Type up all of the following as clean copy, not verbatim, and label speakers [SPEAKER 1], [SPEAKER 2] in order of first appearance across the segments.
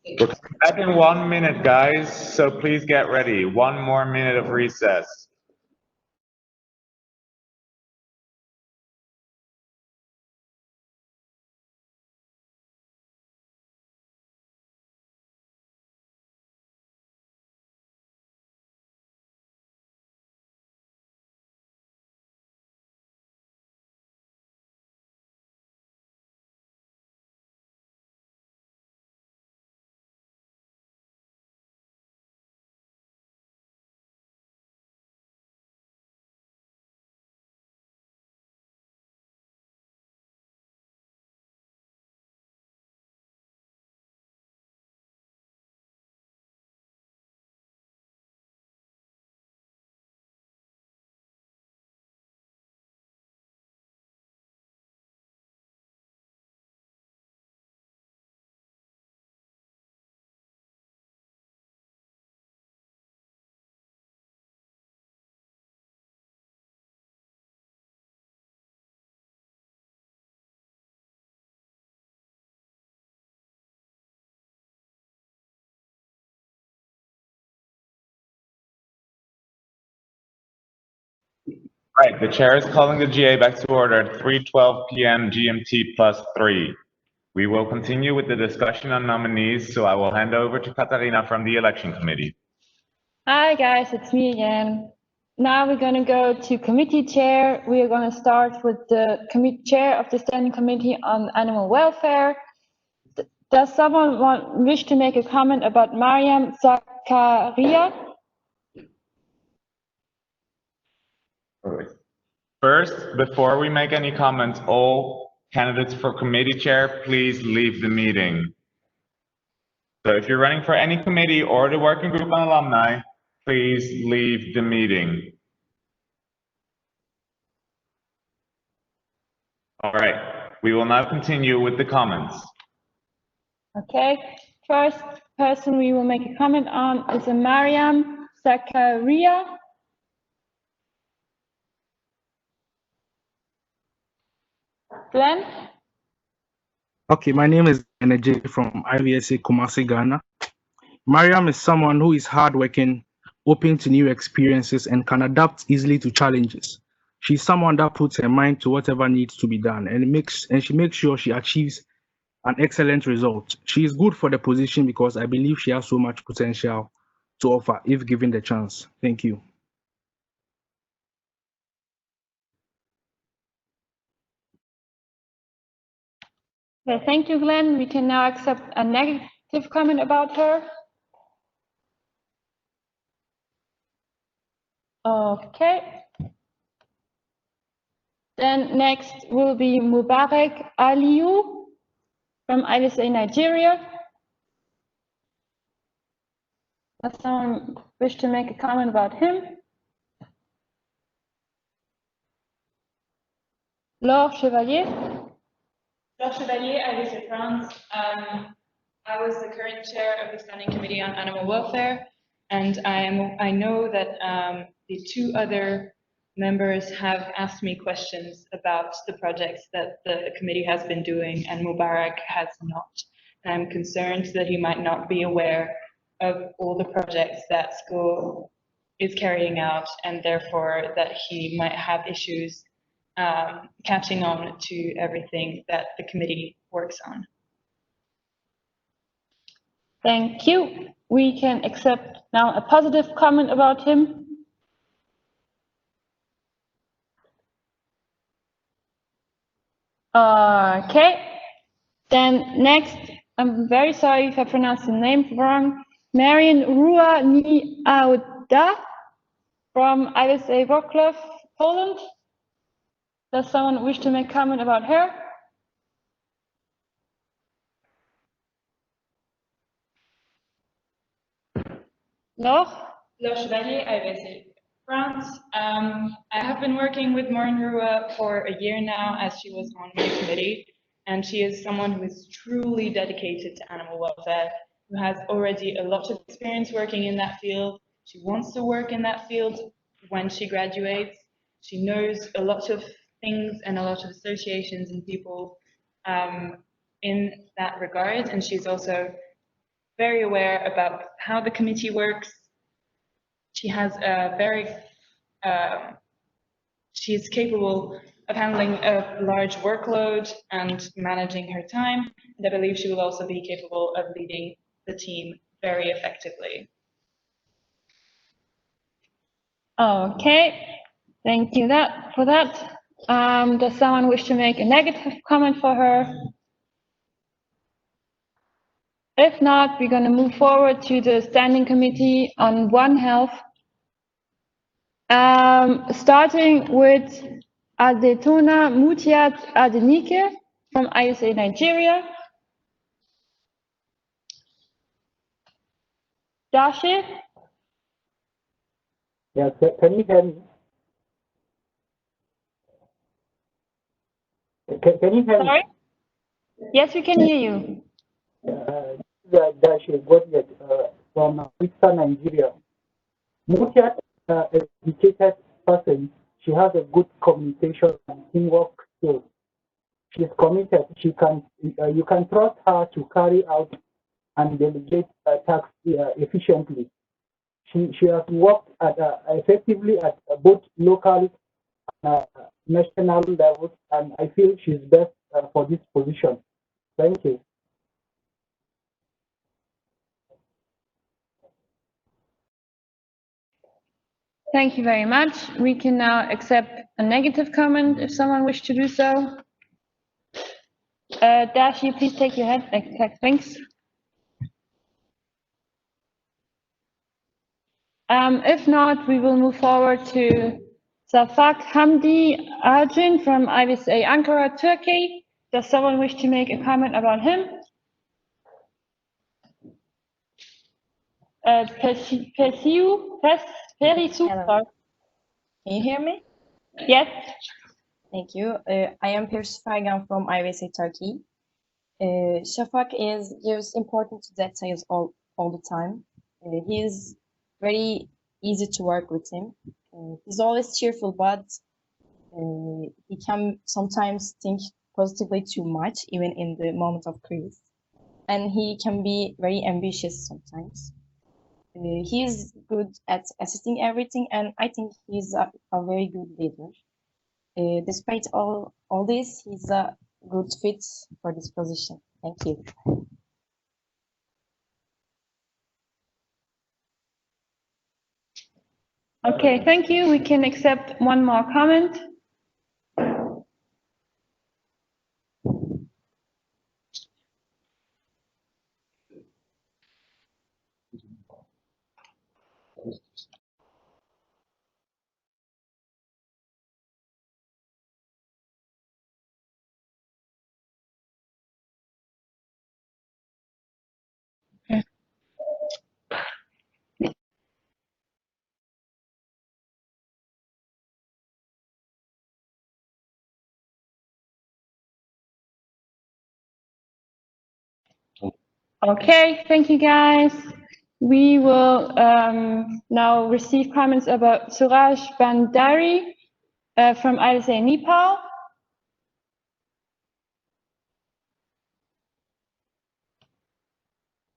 [SPEAKER 1] We're coming back in 1 minute, guys, so please get ready. 1 more minute of recess. Right, the chair is calling the GA back to order at 3:12 p.m. GMT +3. We will continue with the discussion on nominees, so I will hand over to Katarina from the Election Committee.
[SPEAKER 2] Hi guys, it's me again. Now we're going to go to committee chair. We are going to start with the chair of the Standing Committee on Animal Welfare. Does someone wish to make a comment about Mariam Zakaria?
[SPEAKER 1] First, before we make any comments, all candidates for committee chair, please leave the meeting. So if you're running for any committee or the working group on alumni, please leave the meeting. All right, we will now continue with the comments.
[SPEAKER 2] Okay, first person we will make a comment on is Mariam Zakaria. Glenn?
[SPEAKER 3] Okay, my name is Energy from IVSA Kumasi, Ghana. Mariam is someone who is hardworking, open to new experiences, and can adapt easily to challenges. She's someone that puts her mind to whatever needs to be done and she makes sure she achieves an excellent result. She is good for the position because I believe she has so much potential to offer if given the chance. Thank you.
[SPEAKER 2] Okay, thank you, Glenn. We can now accept a negative comment about her. Okay. Then next will be Mubarak Aliyu from IVSA Nigeria. Does someone wish to make a comment about him? Laure Chevalier.
[SPEAKER 4] Laure Chevalier, IVSA France. I was the current chair of the Standing Committee on Animal Welfare, and I know that the two other members have asked me questions about the projects that the committee has been doing, and Mubarak has not. And I'm concerned that he might not be aware of all the projects that school is carrying out, and therefore that he might have issues catching on to everything that the committee works on.
[SPEAKER 2] Thank you. We can accept now a positive comment about him. Okay. Then next, I'm very sorry if I pronounced the name wrong. Marian Rua Ni Auda from IVSA Wrocław, Poland. Does someone wish to make a comment about her? Laure?
[SPEAKER 4] Laure Chevalier, IVSA France. I have been working with Maureen Rua for a year now, as she was on my committee, and she is someone who is truly dedicated to animal welfare, who has already a lot of experience working in that field. She wants to work in that field when she graduates. She knows a lot of things and a lot of associations and people in that regard, and she's also very aware about how the committee works. She has a she is capable of handling a large workload and managing her time. And I believe she will also be capable of leading the team very effectively.
[SPEAKER 2] Okay, thank you for that. Does someone wish to make a negative comment for her? If not, we're going to move forward to the Standing Committee on One Health. Starting with Adetona Mutiat Adenike from IVSA Nigeria. Dashi?
[SPEAKER 5] Yeah, can you hear me? Can you hear
[SPEAKER 2] Sorry? Yes, we can hear you.
[SPEAKER 5] me? Dashi Godiet from IVSA Nigeria. Mutiat is a dedicated person. She has a good communication and teamwork skills. She's committed. She can you can trust her to carry out and delegate tasks efficiently. She has worked effectively at both local and national levels, and I feel she's best for this position. Thank you.
[SPEAKER 2] Thank you very much. We can now accept a negative comment if someone wishes to do so. Dashi, please take your head. Thanks. If not, we will move forward to Safak Hamdi Arjun from IVSA Ankara, Turkey. Does someone wish to make a comment about him? Perisu,
[SPEAKER 6] Hello. Can you hear me?
[SPEAKER 2] yes.
[SPEAKER 6] Thank you. I am Persu Faygan from IVSA Turkey. Shafak gives important details all the time. He is very easy to work with him. He's always cheerful, but he can sometimes think positively too much, even in the moment of crisis. And he can be very ambitious sometimes. He's good at assisting everything, and I think he's a very good leader. Despite all this, he's a good fit for this position. Thank you.
[SPEAKER 2] Okay, thank you. We can accept one more comment. Okay, thank you guys. We will now receive comments about Suraj Bandari from IVSA Nepal.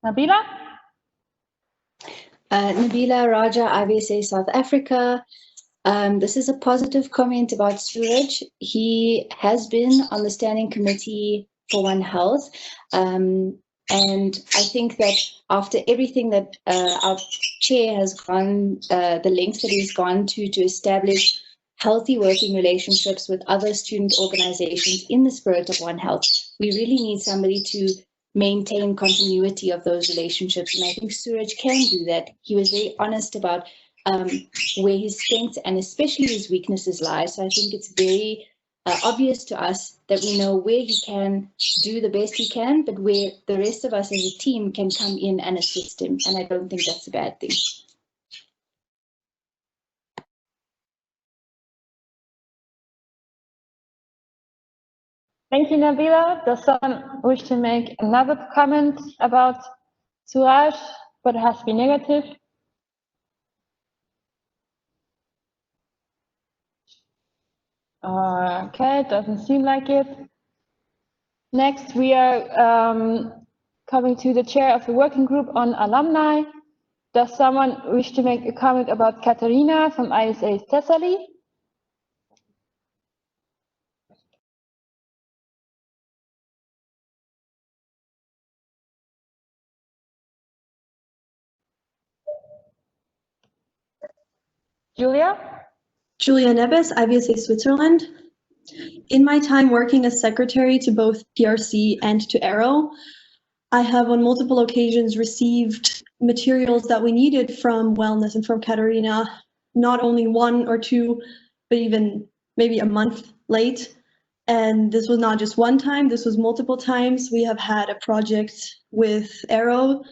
[SPEAKER 2] Nabila?
[SPEAKER 7] Nabila Raja, IVSA South Africa. This is a positive comment about Suraj. He has been on the Standing Committee for One Health. And I think that after everything that our chair has gone, the lengths that he's gone to establish healthy working relationships with other student organizations in the spirit of One Health, we really need somebody to maintain continuity of those relationships. And I think Suraj can do that. He was very honest about where his strengths and especially his weaknesses lie. So I think it's very obvious to us that we know where he can do the best he can, but where the rest of us as a team can come in and assist him. And I don't think that's a bad thing.
[SPEAKER 2] Thank you, Nabila. Does someone wish to make another comment about Suraj, but it has to be negative? Okay, doesn't seem like it. Next, we are coming to the chair of the working group on alumni. Does someone wish to make a comment about Katarina from IVSA Thessaly? Julia?
[SPEAKER 8] Julia Neves, IVSA Switzerland. In my time working as secretary to both PRC and to Arrow, I have on multiple occasions received materials that we needed from Wellness and from Katarina, not only 1 or 2, but even maybe a month late. And this was not just one time, this was multiple times. We have had a project with Arrow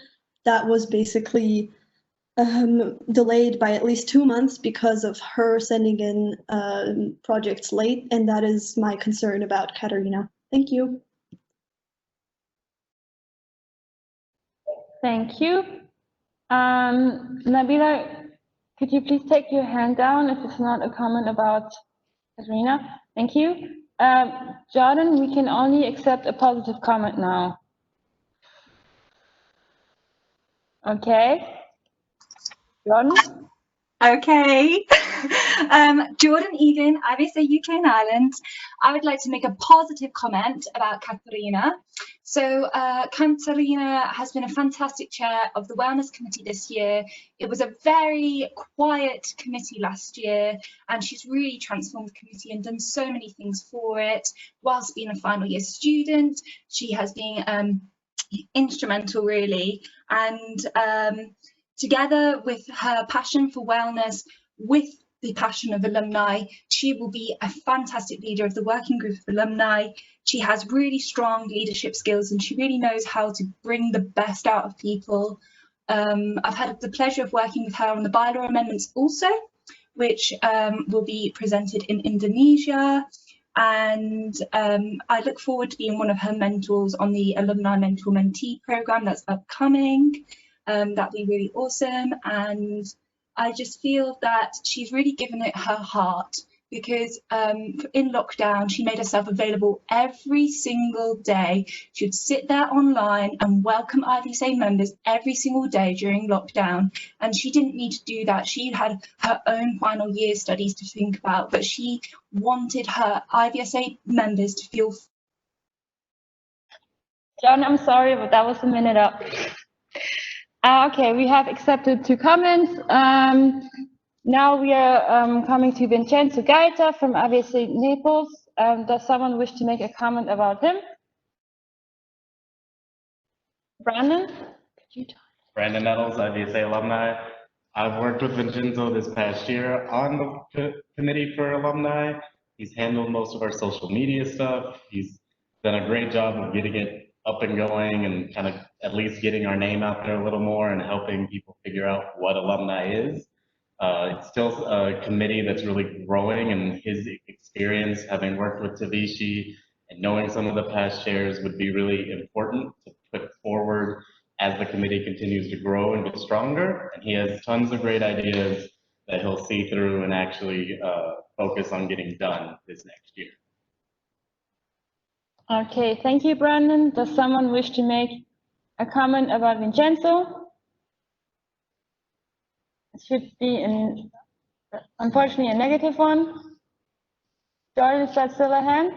[SPEAKER 8] that was basically delayed by at least 2 months because of her sending in projects late, and that is my concern about Katarina. Thank you.
[SPEAKER 2] Thank you. Nabila, could you please take your hand down if it's not a comment about Katarina? Thank you. Jordan, we can only accept a positive comment now. Okay. Jordan?
[SPEAKER 9] Okay. Jordan Egan, IVSA UK and Ireland. I would like to make a positive comment about Katarina. So Katarina has been a fantastic chair of the Wellness Committee this year. It was a very quiet committee last year, and she's really transformed the committee and done so many things for it. Whilst being a final year student, she has been instrumental really, and together with her passion for wellness, with the passion of alumni, she will be a fantastic leader of the working group of alumni. She has really strong leadership skills and she really knows how to bring the best out of people. I've had the pleasure of working with her on the bylaw amendments also, which will be presented in Indonesia. And I look forward to being one of her mentors on the Alumni Mentor Mentee program that's upcoming. That'd be really awesome, and I just feel that she's really given it her heart, because in lockdown she made herself available every single day. She would sit there online and welcome IVSA members every single day during lockdown, and she didn't need to do that. She had her own final year studies to think about, but she wanted her IVSA members to feel.
[SPEAKER 2] John, I'm sorry, but that was a minute up. Okay, we have accepted 2 comments. Now we are coming to Vincenzo Gaeta from IVSA Naples. Does someone wish to make a comment about him? Brandon?
[SPEAKER 10] Brandon Nettles, IVSA alumni. I've worked with Vincenzo this past year on the committee for alumni. He's handled most of our social media stuff. He's done a great job of getting it up and going and kind of at least getting our name out there a little more and helping people figure out what alumni is. It's still a committee that's really growing, and his experience, having worked with Tavishi and knowing some of the past chairs, would be really important to put forward as the committee continues to grow and get stronger. And he has tons of great ideas that he'll see through and actually focus on getting done this next year.
[SPEAKER 2] Okay, thank you, Brandon. Does someone wish to make a comment about Vincenzo? It should be, unfortunately, a negative one. Jordan, is that still a hand?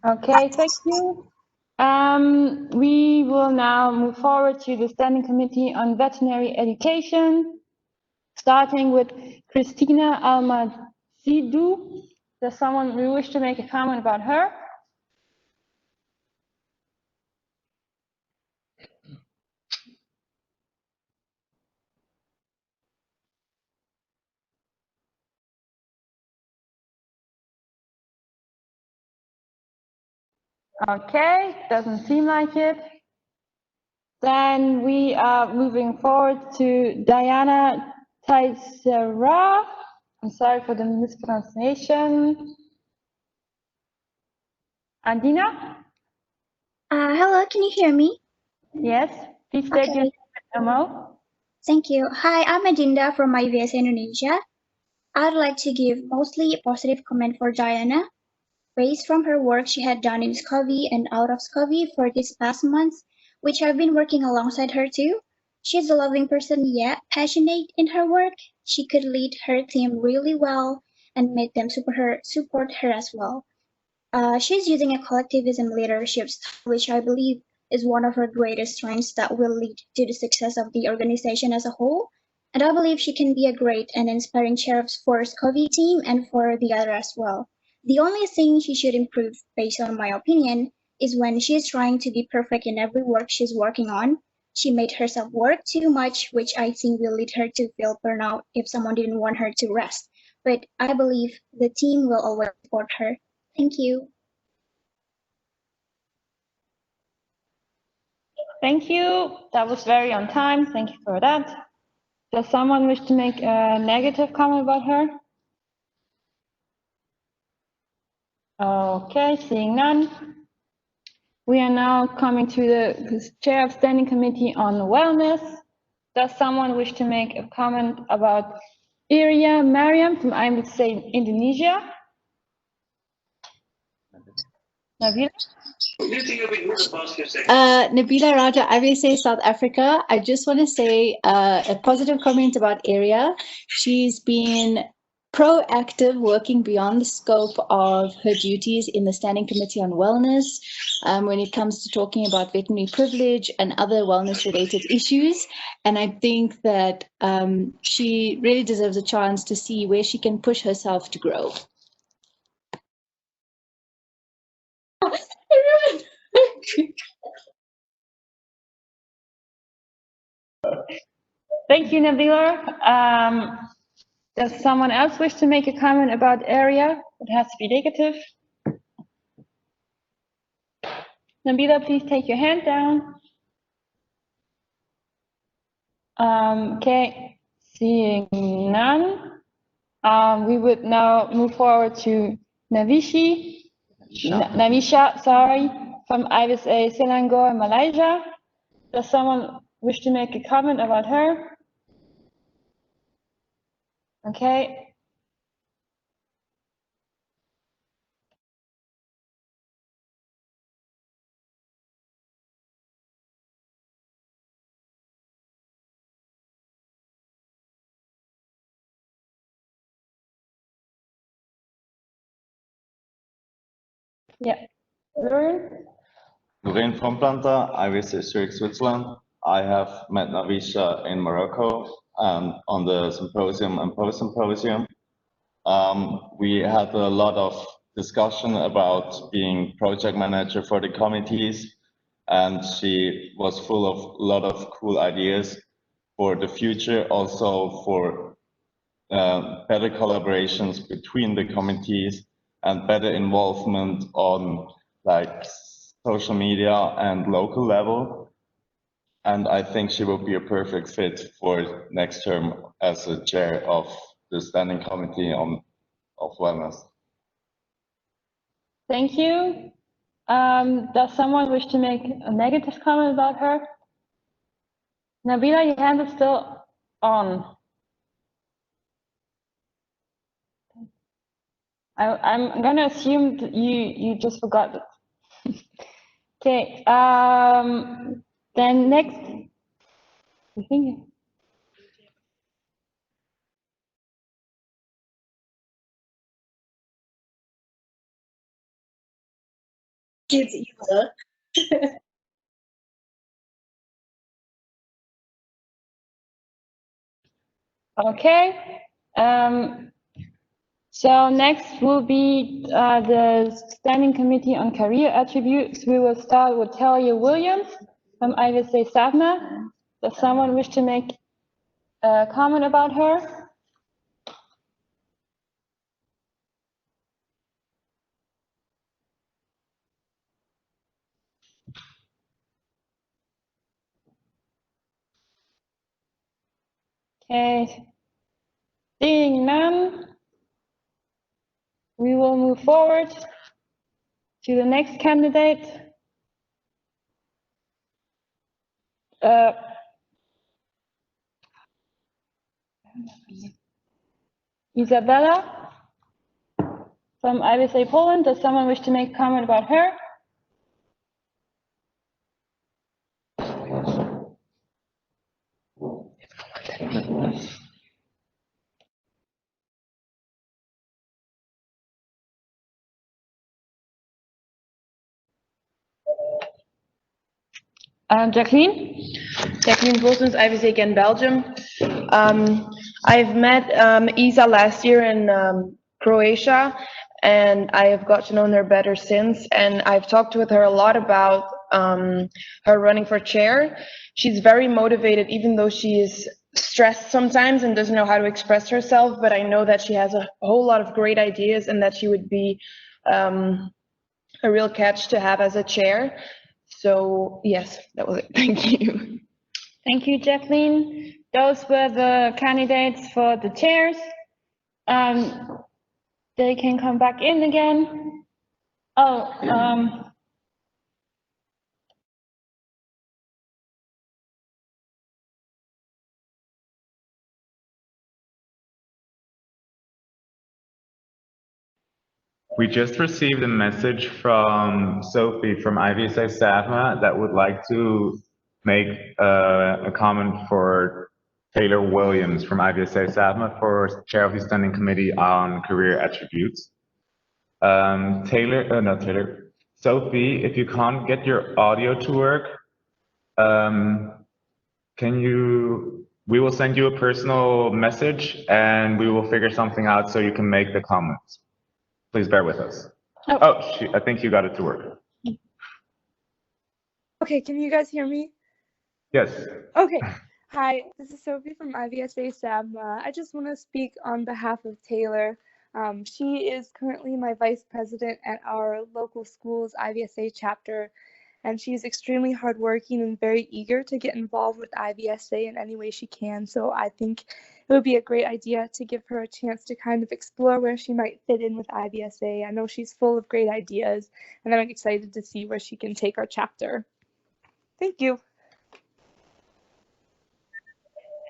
[SPEAKER 2] Okay, thank you. We will now move forward to the Standing Committee on Veterinary Education, starting with Christina Almazidou. Does someone wish to make a comment about her? Okay, doesn't seem like it. Then we are moving forward to Diana Taisera. I'm sorry for the mispronunciation. Andina?
[SPEAKER 11] Hello, can you hear me?
[SPEAKER 2] Yes, please state your name and MO.
[SPEAKER 11] Thank you. Hi, I'm Ajinda from IVSA Indonesia. I'd like to give mostly a positive comment for Diana. Based from her work she had done in SCOVY and out of SCOVY for these past months, which I've been working alongside her too. She's a loving person yet passionate in her work. She could lead her team really well and make them support her as well. She's using a collectivism leadership style, which I believe is one of her greatest strengths that will lead to the success of the organization as a whole. And I believe she can be a great and inspiring chair for SCOVY team and for the other as well. The only thing she should improve, based on my opinion, is when she is trying to be perfect in every work she's working on. She made herself work too much, which I think will lead her to feel burnout if someone didn't want her to rest. But I believe the team will always support her. Thank you.
[SPEAKER 2] Thank you. That was very on time. Thank you for that. Does someone wish to make a negative comment about her? Okay, seeing none. We are now coming to the Chair of Standing Committee on Wellness. Does someone wish to make a comment about Iria Mariam from IVSA Indonesia? Nabila?
[SPEAKER 7] Nabila Raja, IVSA South Africa. I just want to say a positive comment about Aria. She's been proactive, working beyond the scope of her duties in the Standing Committee on Wellness when it comes to talking about veterinary privilege and other wellness-related issues. And I think that she really deserves a chance to see where she can push herself to grow.
[SPEAKER 2] Thank you, Nabila. Does someone else wish to make a comment about Aria? It has to be negative. Nabila, please take your hand down. Okay, seeing none. We would now move forward to Navisha, sorry, from IVSA Selangor, Malaysia. Does someone wish to make a comment about her? Okay. Yeah.
[SPEAKER 12] Lorraine from Planta, IVSA Zurich, Switzerland. I have met Navisha in Morocco on the symposium and post-symposium. We had a lot of discussion about being project manager for the committees, and she was full of a lot of cool ideas for the future, also for better collaborations between the committees and better involvement on like social media and local level. And I think she will be a perfect fit for next term as a chair of the Standing Committee of Wellness.
[SPEAKER 2] Thank you. Does someone wish to make a negative comment about her? Nabila, your hand is still on. I'm gonna assume that you just forgot it. Okay. Then next.
[SPEAKER 7] Kids either.
[SPEAKER 2] Okay. So next will be the Standing Committee on Career Attributes. We will start with Talia Williams from IVSA SAVNA. Does someone wish to make a comment about her? Okay. Seeing none, we will move forward to the next candidate. Isabella from IVSA Poland. Does someone wish to make a comment about her? Jacqueline?
[SPEAKER 13] Jacqueline Wilsons, IVSA again, Belgium. I've met Isa last year in Croatia, and I have got to know her better since. And I've talked with her a lot about her running for chair. She's very motivated, even though she is stressed sometimes and doesn't know how to express herself. But I know that she has a whole lot of great ideas, and that she would be a real catch to have as a chair. So yes, that was it. Thank you.
[SPEAKER 2] Thank you, Jacqueline. Those were the candidates for the chairs. They can come back in again. Oh,
[SPEAKER 1] We just received a message from Sophie from IVSA SAVMA that would like to make a comment for Taylor Williams from IVSA SAVMA for Chair of the Standing Committee on Career Attributes. Sophie, if you can't get your audio to work, we will send you a personal message and we will figure something out so you can make the comments. Please bear with us. I think you got it to work.
[SPEAKER 14] Okay, can you guys hear me?
[SPEAKER 1] Yes.
[SPEAKER 14] Okay. Hi, this is Sophie from IVSA SAVMA. I just want to speak on behalf of Taylor. She is currently my vice president at our local school's IVSA chapter, and she's extremely hardworking and very eager to get involved with IVSA in any way she can. So I think it would be a great idea to give her a chance to kind of explore where she might fit in with IVSA. I know she's full of great ideas, and I'm excited to see where she can take our chapter. Thank you.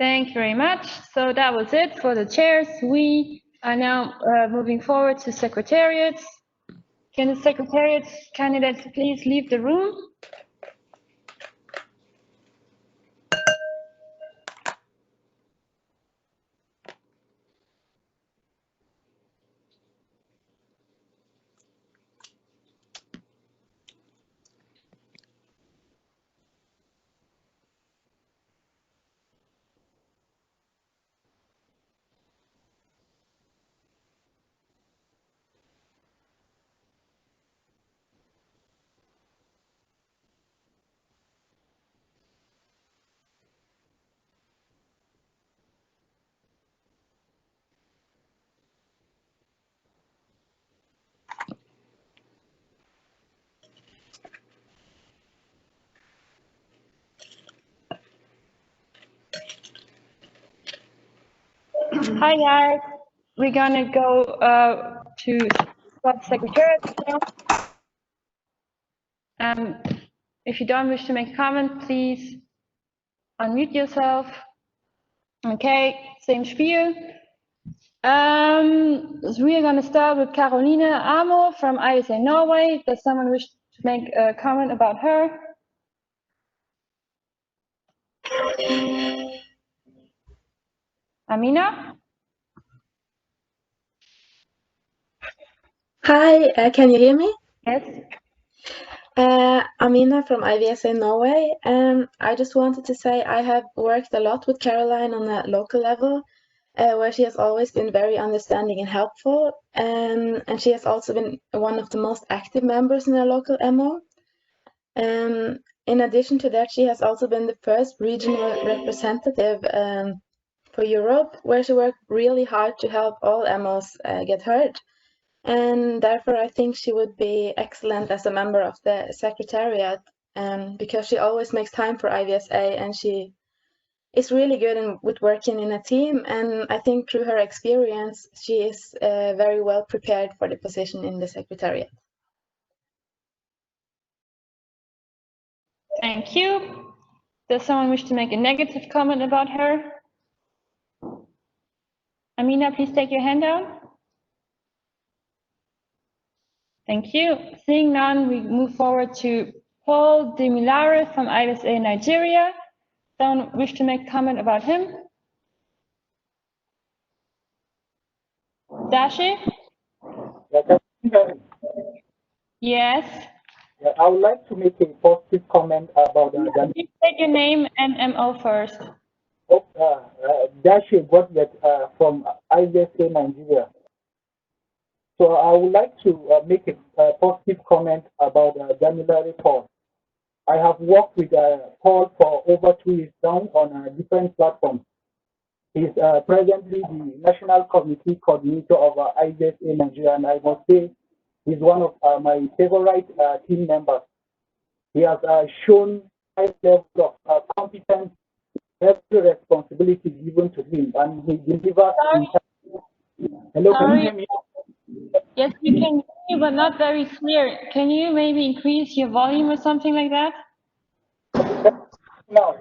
[SPEAKER 2] thank you very much. So that was it for the chairs. We are now moving forward to secretariats. Can the secretariat candidates please leave the room? Hi guys, we're gonna go to secretariat now. If you don't wish to make a comment, please unmute yourself. Okay, same spiel. So we are gonna start with Caroline Amo from IVSA Norway. Does someone wish to make a comment about her? Amina?
[SPEAKER 15] Hi, can you hear me?
[SPEAKER 2] Yes.
[SPEAKER 15] Amina from IVSA Norway. I just wanted to say I have worked a lot with Caroline on a local level, where she has always been very understanding and helpful. And she has also been one of the most active members in our local MO. In addition to that, she has also been the first regional representative for Europe, where she worked really hard to help all MOs get heard. And therefore, I think she would be excellent as a member of the Secretariat, because she always makes time for IVSA and she is really good with working in a team. And I think through her experience, she is very well prepared for the position in the Secretariat.
[SPEAKER 2] Thank you. Does someone wish to make a negative comment about her? Amina, please take your hand down. Thank you. Seeing none, we move forward to Paul Demilare from IVSA Nigeria. Someone wish to make a comment about him? Dashi? Yes.
[SPEAKER 5] I would like to make a positive comment about
[SPEAKER 2] Please state your name and MO first.
[SPEAKER 5] Dashi from IVSA Nigeria. So I would like to make a positive comment about Damilare Paul. I have worked with Paul for over 2 years now on different platforms. He's presently the National Committee Coordinator of IVSA Nigeria, and I must say he's one of my favorite team members. He has shown high level of competence, every responsibility given to him, and he delivers. Hello, can you hear me?
[SPEAKER 2] Yes, you can hear me, but not very clear. Can you maybe increase your volume or something like that?
[SPEAKER 5] No.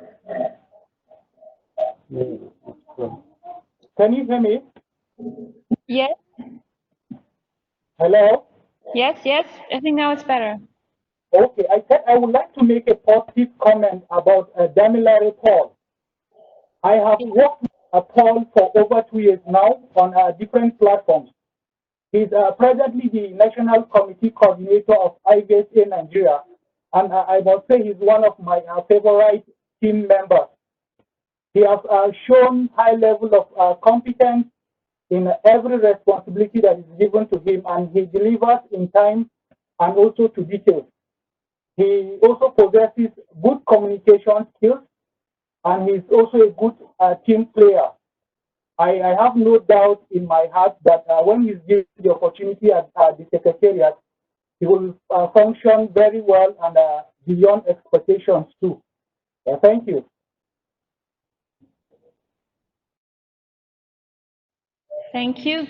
[SPEAKER 5] Can you hear me?
[SPEAKER 2] Yes.
[SPEAKER 5] Hello?
[SPEAKER 2] Yes, yes. I think now it's better.
[SPEAKER 5] Okay, I said I would like to make a positive comment about Damilare Paul. I have worked with Paul for over 2 years now on different platforms. He's presently the National Committee Coordinator of IVSA Nigeria, and I must say he's one of my favorite team members. He has shown high level of competence in every responsibility that is given to him, and he delivers in time and also to detail. He also possesses good communication skills, and he's also a good team player. I have no doubt in my heart that when he's given the opportunity at the Secretariat, he will function very well and beyond expectations too. Thank you.
[SPEAKER 2] Thank you.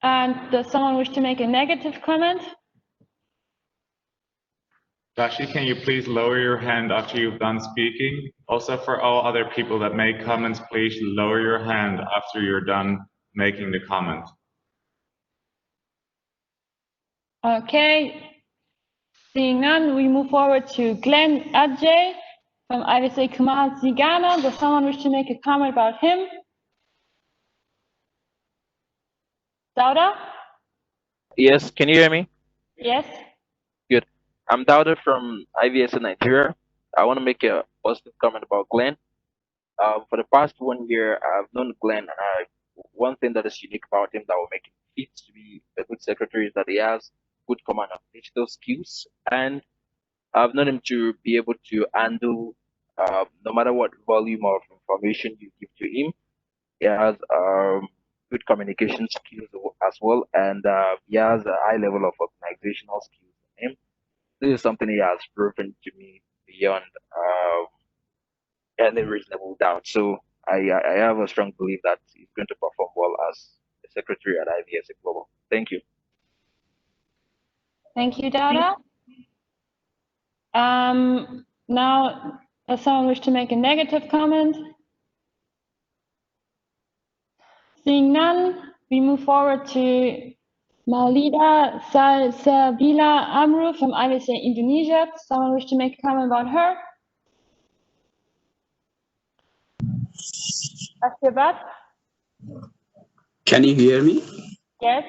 [SPEAKER 2] And does someone wish to make a negative comment?
[SPEAKER 1] Dashi, can you please lower your hand after you've done speaking? Also, for all other people that make comments, please lower your hand after you're done making the comment.
[SPEAKER 2] Okay. Seeing none, we move forward to Glenn Adjei from IVSA Kumasi, Ghana. Does someone wish to make a comment about him? Dauda?
[SPEAKER 16] Yes, can you hear me?
[SPEAKER 2] Yes.
[SPEAKER 16] Good. I'm Dauda from IVSA Nigeria. I want to make a positive comment about Glenn. For the past 1 year, I've known Glenn, and one thing that is unique about him that will make him fit to be a good secretary is that he has good command of digital skills, and I've known him to be able to handle no matter what volume of information you give to him. He has good communication skills as well, and he has a high level of organizational skills in him. This is something he has proven to me beyond any reasonable doubt. So I have a strong belief that he's going to perform well as a secretary at IVSA Global. Thank you.
[SPEAKER 2] Thank you, Dauda. Now, does someone wish to make a negative comment? Seeing none, we move forward to Maulida Salsabila Amru from IVSA Indonesia. Someone wish to make a comment about her? Asyabat?
[SPEAKER 17] Can you hear me?
[SPEAKER 2] Yes.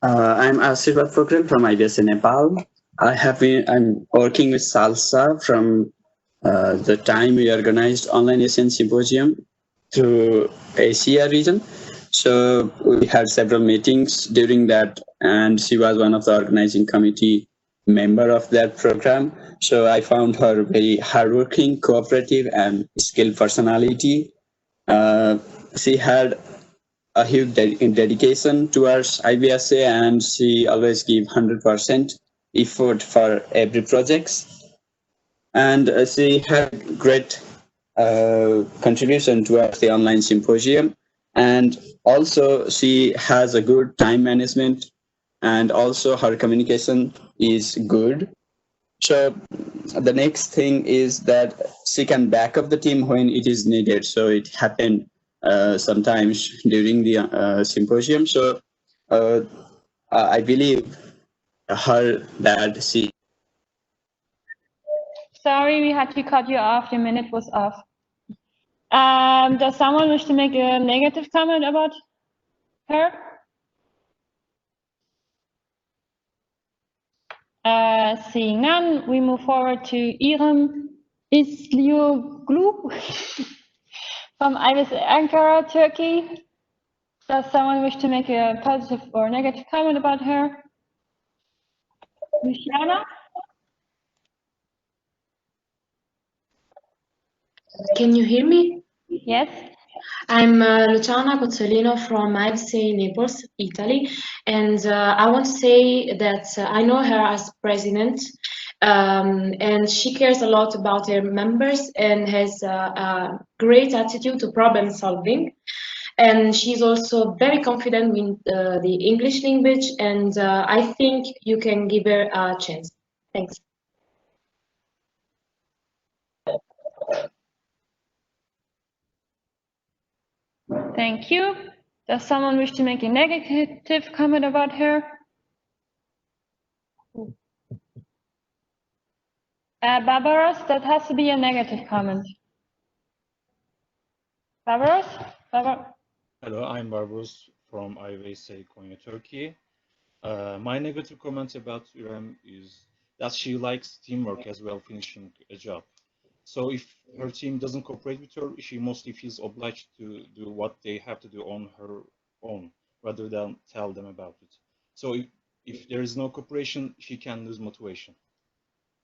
[SPEAKER 17] I'm Asirbat Pokhrel from IVSA Nepal. I'm working with Salsa from the time we organized Online ASEAN Symposium through Asia region. So we had several meetings during that, and she was one of the organizing committee member of that program. So I found her very hardworking, cooperative, and skilled personality. She had a huge dedication towards IVSA, and she always gave 100% effort for every project. And she had great contribution towards the online symposium. And also she has a good time management, and also her communication is good. So the next thing is that she can back up the team when it is needed. So it happened sometimes during the symposium. So I believe her that she.
[SPEAKER 2] Sorry, we had to cut you off. Your minute was off. Does someone wish to make a negative comment about her? Seeing none, we move forward to Irem Islioglu from IVSA Ankara, Turkey. Does someone wish to make a positive or negative comment about her? Luciana?
[SPEAKER 18] Can you hear me?
[SPEAKER 2] Yes.
[SPEAKER 18] I'm Luciana Cozzolino from IVSA Naples, Italy, and I want to say that I know her as president, and she cares a lot about her members and has a great attitude to problem solving. And she's also very confident with the English language, and I think you can give her a chance. Thanks.
[SPEAKER 2] Thank you. Does someone wish to make a negative comment about her? Barbaros, that has to be a negative comment. Barbaros?
[SPEAKER 19] Hello, I'm Barbaros from IVSA Konya, Turkey. My negative comment about Ürem is that she likes teamwork as well, finishing a job. So if her team doesn't cooperate with her, she mostly feels obliged to do what they have to do on her own, rather than tell them about it. So if there is no cooperation, she can lose motivation.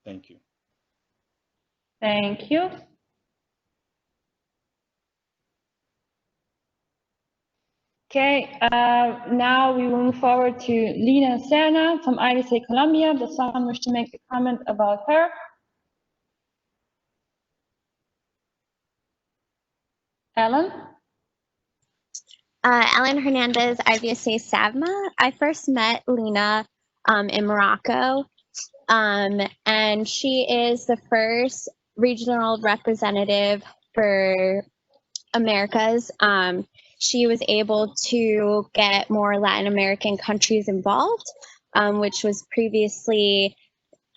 [SPEAKER 19] Thank you.
[SPEAKER 2] Thank you. Okay, now we will move forward to Lina Serna from IVSA Colombia. Does someone wish to make a comment about her? Ellen?
[SPEAKER 20] Ellen Hernandez, IVSA SAVMA. I first met Lina in Morocco, and she is the first regional representative for Americas. She was able to get more Latin American countries involved, which was previously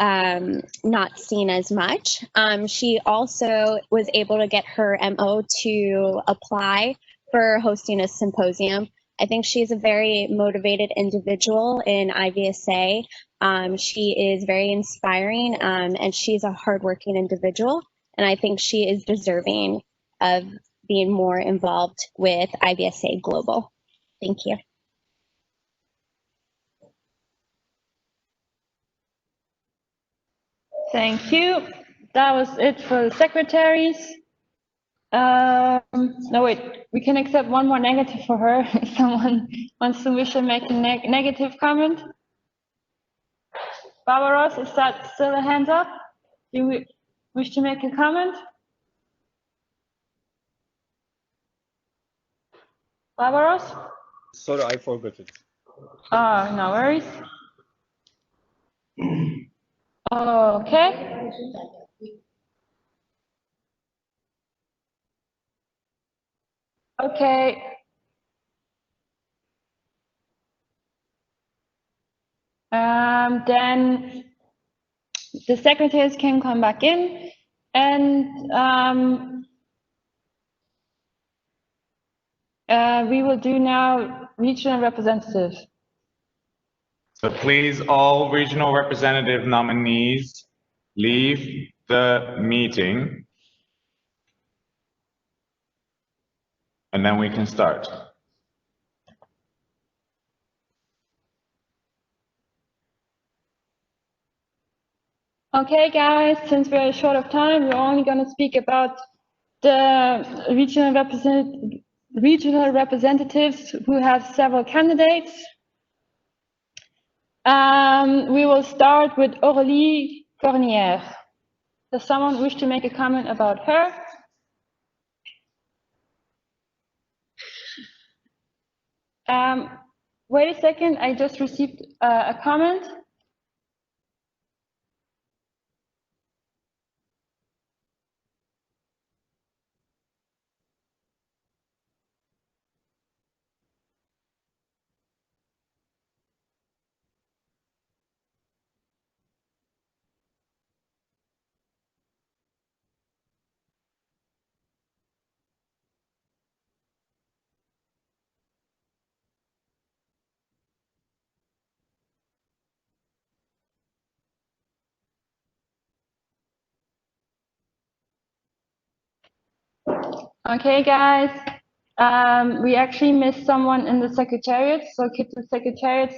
[SPEAKER 20] not seen as much. She also was able to get her MO to apply for hosting a symposium. I think she's a very motivated individual in IVSA. She is very inspiring, and she's a hardworking individual. And I think she is deserving of being more involved with IVSA Global. Thank you.
[SPEAKER 2] Thank you. That was it for the secretaries. No, wait, we can accept one more negative for her. If someone wants to wish to make a negative comment. Barbaros, is that still a hand up? Do you wish to make a comment? Barbaros?
[SPEAKER 19] Sorry, I forgot it.
[SPEAKER 2] Oh, no worries. Okay. Okay. Then the secretaries can come back in, and we will do now regional representatives.
[SPEAKER 1] So please, all regional representative nominees, leave the meeting. And then we can start.
[SPEAKER 2] Okay, guys, since we're short of time, we're only going to speak about the regional representatives who have several candidates. We will start with Aurélie Cornière. Does someone wish to make a comment about her? Wait a second, I just received a comment. Okay, guys. We actually missed someone in the secretariat, so kids in secretariat,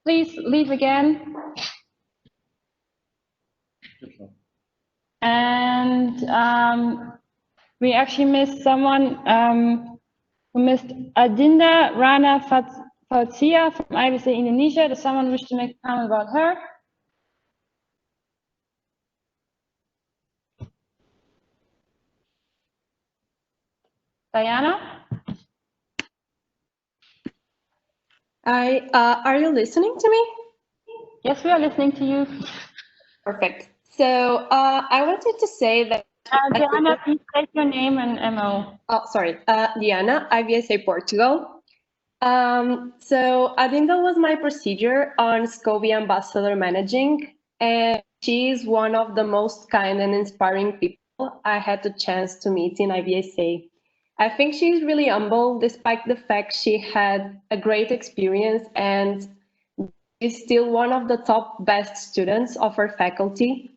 [SPEAKER 2] please leave again. And we actually missed someone who missed Adinda Rana Fauzia from IVSA Indonesia. Does someone wish to make a comment about her? Diana?
[SPEAKER 21] Are you listening to me?
[SPEAKER 2] Yes, we are listening to you.
[SPEAKER 21] Perfect. So I wanted to say that.
[SPEAKER 2] Diana, please state your name and MO.
[SPEAKER 21] Oh, sorry. Diana, IVSA Portugal. So Adinda was my procedure on SCOBY Ambassador Managing, and she is one of the most kind and inspiring people I had the chance to meet in IVSA. I think she's really humble, despite the fact she had a great experience and is still one of the top best students of her faculty.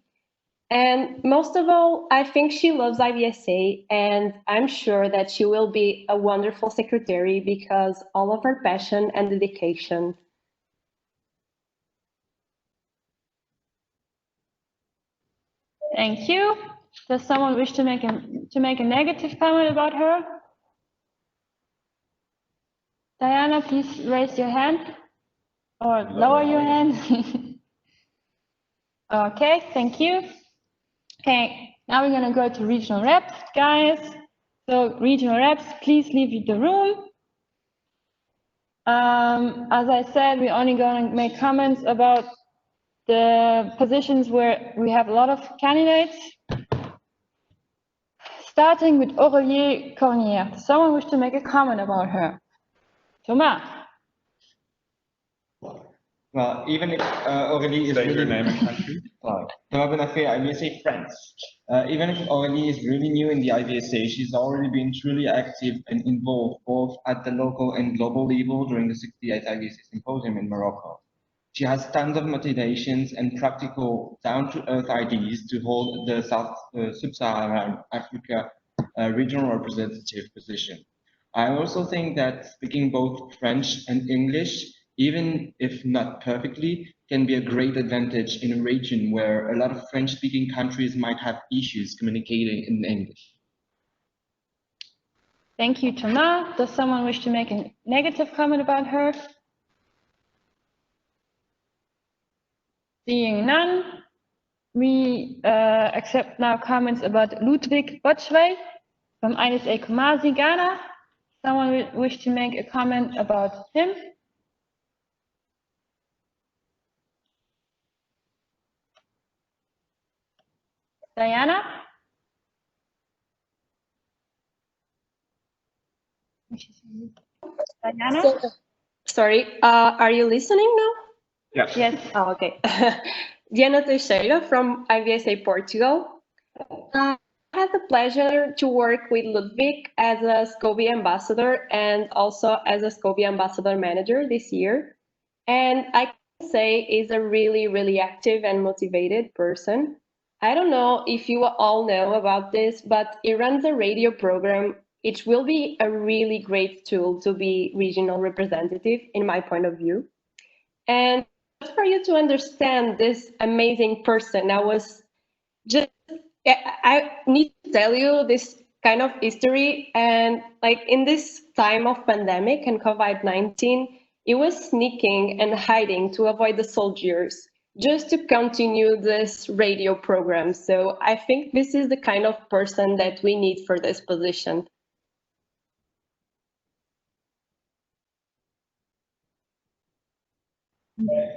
[SPEAKER 21] And most of all, I think she loves IVSA, and I'm sure that she will be a wonderful secretary because all of her passion and dedication.
[SPEAKER 2] Thank you. Does someone wish to make a negative comment about her? Diana, please raise your hand or lower your hand. Okay, thank you. Okay, now we're gonna go to regional reps, guys. So regional reps, please leave the room. As I said, we're only gonna make comments about the positions where we have a lot of candidates. Starting with Aurélie Cornier. Does someone wish to make a comment about her? Thomas.
[SPEAKER 22] Well, even if Aurélie is
[SPEAKER 1] Say
[SPEAKER 22] really
[SPEAKER 1] your name and country.
[SPEAKER 22] Thomas Bonafé, IVSA France. Even if Aurélie is really new in the IVSA, she's already been truly active and involved both at the local and global level during the 68th IVSA Symposium in Morocco. She has tons of motivations and practical, down-to-earth ideas to hold the Sub-Saharan Africa regional representative position. I also think that speaking both French and English, even if not perfectly, can be a great advantage in a region where a lot of French-speaking countries might have issues communicating in English.
[SPEAKER 2] Thank you, Thomas. Does someone wish to make a negative comment about her? Seeing none, we accept now comments about Ludwig Botschwey from IVSA Kumasi, Ghana. Someone wish to make a comment about him? Diana? Diana?
[SPEAKER 21] Sorry, are you listening now?
[SPEAKER 1] Yes.
[SPEAKER 21] Yes. Oh, okay. Diana Teixeira from IVSA Portugal. I had the pleasure to work with Ludwig as a SCOBY ambassador and also as a SCOBY ambassador manager this year. And I can say is a really, really active and motivated person. I don't know if you all know about this, but he runs a radio program. It will be a really great tool to be regional representative in my point of view. And just for you to understand this amazing person, I need to tell you this kind of history. And like in this time of pandemic and COVID-19, he was sneaking and hiding to avoid the soldiers just to continue this radio program. So I think this is the kind of person that we need for this position.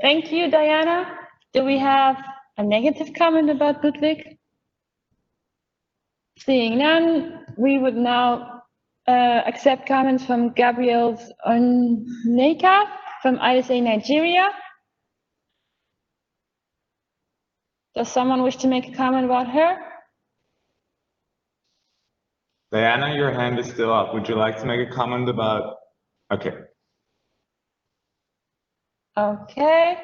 [SPEAKER 2] Thank you, Diana. Do we have a negative comment about Ludwig? Seeing none, we would now accept comments from Gabrielle Oneka from IVSA Nigeria. Does someone wish to make a comment about her?
[SPEAKER 1] Diana, your hand is still up. Would you like to make a comment about? Okay.
[SPEAKER 2] Okay.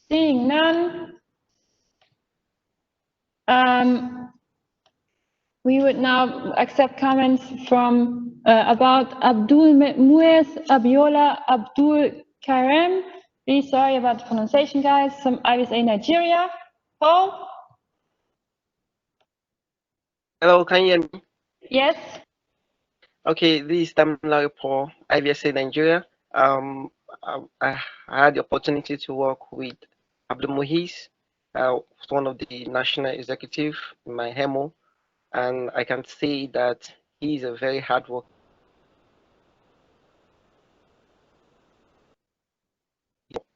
[SPEAKER 2] Seeing none, We would now accept comments from about Abdul Muez Abiola Abdul Karem. Really sorry about the pronunciation, guys. From IVSA Nigeria. Paul?
[SPEAKER 3] Hello, can you hear me?
[SPEAKER 2] Yes.
[SPEAKER 3] Okay, this is Tamilare Paul, IVSA Nigeria. I had the opportunity to work with Abdul Muhiz, one of the national executive in my HEMO, and I can say that he is a very hard worker.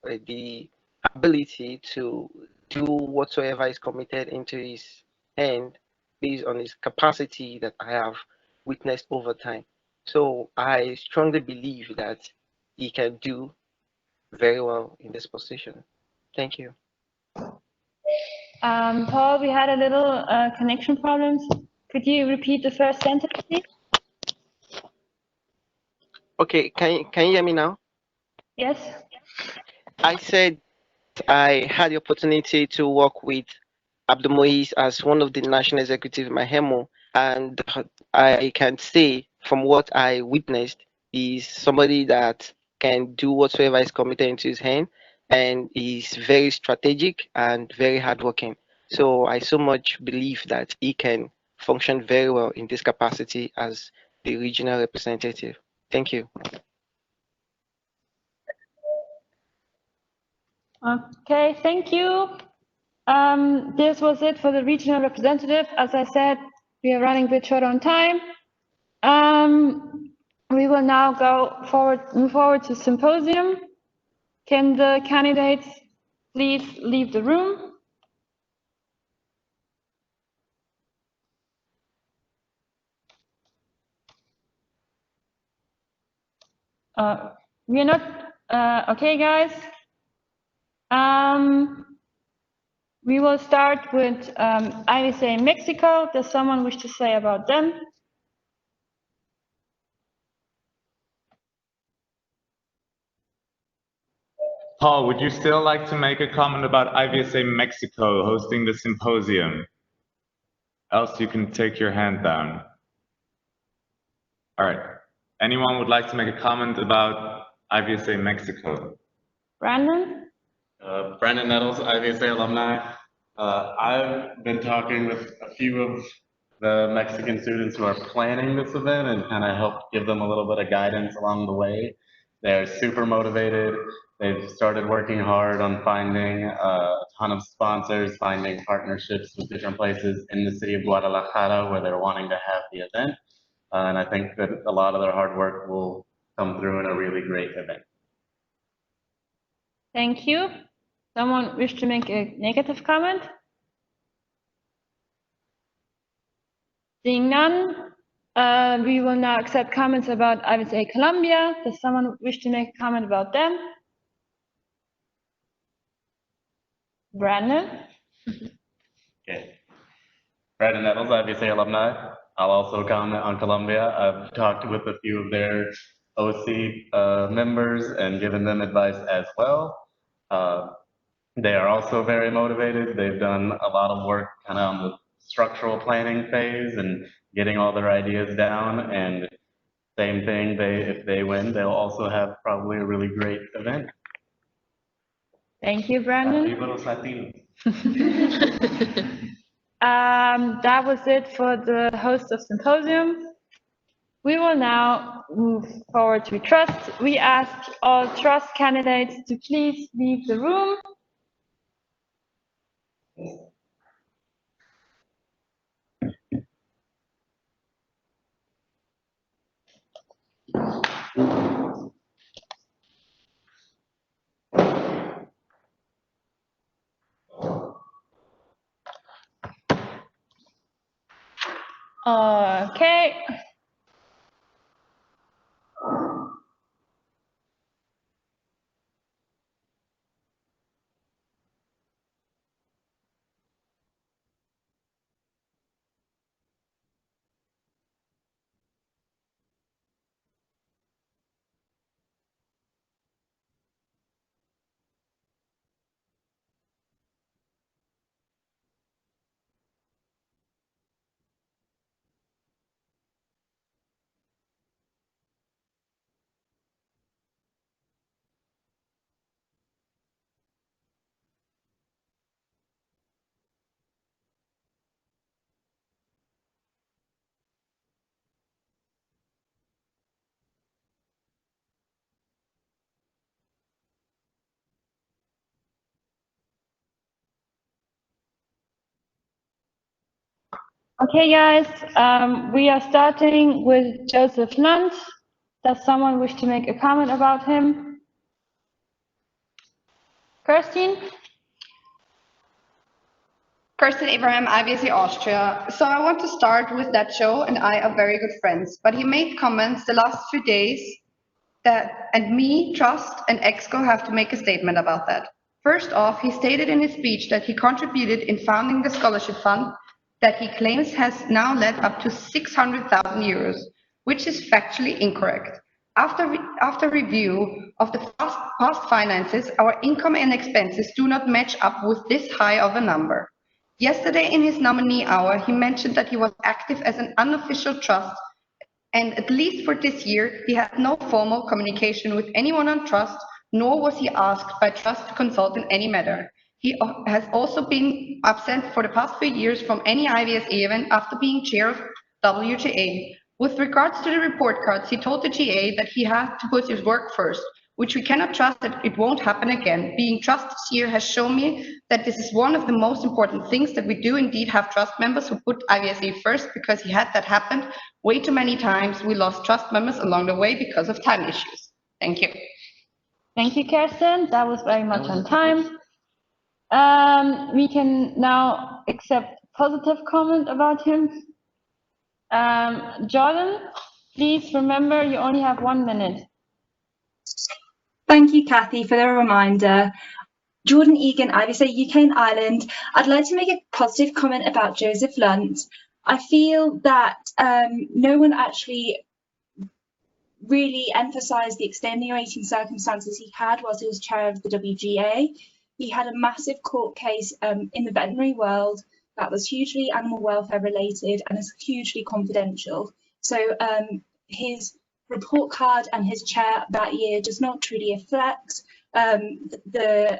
[SPEAKER 3] The ability to do whatsoever is committed into his hand based on his capacity that I have witnessed over time. So I strongly believe that he can do very well in this position. Thank you.
[SPEAKER 2] Paul, we had a little connection problems. Could you repeat the first sentence, please?
[SPEAKER 3] Okay, can you hear me now?
[SPEAKER 2] Yes.
[SPEAKER 3] I said I had the opportunity to work with Abdul Moise as one of the national executive in my HEMO, and I can say from what I witnessed, he's somebody that can do whatsoever is committed into his hand, and he's very strategic and very hardworking. So I so much believe that he can function very well in this capacity as the regional representative. Thank you.
[SPEAKER 2] Okay, thank you. This was it for the regional representative. As I said, we are running a bit short on time. We will now move forward to symposium. Can the candidates please leave the room? We're not, okay, guys. We will start with IVSA Mexico. Does someone wish to say about them?
[SPEAKER 1] Paul, would you still like to make a comment about IVSA Mexico hosting the symposium? Else you can take your hand down. All right. Anyone would like to make a comment about IVSA Mexico?
[SPEAKER 2] Brandon?
[SPEAKER 10] Brandon Nettles, IVSA alumni. I've been talking with a few of the Mexican students who are planning this event and kind of help give them a little bit of guidance along the way. They're super motivated. They've started working hard on finding a ton of sponsors, finding partnerships with different places in the city of Guadalajara where they're wanting to have the event. And I think that a lot of their hard work will come through in a really great event.
[SPEAKER 2] Thank you. Someone wish to make a negative comment? Seeing none, we will now accept comments about IVSA Colombia. Does someone wish to make a comment about them? Brandon?
[SPEAKER 10] Okay. Brandon Nettles, IVSA alumni. I'll also comment on Colombia. I've talked with a few of their OC members and given them advice as well. They are also very motivated. They've done a lot of work kind of on the structural planning phase and getting all their ideas down. And same thing, if they win, they'll also have probably a really great event.
[SPEAKER 2] Thank you, Brandon.
[SPEAKER 10] Viva los Latinos.
[SPEAKER 2] That was it for the host of symposium. We will now move forward to trust. We ask all trust candidates to please leave the room. Okay. Okay, guys, we are starting with Joseph Lunt. Does someone wish to make a comment about him? Kirstin?
[SPEAKER 4] Kirsten Abraham, IVSA Austria. So I want to start with that show, and I are very good friends. But he made comments the last few days that, and me, Trust, and EXCO have to make a statement about that. First off, he stated in his speech that he contributed in founding the scholarship fund that he claims has now led up to 600,000 euros, which is factually incorrect. After review of the past finances, our income and expenses do not match up with this high of a number. Yesterday in his nominee hour, he mentioned that he was active as an unofficial trust, and at least for this year, he had no formal communication with anyone on Trust, nor was he asked by Trust to consult in any matter. He has also been absent for the past few years from any IVSA event after being chair of WGA. With regards to the report cards, he told the GA that he had to put his work first, which we cannot trust that it won't happen again. Being Trust this year has shown me that this is one of the most important things, that we do indeed have Trust members who put IVSA first, because he had that happen way too many times. We lost Trust members along the way because of time issues. Thank you.
[SPEAKER 2] Thank you, Kirsten. That was very much on time. We can now accept positive comment about him. Jordan, please remember you only have 1 minute.
[SPEAKER 9] Thank you, Kathy, for the reminder. Jordan Egan, IVSA UK and Ireland. I'd like to make a positive comment about Joseph Lunt. I feel that no one actually really emphasised the extenuating circumstances he had whilst he was chair of the WGA. He had a massive court case in the veterinary world that was hugely animal welfare related and is hugely confidential. So his report card and his chair that year does not truly reflect the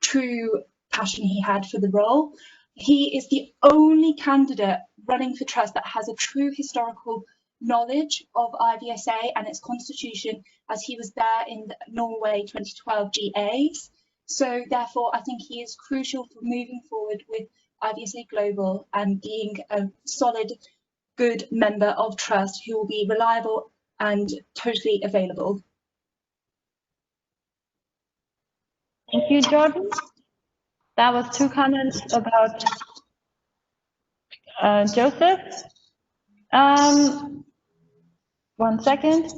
[SPEAKER 9] true passion he had for the role. He is the only candidate running for Trust that has a true historical knowledge of IVSA and its constitution, as he was there in the Norway 2012 GAs. So therefore, I think he is crucial for moving forward with IVSA Global and being a solid, good member of Trust who will be reliable and totally available.
[SPEAKER 2] Thank you, Jordan. That was 2 comments about Joseph. 1 second.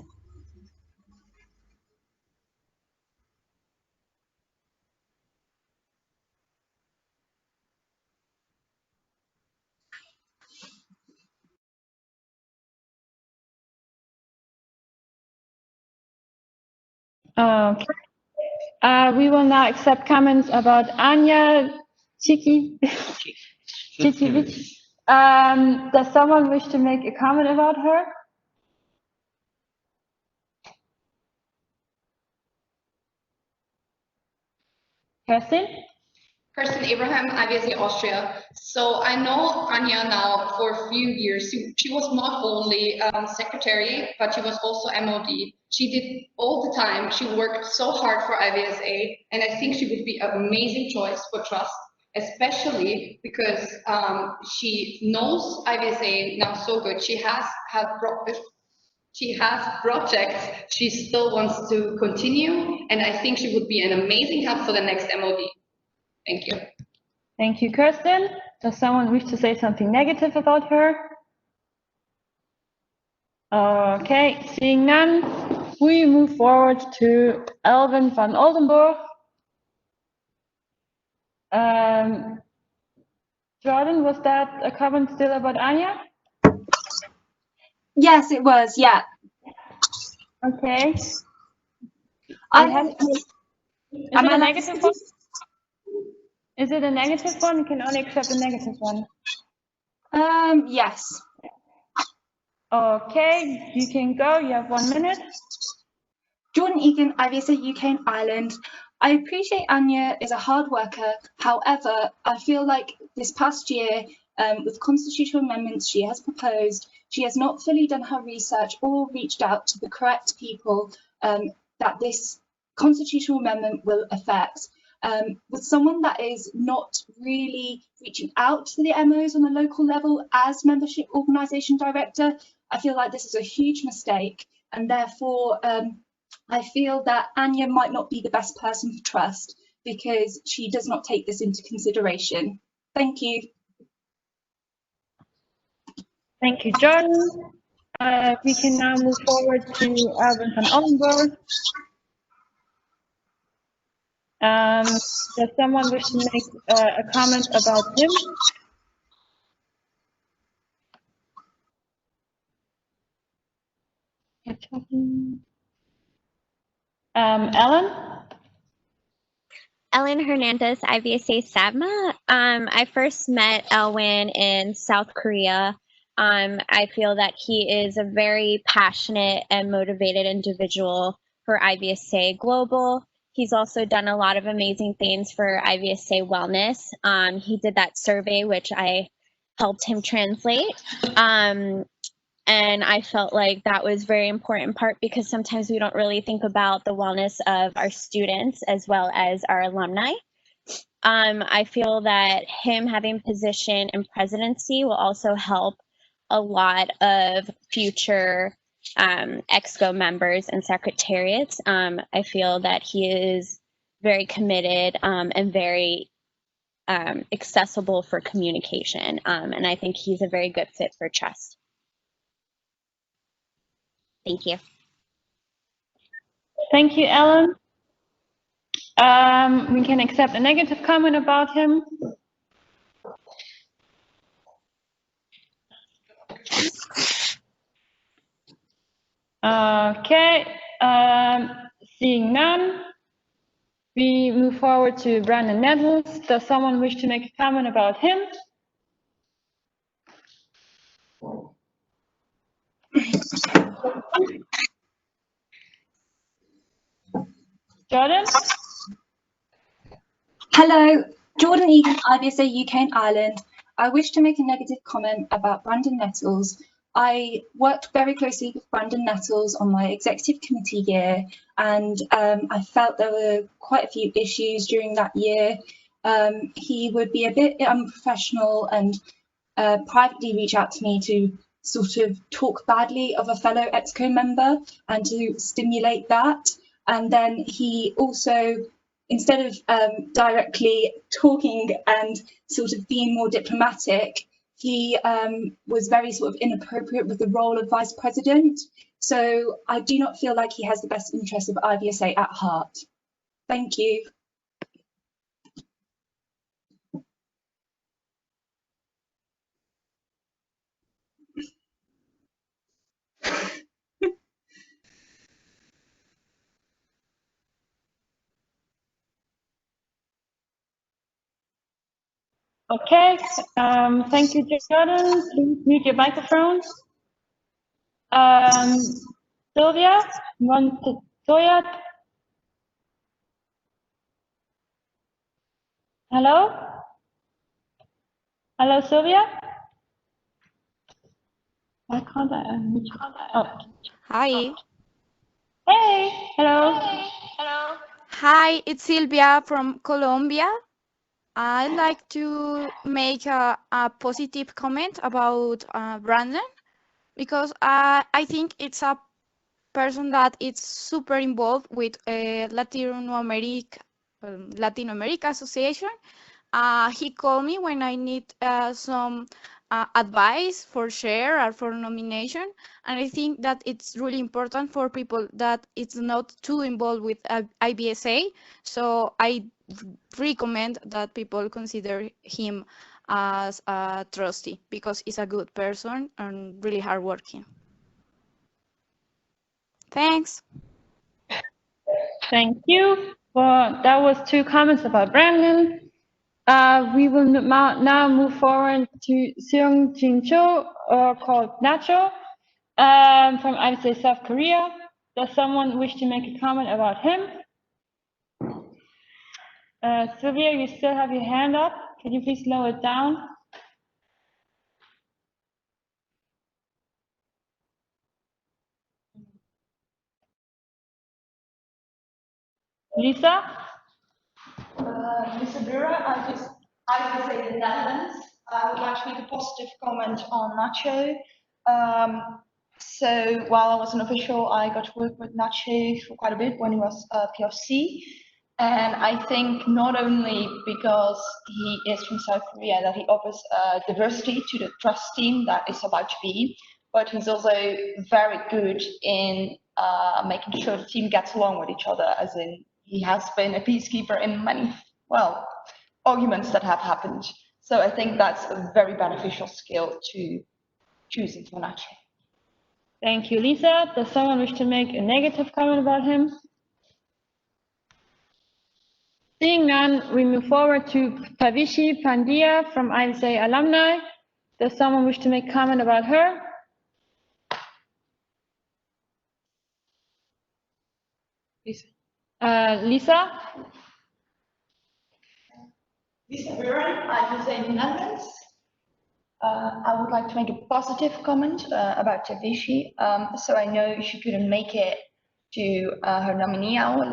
[SPEAKER 2] Okay. We will now accept comments about Anya Chikiewicz. Does someone wish to make a comment about her? Kirsten?
[SPEAKER 6] Kirsten Abraham, IVSA Austria. So I know Anya now for a few years. She was not only secretary, but she was also MOD. She did all the time. She worked so hard for IVSA, and I think she would be an amazing choice for Trust, especially because she knows IVSA now so good. She has projects she still wants to continue, and I think she would be an amazing help for the next MOD. Thank you.
[SPEAKER 2] Thank you, Kirsten. Does someone wish to say something negative about her? Okay, seeing none, we move forward to Elvin van Oldenburg. Jordan, was that a comment still about Anya?
[SPEAKER 9] Yes, it was, yeah.
[SPEAKER 2] Okay.
[SPEAKER 9] Is
[SPEAKER 2] it a negative one? Is it a negative one? You can only accept a negative one.
[SPEAKER 9] Yes.
[SPEAKER 2] Okay, you can go. You have 1 minute.
[SPEAKER 9] Jordan Egan, IVSA UK and Ireland. I appreciate Anya is a hard worker. However, I feel like this past year, with constitutional amendments she has proposed, she has not fully done her research or reached out to the correct people that this constitutional amendment will affect. with someone that is not really reaching out to the MOs on the local level as membership organisation director, I feel like this is a huge mistake, and therefore I feel that Anya might not be the best person for trust because she does not take this into consideration. Thank you.
[SPEAKER 2] Thank you, Jordan. We can now move forward to Alvin van Oldenburg. Does someone wish to make a comment about him? Ellen?
[SPEAKER 20] Ellen Hernandez, IVSA SABMA. I first met Elwin in South Korea. I feel that he is a very passionate and motivated individual for IVSA Global. He's also done a lot of amazing things for IVSA Wellness. He did that survey, which I helped him translate. And I felt like that was very important part because sometimes we don't really think about the wellness of our students as well as our alumni. I feel that him having position in presidency will also help a lot of future EXCO members and secretariats. I feel that he is very committed and very accessible for communication. And I think he's a very good fit for trust. Thank you.
[SPEAKER 2] Thank you, Ellen. We can accept a negative comment about him. Okay, seeing none, we move forward to Brandon Nettles. Does someone wish to make a comment about him? Jordan?
[SPEAKER 9] Hello, Jordan Egan, IVSA UK and Ireland. I wish to make a negative comment about Brandon Nettles. I worked very closely with Brandon Nettles on my executive committee year, and I felt there were quite a few issues during that year. He would be a bit unprofessional and privately reach out to me to sort of talk badly of a fellow EXCO member and to stimulate that. And then he also, instead of directly talking and sort of being more diplomatic, he was very sort of inappropriate with the role of vice president. So I do not feel like he has the best interests of IVSA at heart. Thank you.
[SPEAKER 2] Okay, thank you, Jordan. Please mute your microphone. Sylvia, you want to Sylvia? Hello? Hello, Sylvia? Why can't I unmute you? Oh.
[SPEAKER 8] Hi.
[SPEAKER 2] Hey, hello.
[SPEAKER 8] Hello. Hi, it's Silvia from Colombia. I'd like to make a positive comment about Brandon because I think it's a person that is super involved with Latino America Association. He called me when I need some advice for share or for nomination, and I think that it's really important for people that it's not too involved with IVSA. So I recommend that people consider him as a trustee because he's a good person and really hardworking. Thanks.
[SPEAKER 2] Thank you. Well, that was 2 comments about Brandon. We will now move forward to Seung Jin Cho, or called Nacho, from IVSA South Korea. Does someone wish to make a comment about him? Sylvia, you still have your hand up. Can you please lower it down? Lisa?
[SPEAKER 11] Mr. Bureau, I would say the Netherlands. I would like to make a positive comment on Nacho. So while I was an official, I got to work with Nacho for quite a bit when he was PRC. And I think not only because he is from South Korea that he offers diversity to the trust team that is about to be, but he's also very good in making sure the team gets along with each other, as in he has been a peacekeeper in many, well, arguments that have happened. So I think that's a very beneficial skill to choose into Nacho.
[SPEAKER 2] Thank you, Lisa. Does someone wish to make a negative comment about him? Seeing none, we move forward to Pavishi Pandya from IVSA Alumni. Does someone wish to make a comment about her?
[SPEAKER 11] Lisa.
[SPEAKER 2] Lisa?
[SPEAKER 11] Lisa Buren, IVSA Netherlands. I would like to make a positive comment about Tavishi. So I know she couldn't make it to her nominee hour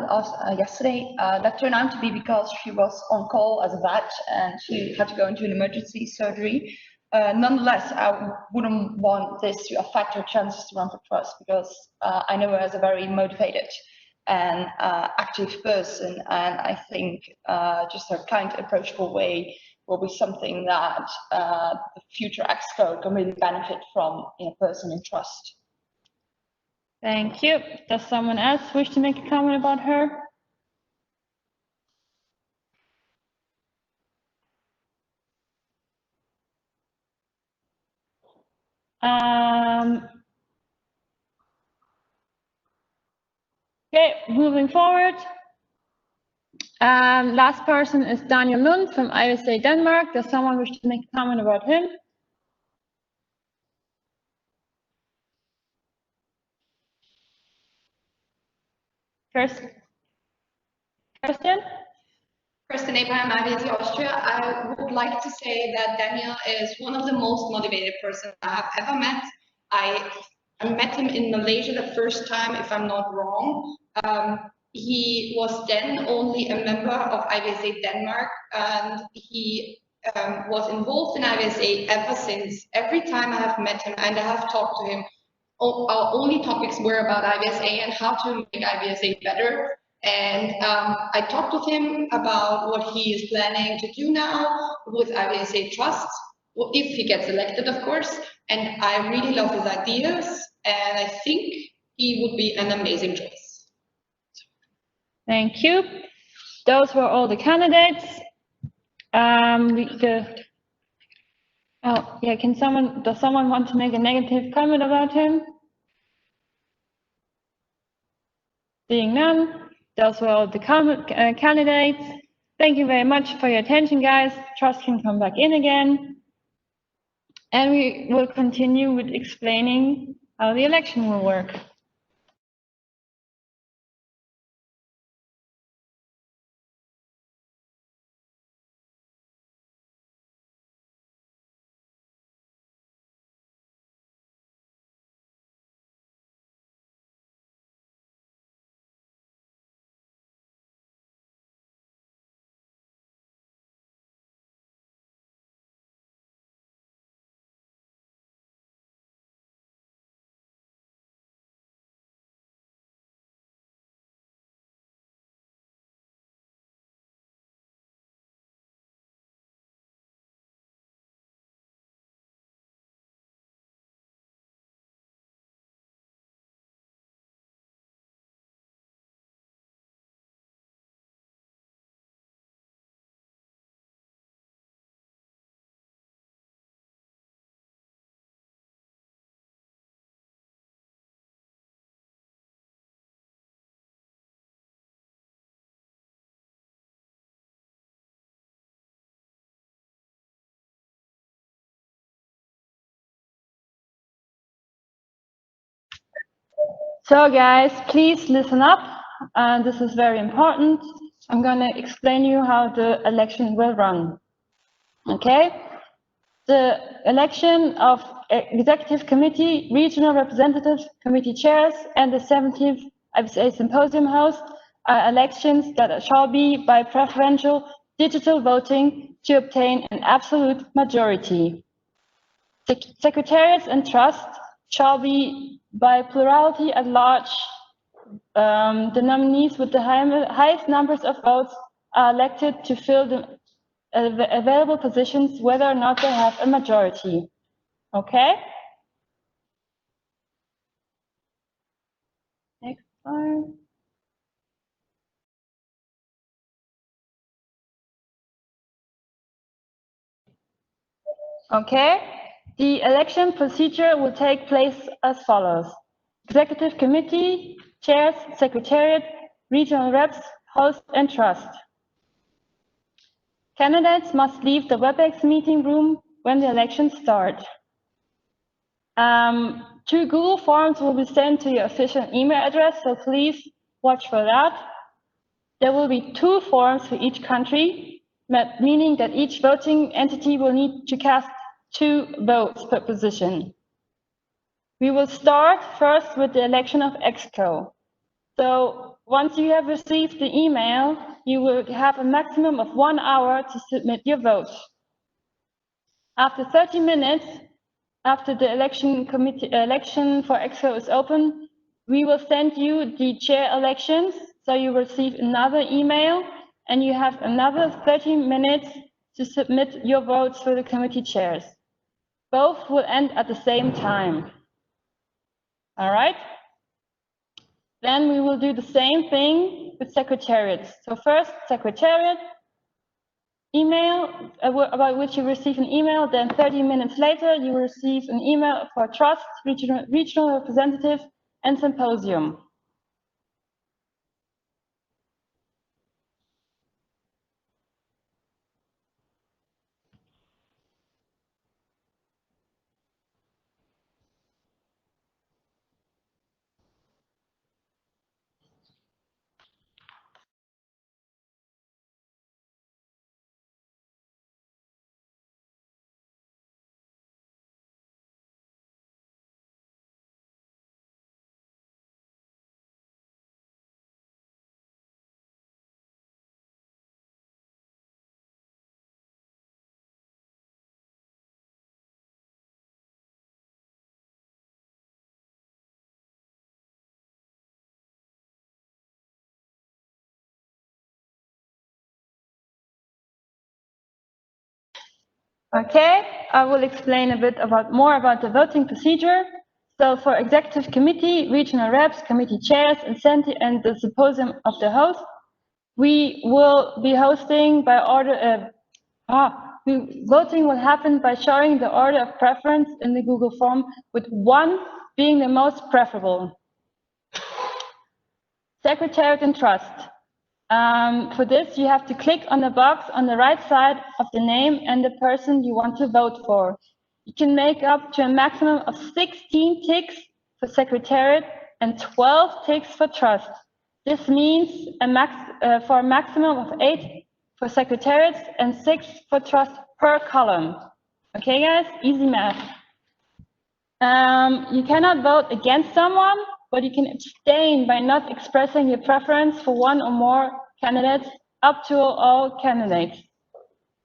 [SPEAKER 11] yesterday. That turned out to be because she was on call as a vet and she had to go into an emergency surgery. Nonetheless, I wouldn't want this to affect her chances to run for trust because I know her as a very motivated and active person, and I think just her kind, approachable way will be something that the future EXCO can really benefit from in a person in trust.
[SPEAKER 2] Thank you. Does someone else wish to make a comment about her? Okay, moving forward. Last person is Daniel Lund from IVSA Denmark. Does someone wish to make a comment about him? Kirsten?
[SPEAKER 6] Kirsten Abraham, IVSA Austria. I would like to say that Daniel is one of the most motivated persons I have ever met. I met him in Malaysia the first time, if I'm not wrong. He was then only a member of IVSA Denmark, and he was involved in IVSA ever since. Every time I have met him and I have talked to him, our only topics were about IVSA and how to make IVSA better. And I talked with him about what he is planning to do now with IVSA Trust, if he gets elected, of course. And I really love his ideas, and I think he would be an amazing choice.
[SPEAKER 2] Thank you. Those were all the candidates. Oh, yeah, does someone want to make a negative comment about him? Seeing none, those were all the candidates. Thank you very much for your attention, guys. Trust can come back in again. And we will continue with explaining how the election will work. So guys, please listen up. This is very important. I'm going to explain you how the election will run. Okay? The election of Executive Committee, Regional Representatives, Committee Chairs, and the 17th IVSA Symposium host are elections that shall be by preferential digital voting to obtain an absolute majority. Secretariats and trust shall be by plurality at large. The nominees with the highest numbers of votes are elected to fill the available positions whether or not they have a majority. Okay? Next one. Okay, the election procedure will take place as follows. Executive Committee, Chairs, Secretariat, Regional Reps, Host and Trust. Candidates must leave the WebEx meeting room when the elections start. 2 Google Forms will be sent to your official email address, so please watch for that. There will be 2 forms for each country, meaning that each voting entity will need to cast 2 votes per position. We will start first with the election of EXCO. So once you have received the email, you will have a maximum of 1 hour to submit your vote. After 30 minutes, after the election for EXCO is open, we will send you the chair elections. So you will receive another email and you have another 30 minutes to submit your votes for the committee chairs. Both will end at the same time. All right? Then we will do the same thing with secretariats. So first, secretariat, email, about which you receive an email, then 30 minutes later, you will receive an email for trust, regional representative, and symposium. Okay, I will explain a bit more about the voting procedure. So for executive committee, regional reps, committee chairs, and the symposium of the host, we will be hosting by order. Voting will happen by showing the order of preference in the Google form, with 1 being the most preferable. Secretariat and trust. For this, you have to click on the box on the right side of the name and the person you want to vote for. You can make up to a maximum of 16 ticks for secretariat and 12 ticks for trust. This means for a maximum of 8 for secretariats and 6 for trust per column. Okay, guys, easy math. You cannot vote against someone, but you can abstain by not expressing your preference for 1 or more candidates up to all candidates.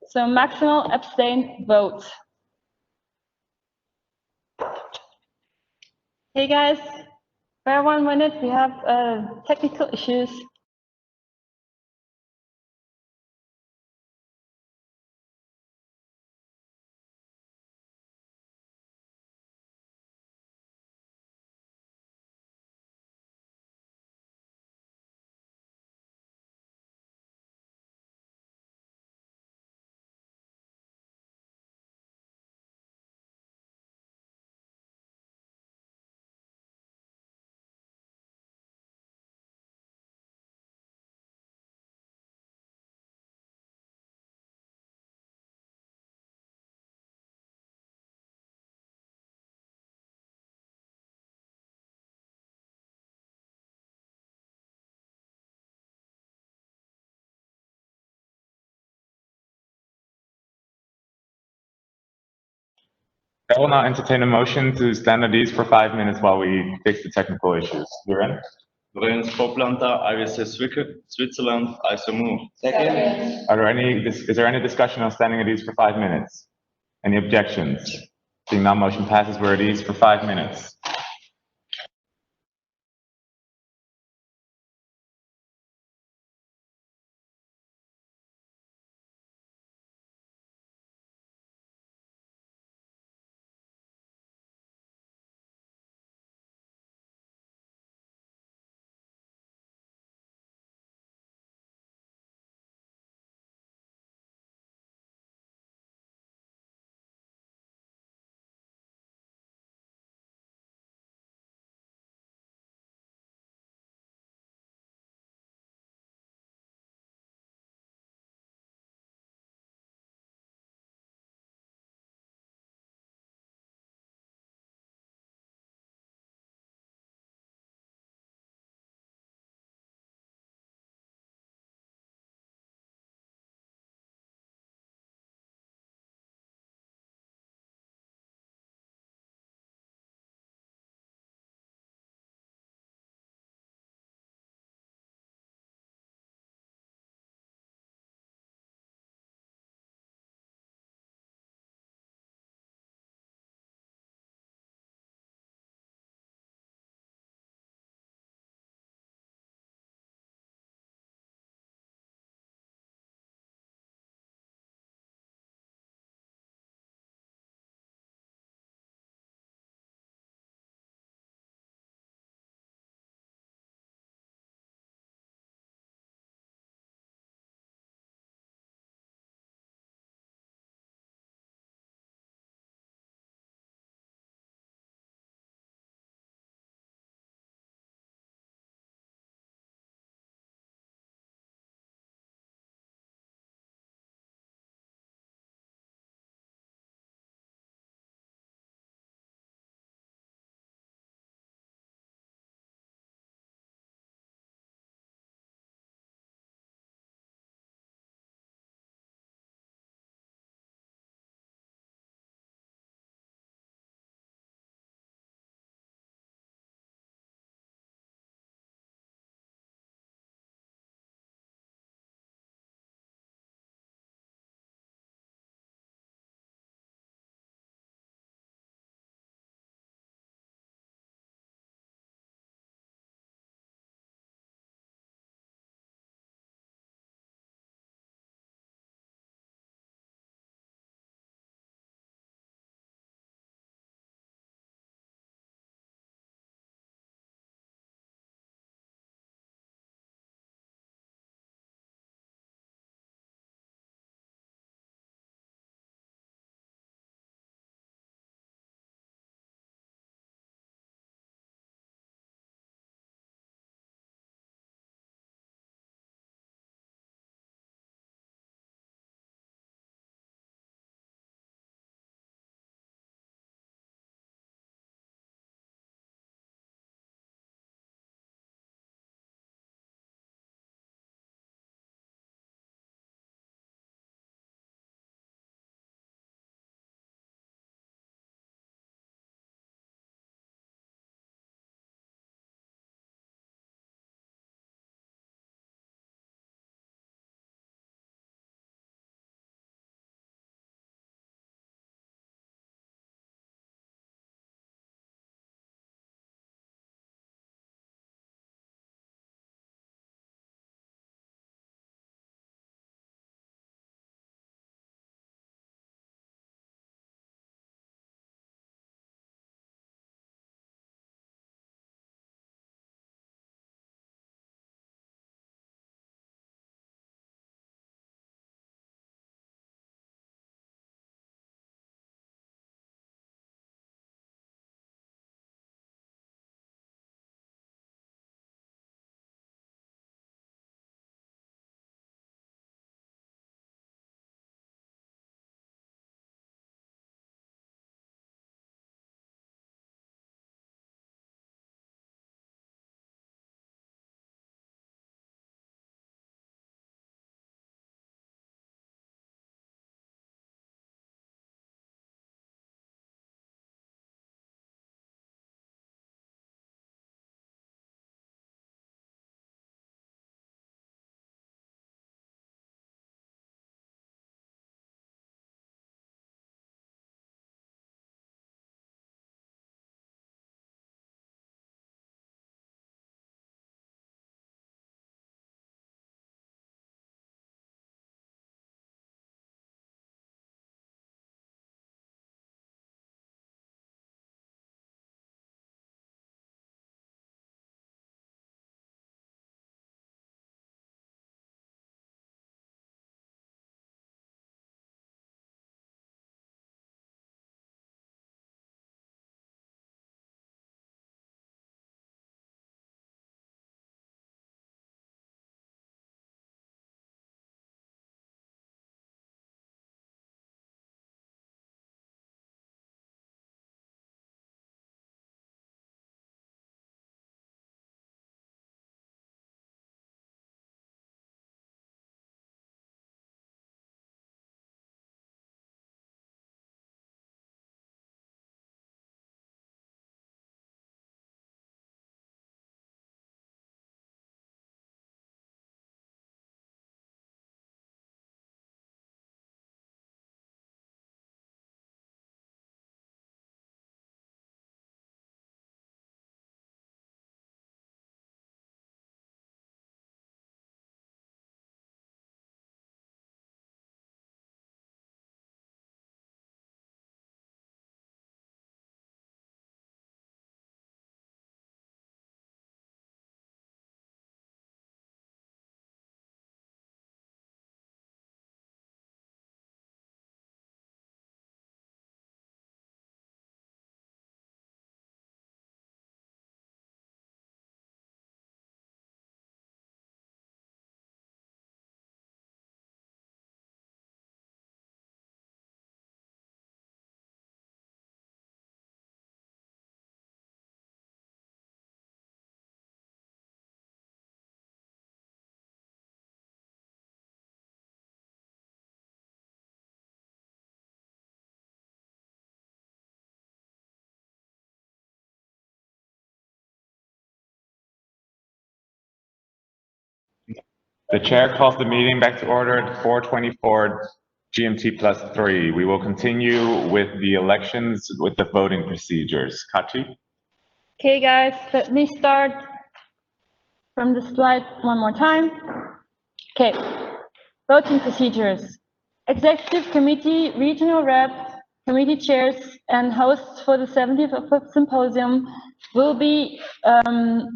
[SPEAKER 2] So maximal abstain votes. Hey guys, for 1 minute, we have technical issues.
[SPEAKER 1] I will now entertain a motion to stand at ease for 5 minutes while we fix the technical issues. You're in?
[SPEAKER 7] Lorenz Poplanta, IVSA Switzerland, I so move.
[SPEAKER 1] Second. Is there any discussion on standing at ease for 5 minutes? Any objections? Seeing none, motion passes where it is for 5 minutes. The chair calls the meeting back to order at 4:24 GMT +3. We will continue with the elections with the voting procedures. Kachi?
[SPEAKER 2] Okay, guys, let me start from the slide one more time. Okay, voting procedures. Executive committee, regional reps, committee chairs, and hosts for the 70th symposium will be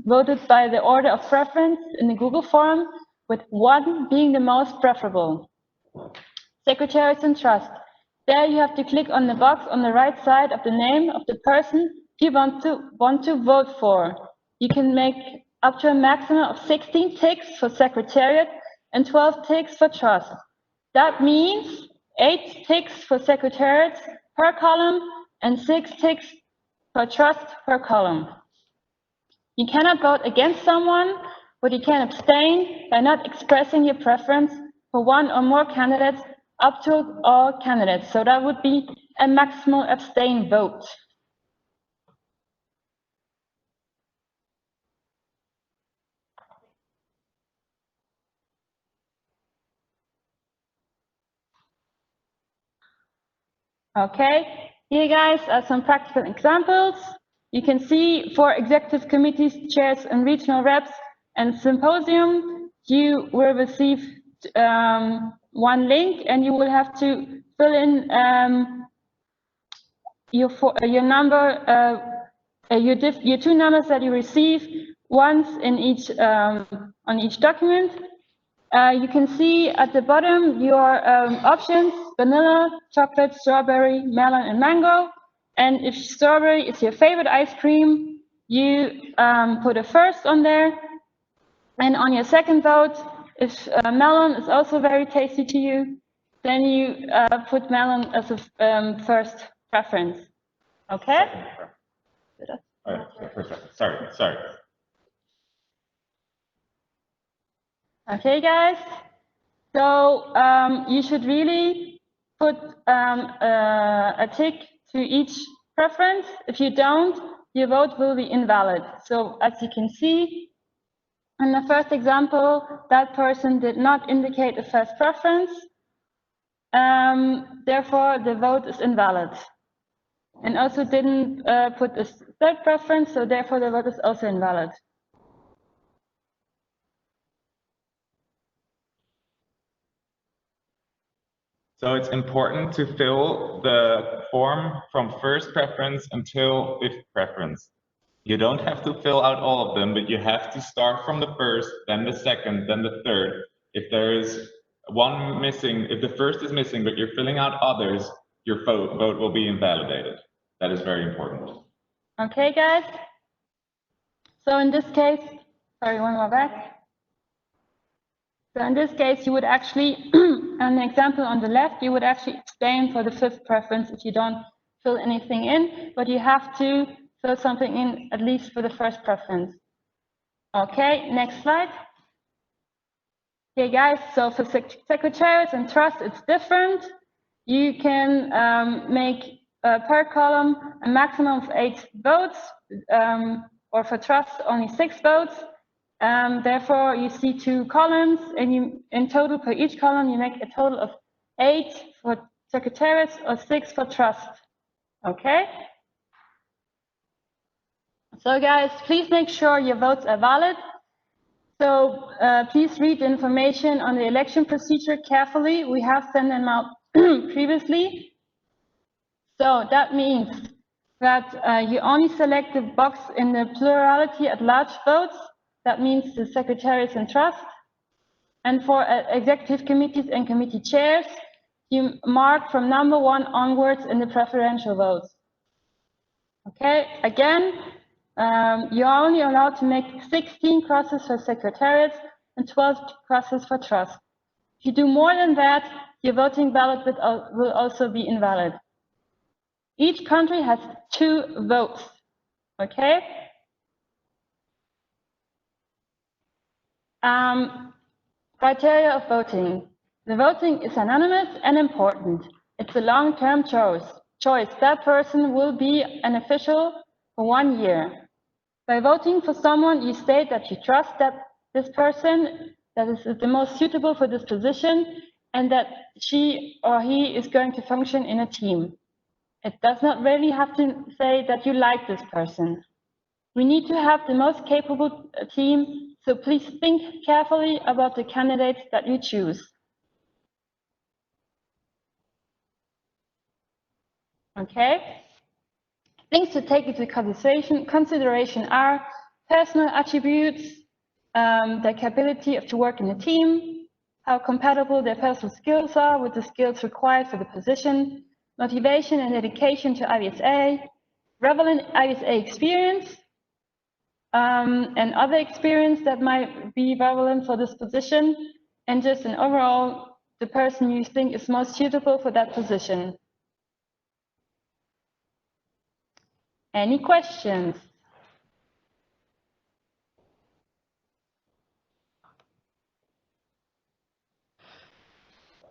[SPEAKER 2] voted by the order of preference in the Google form, with 1 being the most preferable. Secretaries and trust. There you have to click on the box on the right side of the name of the person you want to vote for. You can make up to a maximum of 16 ticks for secretariat and 12 ticks for trust. That means 8 ticks for secretariat per column and 6 ticks for trust per column. You cannot vote against someone, but you can abstain by not expressing your preference for one or more candidates up to all candidates. So that would be a maximal abstain vote. Okay, here guys are some practical examples. You can see for executive committees, chairs, and regional reps and symposium, you will receive one link, and you will have to fill in your number, your 2 numbers that you receive once in each on each document. You can see at the bottom your options: vanilla, chocolate, strawberry, melon, and mango. And if strawberry is your favorite ice cream, you put a first on there. And on your second vote, if melon is also very tasty to you, then you put melon as a first preference. Okay?
[SPEAKER 1] Sorry.
[SPEAKER 2] Okay, guys. So you should really put a tick to each preference. If you don't, your vote will be invalid. So as you can see, in the first example, that person did not indicate a first preference. Therefore, the vote is invalid. And also didn't put a third preference, so therefore the vote is also invalid.
[SPEAKER 1] So it's important to fill the form from first preference until fifth preference. You don't have to fill out all of them, but you have to start from the first, then the second, then the third. If there is one missing, if the first is missing, but you're filling out others, your vote will be invalidated. That is very important.
[SPEAKER 2] Okay, guys. So in this case, sorry, one more back. So in this case, you would actually, on the example on the left, you would actually abstain for the fifth preference if you don't fill anything in, but you have to fill something in at least for the first preference. Okay, next slide. Okay, guys, so for secretariats and trust, it's different. You can make per column a maximum of 8 votes, or for trust, only 6 votes. Therefore, you see 2 columns, and you, in total per each column, you make a total of 8 for secretariats or 6 for trust. Okay? So guys, please make sure your votes are valid. So please read the information on the election procedure carefully. We have sent them out previously. So that means that you only select the box in the plurality at large votes. That means the secretariats and trust. And for executive committees and committee chairs, you mark from number 1 onwards in the preferential votes. Okay, again, you're only allowed to make 16 crosses for secretariats and 12 crosses for trust. If you do more than that, your voting ballot will also be invalid. Each country has 2 votes. Okay? Criteria of voting. The voting is anonymous and important. It's a long-term choice. That person will be an official for 1 year. By voting for someone, you state that you trust that this person that is the most suitable for this position and that she or he is going to function in a team. It does not really have to say that you like this person. We need to have the most capable team, so please think carefully about the candidates that you choose. Okay? Things to take into consideration are personal attributes, their capability to work in a team, how compatible their personal skills are with the skills required for the position, motivation and dedication to IVSA, relevant IVSA experience, and other experience that might be relevant for this position, and just an overall, the person you think is most suitable for that position. Any questions?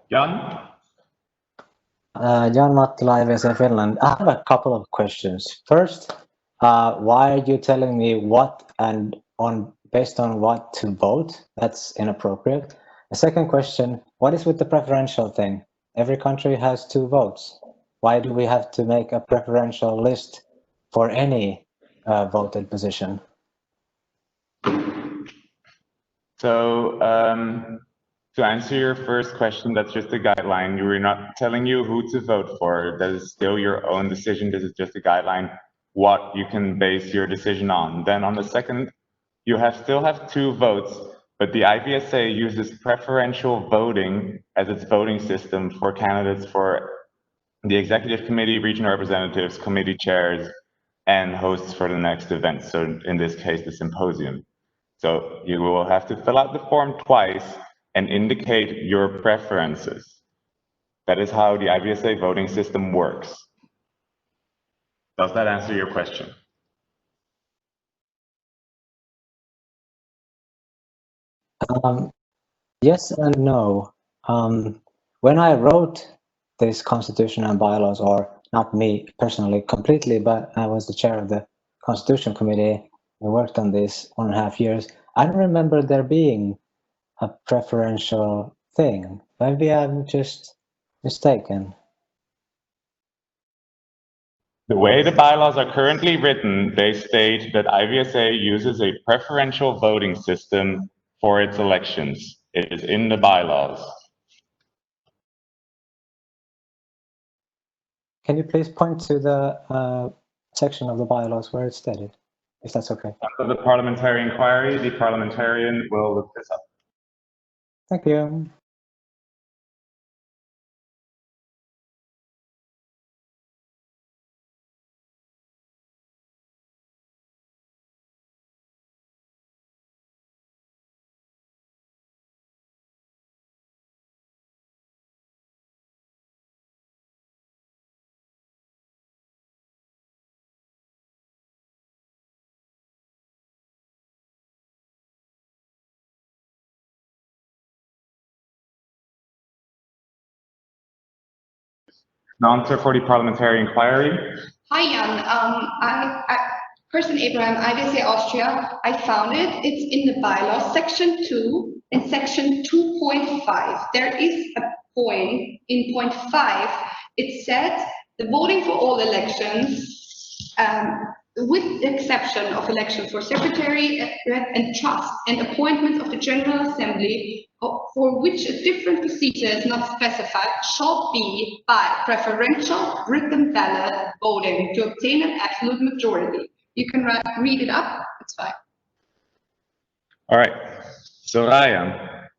[SPEAKER 1] Jan?
[SPEAKER 12] Jan Mattila, IVSA Finland. I have a couple of questions. First, why are you telling me what and based on what to vote? That's inappropriate. The second question, what is with the preferential thing? Every country has 2 votes. Why do we have to make a preferential list for any voted position?
[SPEAKER 1] So to answer your first question, that's just a guideline. We're not telling you who to vote for. That is still your own decision. This is just a guideline, what you can base your decision on. Then on the second, you still have 2 votes, but the IVSA uses preferential voting as its voting system for candidates for the executive committee, regional representatives, committee chairs, and hosts for the next event. So in this case, the symposium. So you will have to fill out the form twice and indicate your preferences. That is how the IVSA voting system works. Does that answer your question?
[SPEAKER 12] Yes and no. When I wrote this constitution and bylaws, or not me personally completely, but I was the chair of the Constitution Committee. I worked on this 1.5 years. I don't remember there being a preferential thing. Maybe I'm just mistaken.
[SPEAKER 1] The way the bylaws are currently written, they state that IVSA uses a preferential voting system for its elections. It is in the bylaws.
[SPEAKER 12] Can you please point to the section of the bylaws where it's stated, if that's okay?
[SPEAKER 1] After the parliamentary inquiry, the parliamentarian will look this up.
[SPEAKER 12] Thank you.
[SPEAKER 1] Answer for the parliamentary inquiry.
[SPEAKER 6] Hi, Jan. Person Abraham, IVSA Austria. I found it. It's in the bylaws, section 2 and section 2.5. There is a point in point 5. It said the voting for all elections, with the exception of election for secretary and trust and appointment of the General Assembly, for which a different procedure is not specified, shall be by preferential written ballot voting to obtain an absolute majority. You can read it up, it's fine.
[SPEAKER 1] All right, Soraya.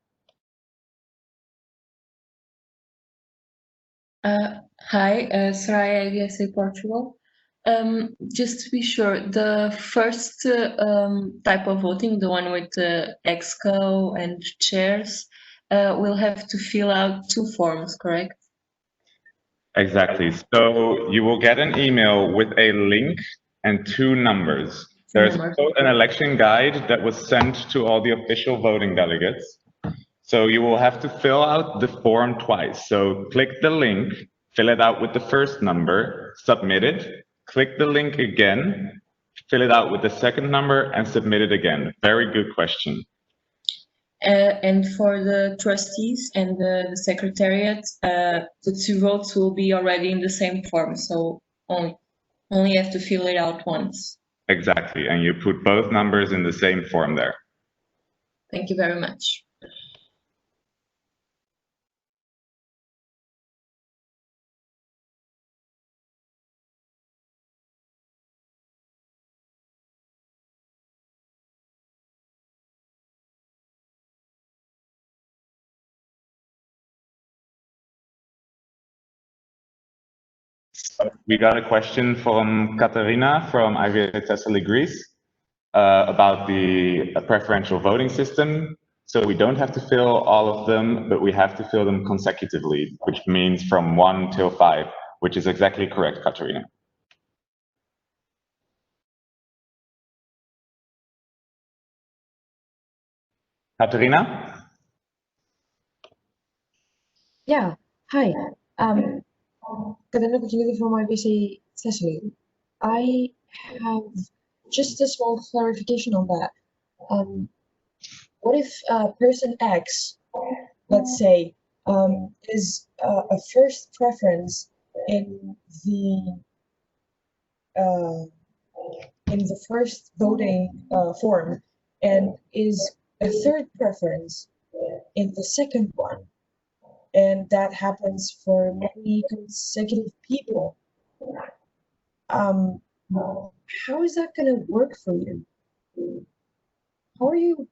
[SPEAKER 13] Hi, Soraya, IVSA Portugal. Just to be sure, the first type of voting, the one with the exco and chairs, will have to fill out 2 forms, correct?
[SPEAKER 1] Exactly. So you will get an email with a link and 2 numbers. There's an election guide that was sent to all the official voting delegates. So you will have to fill out the form twice. So click the link, fill it out with the first number, submit it, click the link again, fill it out with the second number and submit it again. Very good question.
[SPEAKER 13] And for the trustees and the secretariat, the 2 votes will be already in the same form, so only have to fill it out once.
[SPEAKER 1] Exactly, and you put both numbers in the same form there.
[SPEAKER 13] Thank you very much.
[SPEAKER 1] We got a question from Katarina from IVSA Greece about the preferential voting system. So we don't have to fill all of them, but we have to fill them consecutively, which means from 1 till 5, which is exactly correct, Katarina. Katarina?
[SPEAKER 14] Yeah, hi. Katarina Kutulidi from IVSA Thessaly. I have just a small clarification on that. What if person X, let's say, is a first preference in the first voting form and is a third preference in the second one, and that happens for many consecutive people. How is that going to work for you? How are you?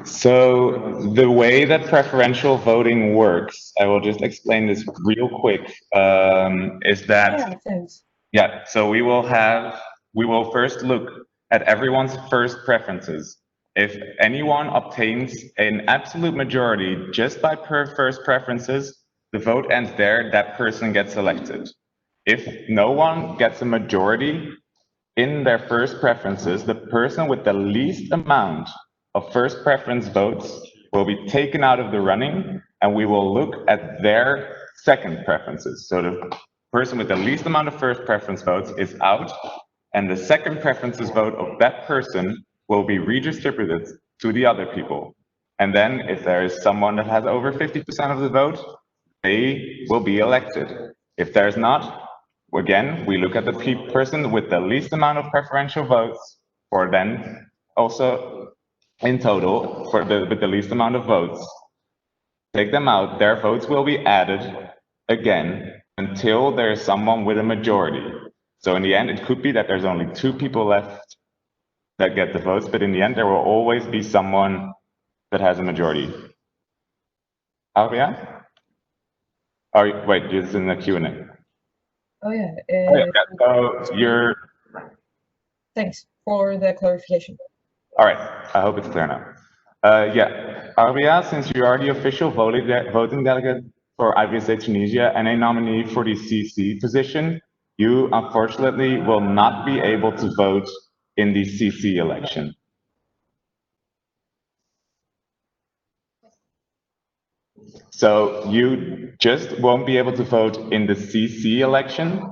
[SPEAKER 1] So the way that preferential voting works, I will just explain this real quick, is that,
[SPEAKER 14] Yeah, thanks.
[SPEAKER 1] yeah, so we will first look at everyone's first preferences. If anyone obtains an absolute majority just by first preferences, the vote ends there, that person gets elected. If no one gets a majority in their first preferences, the person with the least amount of first preference votes will be taken out of the running, and we will look at their second preferences. So the person with the least amount of first preference votes is out, and the second preferences vote of that person will be redistributed to the other people. And then if there is someone that has over 50% of the vote, they will be elected. If there's not, again, we look at the person with the least amount of preferential votes, or then also in total with the least amount of votes. Take them out, their votes will be added again until there's someone with a majority. So in the end, it could be that there's only 2 people left that get the votes, but in the end, there will always be someone that has a majority. Aria? Oh, wait, this is in the Q&A.
[SPEAKER 14] Oh yeah.
[SPEAKER 1] So you're...
[SPEAKER 14] Thanks for the clarification.
[SPEAKER 1] All right, I hope it's clear now. Yeah, Aria, since you are the official voting delegate for IVSA Tunisia and a nominee for the CC position, you unfortunately will not be able to vote in the CC election. So you just won't be able to vote in the CC election,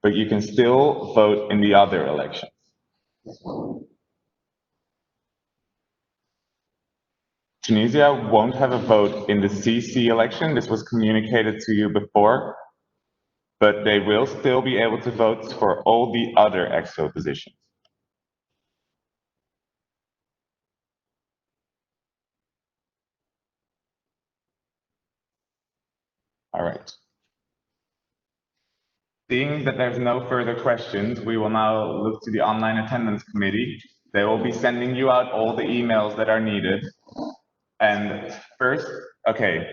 [SPEAKER 1] but you can still vote in the other elections. Tunisia won't have a vote in the CC election. This was communicated to you before, but they will still be able to vote for all the other EXCO positions. All right. Seeing that there's no further questions, we will now look to the online attendance committee. They will be sending you out all the emails that are needed. And first, okay,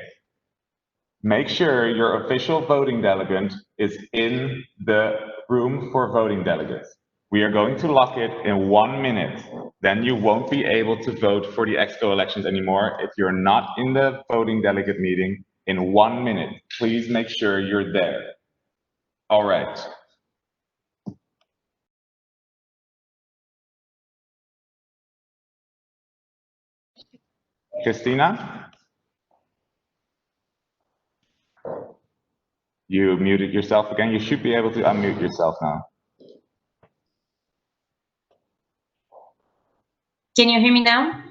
[SPEAKER 1] make sure your official voting delegate is in the room for voting delegates. We are going to lock it in 1 minute. Then you won't be able to vote for the EXCO elections anymore if you're not in the voting delegate meeting in 1 minute. Please make sure you're there. All right. Christina? You muted yourself again. You should be able to unmute yourself now.
[SPEAKER 15] Can you hear me now?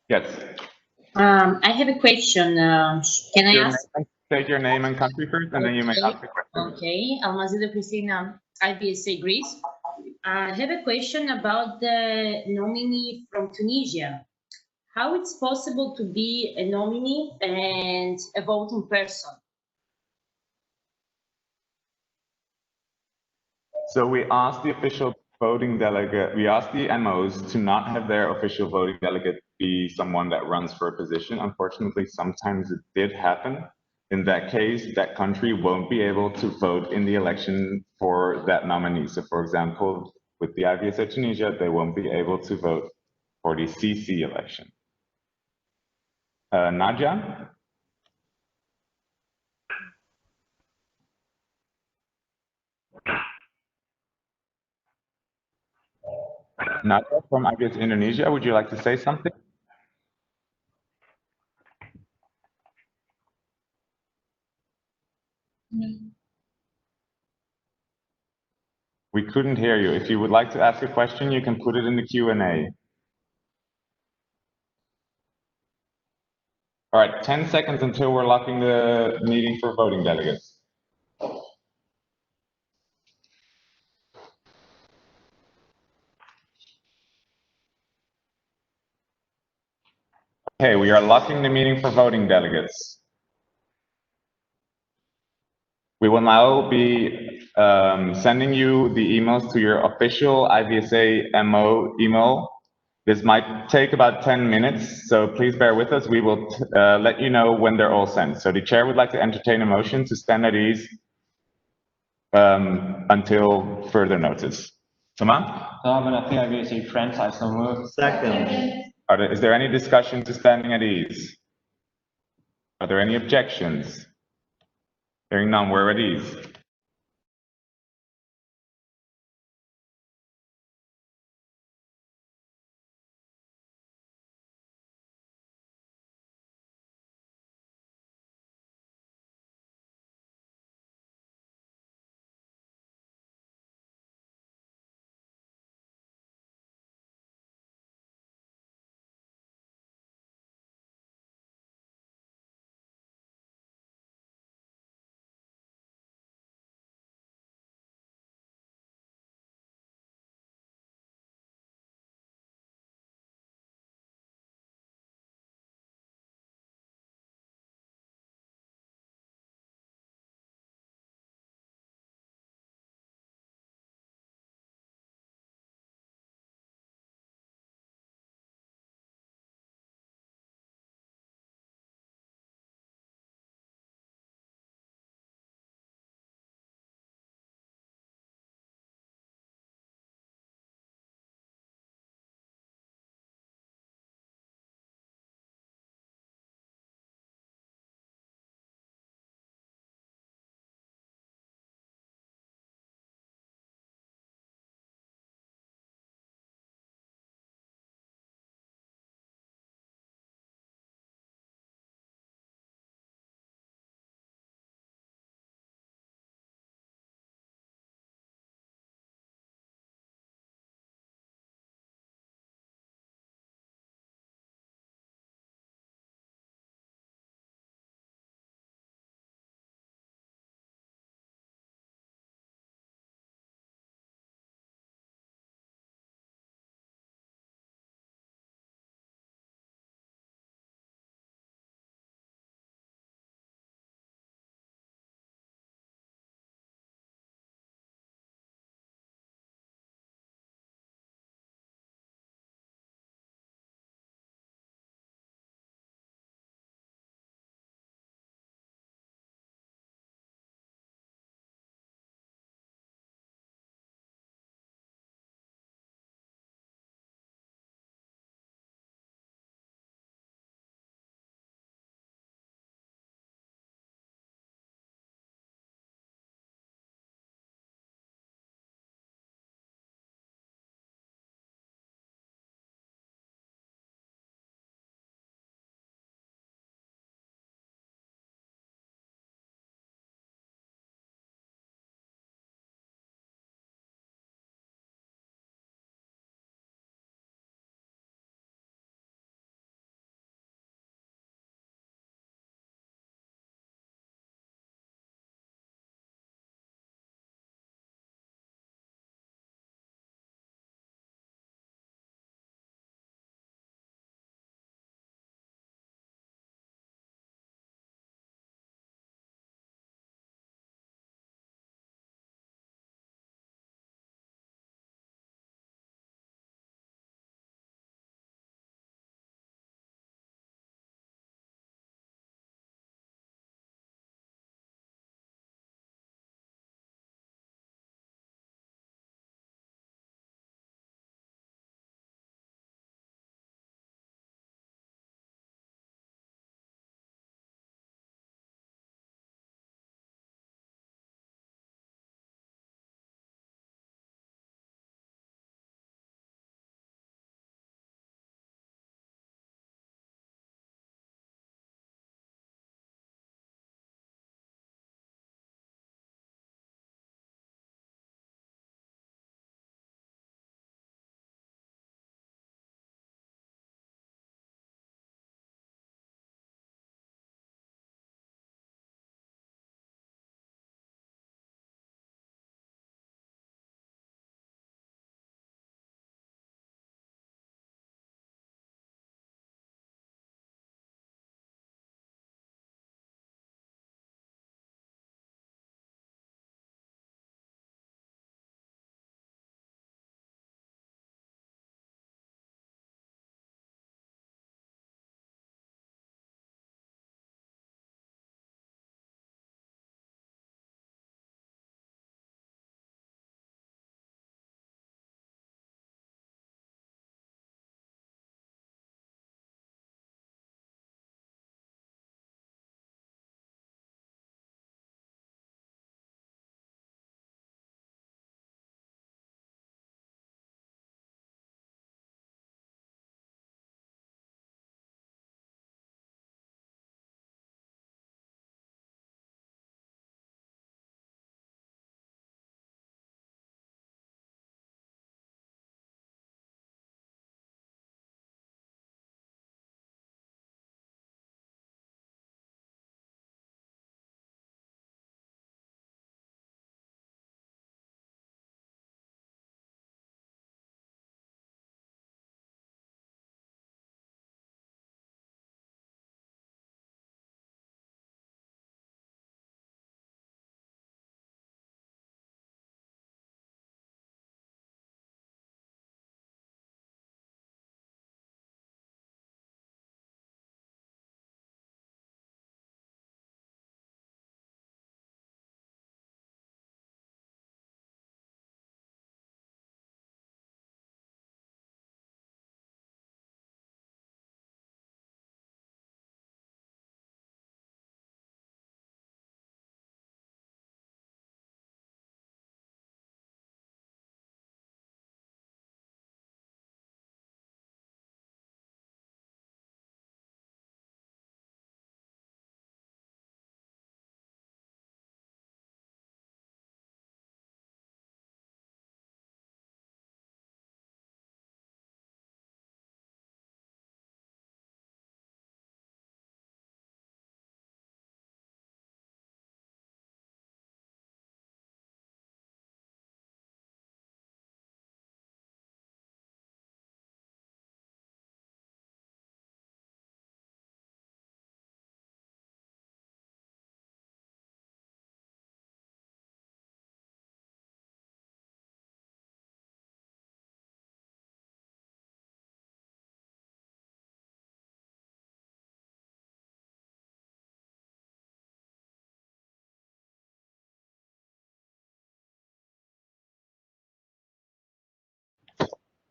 [SPEAKER 1] Yes.
[SPEAKER 5] I have a question. Can I
[SPEAKER 1] Your
[SPEAKER 5] ask?
[SPEAKER 1] name- State your name and country first, and then you may
[SPEAKER 5] Okay.
[SPEAKER 1] ask the question.
[SPEAKER 5] Okay. Almazida Cristina, IVSA Greece. I have a question about the nominee from Tunisia. How it's possible to be a nominee and a voting person?
[SPEAKER 1] So we asked the official voting delegate, we asked the MOs to not have their official voting delegate be someone that runs for a position. Unfortunately, sometimes it did happen. In that case, that country won't be able to vote in the election for that nominee. So for example, with the IVSA Tunisia, they won't be able to vote for the CC election. Nadia? Nadia from IVSA Indonesia, would you like to say something? We couldn't hear you. If you would like to ask a question, you can put it in the Q&A. All right, 10 seconds until we're locking the meeting for voting delegates. Okay, we are locking the meeting for voting delegates. We will now be sending you the emails to your official IVSA MO email. This might take about 10 minutes, so please bear with us. We will let you know when they're all sent. So the chair would like to entertain a motion to stand at ease until further notice. Thomas?
[SPEAKER 7] Second.
[SPEAKER 1] Is there any discussion to standing at ease? Are there any objections? Hearing none, we're at ease.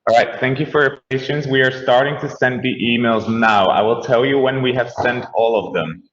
[SPEAKER 1] All right, thank you for your patience. We are starting to send the emails now. I will tell you when we have sent all of them.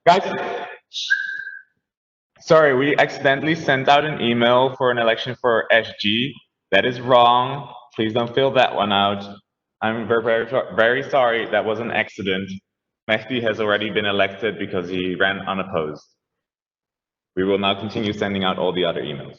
[SPEAKER 1] Guys, sorry, we accidentally sent out an email for an election for SG. That is wrong. Please don't fill that one out. I'm very sorry. That was an accident. Mehdi has already been elected because he ran unopposed. We will now continue sending out all the other emails.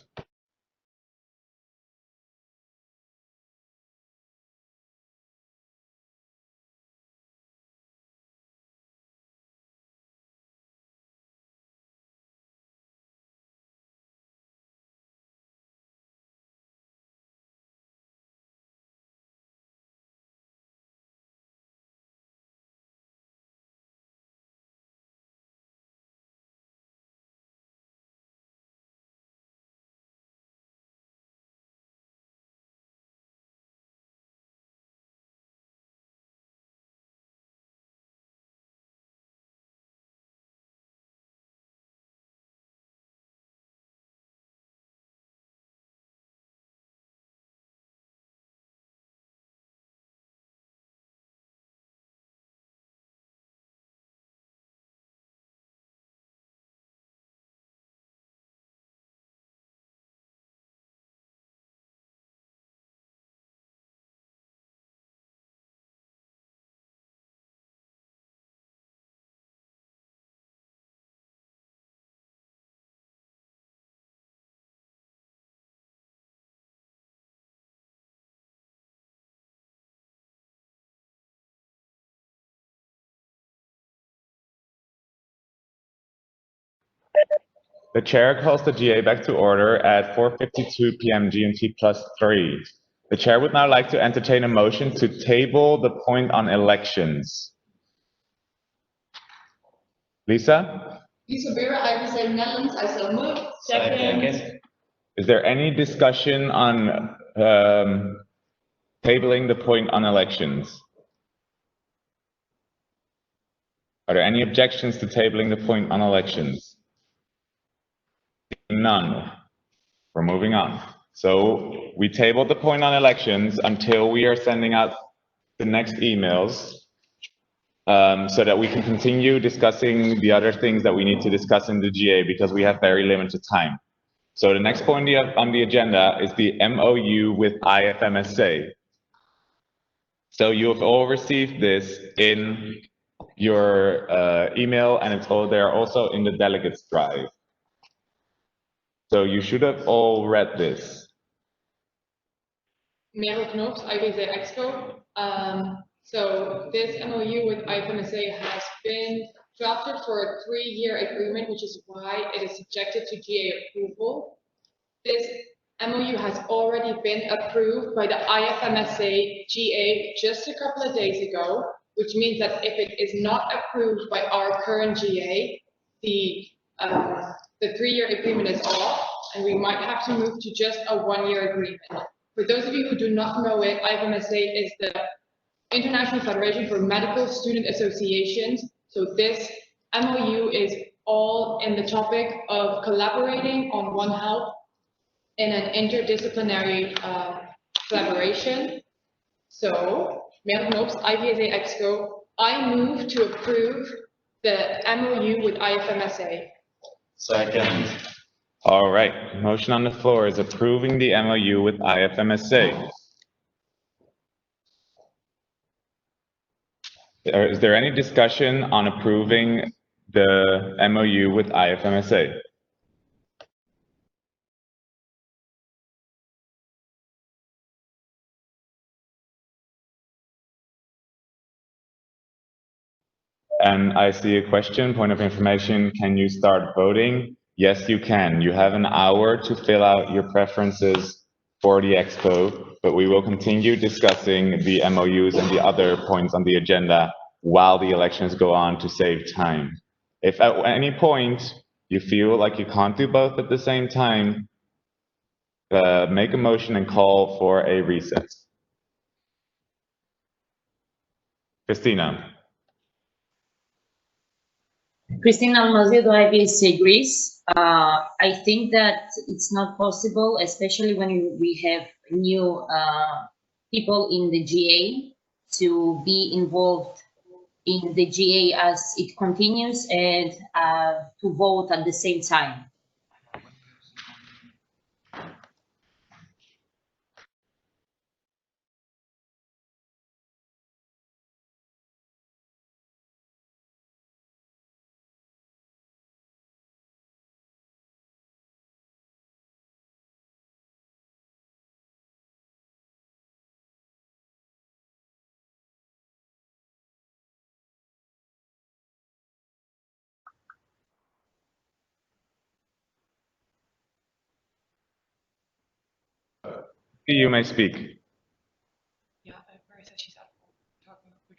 [SPEAKER 1] The chair calls the GA back to order at 4:52 p.m. GMT +3. The chair would now like to entertain a motion to table the point on elections. Lisa?
[SPEAKER 6] Lisa Vera, IVSA Netherlands, I so move. Second.
[SPEAKER 1] Is there any discussion on tabling the point on elections? Are there any objections to tabling the point on elections? None. We're moving on. So we tabled the point on elections until we are sending out the next emails so that we can continue discussing the other things that we need to discuss in the GA because we have very limited time. So the next point on the agenda is the MOU with IFMSA. So you have all received this in your email, and it's all there also in the delegates drive. So you should have all read this.
[SPEAKER 6] Merel Knops, IVSA Exco. So this MOU with IFMSA has been drafted for a 3-year agreement, which is why it is subjected to GA approval. This MOU has already been approved by the IFMSA GA just a couple of days ago. which means that if it is not approved by our current GA, the 3-year agreement is off, and we might have to move to just a 1-year agreement. For those of you who do not know it, IVMSA is the International Federation for Medical Student Associations. So this MOU is all in the topic of collaborating on One Health in an interdisciplinary collaboration. So, meer knops, IVSA EXCO, I move to approve the MOU with IFMSA.
[SPEAKER 7] Second.
[SPEAKER 1] All right, motion on the floor is approving the MOU with IFMSA. Is there any discussion on approving the MOU with IFMSA? And I see a question, point of information, can you start voting? Yes, you can. You have an hour to fill out your preferences for the expo, but we will continue discussing the MOUs and the other points on the agenda while the elections go on to save time. If at any point you feel like you can't do both at the same time, make a motion and call for a recess. Christina.
[SPEAKER 5] Christina Almazido, IVSA Greece. I think that it's not possible, especially when we have new people in the GA, to be involved in the GA as it continues and to vote at the same time.
[SPEAKER 1] You may speak.
[SPEAKER 15] Yeah, Mary said she's up. We're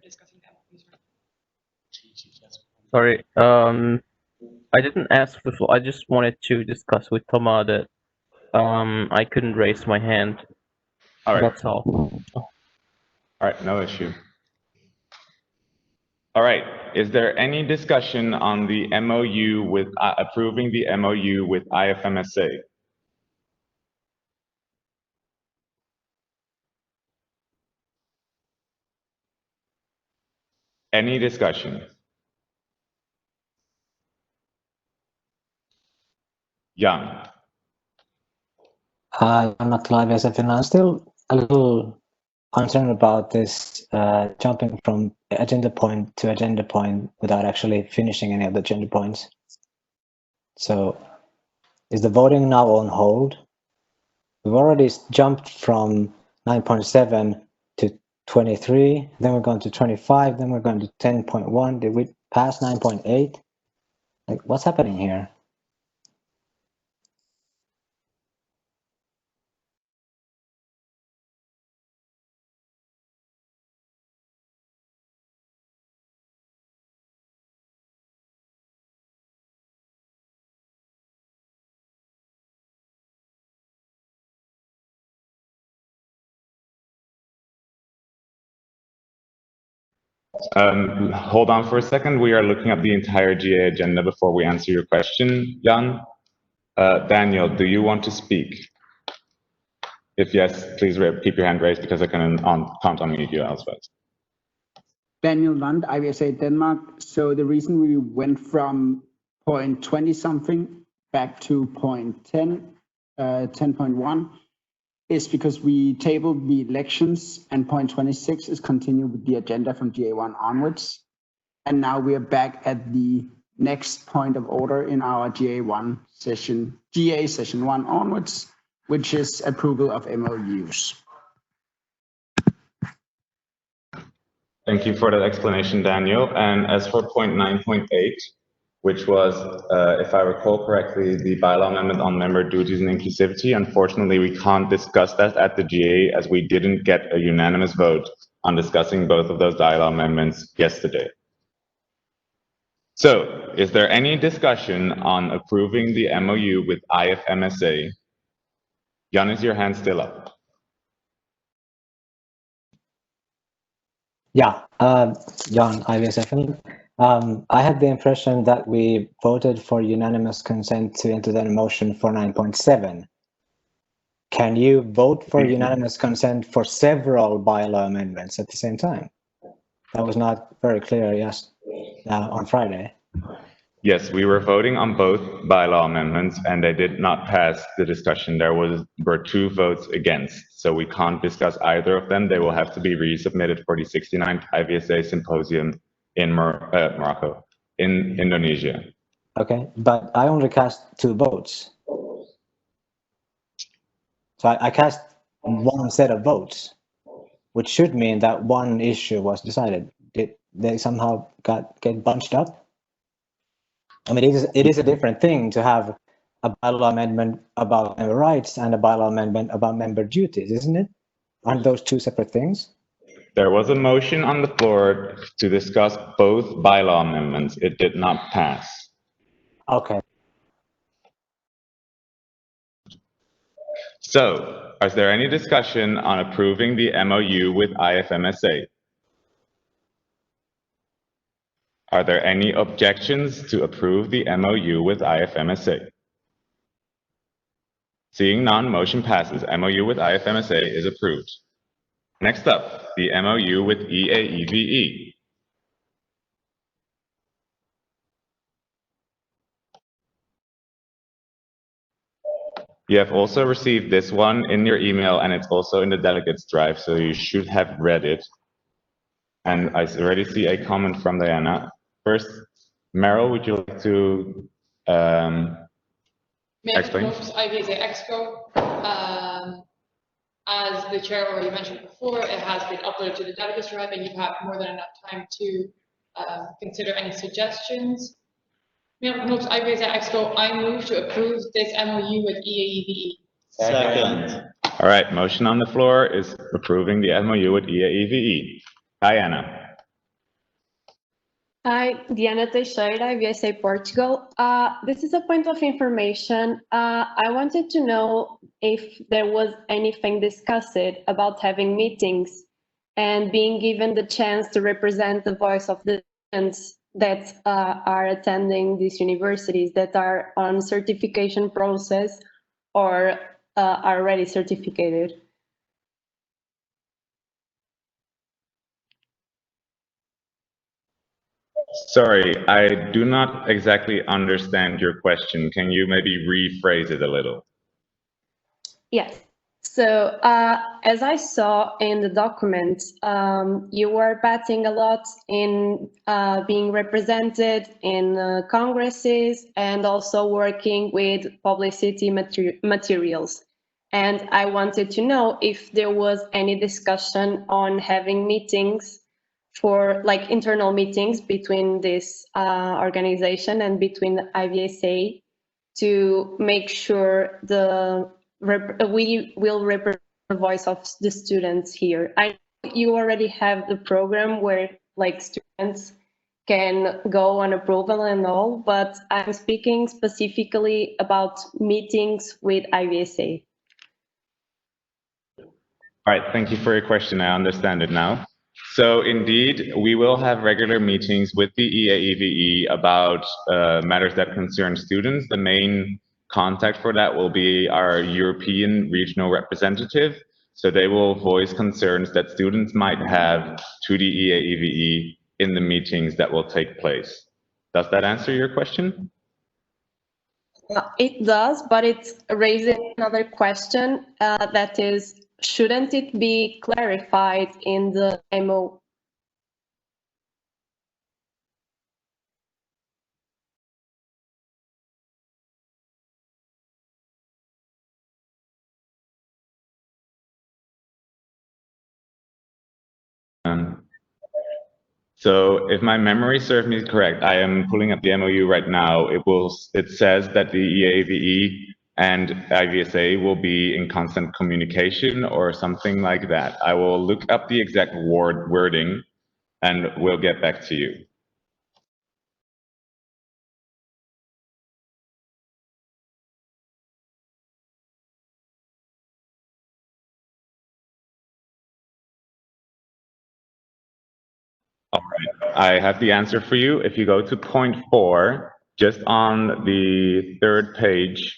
[SPEAKER 15] discussing MOUs.
[SPEAKER 16] Sorry, I didn't ask before. I just wanted to discuss with Thomas that I couldn't raise my hand.
[SPEAKER 1] All right.
[SPEAKER 16] That's all.
[SPEAKER 1] All right, no issue. All right, is there any discussion on the MOU with approving the MOU with IFMSA? Any discussion? Jan.
[SPEAKER 12] I'm not live as of now. I'm still a little concerned about this jumping from agenda point to agenda point without actually finishing any of the agenda points. So is the voting now on hold? We've already jumped from 9.7 to 23, then we're going to 25, then we're going to 10.1. Did we pass 9.8? Like, what's happening here?
[SPEAKER 1] Hold on for a second. We are looking at the entire GA agenda before we answer your question, Jan. Daniel, do you want to speak? If yes, please keep your hand raised because I can't unmute you elsewhere.
[SPEAKER 23] Daniel Lund, IVSA Denmark. So the reason we went from point 20 something back to point 10, 10.1 is because we tabled the elections and point 26 is continued with the agenda from GA1 onwards. And now we are back at the next point of order in our GA session 1 onwards, which is approval of MOUs.
[SPEAKER 1] Thank you for that explanation, Daniel. And as for point 9.8, which was, if I recall correctly, the bylaw amendment on member duties and inclusivity, unfortunately, we can't discuss that at the GA as we didn't get a unanimous vote on discussing both of those bylaw amendments yesterday. So, is there any discussion on approving the MOU with IFMSA? Jan, is your hand still up?
[SPEAKER 12] Yeah, Jan, IVSA. I had the impression that we voted for unanimous consent to entertain a motion for 9.7. Can you vote for unanimous consent for several bylaw amendments at the same time? That was not very clear, yes, on Friday.
[SPEAKER 1] Yes, we were voting on both bylaw amendments and they did not pass the discussion. There were 2 votes against, so we can't discuss either of them. They will have to be resubmitted for the 69th IVSA symposium in Morocco, in Indonesia.
[SPEAKER 12] Okay, but I only cast 2 votes. So I cast 1 set of votes, which should mean that 1 issue was decided. Did they somehow get bunched up? I mean, it is a different thing to have a bylaw amendment about member rights and a bylaw amendment about member duties, isn't it? Aren't those 2 separate things?
[SPEAKER 1] There was a motion on the floor to discuss both bylaw amendments. It did not pass.
[SPEAKER 12] Okay.
[SPEAKER 1] So, is there any discussion on approving the MOU with IFMSA? Are there any objections to approve the MOU with IFMSA? Seeing none, motion passes. MOU with IFMSA is approved. Next up, the MOU with EAEVE. You have also received this one in your email and it's also in the delegates drive, so you should have read it. And I already see a comment from Diana. First, Meryl, would you like to explain?
[SPEAKER 15] IVSA Exco. As the chair already mentioned before, it has been uploaded to the delegates drive and you've had more than enough time to consider any suggestions. IVSA Exco, I move to approve this MOU with EAEVE.
[SPEAKER 7] Second.
[SPEAKER 1] All right, motion on the floor is approving the MOU with EAEVE. Diana.
[SPEAKER 21] Hi, Diana Teixeira, IVSA Portugal. This is a point of information. I wanted to know if there was anything discussed about having meetings and being given the chance to represent the voice of the students that are attending these universities that are on certification process or are already certificated.
[SPEAKER 1] Sorry, I do not exactly understand your question. Can you maybe rephrase it a little?
[SPEAKER 21] Yes. So as I saw in the document, you were betting a lot in being represented in congresses and also working with publicity materials. And I wanted to know if there was any discussion on having meetings for like internal meetings between this organization and between the IVSA to make sure we will represent the voice of the students here. I know you already have the program where like students can go on approval and all, but I'm speaking specifically about meetings with IVSA.
[SPEAKER 1] All right, thank you for your question. I understand it now. So indeed, we will have regular meetings with the EAEVE about matters that concern students. The main contact for that will be our European regional representative. So they will voice concerns that students might have to the EAEVE in the meetings that will take place. Does that answer your question?
[SPEAKER 21] It does, but it raises another question that is, shouldn't it be clarified in the MO?
[SPEAKER 1] So if my memory serves me correct, I am pulling up the MOU right now. It says that the EAVE and IVSA will be in constant communication or something like that. I will look up the exact wording and we'll get back to you. All right, I have the answer for you. If you go to point 4, just on the 3rd page,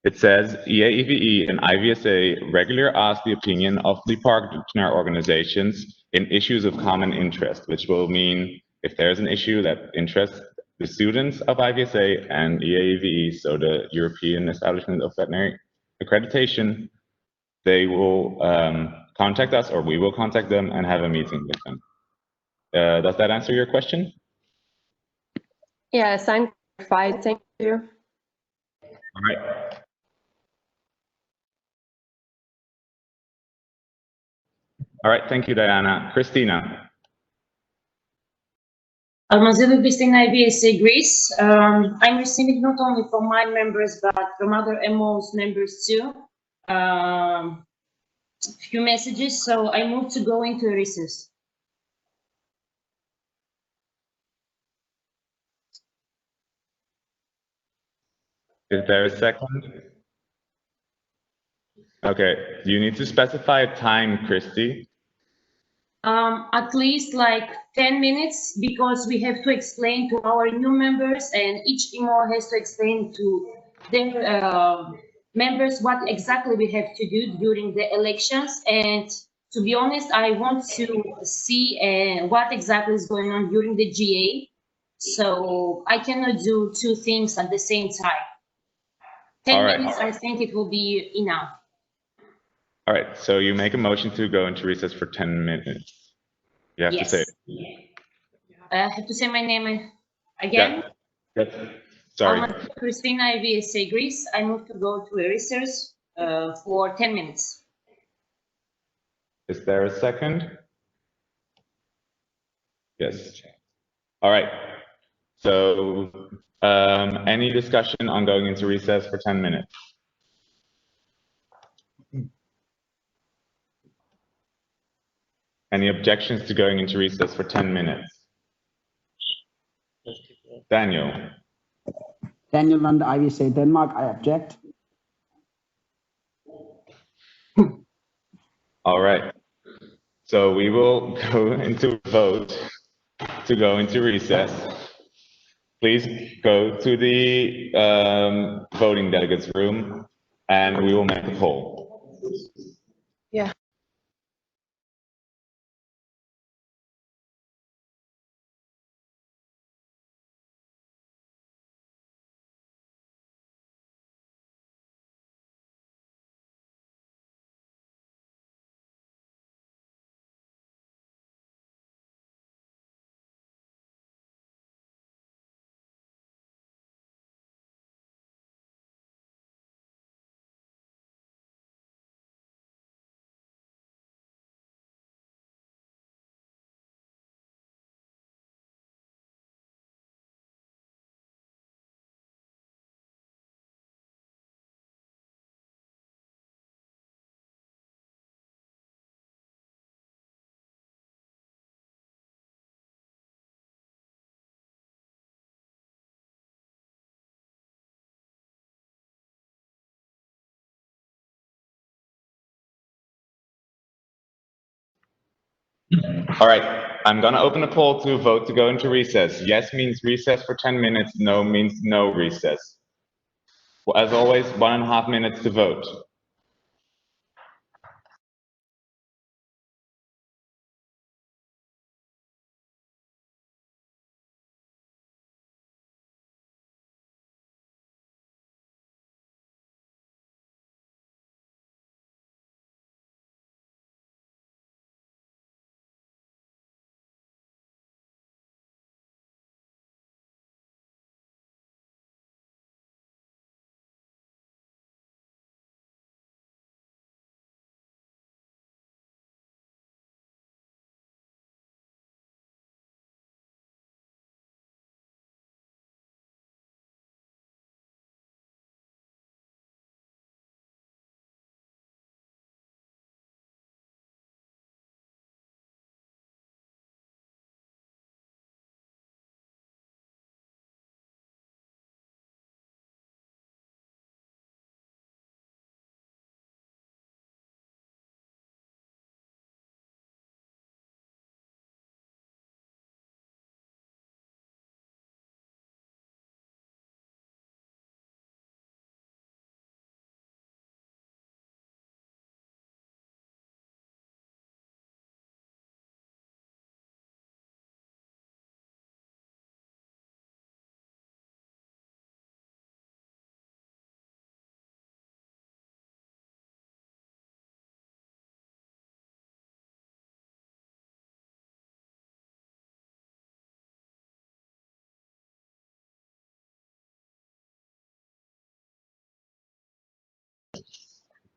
[SPEAKER 1] it says EAEVE and IVSA regularly ask the opinion of the partner organizations in issues of common interest, which will mean if there's an issue that interests the students of IVSA and EAEVE, so the European Establishment of Veterinary Accreditation, they will contact us, or we will contact them and have a meeting with them. Does that answer your question?
[SPEAKER 21] Yes, I'm clarified. Thank you.
[SPEAKER 1] All right. All right, thank you, Diana. Christina.
[SPEAKER 5] Almazelu Christina, IVSA Greece. I'm receiving not only from my members, but from other MO's members too. Few messages, so I moved to go into recess.
[SPEAKER 1] Is there a second? Okay, you need to specify a time, Christy.
[SPEAKER 5] At least like 10 minutes, because we have to explain to our new members, and each MO has to explain to their members what exactly we have to do during the elections. And to be honest, I want to see what exactly is going on during the GA. So I cannot do 2 things at the same time. 10 minutes, I think it will be enough.
[SPEAKER 1] All right, so you make a motion to go into recess for 10 minutes. You have to say it.
[SPEAKER 5] I have to say my name again.
[SPEAKER 1] Yes. Sorry.
[SPEAKER 5] Christina, IVSA Greece. I moved to go to a recess for 10 minutes.
[SPEAKER 1] Is there a second? Yes. All right. So any discussion on going into recess for 10 minutes? Any objections to going into recess for 10 minutes? Daniel.
[SPEAKER 23] Daniel Lund, IVSA Denmark, I object.
[SPEAKER 1] All right. So we will go into a vote to go into recess. Please go to the voting delegates room and we will make a poll.
[SPEAKER 3] Yeah.
[SPEAKER 1] All right, I'm gonna open a poll to vote to go into recess. Yes means recess for 10 minutes, no means no recess. Well, as always, 1.5 minutes to vote.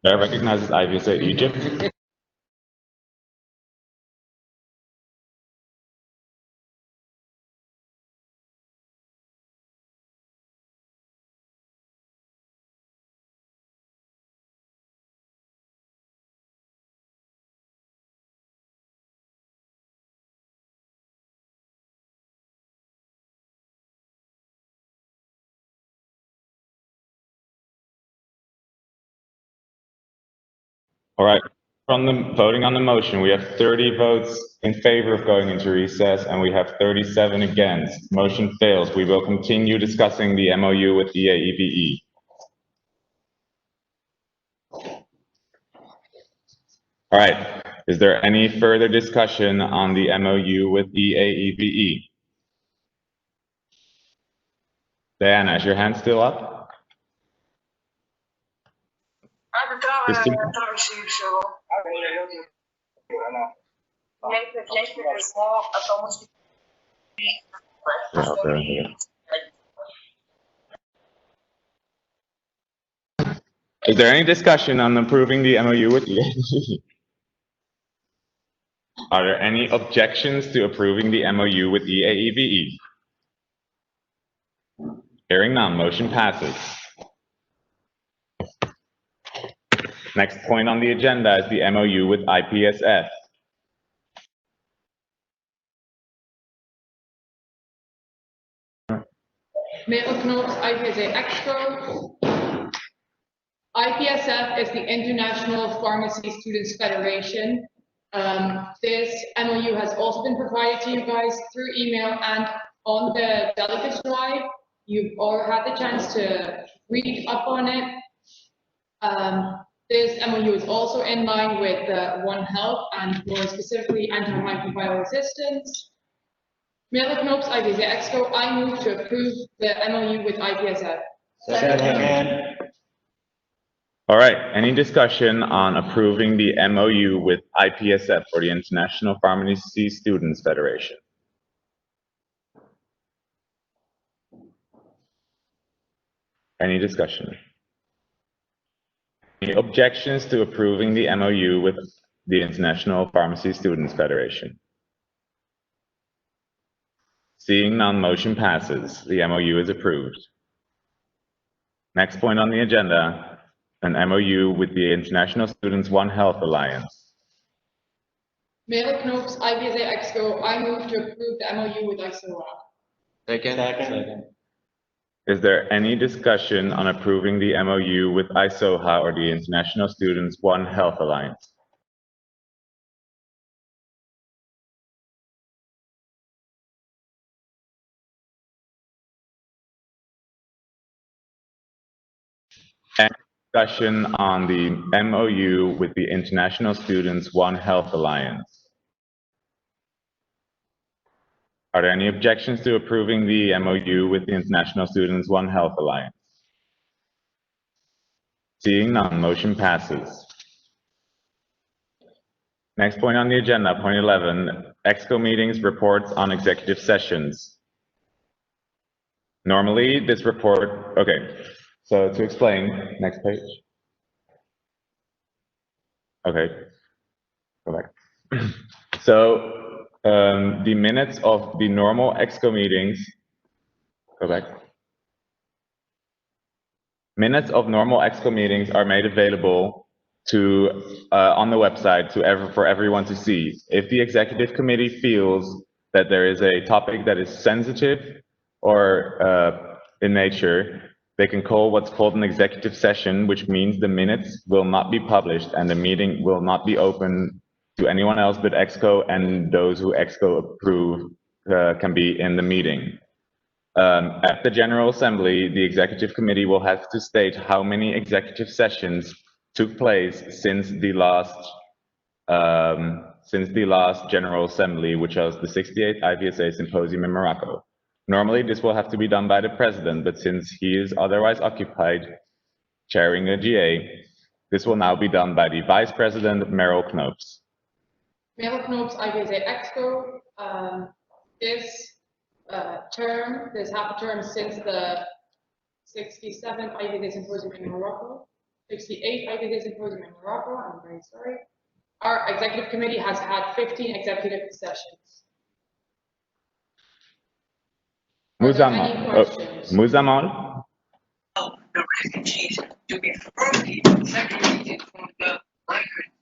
[SPEAKER 1] Chair recognizes IVSA Egypt. All right, from the voting on the motion, we have 30 votes in favor of going into recess and we have 37 against. Motion fails. We will continue discussing the MOU with EAEVE. All right, is there any further discussion on the MOU with EAEVE? Diana, is your hand still up? Christine? Is there any discussion on approving the MOU with EAEVE? Are there any objections to approving the MOU with EAEVE? Hearing none, motion passes. Next point on the agenda is the MOU with IPSF.
[SPEAKER 15] Middelknops, IVSA Exco. IPSF is the International Pharmacy Students Federation. This MOU has also been provided to you guys through email and on the delegates drive. You've all had the chance to read up on it. This MOU is also in line with One Health and more specifically antimicrobial resistance. Middelknops, IVSA Exco, I move to approve the MOU with IPSF.
[SPEAKER 1] Second. All right, any discussion on approving the MOU with IPSF for the International Pharmacy Students Federation? Any discussion? Any objections to approving the MOU with the International Pharmacy Students Federation? Seeing none, motion passes. The MOU is approved. Next point on the agenda, an MOU with the International Students One Health Alliance.
[SPEAKER 15] Middelknops, IVSA Exco, I move to approve the MOU with ISOA.
[SPEAKER 1] Second. Is there any discussion on approving the MOU with ISOHA or the International Students One Health Alliance? Any discussion on the MOU with the International Students One Health Alliance? Are there any objections to approving the MOU with the International Students One Health Alliance? Seeing none, motion passes. Next point on the agenda, point 11, EXCO meetings, reports on executive sessions. Normally, this report, okay, so to explain, next page. Okay, go back. So, the minutes of the normal EXCO meetings, go back. Minutes of normal EXCO meetings are made available to on the website for everyone to see. If the executive committee feels that there is a topic that is sensitive or in nature, they can call what's called an executive session, which means the minutes will not be published and the meeting will not be open to anyone else but EXCO, and those who EXCO approve can be in the meeting. At the General Assembly, the Executive Committee will have to state how many executive sessions took place since the last General Assembly, which was the 68th IVSA Symposium in Morocco. Normally, this will have to be done by the President, but since he is otherwise occupied chairing a GA, this will now be done by the Vice President, Meryl Knoops.
[SPEAKER 15] Meryl Knoops, IVSA Exco. This half term since the 67th IVSA Symposium in Morocco. 68 IVSA Symposium in Morocco. I'm very sorry. Our executive committee has had 15 executive sessions.
[SPEAKER 1] Muzamal.
[SPEAKER 17] Oh, the refugees to be firmly segregated from the migrants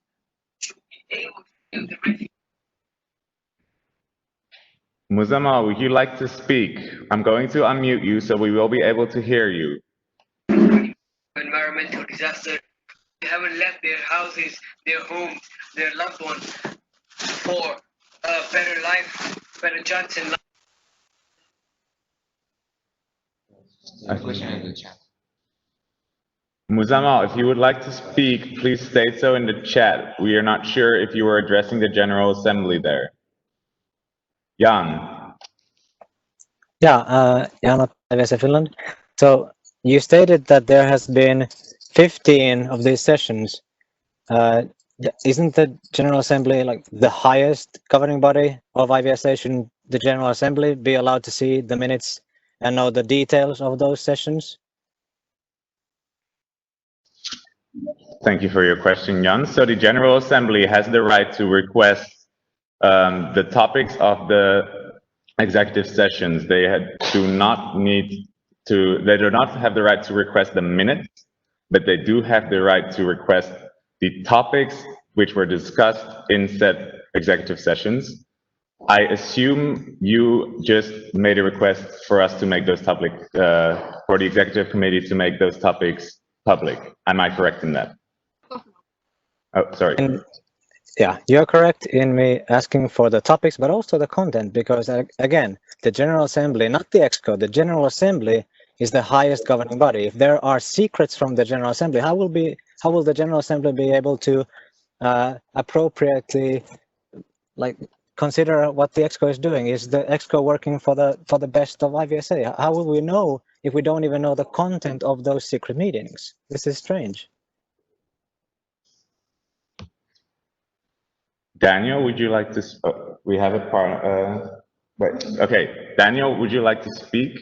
[SPEAKER 17] to be able to do the refugee.
[SPEAKER 1] Muzamal, would you like to speak? I'm going to unmute you so we will be able to hear you.
[SPEAKER 17] Environmental disaster. They haven't left their houses, their homes, their loved ones for a better life, better chance in life.
[SPEAKER 1] Question in the chat. Muzamal, if you would like to speak, please state so in the chat. We are not sure if you were addressing the General Assembly there. Jan.
[SPEAKER 12] Yeah, Jan of IVSA Finland. So you stated that there has been 15 of these sessions. Isn't the General Assembly like the highest governing body of IVSA? Shouldn't the General Assembly be allowed to see the minutes and know the details of those sessions?
[SPEAKER 1] Thank you for your question, Jan. So the General Assembly has the right to request the topics of the executive sessions. They do not have the right to request the minutes, but they do have the right to request the topics which were discussed in said executive sessions. I assume you just made a request for us to make those topics, for the executive committee to make those topics public. Am I correct in that? Oh, sorry.
[SPEAKER 12] Yeah, you're correct in me asking for the topics, but also the content, because again, the General Assembly, not the EXCO, the General Assembly is the highest governing body. If there are secrets from the General Assembly, how will the General Assembly be able to appropriately consider what the EXCO is doing? Is the EXCO working for the best of IVSA? How will we know if we don't even know the content of those secret meetings? This is strange.
[SPEAKER 1] Daniel, would you like to? We have a part. Wait. Okay, Daniel, would you like to speak?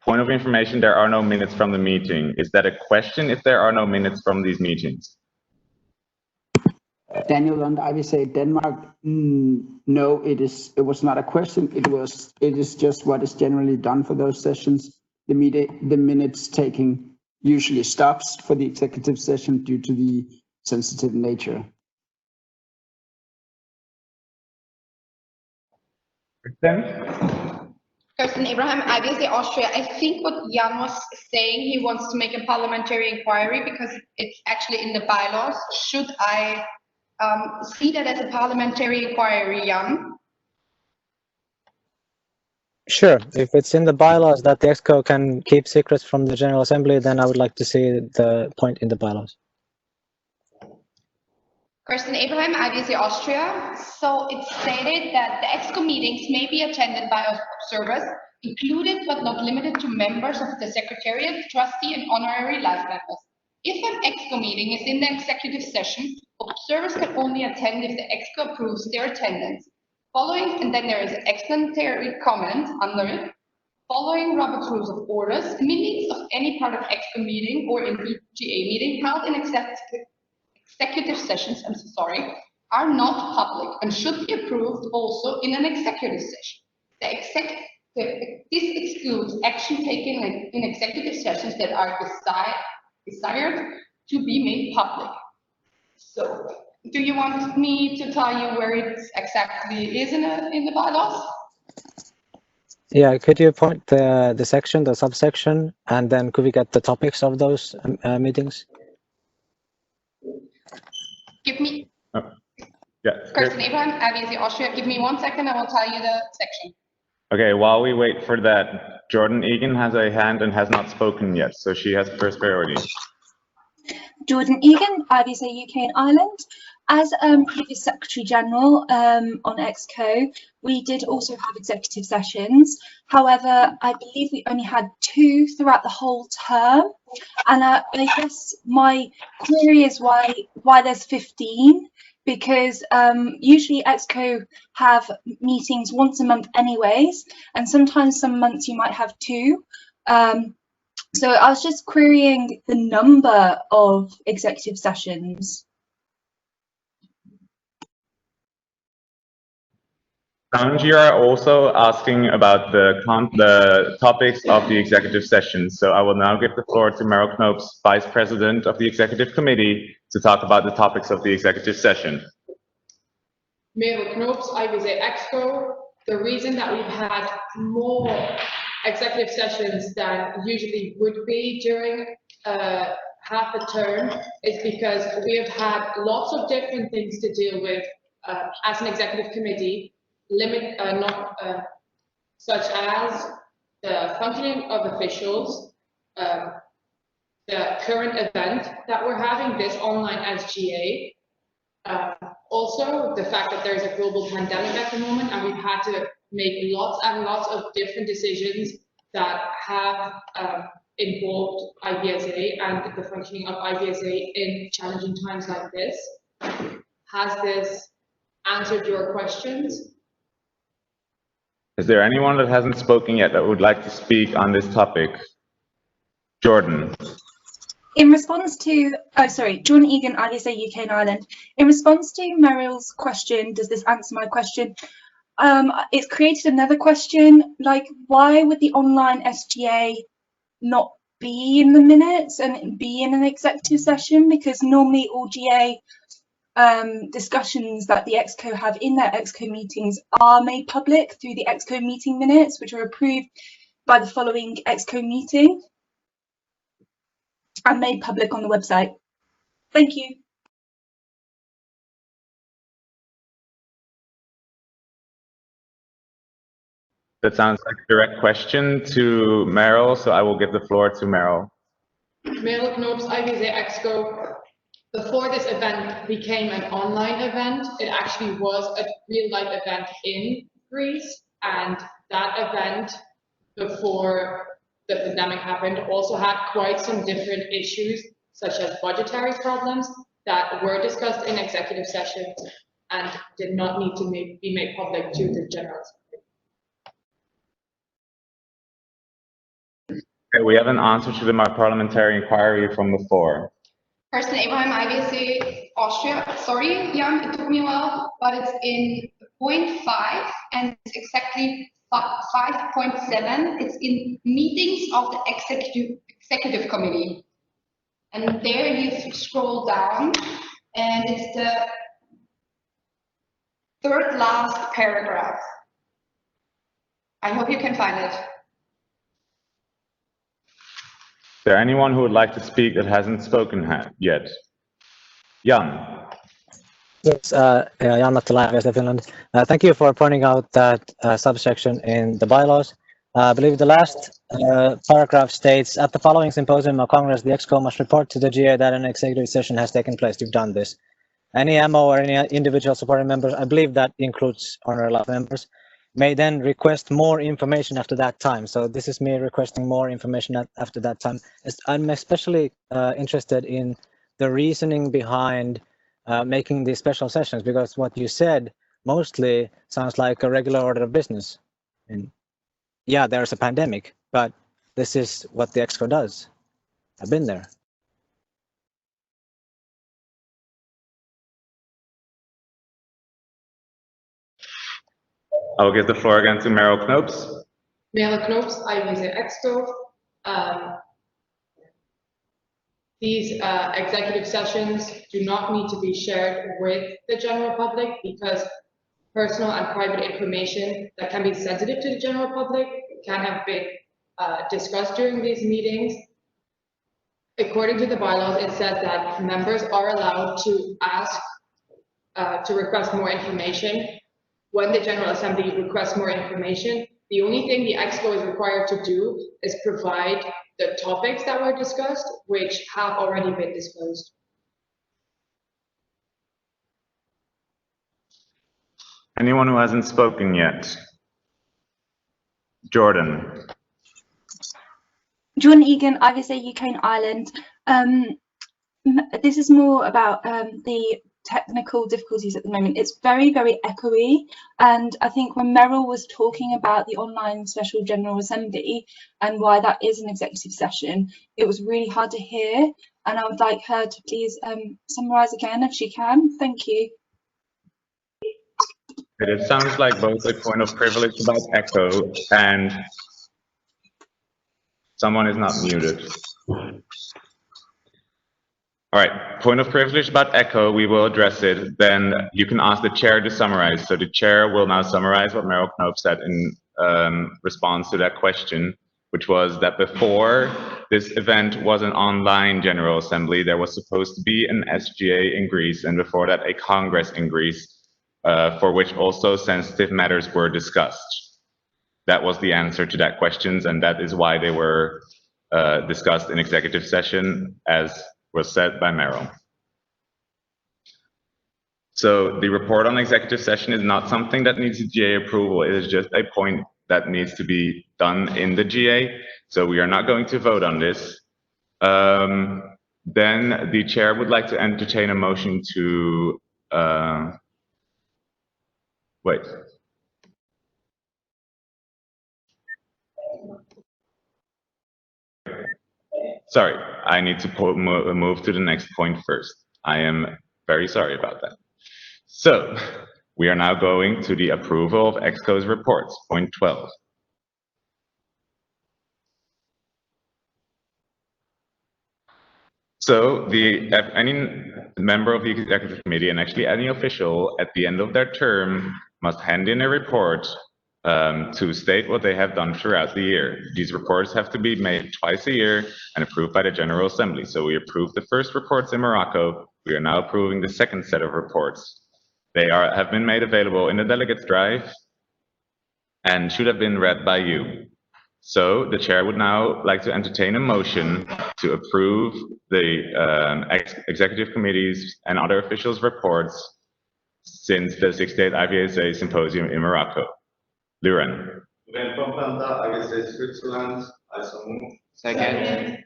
[SPEAKER 1] Point of information: there are no minutes from the meeting. Is that a question? If there are no minutes from these meetings?
[SPEAKER 23] Daniel Lund, IVSA Denmark. No, it was not a question. It is just what is generally done for those sessions. The minutes taking usually stops for the executive session due to the sensitive nature.
[SPEAKER 4] Kirsten Abraham, IVSA Austria. I think what Jan was saying, he wants to make a parliamentary inquiry because it's actually in the bylaws. Should I see that as a parliamentary inquiry, Jan?
[SPEAKER 12] Sure. If it's in the bylaws that the EXCO can keep secrets from the General Assembly, then I would like to see the point in the bylaws.
[SPEAKER 4] Kirsten Abraham, IVSA Austria. So it's stated that the EXCO meetings may be attended by observers, included but not limited to members of the Secretariat, trustee, and honorary life members. If an EXCO meeting is in the executive session, observers can only attend if the EXCO approves their attendance. And then there is an explanatory comment under it. Following Robert's Rules of Orders, minutes of any part of EXCO meeting or in SGA meeting held in executive sessions, are not public and should be approved also in an executive session. This excludes action taken in executive sessions that are desired to be made public. So, do you want me to tell you where it exactly is in the bylaws?
[SPEAKER 12] Yeah, could you point the section, the subsection, and then could we get the topics of those meetings?
[SPEAKER 4] Give me.
[SPEAKER 1] Yeah.
[SPEAKER 4] Kirsten Abraham, IVSA Austria. Give me 1 second, I will tell you the section.
[SPEAKER 1] Okay, while we wait for that, Jordan Egan has a hand and has not spoken yet, so she has first priority.
[SPEAKER 9] Jordan Egan, IVSA UK and Ireland. As previous Secretary General on EXCO, we did also have executive sessions. However, I believe we only had 2 throughout the whole term. And I guess my query is why there's 15, because usually EXCO have meetings once a month anyways, and sometimes some months you might have 2. So I was just querying the number of executive sessions.
[SPEAKER 1] And you are also asking about the topics of the executive session. So I will now give the floor to Meryl Knopes, Vice President of the Executive Committee, to talk about the topics of the executive session.
[SPEAKER 15] Meryl Knopes, IVSA Exco. The reason that we've had more executive sessions than usually would be during half a term is because we have had lots of different things to deal with as an executive committee, such as the functioning of officials, the current event that we're having, this online SGA, also the fact that there's a global pandemic at the moment, and we've had to make lots and lots of different decisions that have involved IVSA and the functioning of IVSA in challenging times like this. Has this answered your questions?
[SPEAKER 1] Is there anyone that hasn't spoken yet that would like to speak on this topic? Jordan.
[SPEAKER 9] In response to, John Egan, IVSA UK and Ireland. In response to Meryl's question, does this answer my question? It's created another question, like why would the online SGA not be in the minutes and be in an executive session? Because normally all GA discussions that the EXCO have in their EXCO meetings are made public through the EXCO meeting minutes, which are approved by the following EXCO meeting and made public on the website. Thank you.
[SPEAKER 1] That sounds like a direct question to Meryl, so I will give the floor to Meryl.
[SPEAKER 15] Meryl Knopes, IVSA Exco. Before this event became an online event, it actually was a real-life event in Greece, and that event, before the pandemic happened, also had quite some different issues, such as budgetary problems, that were discussed in executive sessions and did not need to be made public to the general assembly.
[SPEAKER 1] Okay, we have an answer to the parliamentary inquiry from the floor.
[SPEAKER 6] Person Abraham, IVSA Austria. Sorry, Jan, it took me a while, but it's in point 5 and it's exactly 5.7. It's in meetings of the executive committee. And there you scroll down and it's the third last paragraph. I hope you can find it.
[SPEAKER 1] Is there anyone who would like to speak that hasn't spoken yet? Jan.
[SPEAKER 12] Yes, Jan Mattila, IVSA Finland. Thank you for pointing out that subsection in the bylaws. I believe the last paragraph states, at the following symposium or congress, the EXCO must report to the GA that an executive session has taken place. You've done this. Any MO or any individual supporting members, I believe that includes honorary members, may then request more information after that time. So this is me requesting more information after that time. I'm especially interested in the reasoning behind making these special sessions, because what you said mostly sounds like a regular order of business. And yeah, there's a pandemic, but this is what the EXCO does. I've been there.
[SPEAKER 1] I will give the floor again to Meryl Knopes.
[SPEAKER 15] Meryl Knopes, IVSA Exco. These executive sessions do not need to be shared with the general public because personal and private information that can be sensitive to the general public can have been discussed during these meetings. According to the bylaws, it says that members are allowed to ask to request more information. When the General Assembly requests more information, the only thing the EXCO is required to do is provide the topics that were discussed, which have already been disclosed.
[SPEAKER 1] Anyone who hasn't spoken yet? Jordan.
[SPEAKER 9] John Egan, IVSA UK and Ireland. This is more about the technical difficulties at the moment. It's very, very echoey. And I think when Meryl was talking about the online special general assembly and why that is an executive session, it was really hard to hear. And I would like her to please summarize again if she can. Thank you.
[SPEAKER 1] It sounds like both a point of privilege about echo and someone is not muted. All right, point of privilege about echo, we will address it. Then you can ask the chair to summarize. So the chair will now summarize what Meryl Knoop said in response to that question, which was that before this event was an online General Assembly, there was supposed to be an SGA in Greece, and before that a Congress in Greece, for which also sensitive matters were discussed. That was the answer to that question, and that is why they were discussed in executive session, as was said by Meryl. So the report on executive session is not something that needs GA approval. It is just a point that needs to be done in the GA. So we are not going to vote on this. Then the chair would like to entertain a motion to wait. Sorry, I need to move to the next point first. I am very sorry about that. So we are now going to the approval of EXCO's reports, point 12. So any member of the executive committee, and actually any official at the end of their term, must hand in a report to state what they have done throughout the year. These reports have to be made twice a year and approved by the General Assembly. So we approved the first reports in Morocco. We are now approving the second set of reports. They have been made available in the delegates drive and should have been read by you. So the chair would now like to entertain a motion to approve the executive committees and other officials' reports since the 68th IVSA symposium in Morocco. Luren.
[SPEAKER 3] Second.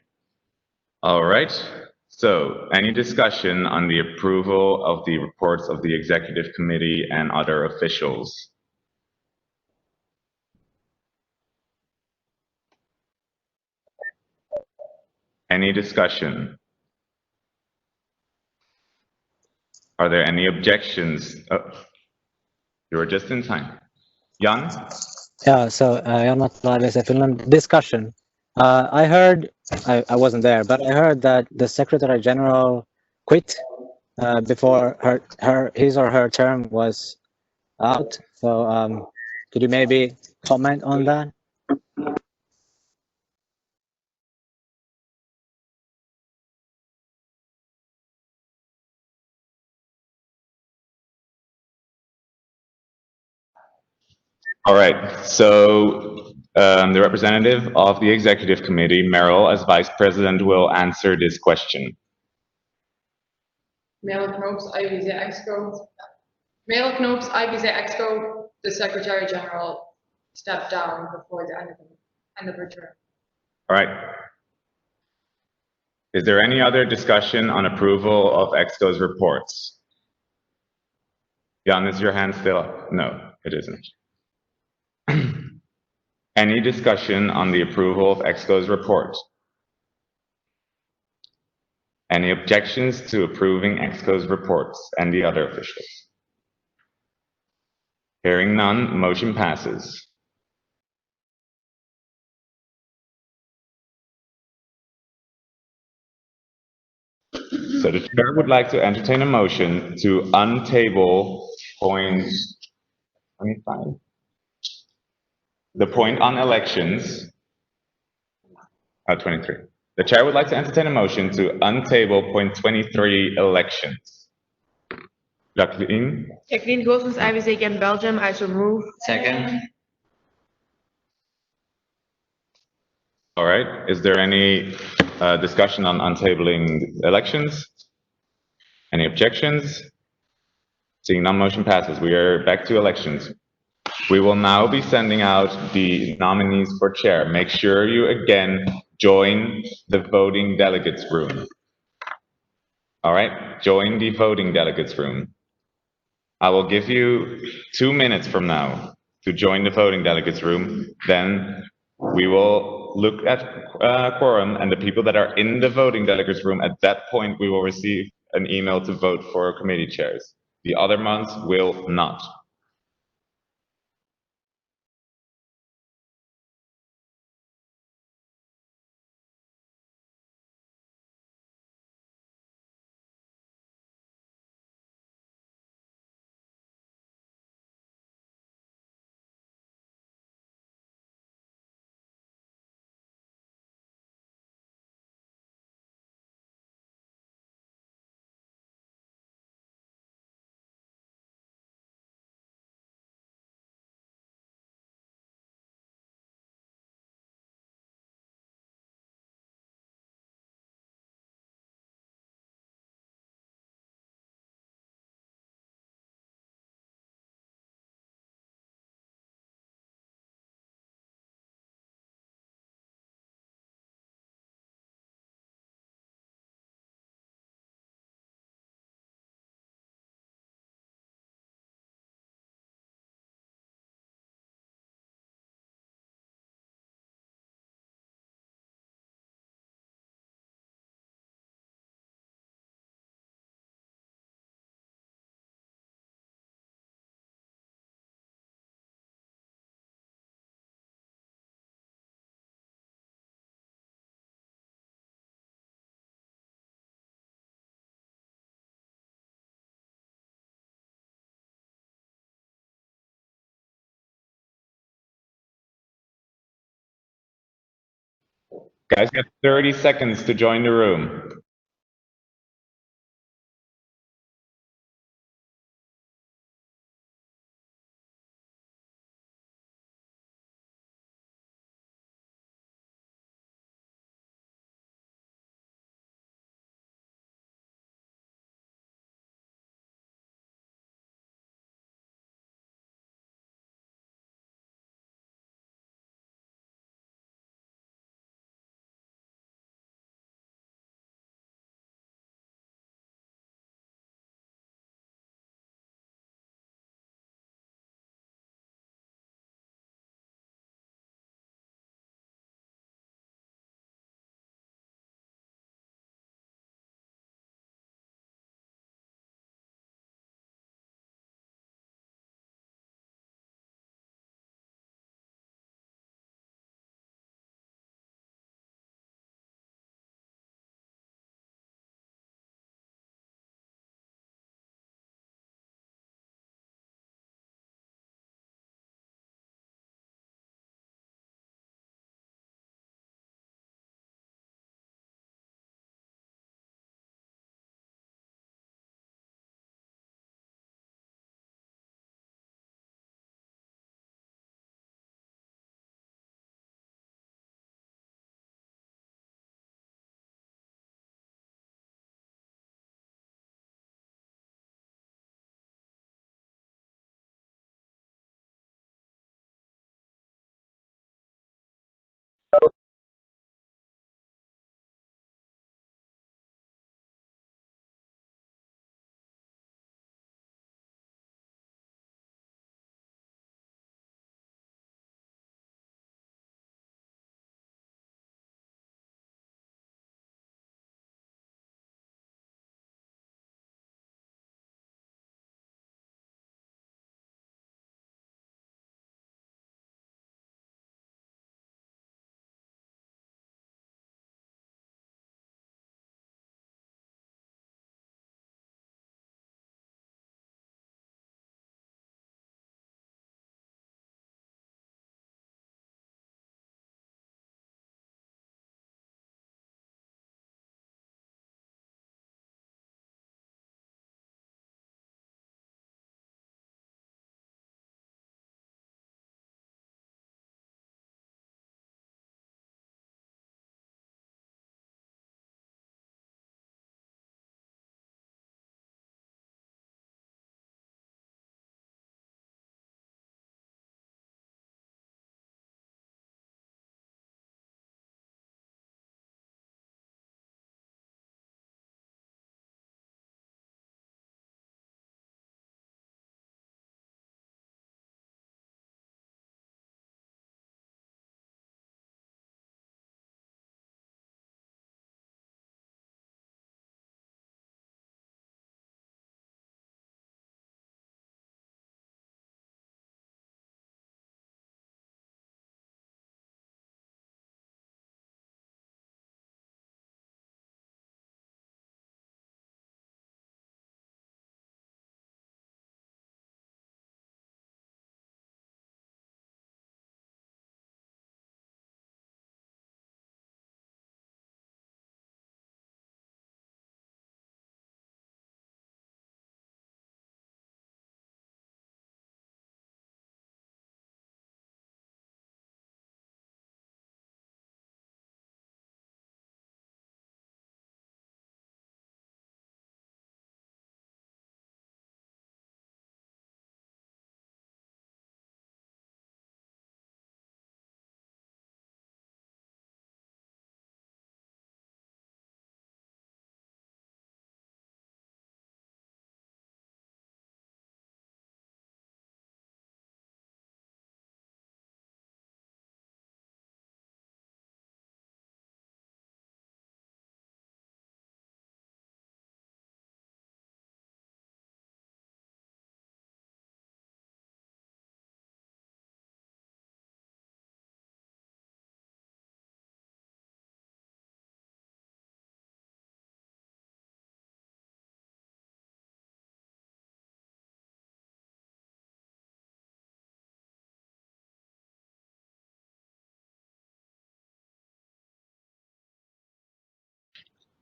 [SPEAKER 1] All right. So any discussion on the approval of the reports of the executive committee and other officials? Any discussion? Are there any objections? Oh, you were just in time. Jan?
[SPEAKER 12] Yeah, so Jan Matla, IVSA Finland. Discussion. I heard, I wasn't there, but I heard that the Secretary General quit before his or her term was out. So could you maybe comment on that?
[SPEAKER 1] All right, so the representative of the executive committee, Meryl, as vice president, will answer this question.
[SPEAKER 15] Meryl Knoop's IVSA Exco. Meryl Knoop's IVSA Exco, the Secretary General stepped down before the end of her term.
[SPEAKER 1] All right. Is there any other discussion on approval of EXCO's reports? Jan, is your hand still up? No, it isn't. Any discussion on the approval of EXCO's report? Any objections to approving EXCO's reports and the other officials? Hearing none, motion passes. So the chair would like to entertain a motion to untable point 25. The point on elections. 23. The chair would like to entertain a motion to untable point 23 elections. Jacqueline?
[SPEAKER 18] Jacqueline Goossens, IVSA again Belgium, I so move.
[SPEAKER 3] Second.
[SPEAKER 1] All right, is there any discussion on untabling elections? Any objections? Seeing none, motion passes. We are back to elections. We will now be sending out the nominees for chair. Make sure you again join the voting delegates room. All right, join the voting delegates room. I will give you 2 minutes from now to join the voting delegates room. Then we will look at quorum and the people that are in the voting delegates room. At that point, we will receive an email to vote for committee chairs. The other months will not. Guys, you have 30 seconds to join the room.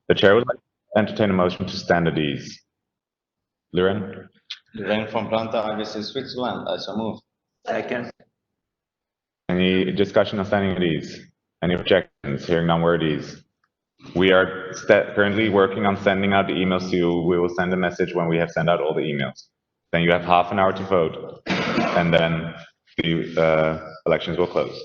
[SPEAKER 1] The chair would like to entertain a motion to stand at ease. Liren?
[SPEAKER 7] Liren from Planta, IVSA Switzerland, I so move.
[SPEAKER 10] Second.
[SPEAKER 1] Any discussion on standing at ease? Any objections? Hearing none, we're at ease. We are currently working on sending out the emails to you. We will send a message when we have sent out all the emails. Then you have half an hour to vote, and then the elections will close.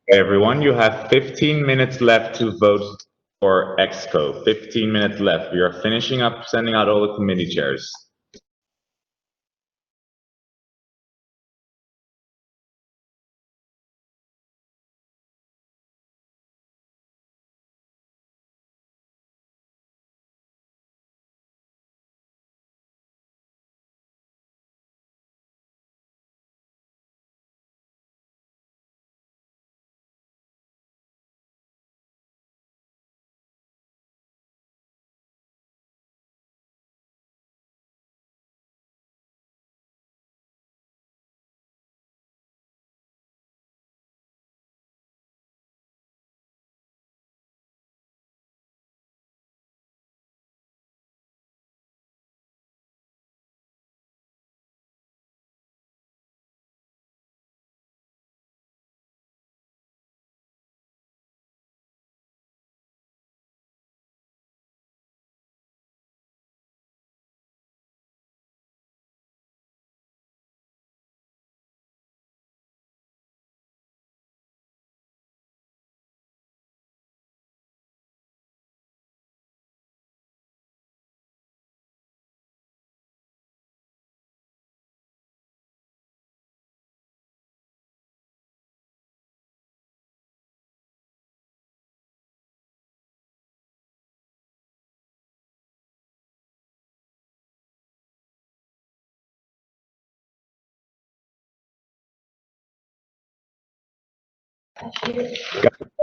[SPEAKER 1] Hey, everyone, you have 15 minutes left to vote for Exco. 15 minutes left. We are finishing up sending out all the committee chairs.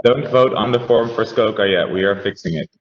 [SPEAKER 1] Don't vote on the form for SCOCA yet. We are fixing it.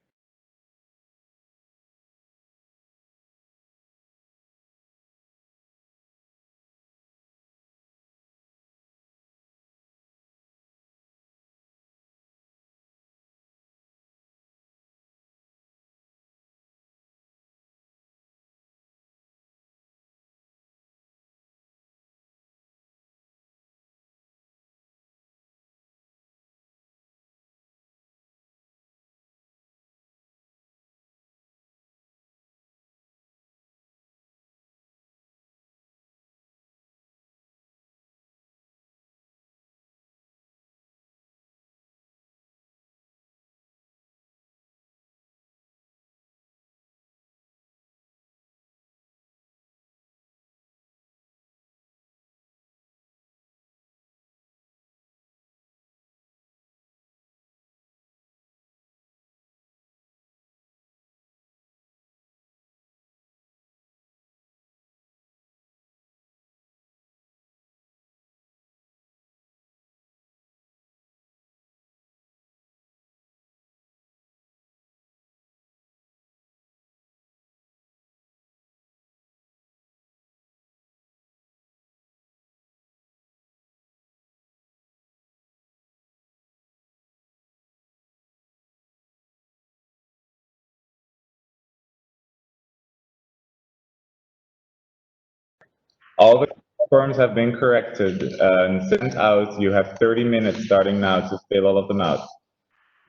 [SPEAKER 1] All the forms have been corrected and sent out. You have 30 minutes starting now to fill all of them out.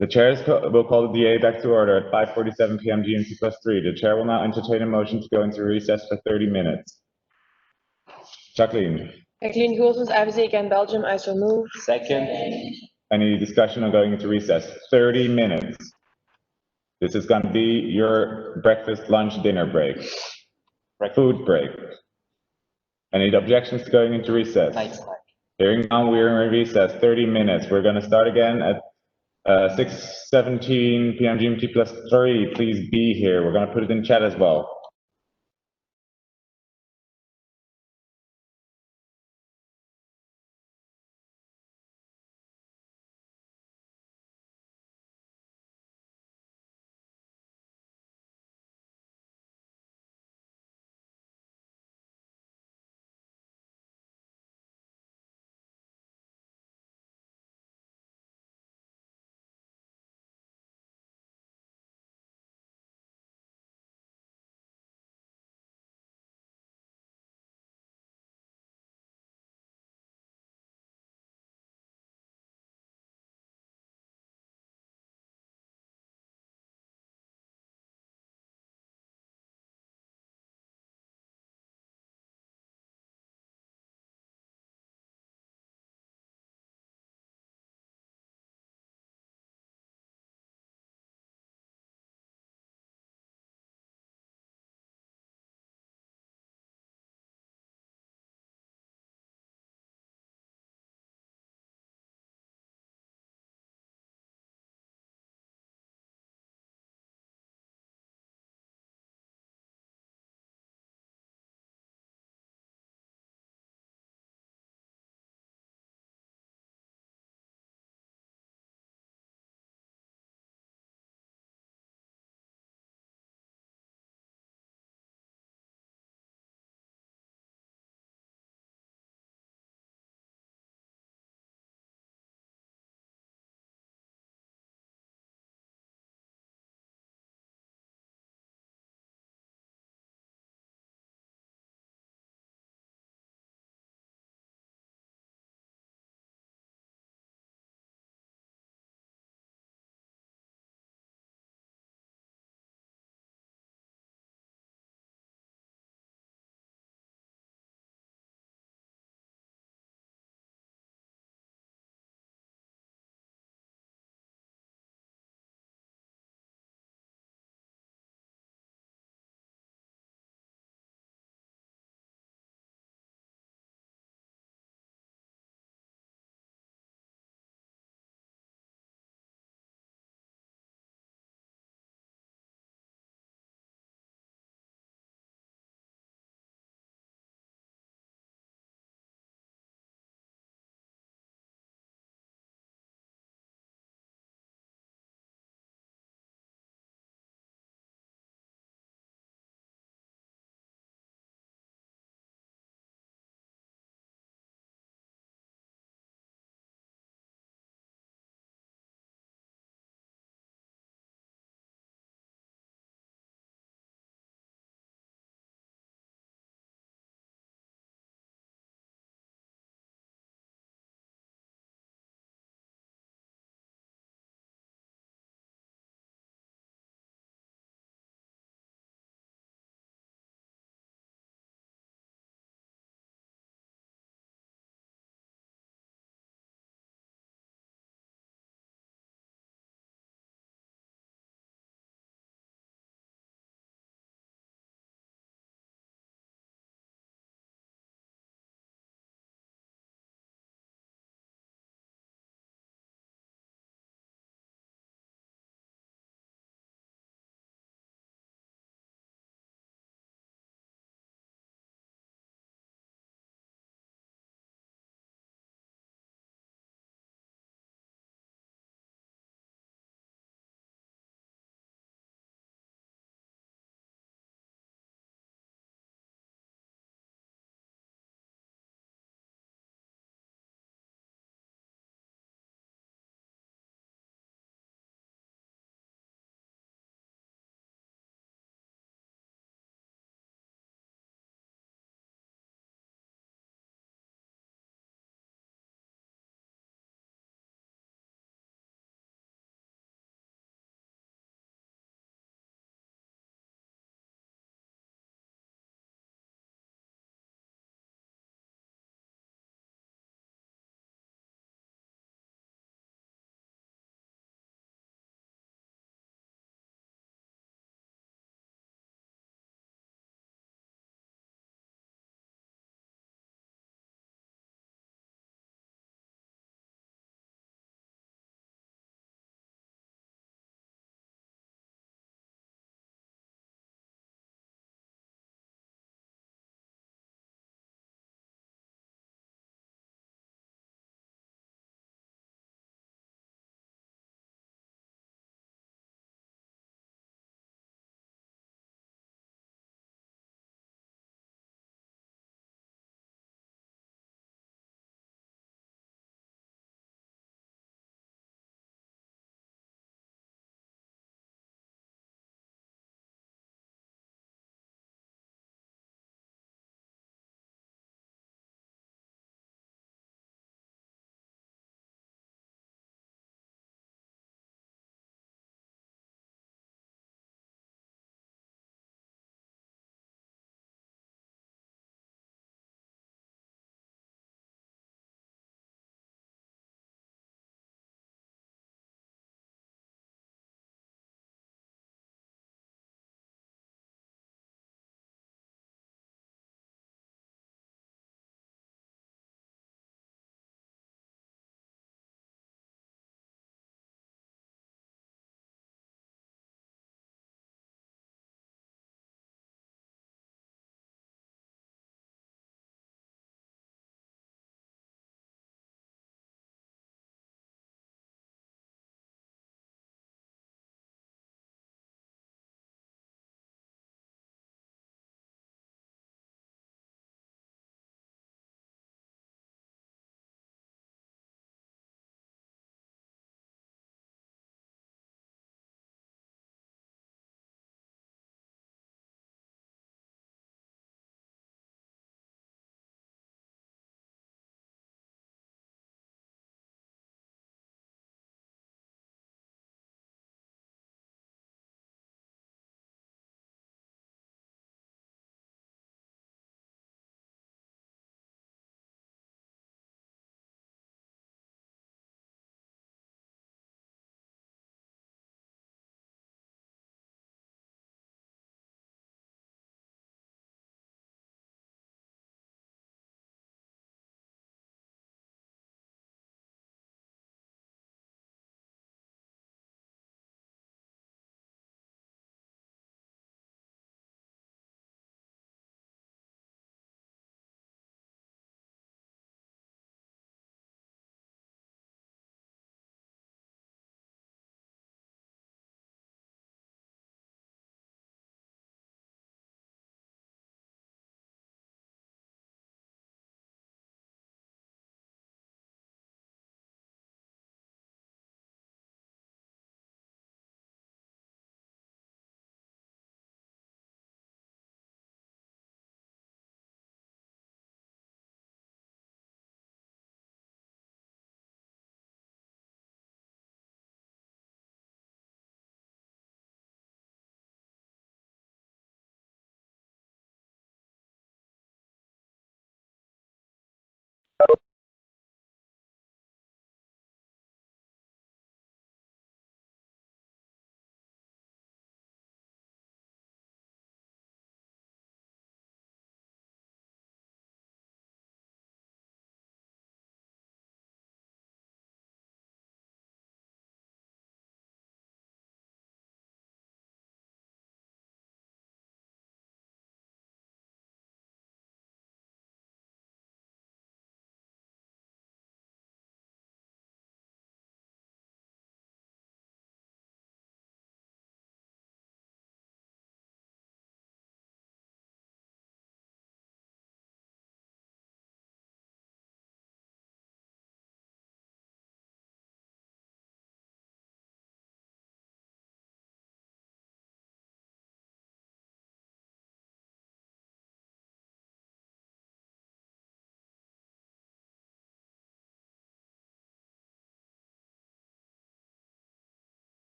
[SPEAKER 1] The chairs will call the DA back to order at 5:47 p.m. GMT +3. The chair will now entertain a motion to go into recess for 30 minutes. Jacqueline.
[SPEAKER 18] Jacqueline Goossens, IVSA again, Belgium, I so move.
[SPEAKER 7] Second.
[SPEAKER 1] Any discussion on going into recess? 30 minutes. This is going to be your breakfast, lunch, dinner break. Food break. Any objections to going into recess? Hearing none, we are in recess, 30 minutes. We're going to start again at 6:17 p.m. GMT +3. Please be here. We're going to put it in chat as well.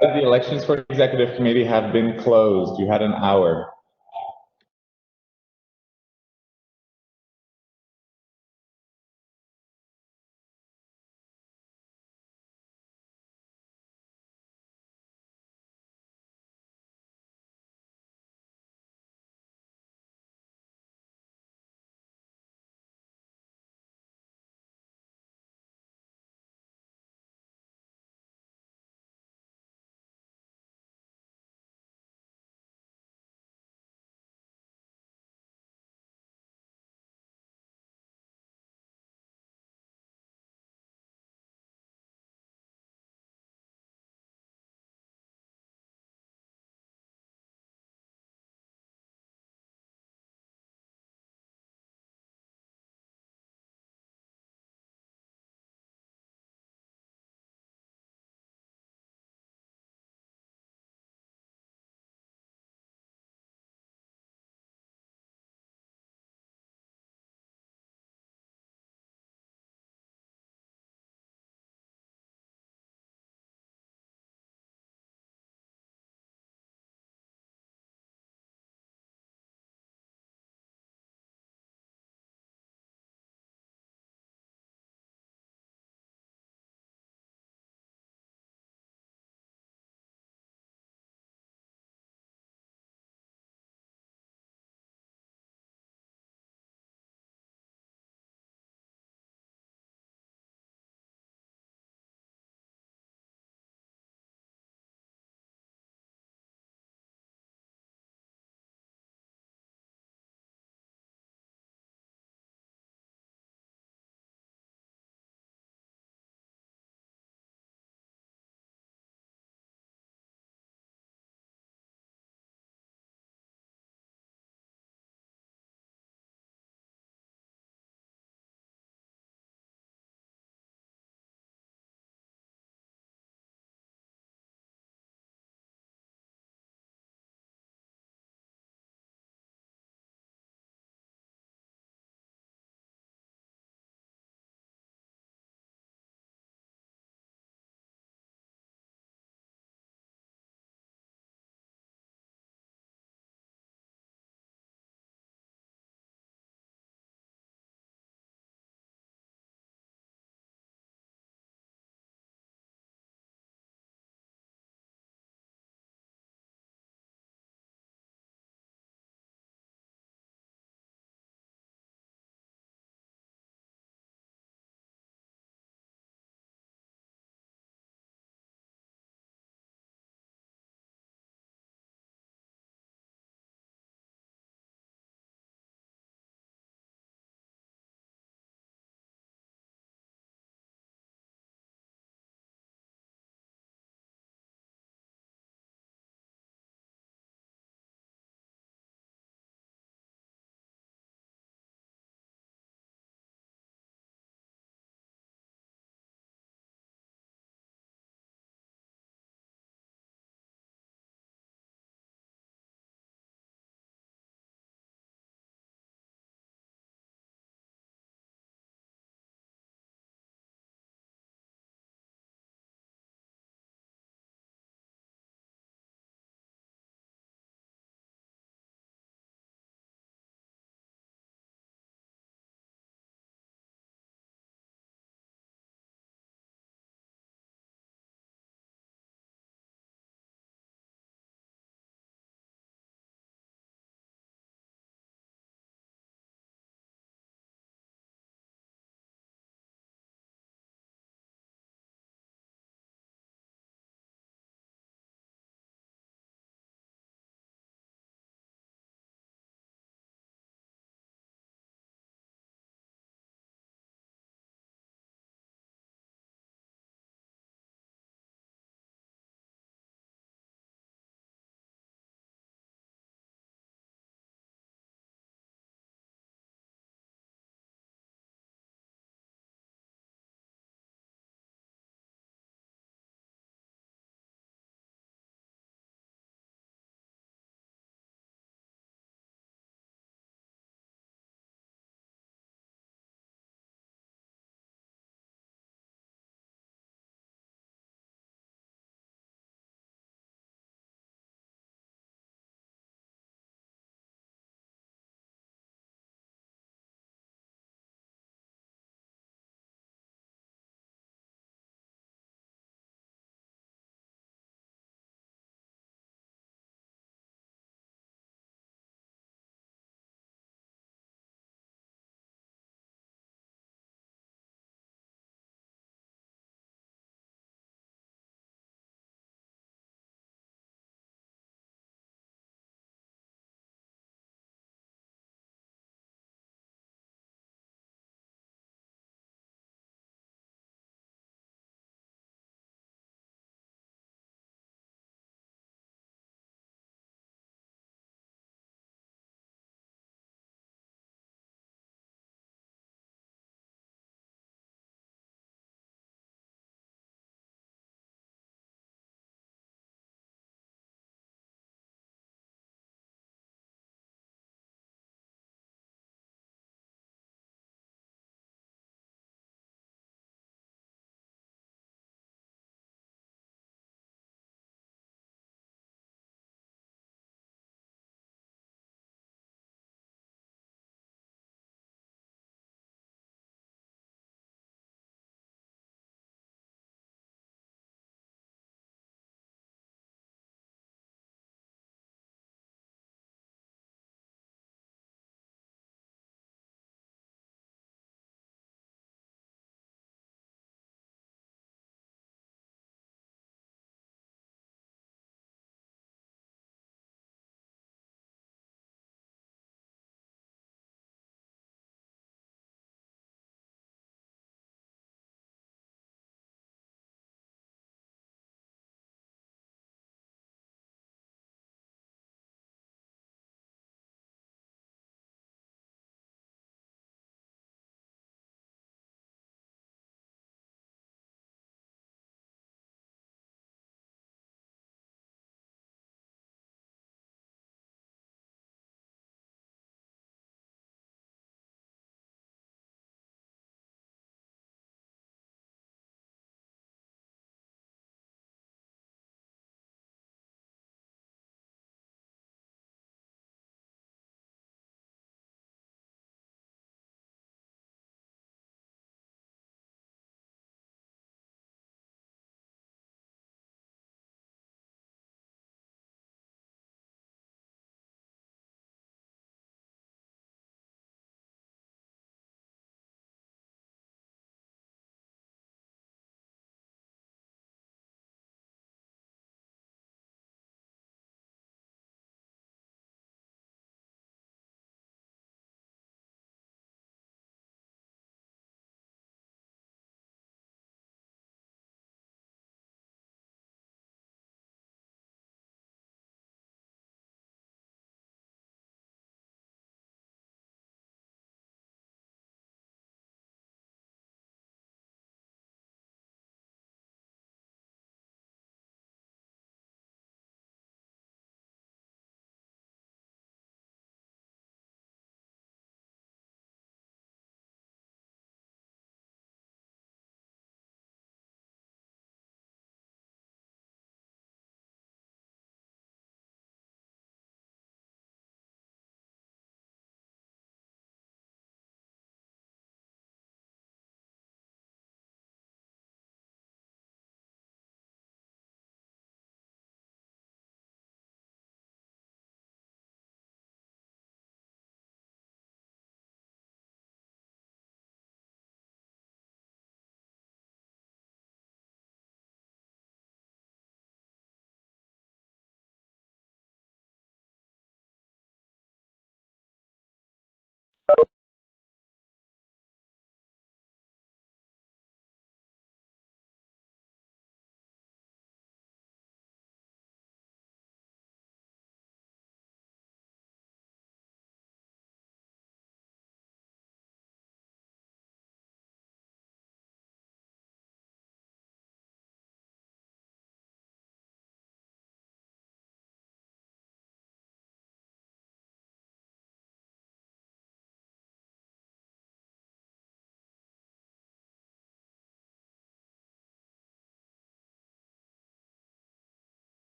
[SPEAKER 1] The elections for executive committee have been closed. You had an hour.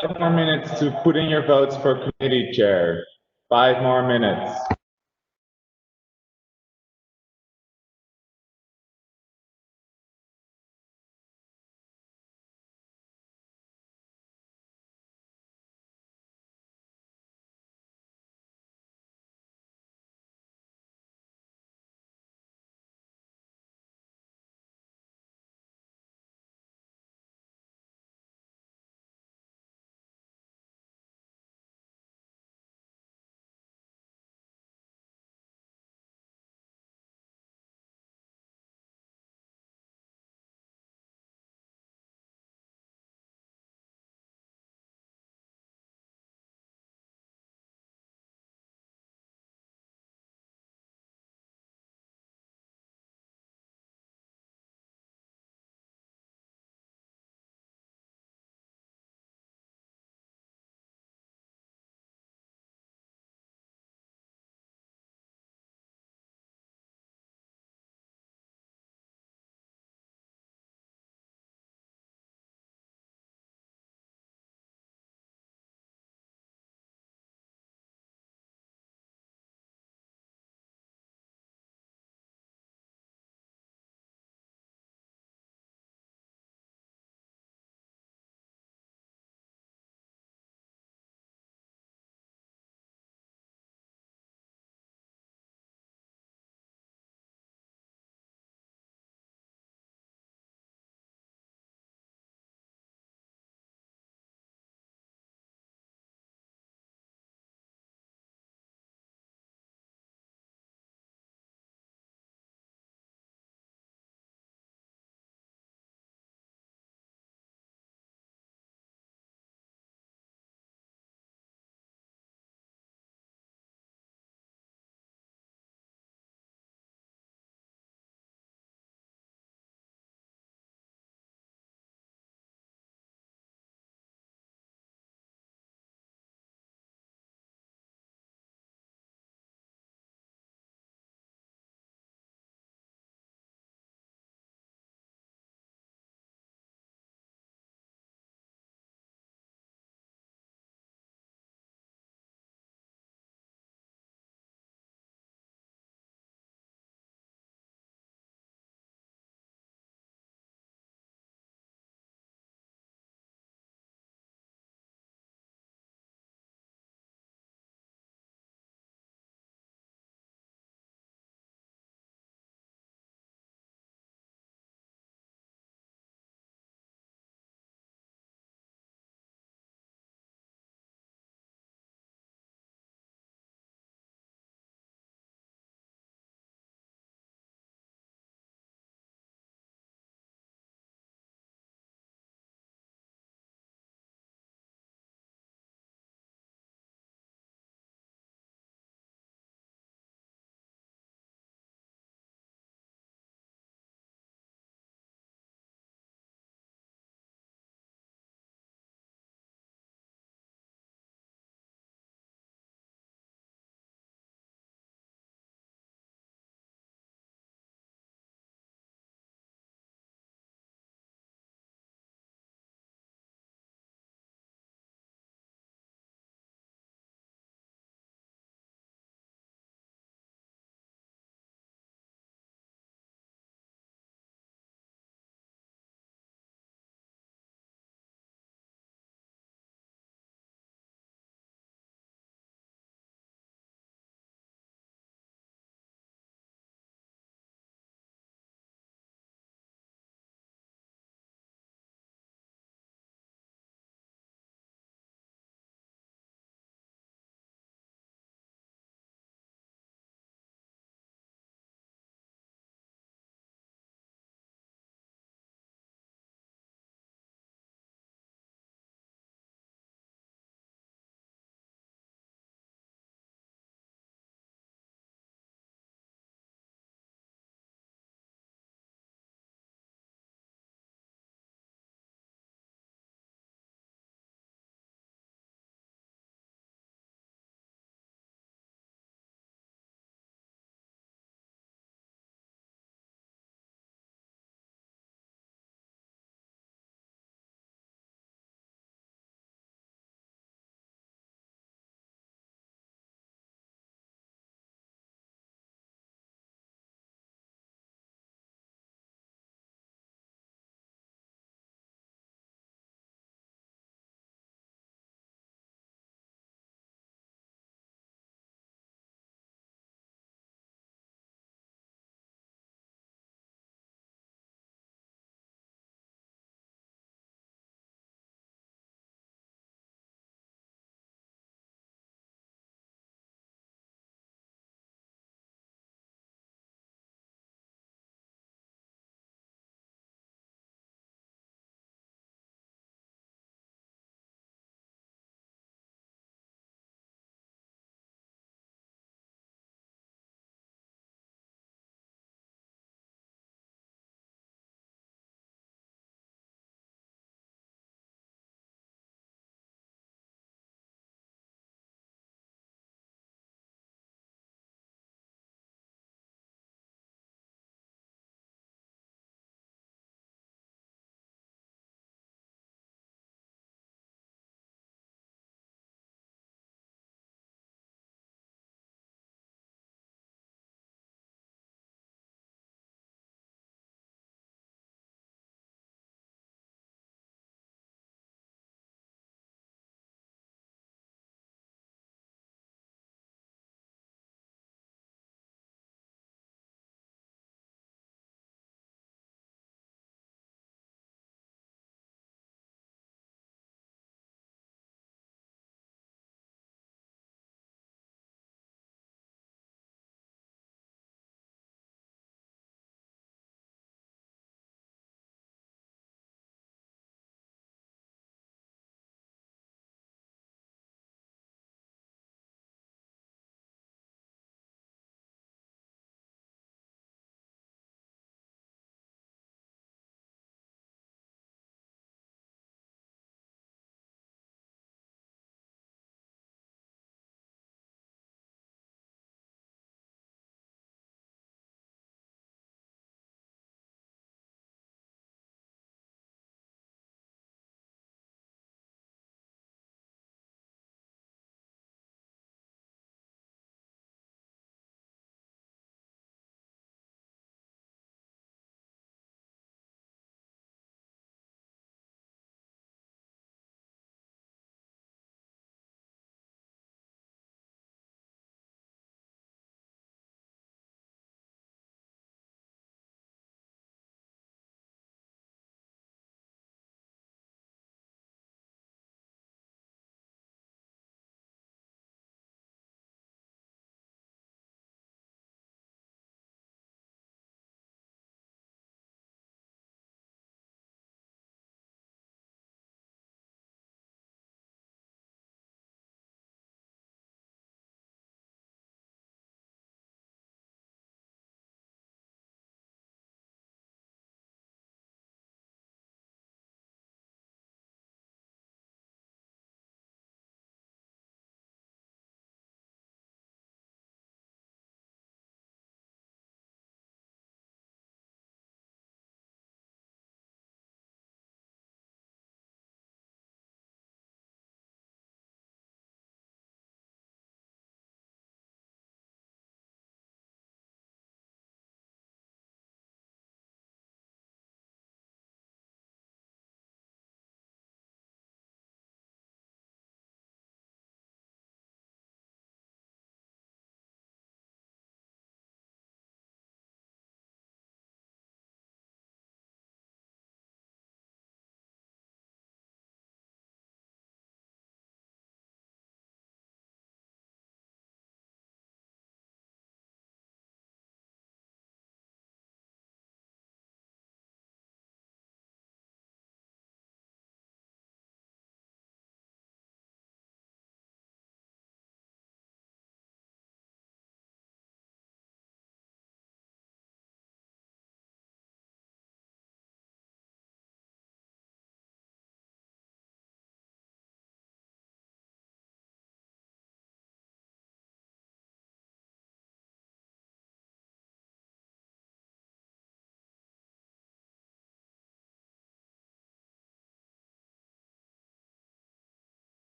[SPEAKER 1] 5 more minutes to put in your votes for committee chair. 5 more minutes.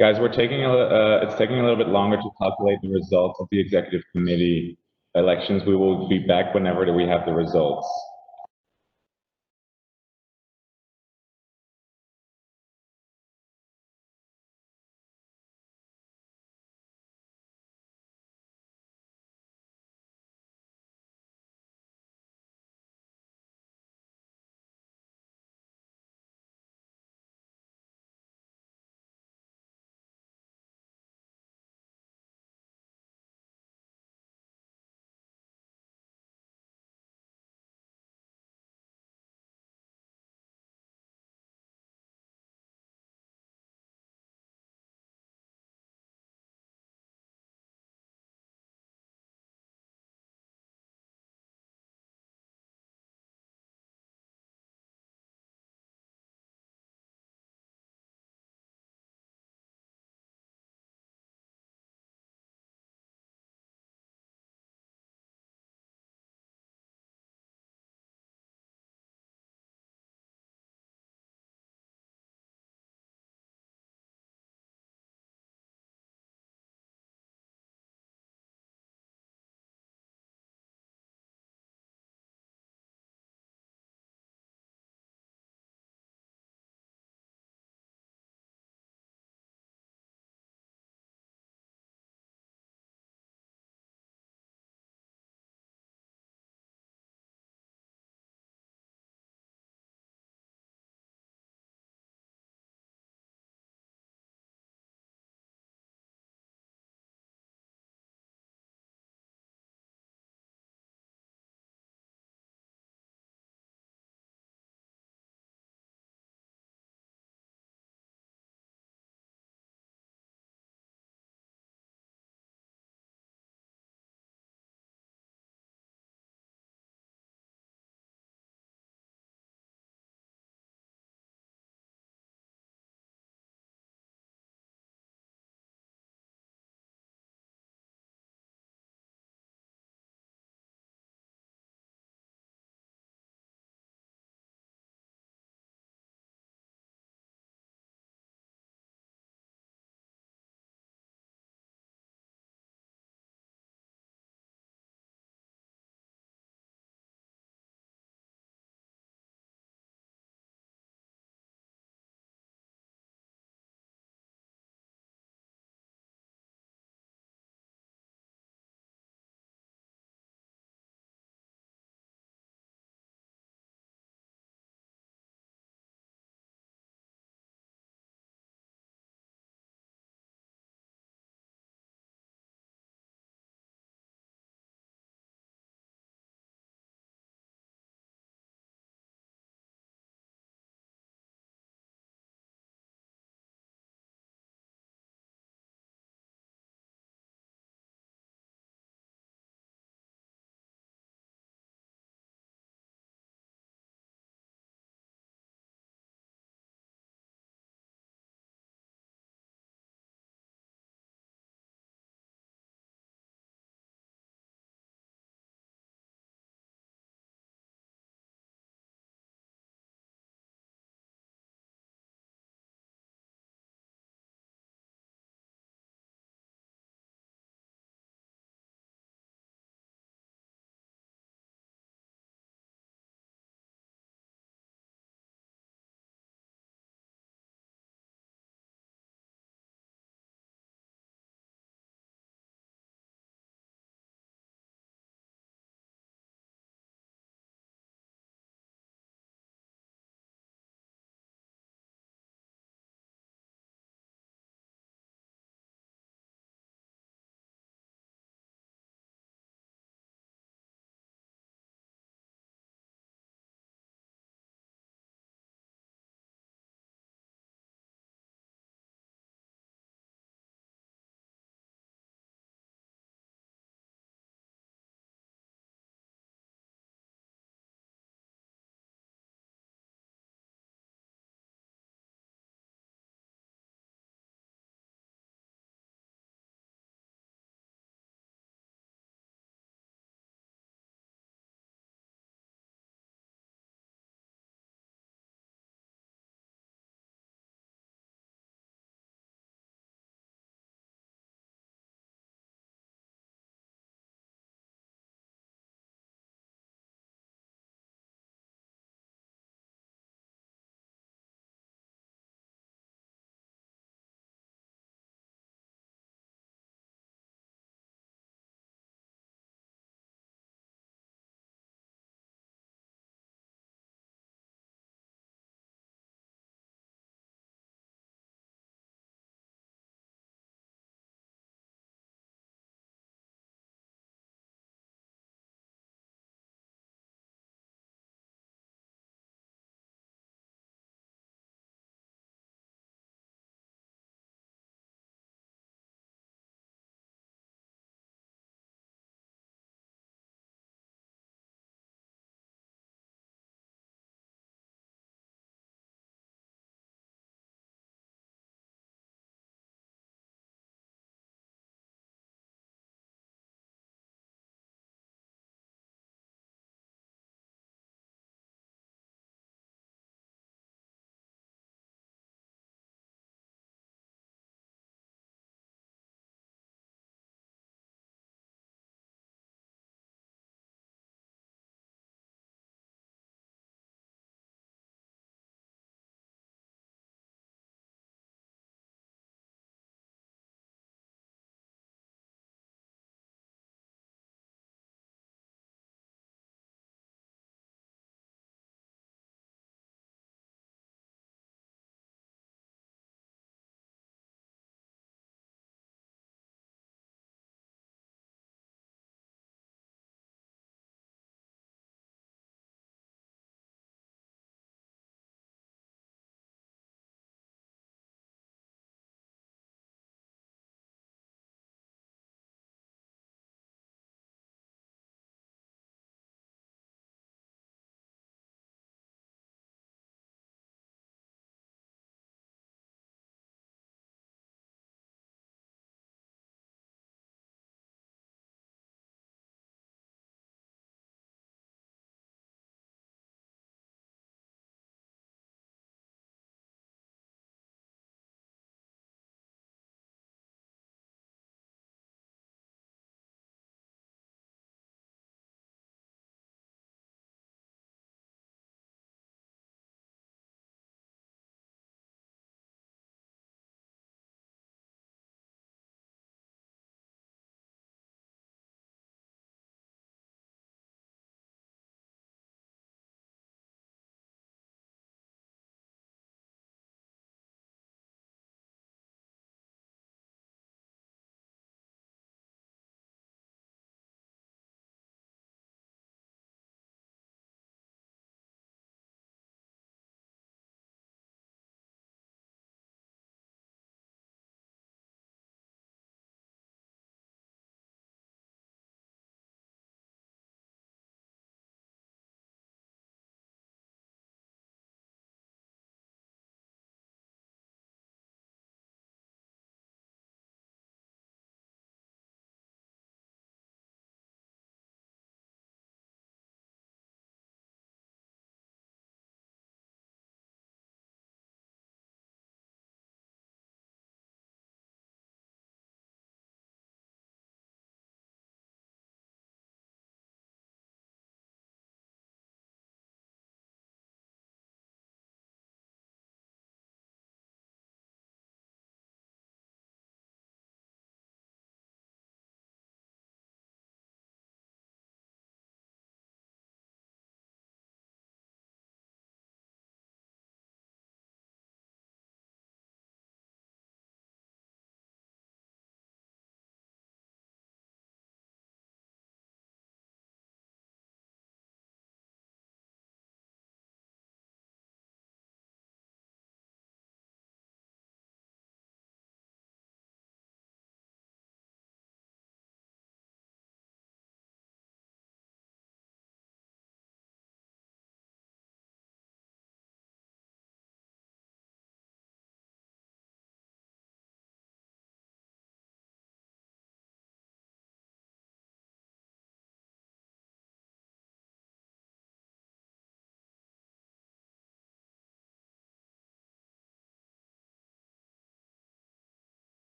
[SPEAKER 1] Guys, it's taking a little bit longer to calculate the results of the executive committee elections. We will be back whenever we have the results.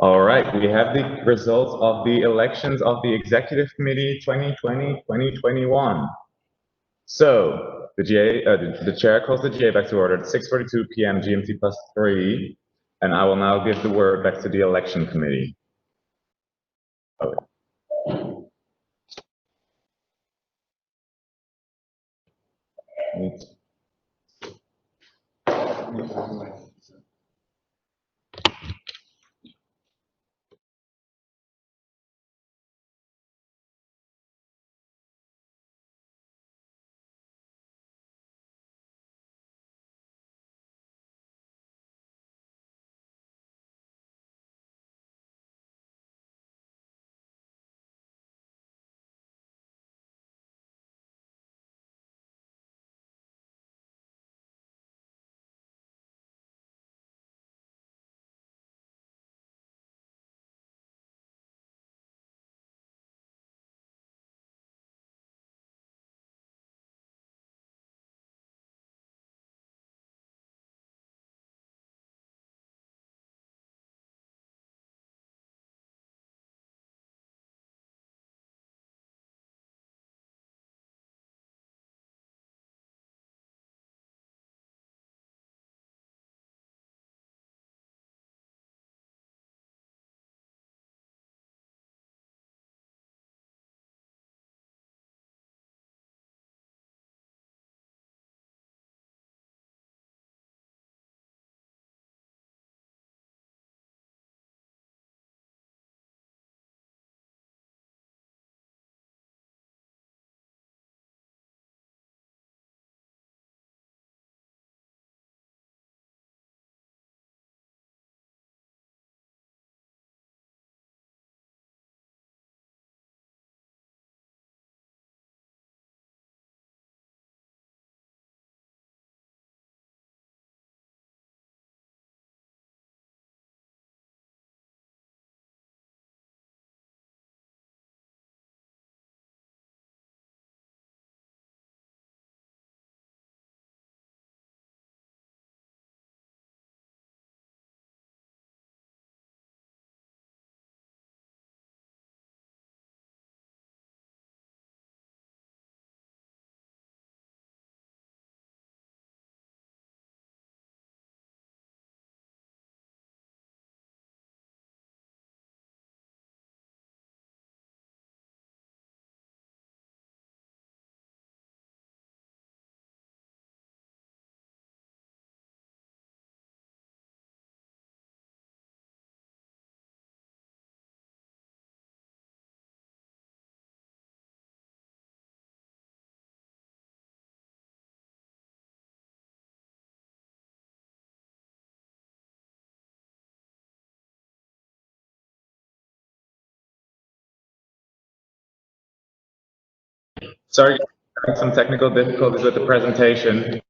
[SPEAKER 1] All right, we have the results of the elections of the Executive Committee 2020-2021. So the chair calls the GA back to order at 6:42 p.m. GMT +3, and I will now give the word back to the Election Committee. Sorry, some technical difficulties with the presentation.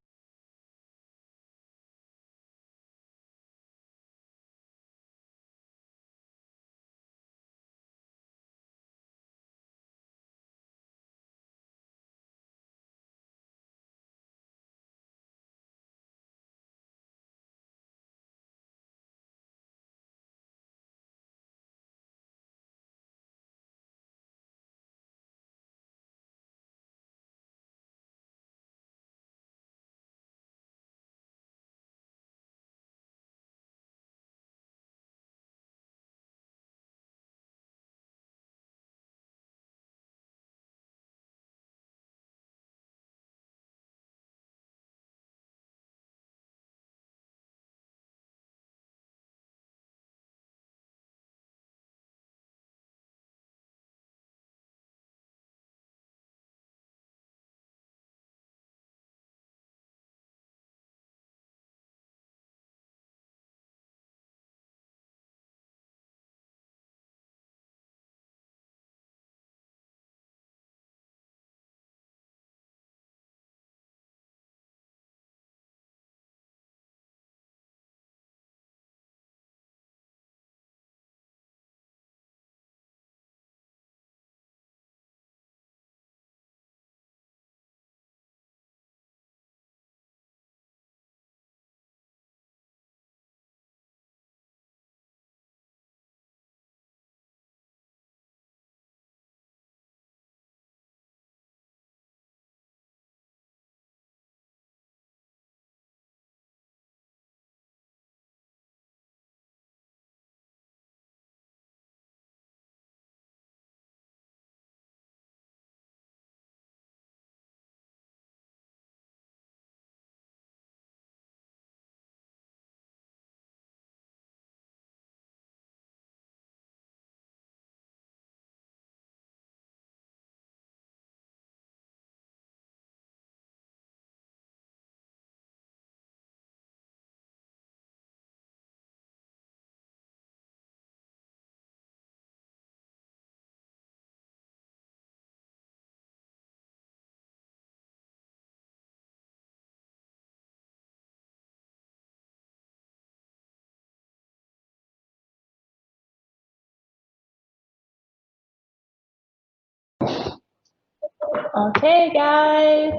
[SPEAKER 2] Okay, guys,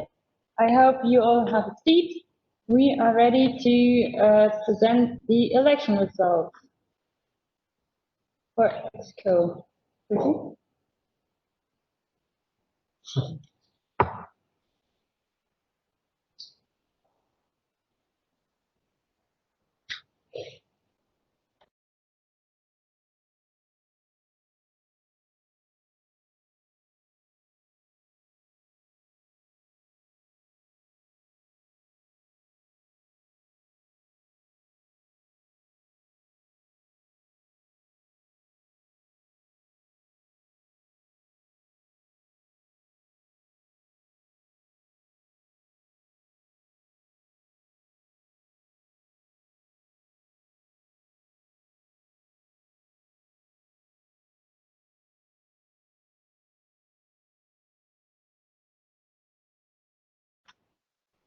[SPEAKER 2] I hope you all have a seat. We are ready to present the election results for EXCO.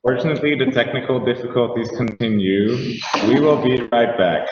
[SPEAKER 1] Fortunately, the technical difficulties continue. We will be right back.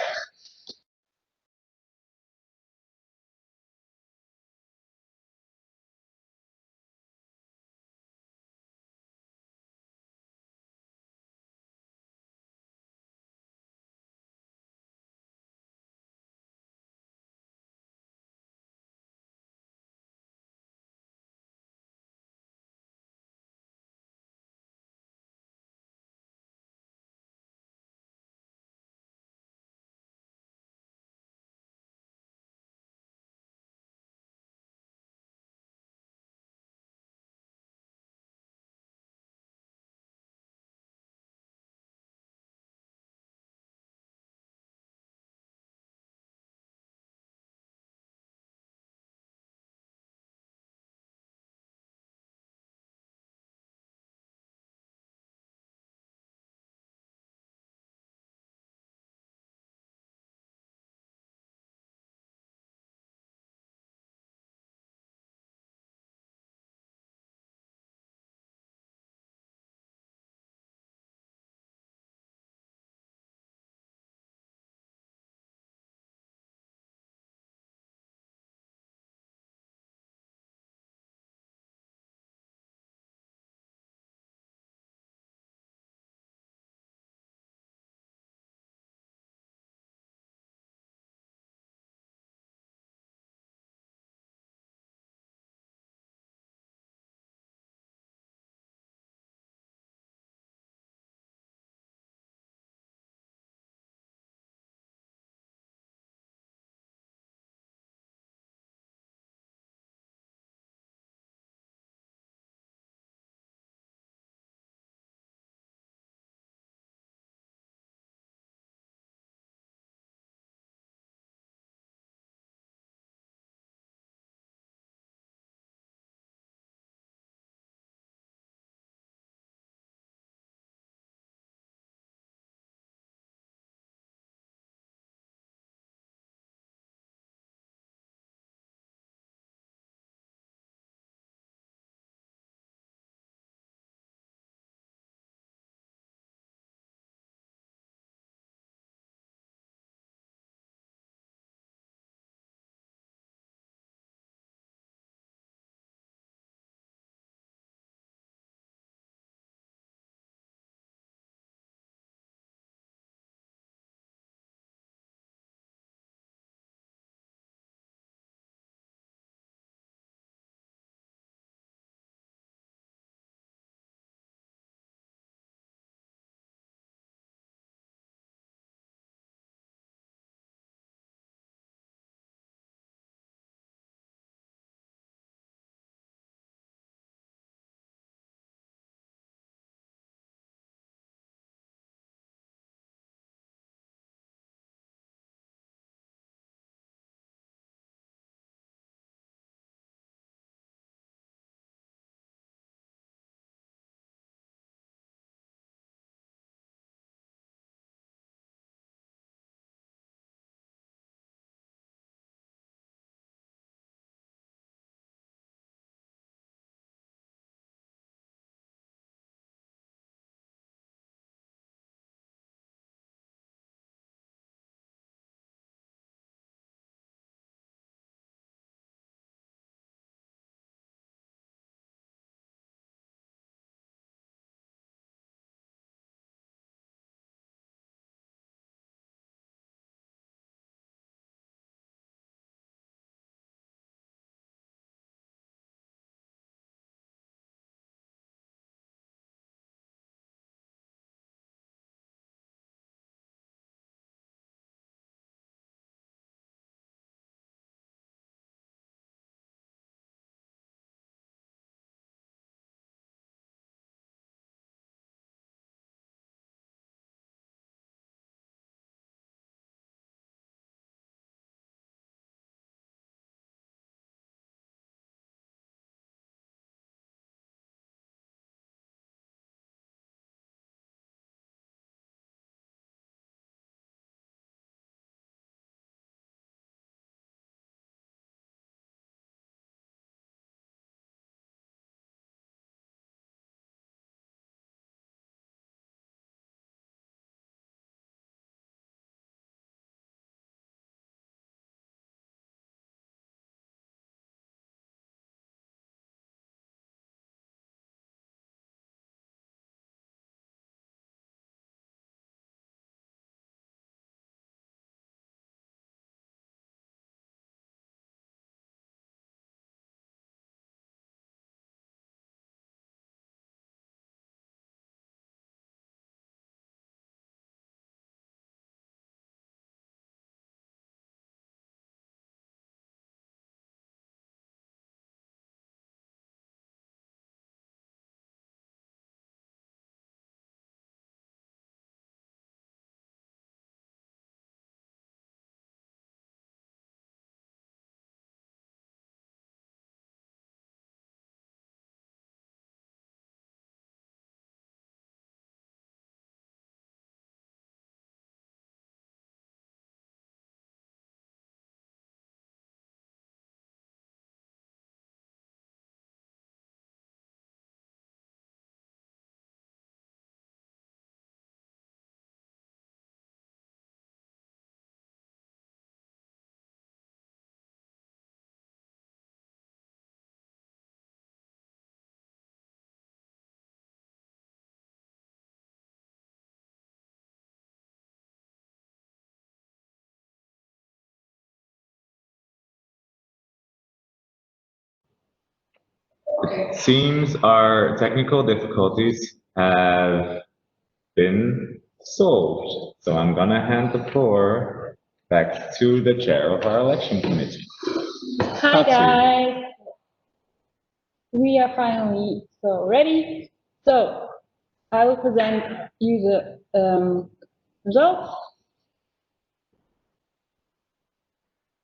[SPEAKER 1] It seems our technical difficulties have been solved. So I'm gonna hand the floor back to the chair of our election committee.
[SPEAKER 2] Hi guys. We are finally ready. So I will present you the results.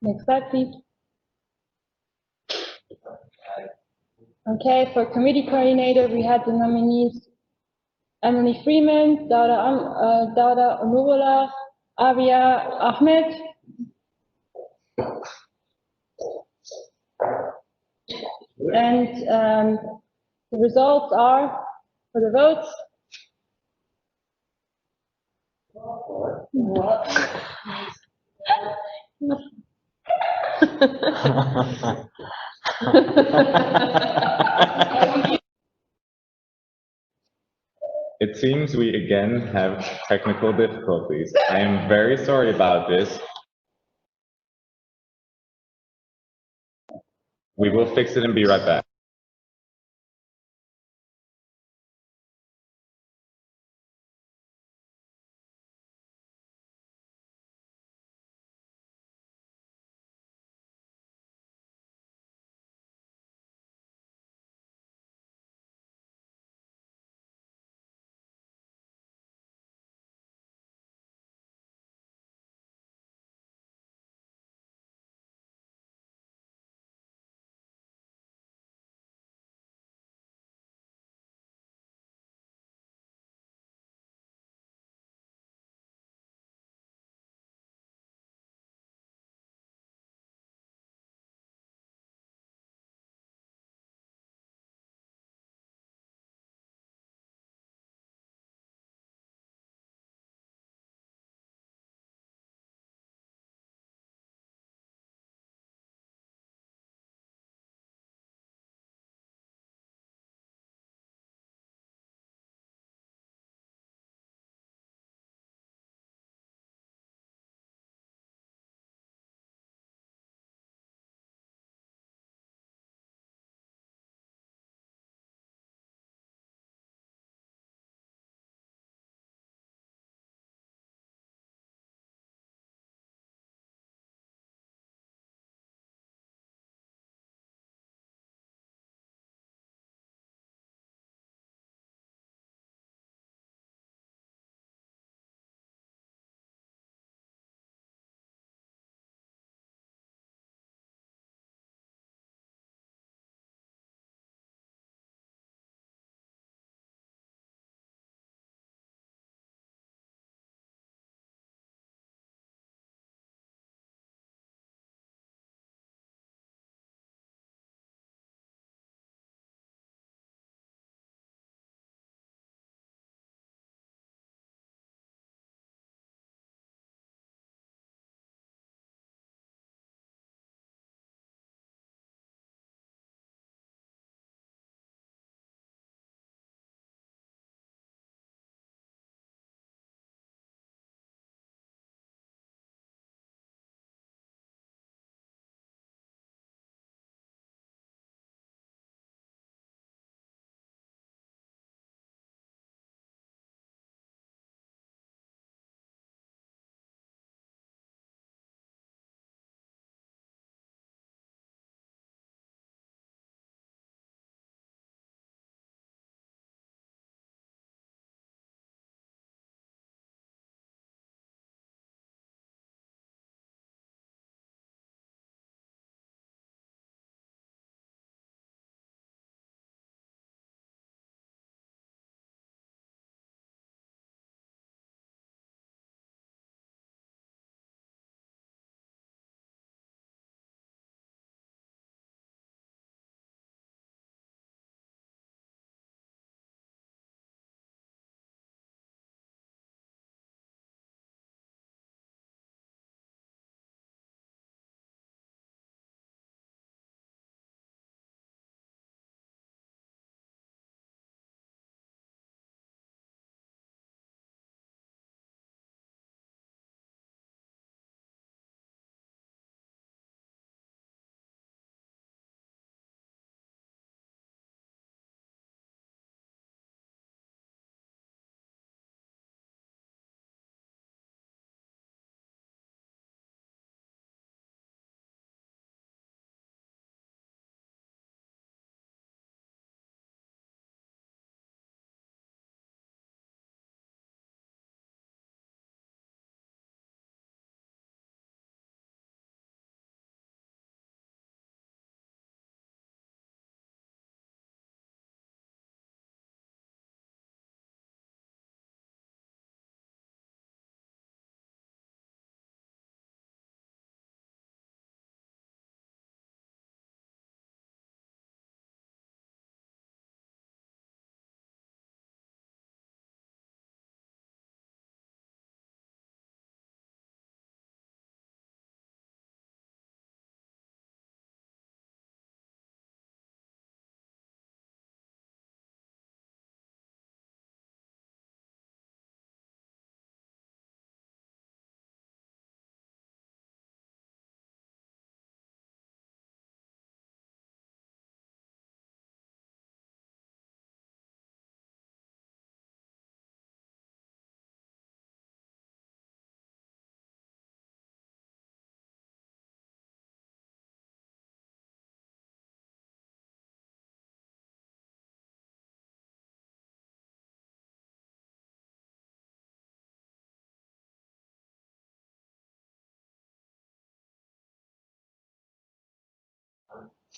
[SPEAKER 2] Next slide, please. Okay, for committee coordinator, we had the nominees Emily Freeman, Dada Onurola, Avia Ahmed. And the results are, for the votes,
[SPEAKER 1] It seems we again have technical difficulties. I am very sorry about this. We will fix it and be right back.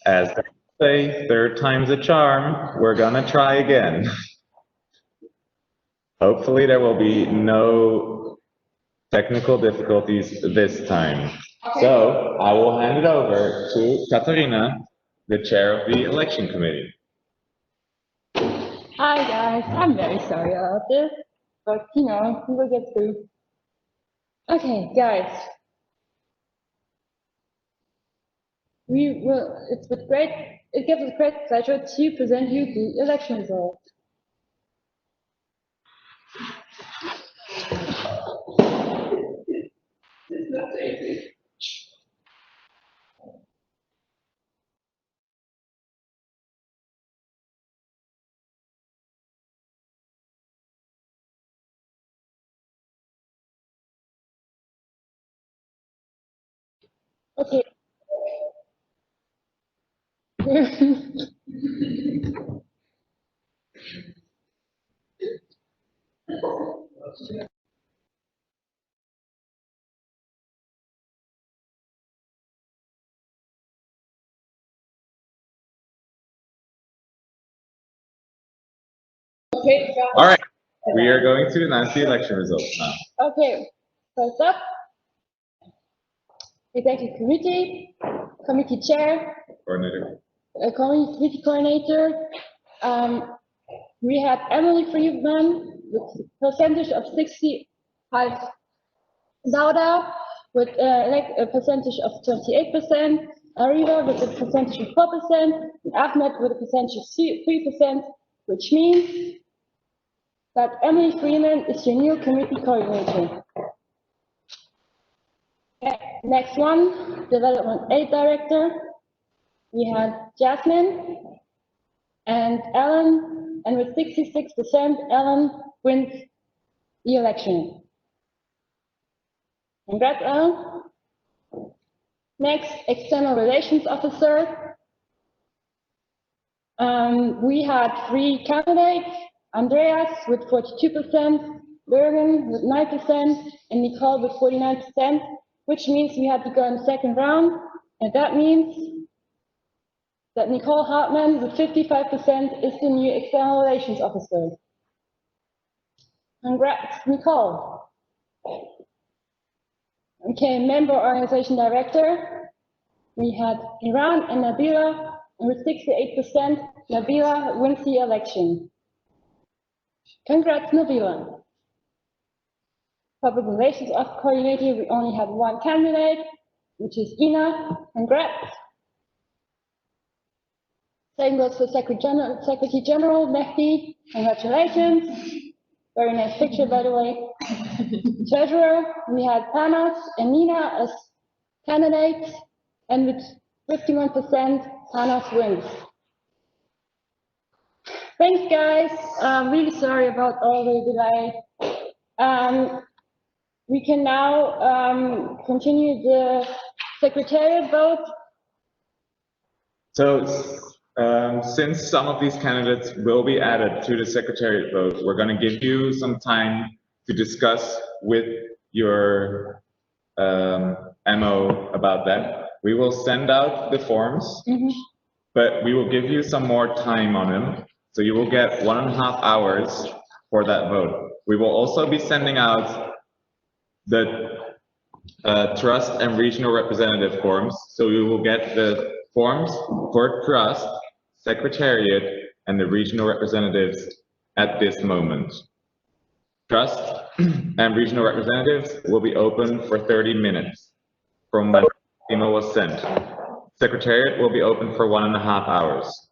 [SPEAKER 1] As they say, third time's a charm. We're gonna try again. Hopefully there will be no technical difficulties this time. So I will hand it over to Katarina, the chair of the election committee.
[SPEAKER 2] Hi guys, I'm very sorry about this, but we will get through. Okay, guys. It gives us great pleasure to present you the election results. Okay. Okay, guys.
[SPEAKER 1] All right, we are going to announce the election results now.
[SPEAKER 2] Okay, first up, executive committee, committee chair,
[SPEAKER 1] Coordinator.
[SPEAKER 2] committee coordinator. We had Emily Friedman with percentage of 65, Lauda with a percentage of 28%, Ariva with a percentage of 4%, and Ahmed with a percentage of 3%, which means that Emily Freeman is your new committee coordinator. Next one, Development Aid Director. We had Jasmine and Ellen, and with 66%, Ellen wins the election. Congrats, Ellen. Next, External Relations Officer. We had 3 candidates, Andreas with 42%, Bergen with 9%, and Nicole with 49%, which means we had to go in the second round, and that means that Nicole Hartman with 55% is the new External Relations Officer. Congrats, Nicole. Okay, Member Organization Director. We had Iran and Nabila, and with 68%, Nabila wins the election. Congrats, Nabila. Public Relations Coordinator, we only had 1 candidate, which is Ina. Congrats. Same goes for Secretary General, Mehdi. Congratulations. Very nice picture, by the way. Treasurer, we had Panos and Nina as candidates, and with 51%, Panos wins. Thanks, guys. I'm really sorry about all the delay. We can now continue the secretariat vote.
[SPEAKER 1] So, since some of these candidates will be added to the secretariat vote, we're going to give you some time to discuss with your MO about that. We will send out the forms, but we will give you some more time on them. So you will get 1.5 hours for that vote. We will also be sending out the trust and regional representative forms. So you will get the forms for trust, secretariat, and the regional representatives at this moment. Trust and regional representatives will be open for 30 minutes from when the email was sent. Secretariat will be open for 1.5 hours.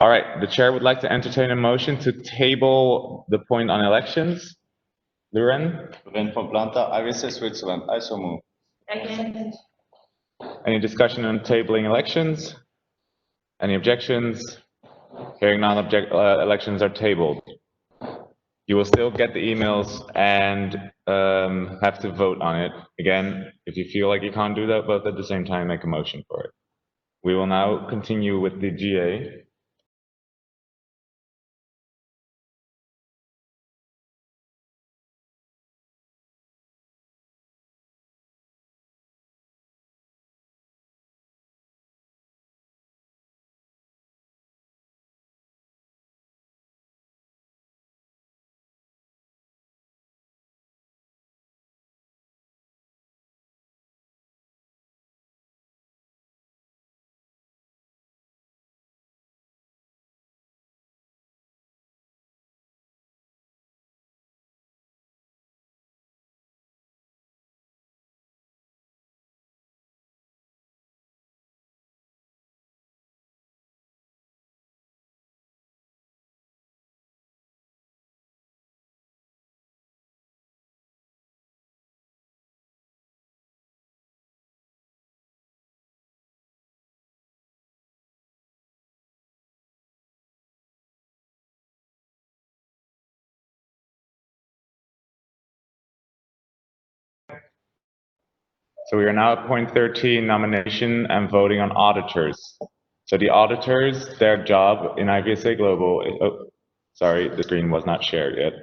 [SPEAKER 1] All right, the chair would like to entertain a motion to table the point on elections. Luren?
[SPEAKER 7] Luren von Planta, IVSA Switzerland. I so move.
[SPEAKER 18] Second.
[SPEAKER 1] Any discussion on tabling elections? Any objections? Hearing none, elections are tabled. You will still get the emails and have to vote on it. Again, if you feel like you can't do that both at the same time, make a motion for it. We will now continue with the GA. So we are now at point 13, nomination and voting on auditors. So the auditors, their job in IVSA Global, oh, sorry, the screen was not shared yet.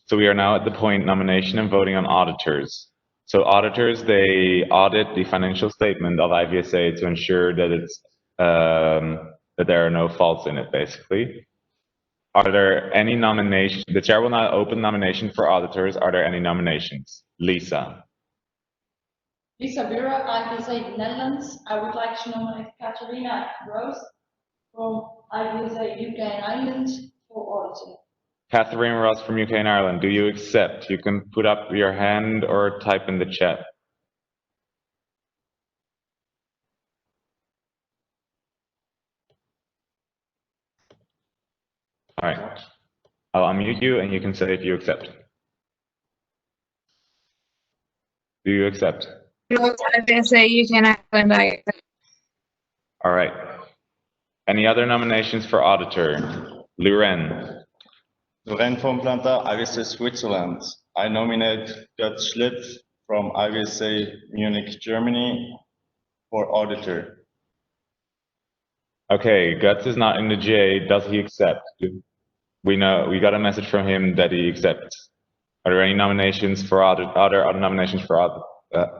[SPEAKER 1] So we are now at the point nomination and voting on auditors. So auditors, they audit the financial statement of IVSA to ensure that it's that there are no faults in it, basically. Are there any nominations? The chair will now open nomination for auditors. Are there any nominations? Lisa.
[SPEAKER 18] Lisa Bura, IVSA Netherlands. I would like to nominate Catharina Rose from IVSA UK and Ireland for auditing.
[SPEAKER 1] Catherine Ross from UK and Ireland. Do you accept? You can put up your hand or type in the chat. All right. I'll unmute you and you can say if you accept. Do you accept?
[SPEAKER 10] IVSA UK and Ireland.
[SPEAKER 1] All right. Any other nominations for auditor? Luren.
[SPEAKER 7] Luren von Planta, IVSA Switzerland. I nominate Gerd Schlitt from IVSA Munich, Germany for auditor.
[SPEAKER 1] Okay, Guts is not in the GA. Does he accept? We know, we got a message from him that he accepts. Are there any nominations for other nominations for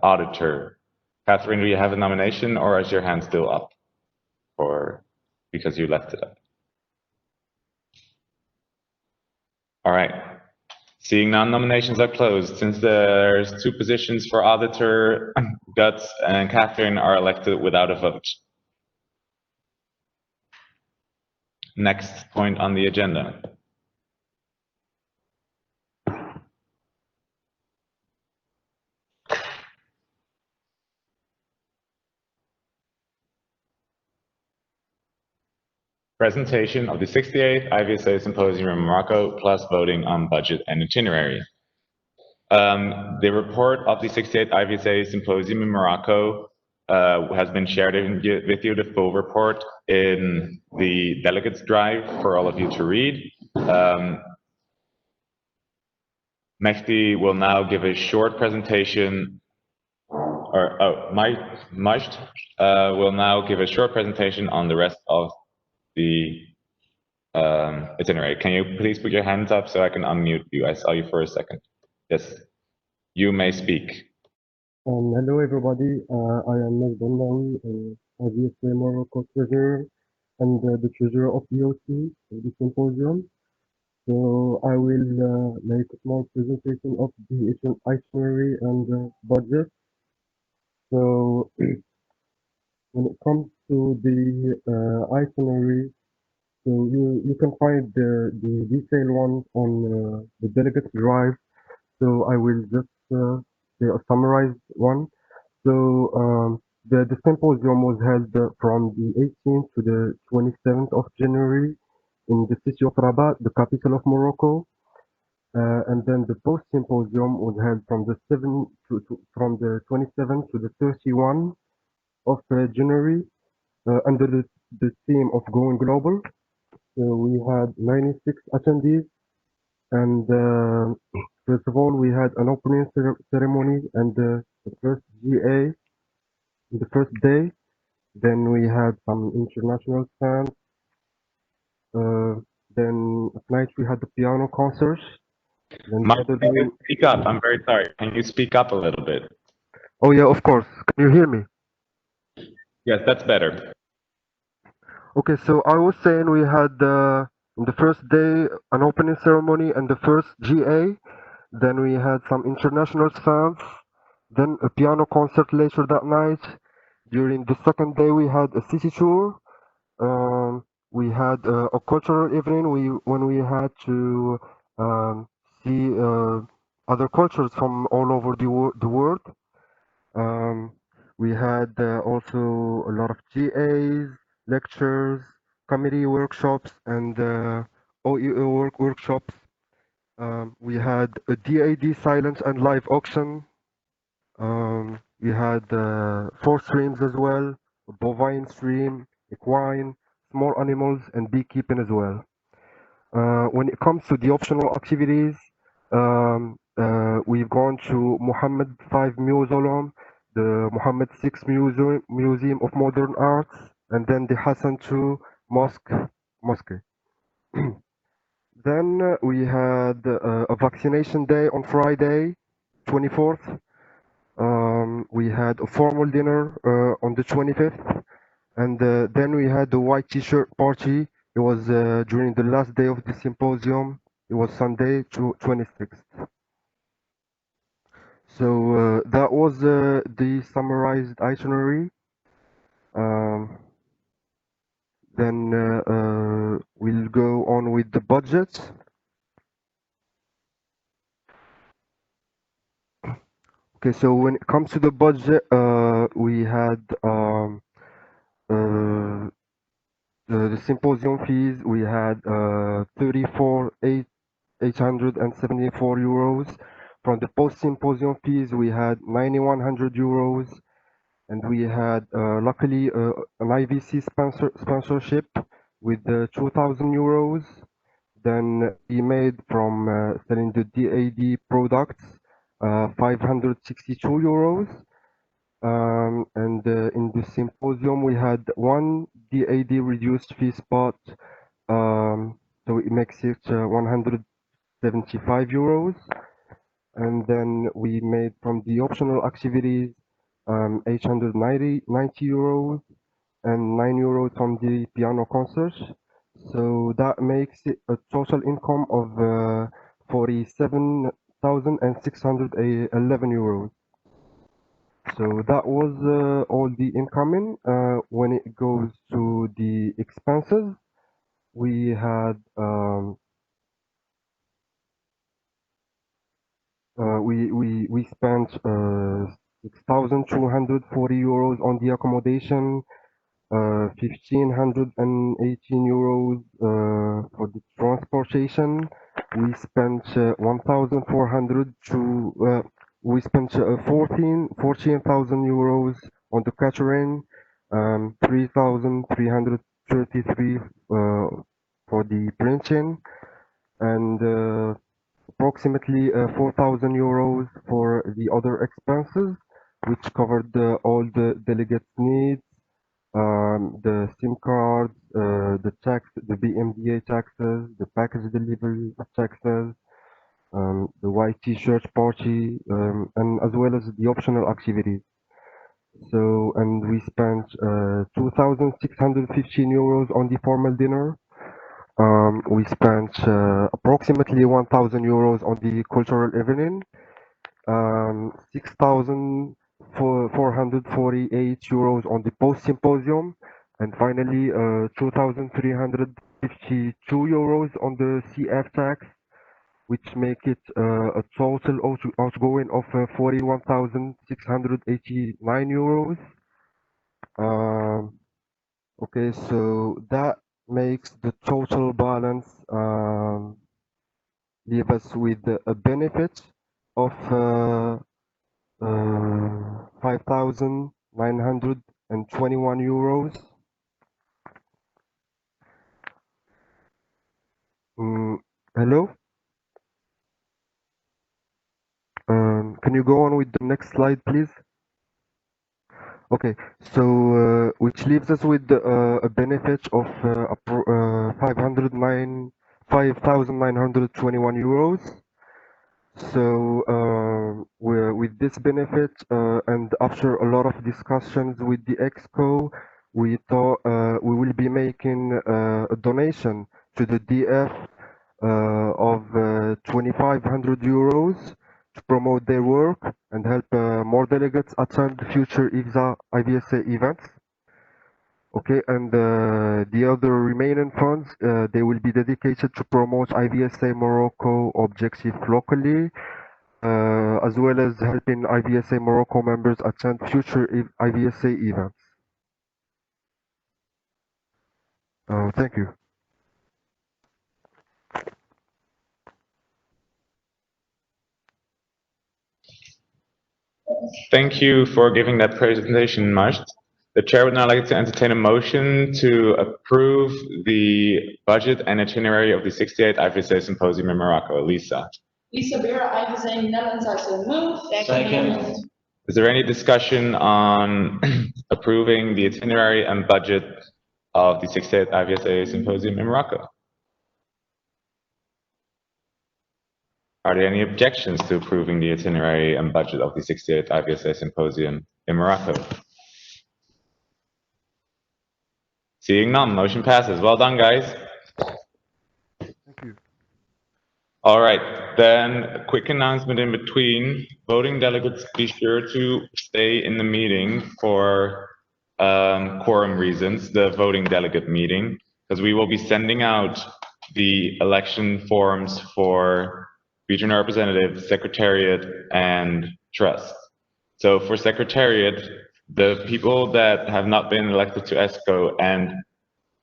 [SPEAKER 1] auditor? Catherine, do you have a nomination or is your hand still up? Or because you left it up? All right. Seeing none, nominations are closed. Since there's 2 positions for auditor, Guts and Catherine are elected without a vote. Next point on the agenda. Presentation of the 68th IVSA Symposium in Morocco, plus voting on budget and itinerary. The report of the 68th IVSA Symposium in Morocco has been shared with you, the full report, in the delegates drive for all of you to read. Mehdi will now give a short presentation, Majd will now give a short presentation on the rest of the itinerary. Can you please put your hands up so I can unmute you? I saw you for a second. Yes, you may speak.
[SPEAKER 19] Hello everybody, I am Majd IVSA Morocco treasurer and the treasurer of EOC, the symposium. So I will make a small presentation of the itinerary and budget. So when it comes to the itinerary, so you can find the detailed ones on the delegate drive. So I will just say a summarized one. So The symposium was held from the 18th to the 27th of January in the city of Rabat, the capital of Morocco. And then the post-symposium was held from the 27th to the 31st of January under the theme of Going Global. So we had 96 attendees, and first of all, we had an opening ceremony and the first GA the first day. Then we had some international stands. Then at night we had the piano concert. Then the
[SPEAKER 1] Mike,
[SPEAKER 19] other
[SPEAKER 1] can
[SPEAKER 19] day,
[SPEAKER 1] you speak up? I'm very sorry. Can you speak up a little bit?
[SPEAKER 19] oh yeah, of course. Can you hear me?
[SPEAKER 1] Yes, that's better.
[SPEAKER 19] Okay, so I was saying we had the first day an opening ceremony and the first GA. Then we had some international stands. Then a piano concert later that night. During the second day, we had a city tour. We had a cultural evening. When we had to see other cultures from all over the world. We had also a lot of GAs, lectures, committee workshops, and OEO workshops. We had a DAD silent and live auction. We had 4 streams as well: a bovine stream, equine, small animals, and beekeeping as well. When it comes to the optional activities, we've gone to Mohammed V Mausoleum, the Mohammed VI Museum of Modern Arts, and then the Hassan II Mosque. Then we had a vaccination day on Friday, 24th. We had a formal dinner on the 25th, and then we had the white t-shirt party. It was during the last day of the symposium. It was Sunday, 26th. So that was the summarized itinerary. Then we'll go on with the budget. Okay, so when it comes to the budget, we had the symposium fees. We had 34,874 euros. From the post-symposium fees, we had 9,100 euros, and we had luckily an IVC sponsorship with 2,000 euros. Then we made from selling the DAD products 562 euros. And in the symposium, we had one DAD reduced fee spot, so it makes it 175 euros. And then we made from the optional activities 890 euros and 9 euros from the piano concert. So that makes it a total income of 47,611 euros. So that was all the incoming. When it goes to the expenses, we had we spent 6,240 euros on the accommodation, 1,518 euros for the transportation. We spent 1,400 to we spent 14,000 euros on the catering, 3,333 for the printing, and approximately 4,000 euros for the other expenses, which covered all the delegates' needs, the SIM cards, the tax, the BMDA taxes, the package delivery taxes, the white t-shirt party, and as well as the optional activities. So, and we spent 2,615 euros on the formal dinner. We spent approximately 1,000 euros on the cultural evening, 6,448 euros on the post-symposium, and finally 2,352 euros on the CF tax, which make it a total outgoing of 41,689 euros. Okay, so that makes the total balance leave us with a benefit of 5,921 euros. Hello? Can you go on with the next slide, please? Okay, so which leaves us with a benefit of 5,921 euros. So with this benefit and after a lot of discussions with the Exco, we thought we will be making a donation to the DF of 2,500 euros to promote their work and help more delegates attend future IVSA events. Okay, and the other remaining funds, they will be dedicated to promote IVSA Morocco objectives locally, as well as helping IVSA Morocco members attend future IVSA events. Thank you.
[SPEAKER 1] Thank you for giving that presentation, Majd. The chair would now like to entertain a motion to approve the budget and itinerary of the 68th IVSA Symposium in Morocco. Lisa.
[SPEAKER 18] Lisa Bera, IVSA Netherlands, I so move.
[SPEAKER 1] Second. Is there any discussion on approving the itinerary and budget of the 68th IVSA Symposium in Morocco? Are there any objections to approving the itinerary and budget of the 68th IVSA Symposium in Morocco? Seeing none, motion passes. Well done, guys.
[SPEAKER 19] Thank you.
[SPEAKER 1] All right, then a quick announcement in between. Voting delegates, be sure to stay in the meeting for quorum reasons, the voting delegate meeting, because we will be sending out the election forms for regional representative, secretariat, and trust. So for secretariat, the people that have not been elected to ESCO and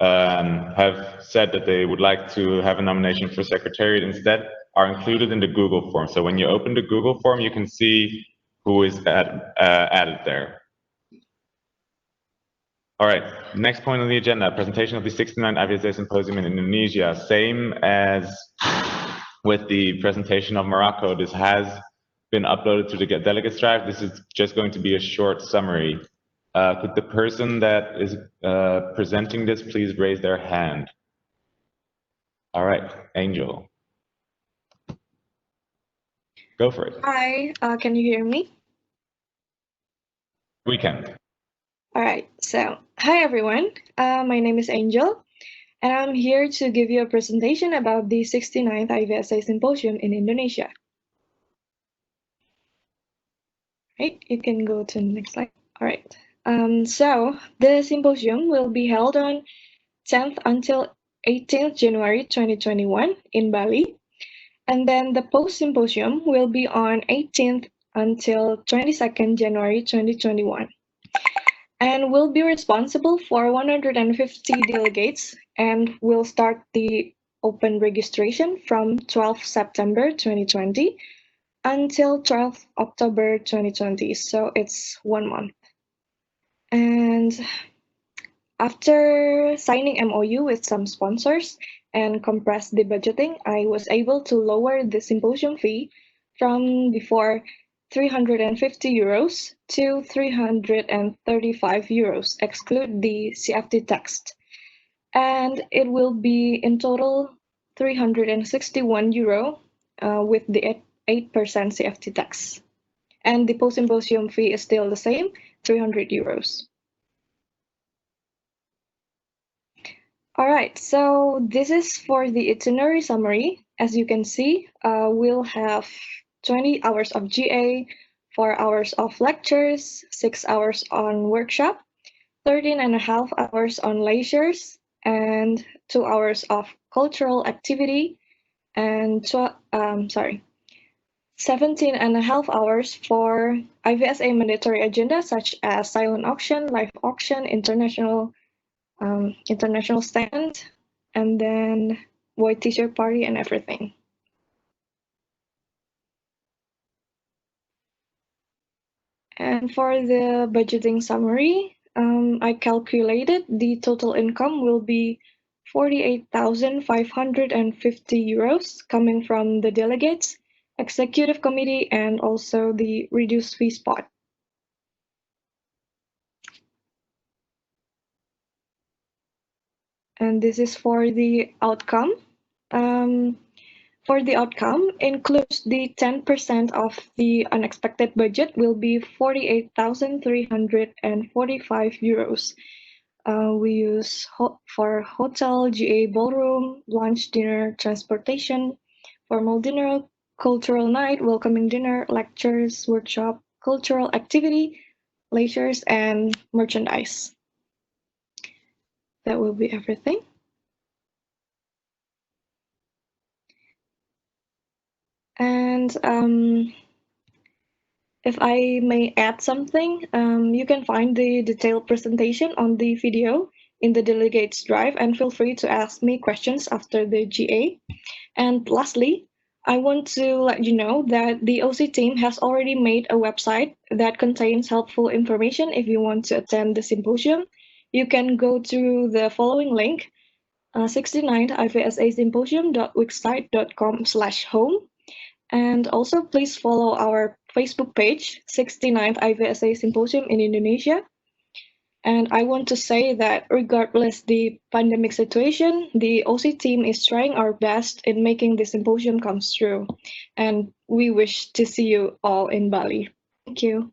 [SPEAKER 1] have said that they would like to have a nomination for secretariat instead are included in the Google form. So when you open the Google form, you can see who is added there. All right, next point on the agenda, presentation of the 69th IVSA Symposium in Indonesia. Same as with the presentation of Morocco, this has been uploaded to the Delegates Drive. This is just going to be a short summary. Could the person that is presenting this please raise their hand? All right, Angel. Go for it.
[SPEAKER 8] Hi, can you hear me?
[SPEAKER 1] We can.
[SPEAKER 8] All right, so hi everyone. My name is Angel, and I'm here to give you a presentation about the 69th IVSA Symposium in Indonesia. Right, you can go to the next slide. All right. So the symposium will be held on 10th until 18th January 2021 in Bali. And then the post-symposium will be on 18th until 22nd January 2021. And we'll be responsible for 150 delegates and we'll start the open registration from 12 September 2020 until 12 October 2020. So it's 1 month. And after signing MOU with some sponsors and compress the budgeting, I was able to lower the symposium fee from before 350 euros to 335 euros, exclude the CFT tax. And it will be in total 361 euro with the 8% CFT tax. And the post-symposium fee is still the same, 300 euros. All right, so this is for the itinerary summary. As you can see, we'll have 20 hours of GA, 4 hours of lectures, 6 hours on workshop, 13.5 hours on leisures, and 2 hours of cultural activity, and 17.5 hours for IVSA mandatory agenda such as silent auction, live auction, international stand, and then white t-shirt party and everything. And for the budgeting summary, I calculated the total income will be 48,550 euros coming from the delegates, executive committee, and also the reduced fee spot. And this is for the outcome. For the outcome, includes the 10% of the unexpected budget will be 48,345 euros. We use for hotel, GA ballroom, lunch, dinner, transportation, formal dinner, cultural night, welcoming dinner, lectures, workshop, cultural activity, leisures, and merchandise. That will be everything. And if I may add something, you can find the detailed presentation on the video in the delegates drive, and feel free to ask me questions after the GA. And lastly, I want to let you know that the OC team has already made a website that contains helpful information if you want to attend the symposium. You can go to the following link, 69thivsasymposium.wixsite.com/home. And also please follow our Facebook page, 69th IVSA Symposium in Indonesia. And I want to say that regardless the pandemic situation, the OC team is trying our best in making the symposium come true. And we wish to see you all in Bali. Thank you.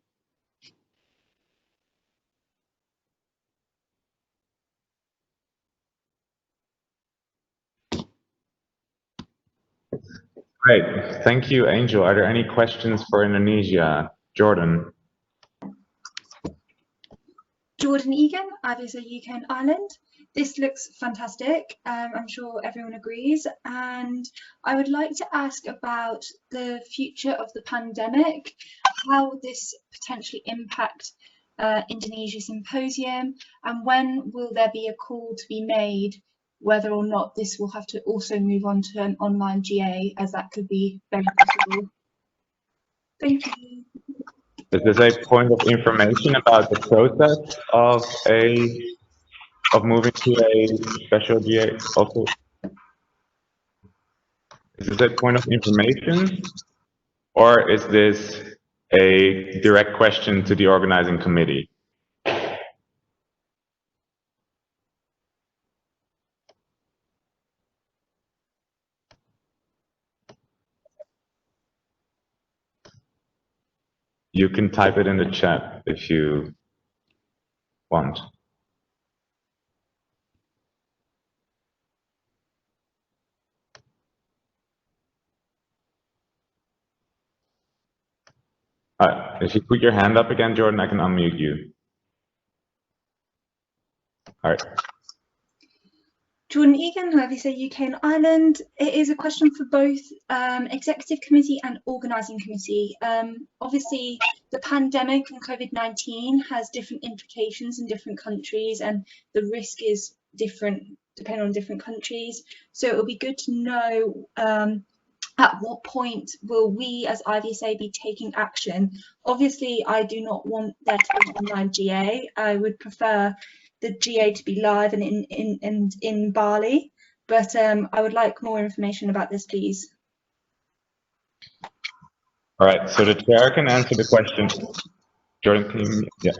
[SPEAKER 1] Great, thank you, Angel. Are there any questions for Indonesia? Jordan.
[SPEAKER 9] Jordan Egan, IVSA UK and Ireland. This looks fantastic. I'm sure everyone agrees. And I would like to ask about the future of the pandemic, how this potentially impact Indonesia Symposium, and when will there be a call to be made whether or not this will have to also move on to an online GA, as that could be very possible. Thank you.
[SPEAKER 1] Is this a point of information about the process of moving to a special GA also? Is this a point of information, or is this a direct question to the organizing committee? You can type it in the chat if you want. If you put your hand up again, Jordan, I can unmute you. All right.
[SPEAKER 9] Jordan Egan, IVSA UK and Ireland. It is a question for both Executive Committee and Organising Committee. Obviously, the pandemic and COVID-19 has different implications in different countries, and the risk is different depending on different countries. So it will be good to know at what point will we as IVSA be taking action. Obviously, I do not want there to be an online GA. I would prefer the GA to be live and in Bali, but I would like more information about this, please.
[SPEAKER 1] All right, so the chair can answer the question. Jordan, can you, yeah.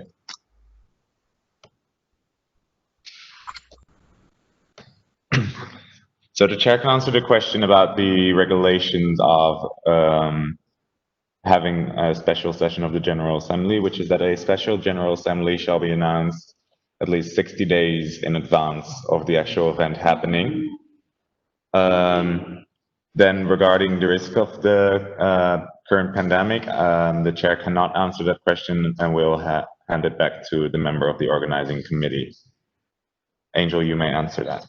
[SPEAKER 1] So the chair can answer the question about the regulations of having a special session of the General Assembly, which is that a special General Assembly shall be announced at least 60 days in advance of the actual event happening. Then regarding the risk of the current pandemic, the chair cannot answer that question and will hand it back to the member of the organizing committee. Angel, you may answer that.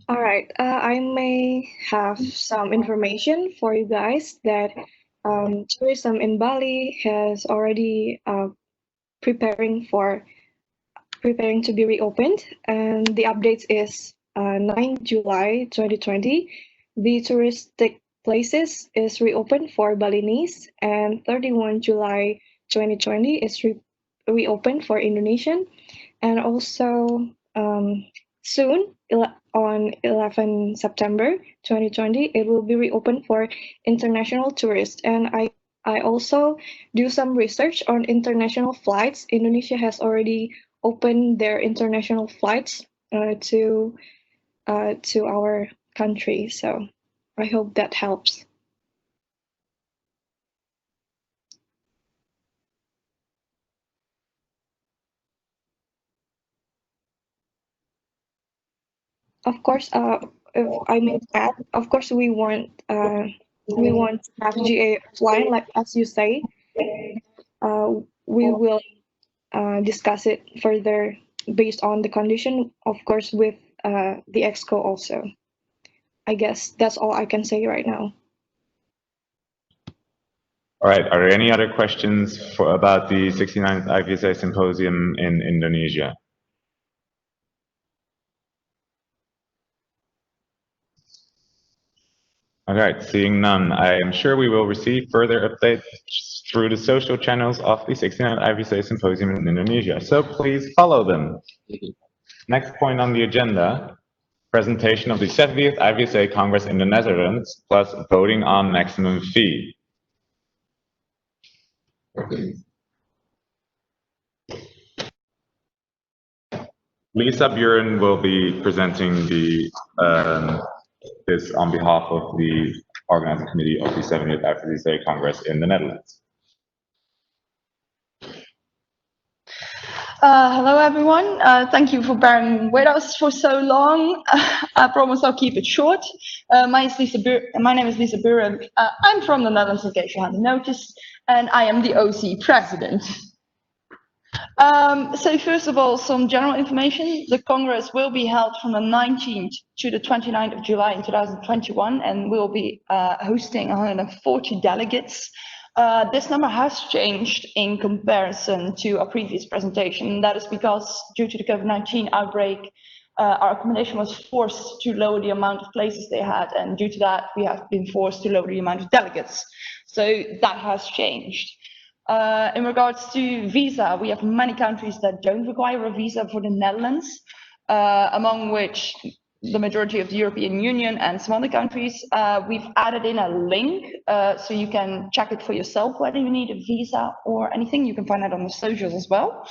[SPEAKER 8] All right, I may have some information for you guys that tourism in Bali has already preparing to be reopened, and the update is 9 July 2020. The touristic places is reopened for Balinese, and 31 July 2020 is reopened for Indonesian, and also soon on 11 September 2020 it will be reopened for international tourists. And I also do some research on international flights. Indonesia has already opened their international flights to our country, so I hope that helps. Of course, if I may add, of course we want to have GA offline, like as you say. We will discuss it further based on the condition, of course, with the EXCO also. I guess that's all I can say right now.
[SPEAKER 1] All right, are there any other questions about the 69th IVSA Symposium in Indonesia? All right, seeing none, I am sure we will receive further updates through the social channels of the 69th IVSA Symposium in Indonesia, so please follow them. Next point on the agenda, presentation of the 70th IVSA Congress in the Netherlands, plus voting on maximum fee. Lisa Buren will be presenting this on behalf of the organizing committee of the 70th IVSA Congress in the Netherlands.
[SPEAKER 18] Hello everyone, thank you for bearing with us for so long. I promise I'll keep it short. My name is Lisa Buren. I'm from the Netherlands, in case you hadn't noticed, and I am the OC president. So first of all, some general information. The Congress will be held from the 19th to the 29th of July in 2021, and we'll be hosting 140 delegates. This number has changed in comparison to our previous presentation. That is because due to the COVID-19 outbreak, our accommodation was forced to lower the amount of places they had, and due to that, we have been forced to lower the amount of delegates. So that has changed. In regards to visa, we have many countries that don't require a visa for the Netherlands, among which the majority of the European Union and some other countries. We've added in a link so you can check it for yourself whether you need a visa or anything. You can find that on the socials as well.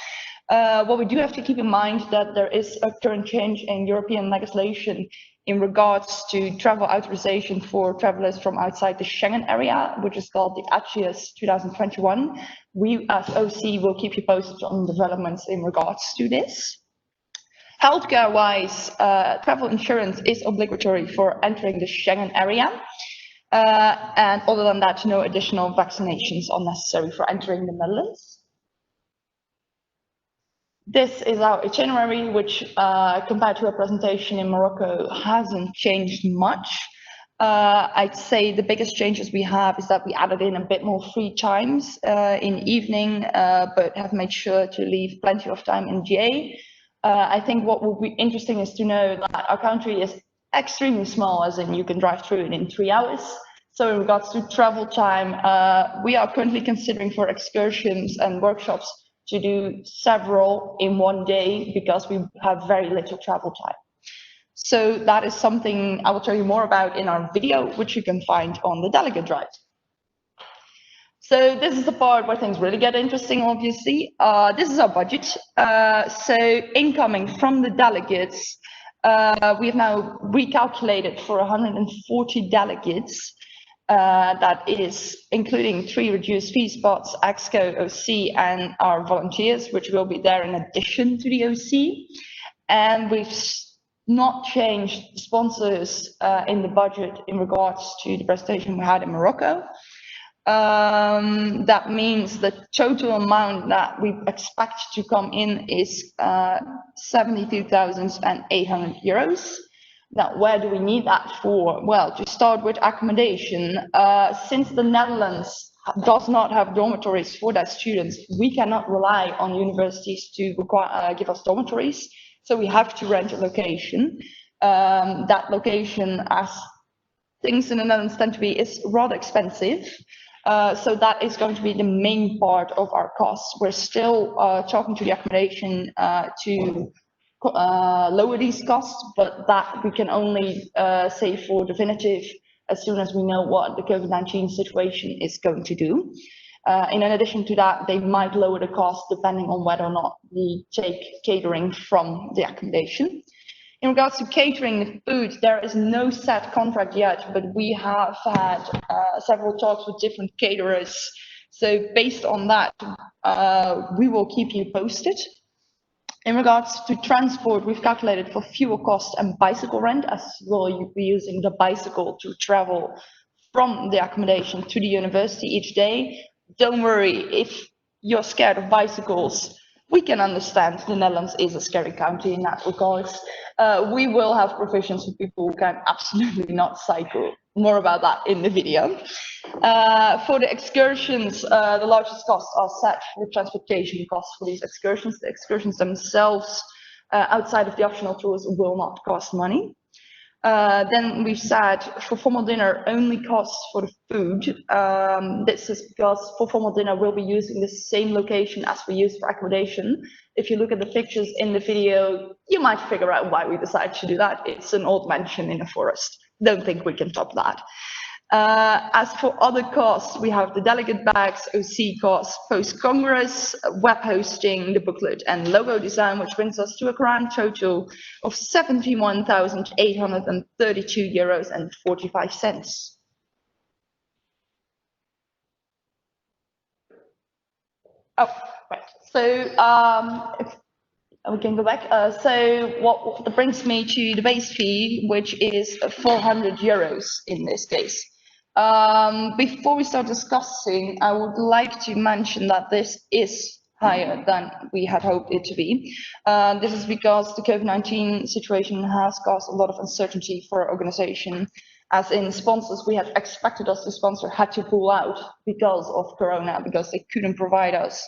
[SPEAKER 18] What we do have to keep in mind that there is a current change in European legislation in regards to travel authorization for travelers from outside the Schengen area, which is called the ATIAS 2021. We as OC will keep you posted on developments in regards to this. Healthcare-wise, travel insurance is obligatory for entering the Schengen area. And other than that, no additional vaccinations are necessary for entering the Netherlands. This is our itinerary, which compared to a presentation in Morocco hasn't changed much. I'd say the biggest changes we have is that we added in a bit more free times in evening, but have made sure to leave plenty of time in GA. I think what will be interesting is to know that our country is extremely small, as in you can drive through it in 3 hours. So in regards to travel time, we are currently considering for excursions and workshops to do several in one day because we have very little travel time. So that is something I will tell you more about in our video, which you can find on the delegate drive. So this is the part where things really get interesting, obviously. This is our budget. So incoming from the delegates, we have now recalculated for 140 delegates. That is including 3 reduced fee spots, EXCO, OC, and our volunteers, which will be there in addition to the OC. And we've not changed sponsors in the budget in regards to the presentation we had in Morocco. That means the total amount that we expect to come in is 72,800 euros. Now, where do we need that for? Well, to start with accommodation, since the Netherlands does not have dormitories for their students, we cannot rely on universities to give us dormitories. So we have to rent a location. That location, as things in the Netherlands tend to be, is rather expensive. So that is going to be the main part of our costs. We're still talking to the accommodation to lower these costs, but that we can only say for definitive as soon as we know what the COVID-19 situation is going to do. In addition to that, they might lower the cost depending on whether or not we take catering from the accommodation. In regards to catering the food, there is no set contract yet, but we have had several talks with different caterers. So based on that, we will keep you posted. In regards to transport, we've calculated for fuel costs and bicycle rent, as well you'll be using the bicycle to travel from the accommodation to the university each day. Don't worry, if you're scared of bicycles, we can understand. The Netherlands is a scary country in that regard. We will have provisions for people who can absolutely not cycle. More about that in the video. For the excursions, the largest costs are set for transportation costs for these excursions. The excursions themselves, outside of the optional tours, will not cost money. Then we've said for formal dinner only costs for the food. This is because for formal dinner we'll be using the same location as we use for accommodation. If you look at the pictures in the video, you might figure out why we decided to do that. It's an old mansion in a forest. Don't think we can top that. As for other costs, we have the delegate bags, OC costs, post-Congress, web hosting, the booklet and logo design, which brings us to a grand total of €71,832.45. Oh, right. So we can go back. So what brings me to the base fee, which is €400 in this case. Before we start discussing, I would like to mention that this is higher than we had hoped it to be. This is because the COVID-19 situation has caused a lot of uncertainty for our organization. As in sponsors we had expected us to sponsor had to pull out because of Corona, because they couldn't provide us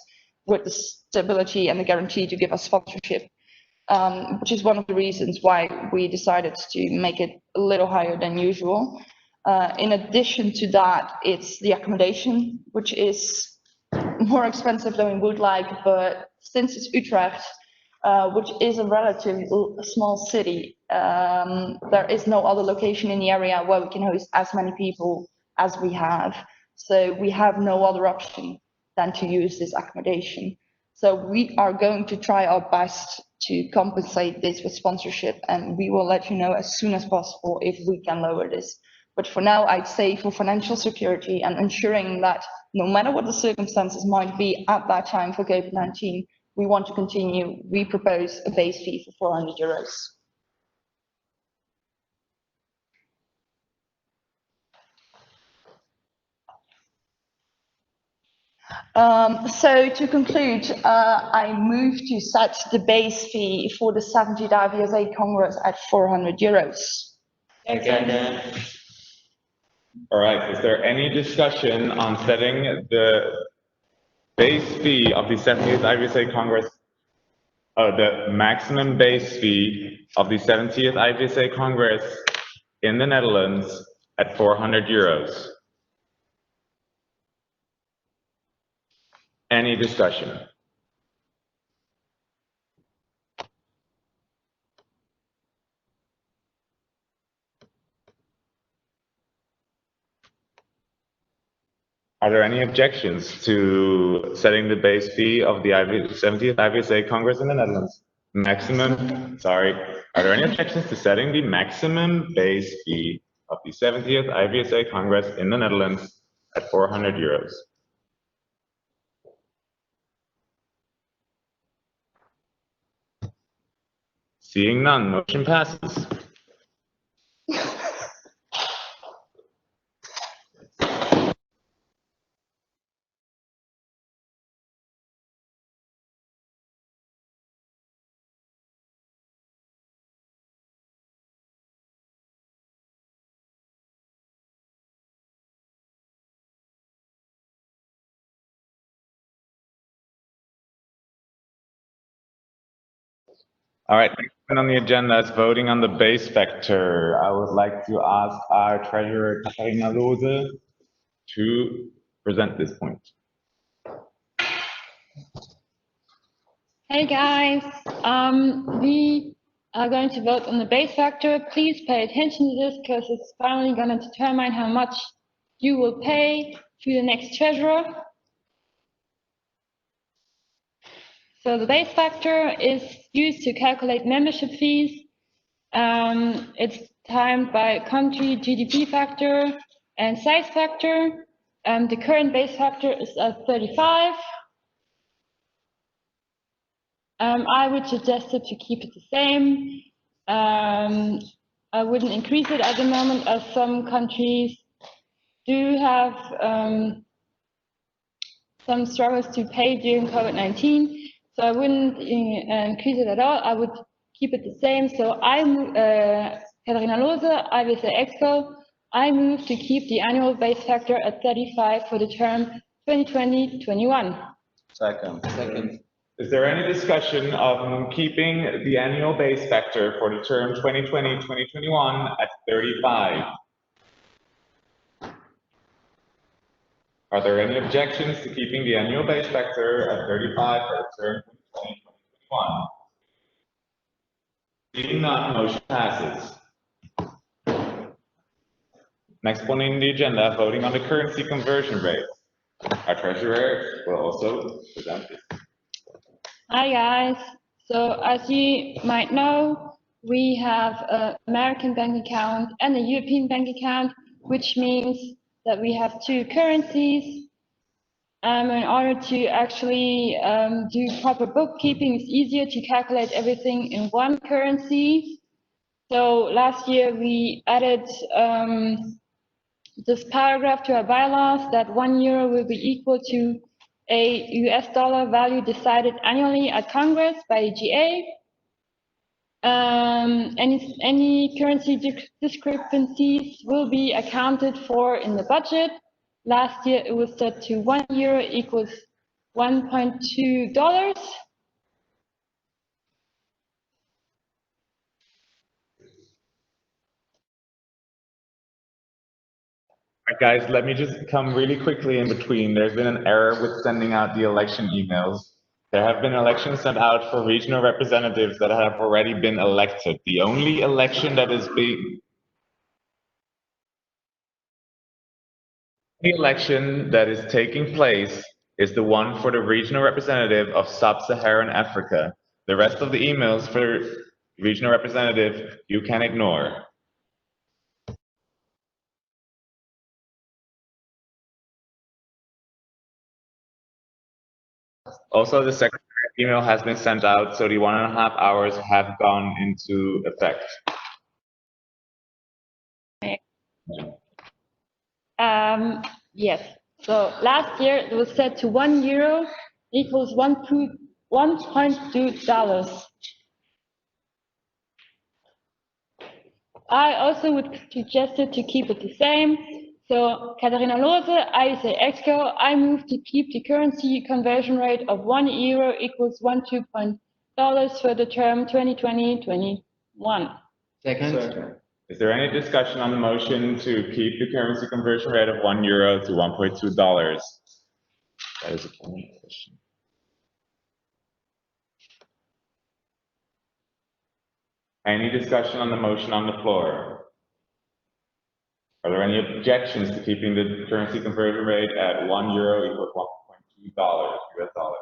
[SPEAKER 18] with the stability and the guarantee to give us sponsorship, which is one of the reasons why we decided to make it a little higher than usual. In addition to that, it's the accommodation, which is more expensive than we would like, but since it's Utrecht, which is a relatively small city, there is no other location in the area where we can host as many people as we have. So we have no other option than to use this accommodation. So we are going to try our best to compensate this with sponsorship, and we will let you know as soon as possible if we can lower this. But for now, I'd say for financial security and ensuring that no matter what the circumstances might be at that time for COVID-19, we want to continue, we propose a base fee for €400. So to conclude, I move to set the base fee for the 70th IVSA Congress at €400.
[SPEAKER 1] Second. All right, is there any discussion on setting the base fee of the 70th IVSA Congress, the maximum base fee of the 70th IVSA Congress in the Netherlands at €400? Any discussion? Are there any objections to setting the base fee of the 70th IVSA Congress in the Netherlands? Maximum, sorry. Are there any objections to setting the maximum base fee of the 70th IVSA Congress in the Netherlands at €400? Seeing none, motion passes. All right, next one on the agenda is voting on the base factor. I would like to ask our treasurer, Katharina Lose, to present this point.
[SPEAKER 2] Hey guys, we are going to vote on the base factor. Please pay attention to this because it's finally going to determine how much you will pay to the next treasurer. So the base factor is used to calculate membership fees. It's timed by country GDP factor and size factor. The current base factor is at 35. I would suggest it to keep it the same. I wouldn't increase it at the moment as some countries do have some struggles to pay during COVID-19. So I wouldn't increase it at all. I would keep it the same. So I'm Katharina Lose, IVSA Exco. I move to keep the annual base factor at 35 for the term 2020-21.
[SPEAKER 7] Second.
[SPEAKER 1] Is there any discussion of keeping the annual base factor for the term 2020-2021 at 35? Are there any objections to keeping the annual base factor at 35 for the term 2020-2021? Seeing none, motion passes. Next one in the agenda, voting on the currency conversion rate. Our treasurer will also present this.
[SPEAKER 2] Hi guys. So as you might know, we have an American bank account and a European bank account, which means that we have two currencies. In order to actually do proper bookkeeping, it's easier to calculate everything in one currency. So last year we added this paragraph to our bylaws that €1 will be equal to a US dollar value decided annually at Congress by IGA. Any currency discrepancies will be accounted for in the budget. Last year it was set to €1 equals $1.2.
[SPEAKER 1] Guys, let me just come really quickly in between. There's been an error with sending out the election emails. There have been elections sent out for regional representatives that have already been elected. The only election that is being... The election that is taking place is the one for the regional representative of Sub-Saharan Africa. The rest of the emails for regional representative, you can ignore. Also, the secretary email has been sent out, so the 1.5 hours have gone into effect.
[SPEAKER 2] Yes. So last year it was set to €1 equals $1.2. I also would suggest it to keep it the same. So Katharina Lose, IVSA Exco, I move to keep the currency conversion rate of €1 equals $1.2 for the term 2020-21.
[SPEAKER 1] Second. Is there any discussion on the motion to keep the currency conversion rate of €1 to $1.2? That is a question. Any discussion on the motion on the floor? Are there any objections to keeping the currency conversion rate at €1 equals $1.2 US dollars?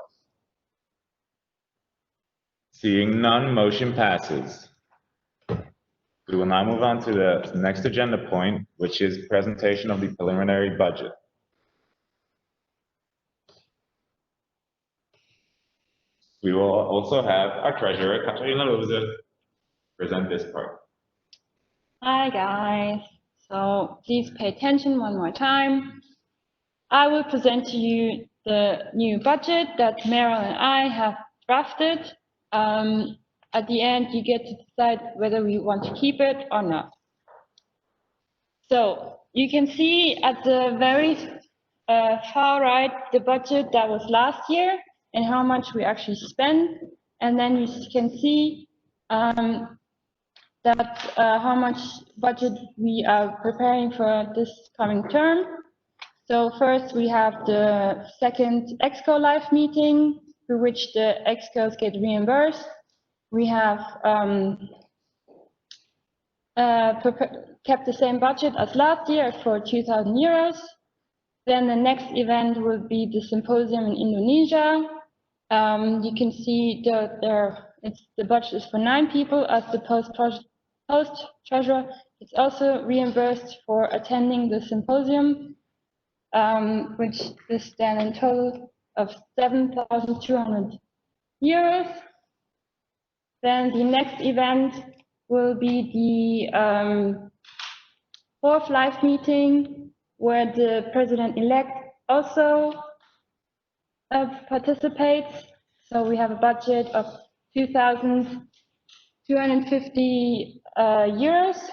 [SPEAKER 1] Seeing none, motion passes. We will now move on to the next agenda point, which is presentation of the preliminary budget. We will also have our treasurer, Katharina Lose, present this part.
[SPEAKER 2] Hi guys. So please pay attention one more time. I will present to you the new budget that Meryl and I have drafted. At the end, you get to decide whether we want to keep it or not. So you can see at the very far right the budget that was last year and how much we actually spent. And then you can see That's how much budget we are preparing for this coming term. So first we have the second EXCO live meeting, through which the EXCOs get reimbursed. We have kept the same budget as last year for 2,000 euros. Then the next event will be the symposium in Indonesia. You can see the budget is for 9 people, as the post treasurer is also reimbursed for attending the symposium, which is then in total of 7,200 euros. Then the next event will be the 4th live meeting, where the president-elect also participates. So we have a budget of 2,250 euros.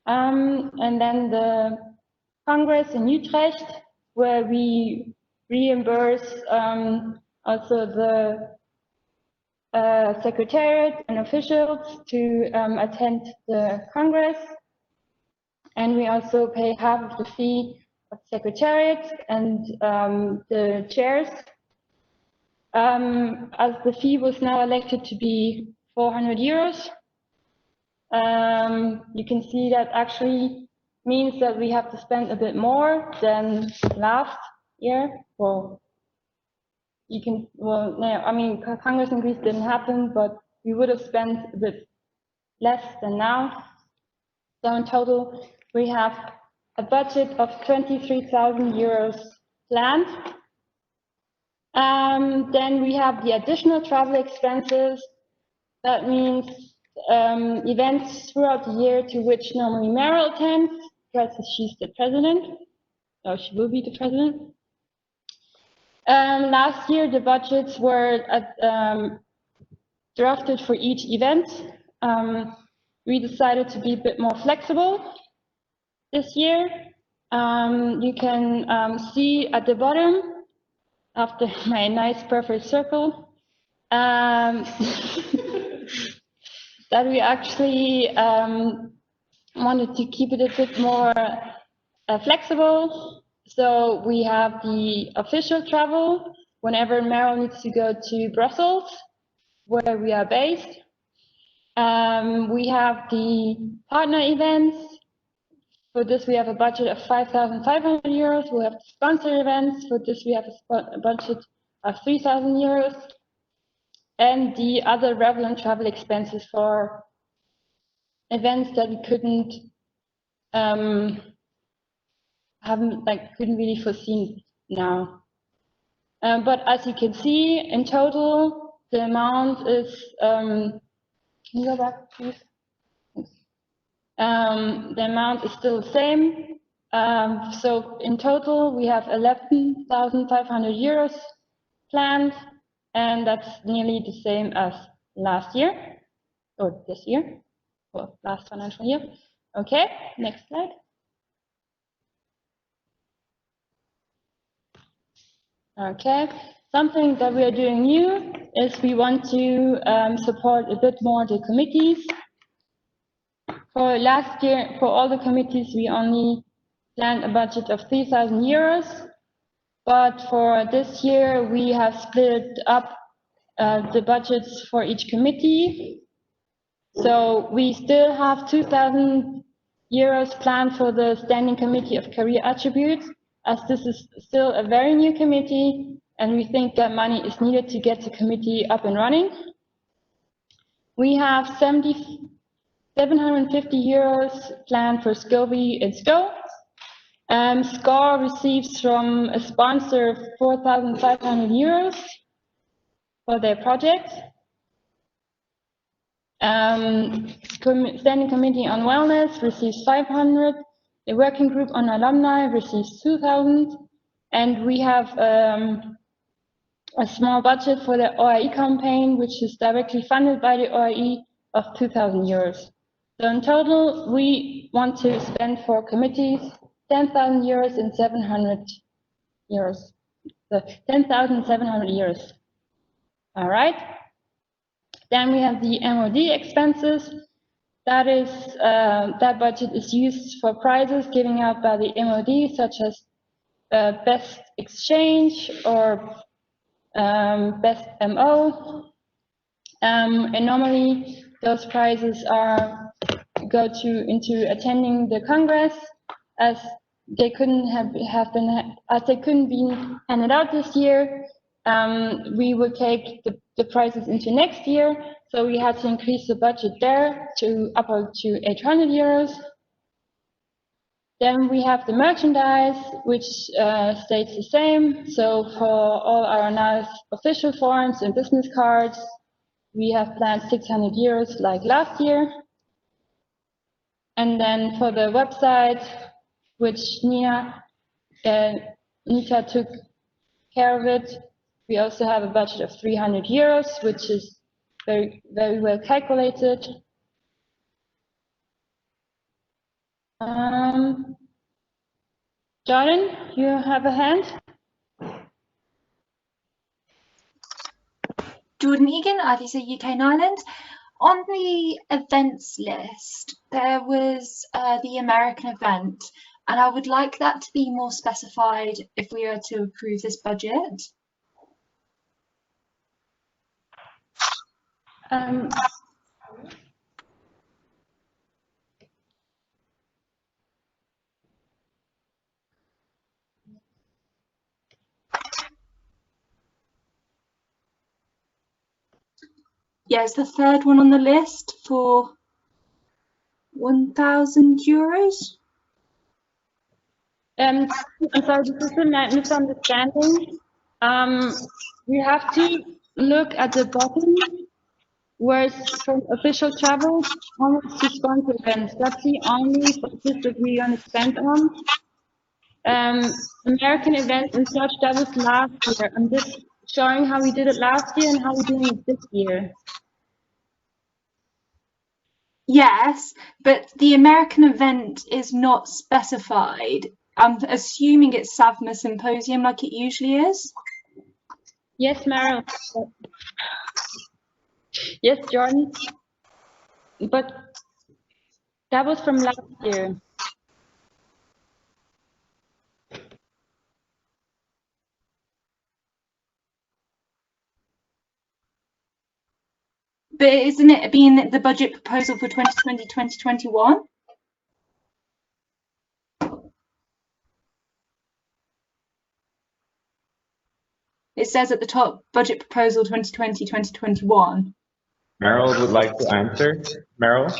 [SPEAKER 2] And then the Congress in Utrecht, where we reimburse also the secretariat and officials to attend the Congress. And we also pay half of the fee of secretariat and the chairs. As the fee was now elected to be 400 euros, you can see that actually means that we have to spend a bit more than last year. Well, no, I mean, Congress in Greece didn't happen, but we would have spent a bit less than now. So in total, we have a budget of 23,000 euros planned. Then we have the additional travel expenses. That means events throughout the year to which normally Meryl attends, because she's the president, or she will be the president. Last year, the budgets were drafted for each event. We decided to be a bit more flexible this year. You can see at the bottom, after my nice perfect circle, that we actually wanted to keep it a bit more flexible. So we have the official travel whenever Meryl needs to go to Brussels, where we are based. We have the partner events. For this, we have a budget of 5,500 euros. We have sponsor events. For this, we have a budget of 3,000 euros. And the other relevant travel expenses for events that we couldn't couldn't really foresee now. But as you can see, in total, the amount is. Can you go back, please? The amount is still the same. So in total, we have 11,500 euros planned, and that's nearly the same as last year, or this year, or last financial year. Okay, next slide. Okay, something that we are doing new is we want to support a bit more the committees. For last year, for all the committees, we only planned a budget of 3,000 euros. But for this year, we have split up the budgets for each committee. So we still have 2,000 euros planned for the Standing Committee of Career Attributes, as this is still a very new committee, and we think that money is needed to get the committee up and running. We have 750 euros planned for Scobie and SCO. SCOR receives from a sponsor 4,500 euros for their project. Standing Committee on Wellness receives 500. The Working Group on Alumni receives 2,000. And we have a small budget for the OAI campaign, which is directly funded by the OAI, of 2,000 euros. So in total, we want to spend for committees 10,000 euros and 700 euros. So 10,700 euros. All right. Then we have the MOD expenses. That budget is used for prizes given out by the MOD, such as Best Exchange or Best MO. And normally those prizes go into attending the Congress, as they couldn't be handed out this year. We would take the prizes into next year, so we had to increase the budget there to upward to 800 euros. Then we have the merchandise, which stays the same. So for all our nice official forms and business cards, we have planned 600 euros like last year. And then for the website, which Nita took care of it, we also have a budget of 300 euros, which is very, very well calculated. Jordan, you have a hand?
[SPEAKER 9] Jordan Egan, IVSA UK and Ireland. On the events list, there was the American event, and I would like that to be more specified if we are to approve this budget. Yes, the third one on the list for 1,000 euros.
[SPEAKER 2] I'm sorry, this is a misunderstanding. We have to look at the bottom where it's from official travel onwards to sponsor events. That's the only budget that we're going to spend on. American events and such, that was last year. I'm just showing how we did it last year and how we're doing it this year.
[SPEAKER 9] Yes, but the American event is not specified. I'm assuming it's SAVMA Symposium like it usually is.
[SPEAKER 2] Yes, Meryl. Yes, Jordan. But that was from last year.
[SPEAKER 9] But isn't it being the budget proposal for 2020-2021? It says at the top, budget proposal 2020-2021.
[SPEAKER 1] Meryl would like to answer. Meryl?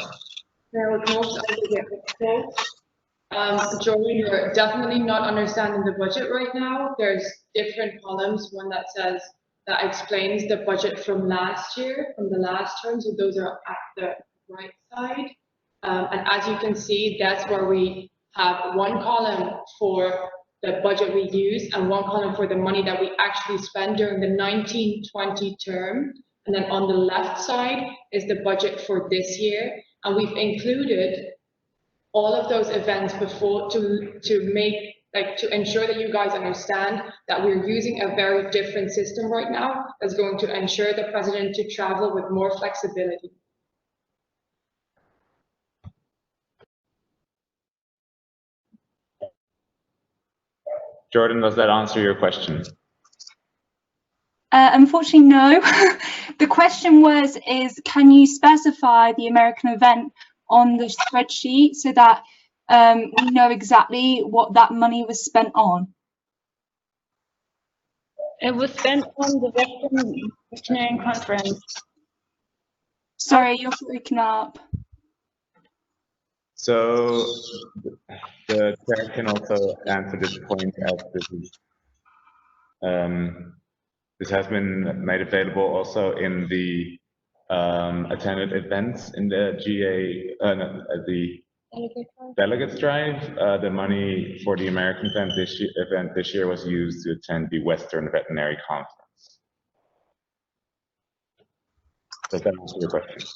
[SPEAKER 15] Jordan, you're definitely not understanding the budget right now. There's different columns, one that says, that explains the budget from last year, from the last term, so those are at the right side. And as you can see, that's where we have one column for the budget we use and one column for the money that we actually spend during the 19-20 term. And then on the left side is the budget for this year. And we've included all of those events before to ensure that you guys understand that we're using a very different system right now that's going to ensure the president to travel with more flexibility.
[SPEAKER 1] Jordan, does that answer your question?
[SPEAKER 9] Unfortunately, no. The question is can you specify the American event on the spreadsheet so that we know exactly what that money was spent on?
[SPEAKER 2] It was spent on the Western Engineering Conference.
[SPEAKER 9] Sorry, you're freaking up.
[SPEAKER 1] So the chair can also answer this point as this has been made available also in the attended events in the the Delegates Drive. The money for the American event this year was used to attend the Western Veterinary Conference. Does that answer your question?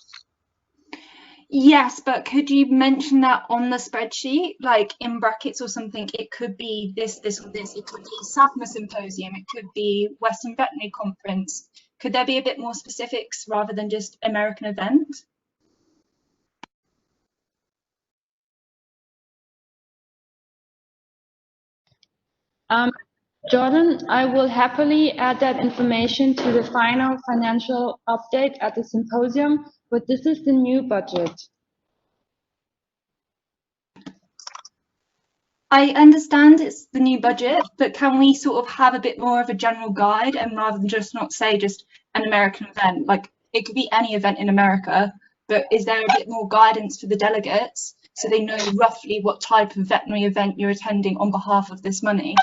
[SPEAKER 9] Yes, but could you mention that on the spreadsheet, like in brackets or something? It could be this or this. It could be SAVMA Symposium. It could be Western Veterinary Conference. Could there be a bit more specifics rather than just American event?
[SPEAKER 2] Jordan, I will happily add that information to the final financial update at the symposium, but this is the new budget.
[SPEAKER 9] I understand it's the new budget, but can we sort of have a bit more of a general guide and rather than just not say just an American event, like it could be any event in America, but is there a bit more guidance for the delegates so they know roughly what type of veterinary event you're attending on behalf of this money?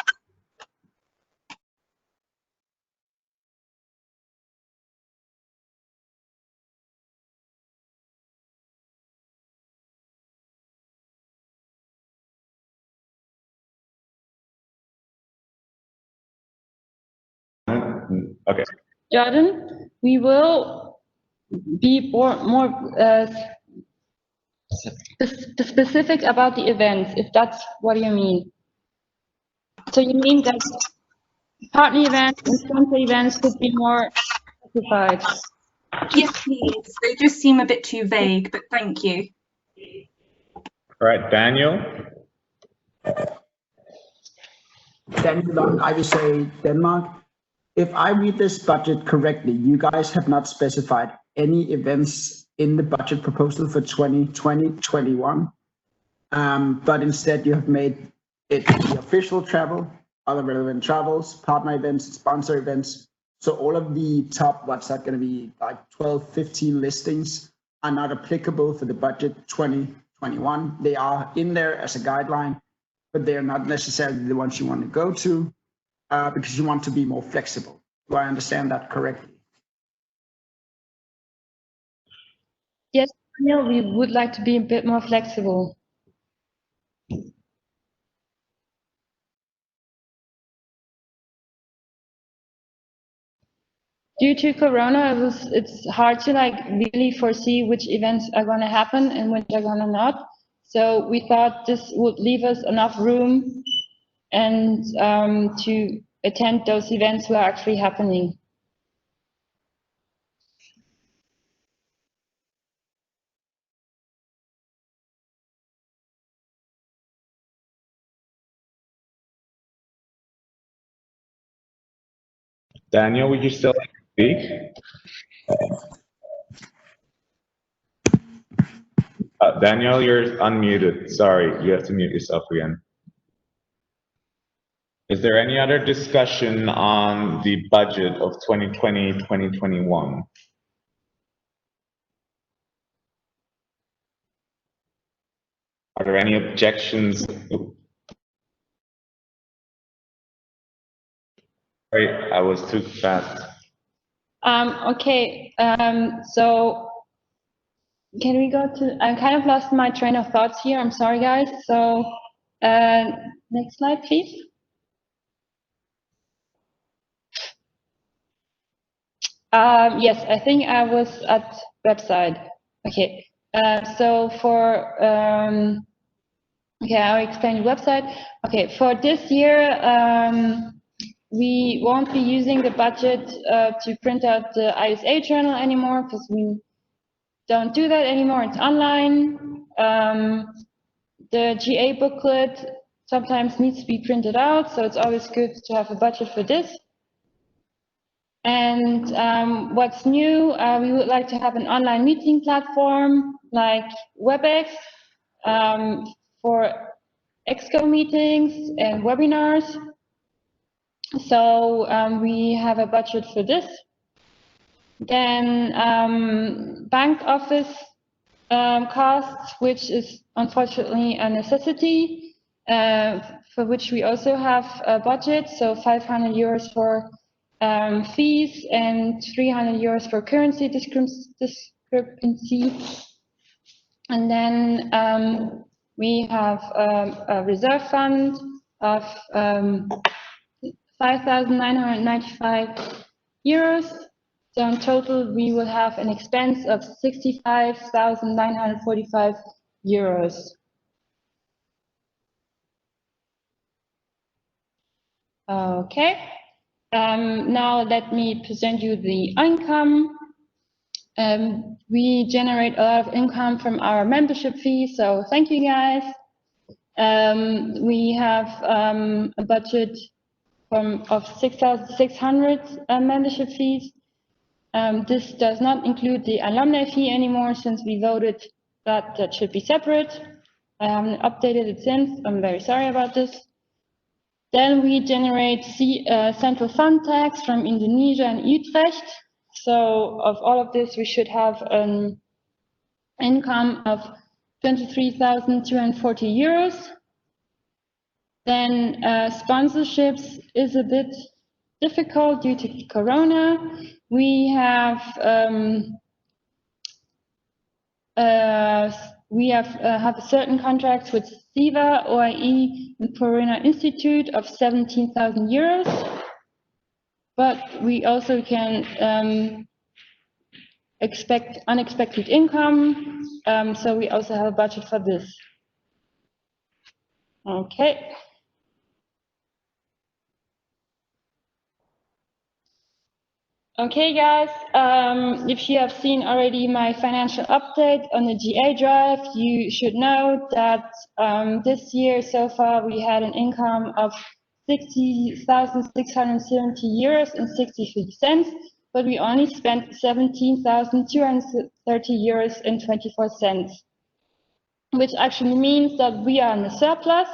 [SPEAKER 1] Okay.
[SPEAKER 2] Jordan, we will be more specific about the events, if that's what you mean. So you mean that partner events and sponsor events could be more specified?
[SPEAKER 9] Yes, please. They just seem a bit too vague, but thank you.
[SPEAKER 1] All right, Daniel.
[SPEAKER 23] Daniel Lund, IVSA Denmark. If I read this budget correctly, you guys have not specified any events in the budget proposal for 2020-21, but instead you have made it the official travel, other relevant travels, partner events, sponsor events. So all of the top, what's that going to be, like 12, 15 listings are not applicable for the budget 2021. They are in there as a guideline, but they are not necessarily the ones you want to go to because you want to be more flexible. Do I understand that correctly?
[SPEAKER 2] Yes, Daniel, we would like to be a bit more flexible. Due to Corona, it's hard to like really foresee which events are going to happen and which are going to not. So we thought this would leave us enough room and to attend those events who are actually happening.
[SPEAKER 1] Daniel, would you still like to speak? Daniel, you're unmuted. Sorry, you have to mute yourself again. Is there any other discussion on the budget of 2020-2021? Are there any objections? Sorry, I was too fast.
[SPEAKER 2] Okay, so can we go to, I kind of lost my train of thoughts here. I'm sorry, guys. So next slide, please. Yes, I think I was at website. Okay, so for, okay, I'll explain the website. Okay, for this year, we won't be using the budget to print out the IVSA journal anymore because we don't do that anymore. It's online. The GA booklet sometimes needs to be printed out, so it's always good to have a budget for this. And what's new, we would like to have an online meeting platform like WebEx for EXCO meetings and webinars. So we have a budget for this. Then bank office costs, which is unfortunately a necessity, for which we also have a budget. So 500 euros for fees and 300 euros for currency discrepancy. And then we have a reserve fund of 5,995 euros. So in total, we will have an expense of 65,945 euros. Okay. Now let me present you the income. We generate a lot of income from our membership fee, so thank you guys. We have a budget of 6,600 membership fees. This does not include the alumni fee anymore since we voted that that should be separate. I haven't updated it since. I'm very sorry about this. Then we generate central fund tax from Indonesia and Utrecht. So of all of this, we should have an income of 23,240 euros. Then sponsorships is a bit difficult due to Corona. We have a certain contracts with SIVA, OIE, and Corona Institute of 17,000 euros. But we also can expect unexpected income, so we also have a budget for this. Okay. Okay, guys, if you have seen already my financial update on the GA drive, you should know that this year so far we had an income of 60,670 euros and 63 cents, but we only spent 17,230 euros and 24 cents, which actually means that we are in the surplus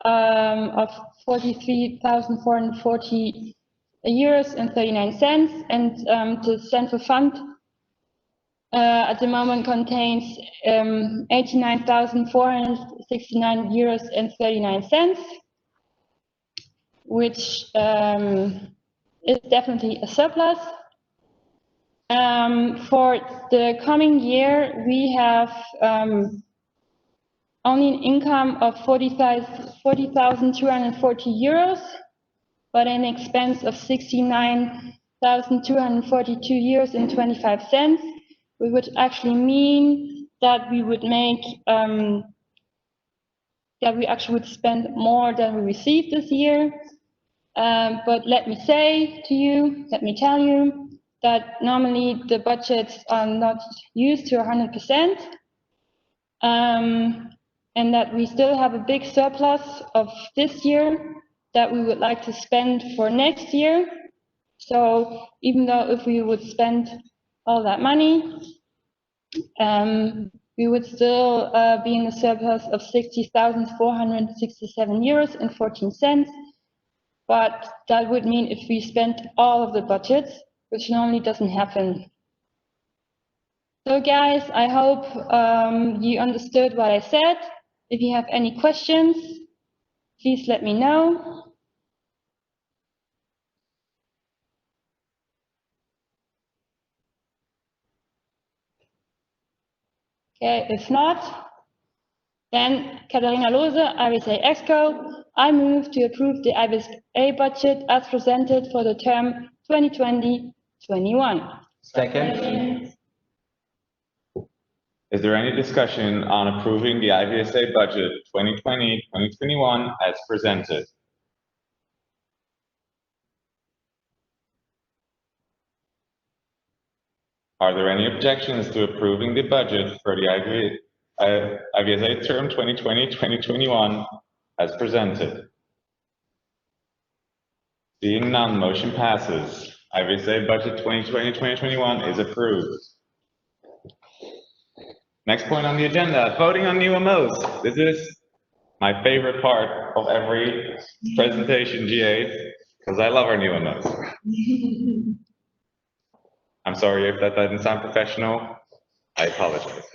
[SPEAKER 2] of 43,440 euros and 39 cents, and the central fund at the moment contains 89,469 euros and 39 cents, which is definitely a surplus. For the coming year, we have only an income of 40,240 euros, but an expense of 69,242 euros and 25 cents, which would actually mean that we would make that we actually would spend more than we received this year. But let me tell you that normally the budgets are not used to 100%, and that we still have a big surplus of this year that we would like to spend for next year. So even though if we would spend all that money, we would still be in a surplus of 60,467 euros and 14 cents. But that would mean if we spent all of the budget, which normally doesn't happen. So guys, I hope you understood what I said. If you have any questions, please let me know. Okay, if not, then Katharina Lose, IVSA Exco, I move to approve the IVSA budget as presented for the term 2020-21.
[SPEAKER 1] Second. Is there any discussion on approving the IVSA budget 2020-2021 as presented? Are there any objections to approving the budget for the IVSA term 2020-2021 as presented? Seeing none, motion passes. IVSA budget 2020-2021 is approved. Next point on the agenda, voting on new MOs. This is my favorite part of every presentation, GA, because I love our new MOs. I'm sorry if that doesn't sound professional. I apologize.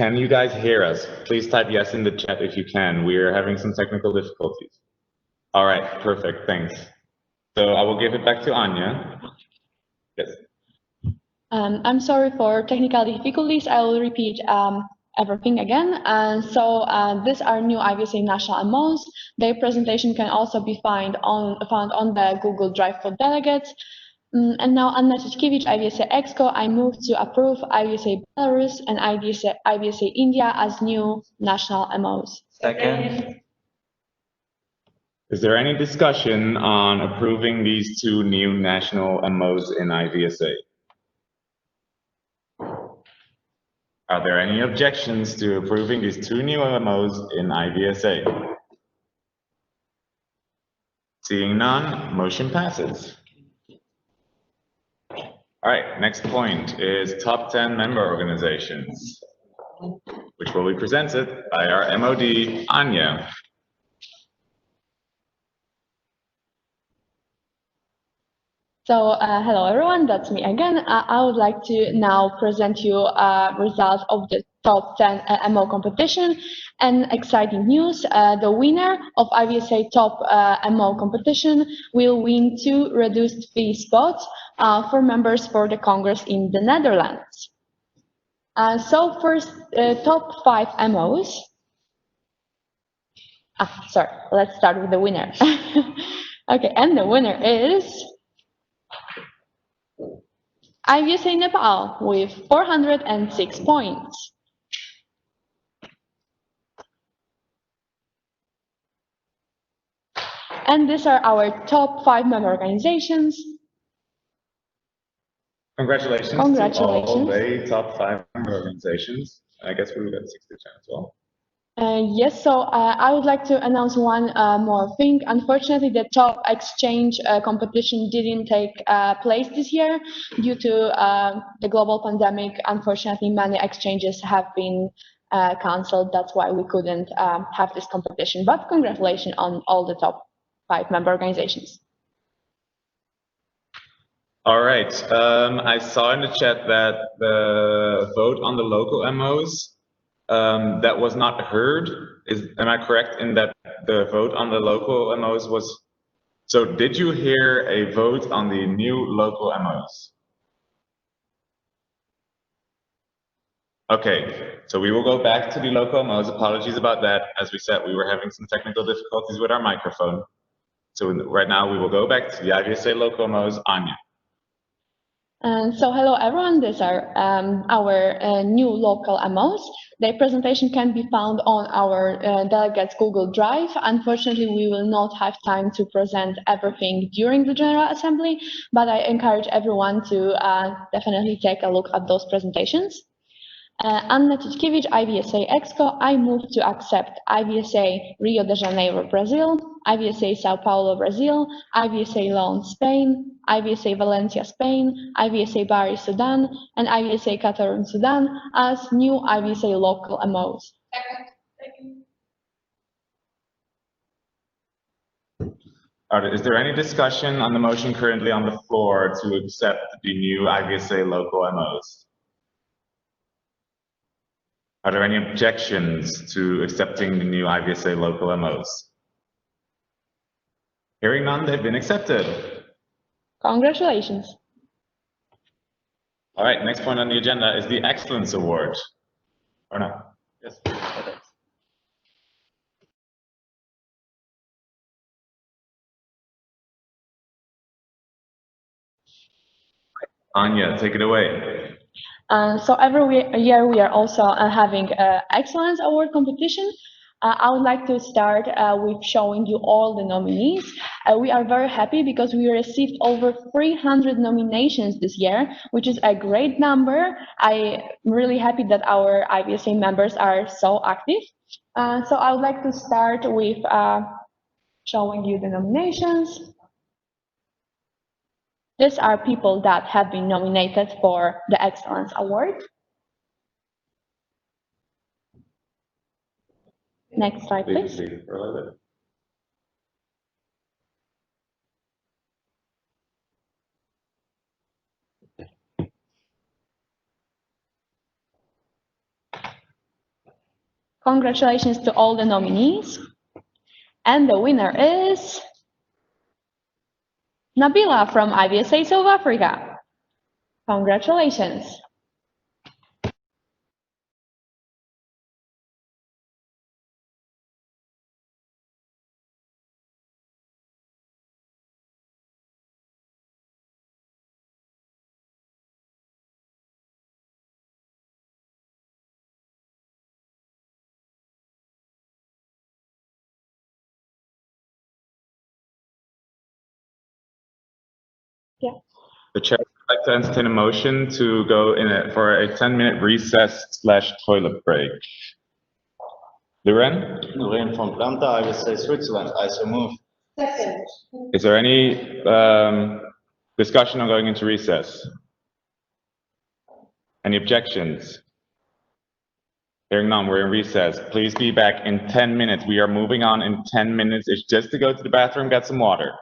[SPEAKER 1] Can you guys hear us? Please type yes in the chat if you can. We are having some technical difficulties. All right, perfect, thanks. So I will give it back to Anya. Yes.
[SPEAKER 2] I'm sorry for technical difficulties. I will repeat everything again. These are new IVSA national MOs. Their presentation can also be found on the Google Drive for delegates. And now, Anna Tishkiewicz, IVSA Exco, I move to approve IVSA Belarus and IVSA India as new national MOs.
[SPEAKER 1] Second. Is there any discussion on approving these two new national MOs in IVSA? Are there any objections to approving these two new MOs in IVSA? Seeing none, motion passes. All right, next point is top 10 member organizations, which will be presented by our MOD, Anya.
[SPEAKER 2] So hello everyone, that's me again. I would like to now present you results of the top 10 MO competition and exciting news. The winner of IVSA top MO competition will win 2 reduced fee spots for members for the Congress in the Netherlands. So first, top 5 MOs. Sorry, let's start with the winner. Okay, and the winner is IVSA Nepal with 406 points. And these are our top 5 member organizations.
[SPEAKER 1] Congratulations,
[SPEAKER 2] Congratulations
[SPEAKER 1] to all the top 5 member organizations. I guess we will get 60% as well.
[SPEAKER 2] Yes, so I would like to announce one more thing. Unfortunately, the top exchange competition didn't take place this year due to the global pandemic. Unfortunately, many exchanges have been cancelled. That's why we couldn't have this competition. But congratulations on all the top 5 member organizations.
[SPEAKER 1] All right, I saw in the chat that the vote on the local MOs that was not heard. Am I correct in that the vote on the local MOs was? So did you hear a vote on the new local MOs? Okay, so we will go back to the local MOs. Apologies about that. As we said, we were having some technical difficulties with our microphone. So right now we will go back to the IVSA local MOs. Anya.
[SPEAKER 2] So hello everyone, these are our new local MOs. Their presentation can be found on our delegates Google Drive. Unfortunately, we will not have time to present everything during the General Assembly, but I encourage everyone to definitely take a look at those presentations. Anna Tishkiewicz, IVSA Exco, I move to accept IVSA Rio de Janeiro, Brazil, IVSA Sao Paulo, Brazil, IVSA Lyon, Spain, IVSA Valencia, Spain, IVSA Bari, Sudan, and IVSA Khartoum, Sudan as new IVSA local MOs.
[SPEAKER 1] All right, is there any discussion on the motion currently on the floor to accept the new IVSA local MOs? Are there any objections to accepting the new IVSA local MOs? Hearing none, they've been accepted.
[SPEAKER 2] Congratulations.
[SPEAKER 1] All right, next point on the agenda is the Excellence Award. Or no? Yes. Okay. Anya, take it away.
[SPEAKER 2] So every year we are also having an Excellence Award competition. I would like to start with showing you all the nominees. We are very happy because we received over 300 nominations this year, which is a great number. I'm really happy that our IVSA members are so active. So I would like to start with showing you the nominations. These are people that have been nominated for the Excellence Award. Next slide, please. Congratulations to all the nominees. And the winner is Nabila from IVSA South Africa. Congratulations. Yeah.
[SPEAKER 1] The chair would like to entertain a motion to go for a 10-minute recess / toilet break. Loren?
[SPEAKER 7] Loren from Planta, IVSA Switzerland. I so move.
[SPEAKER 15] Second.
[SPEAKER 1] Is there any discussion on going into recess? Any objections? Hearing none, we're in recess. Please be back in 10 minutes. We are moving on in 10 minutes. It's just to go to the bathroom, get some water.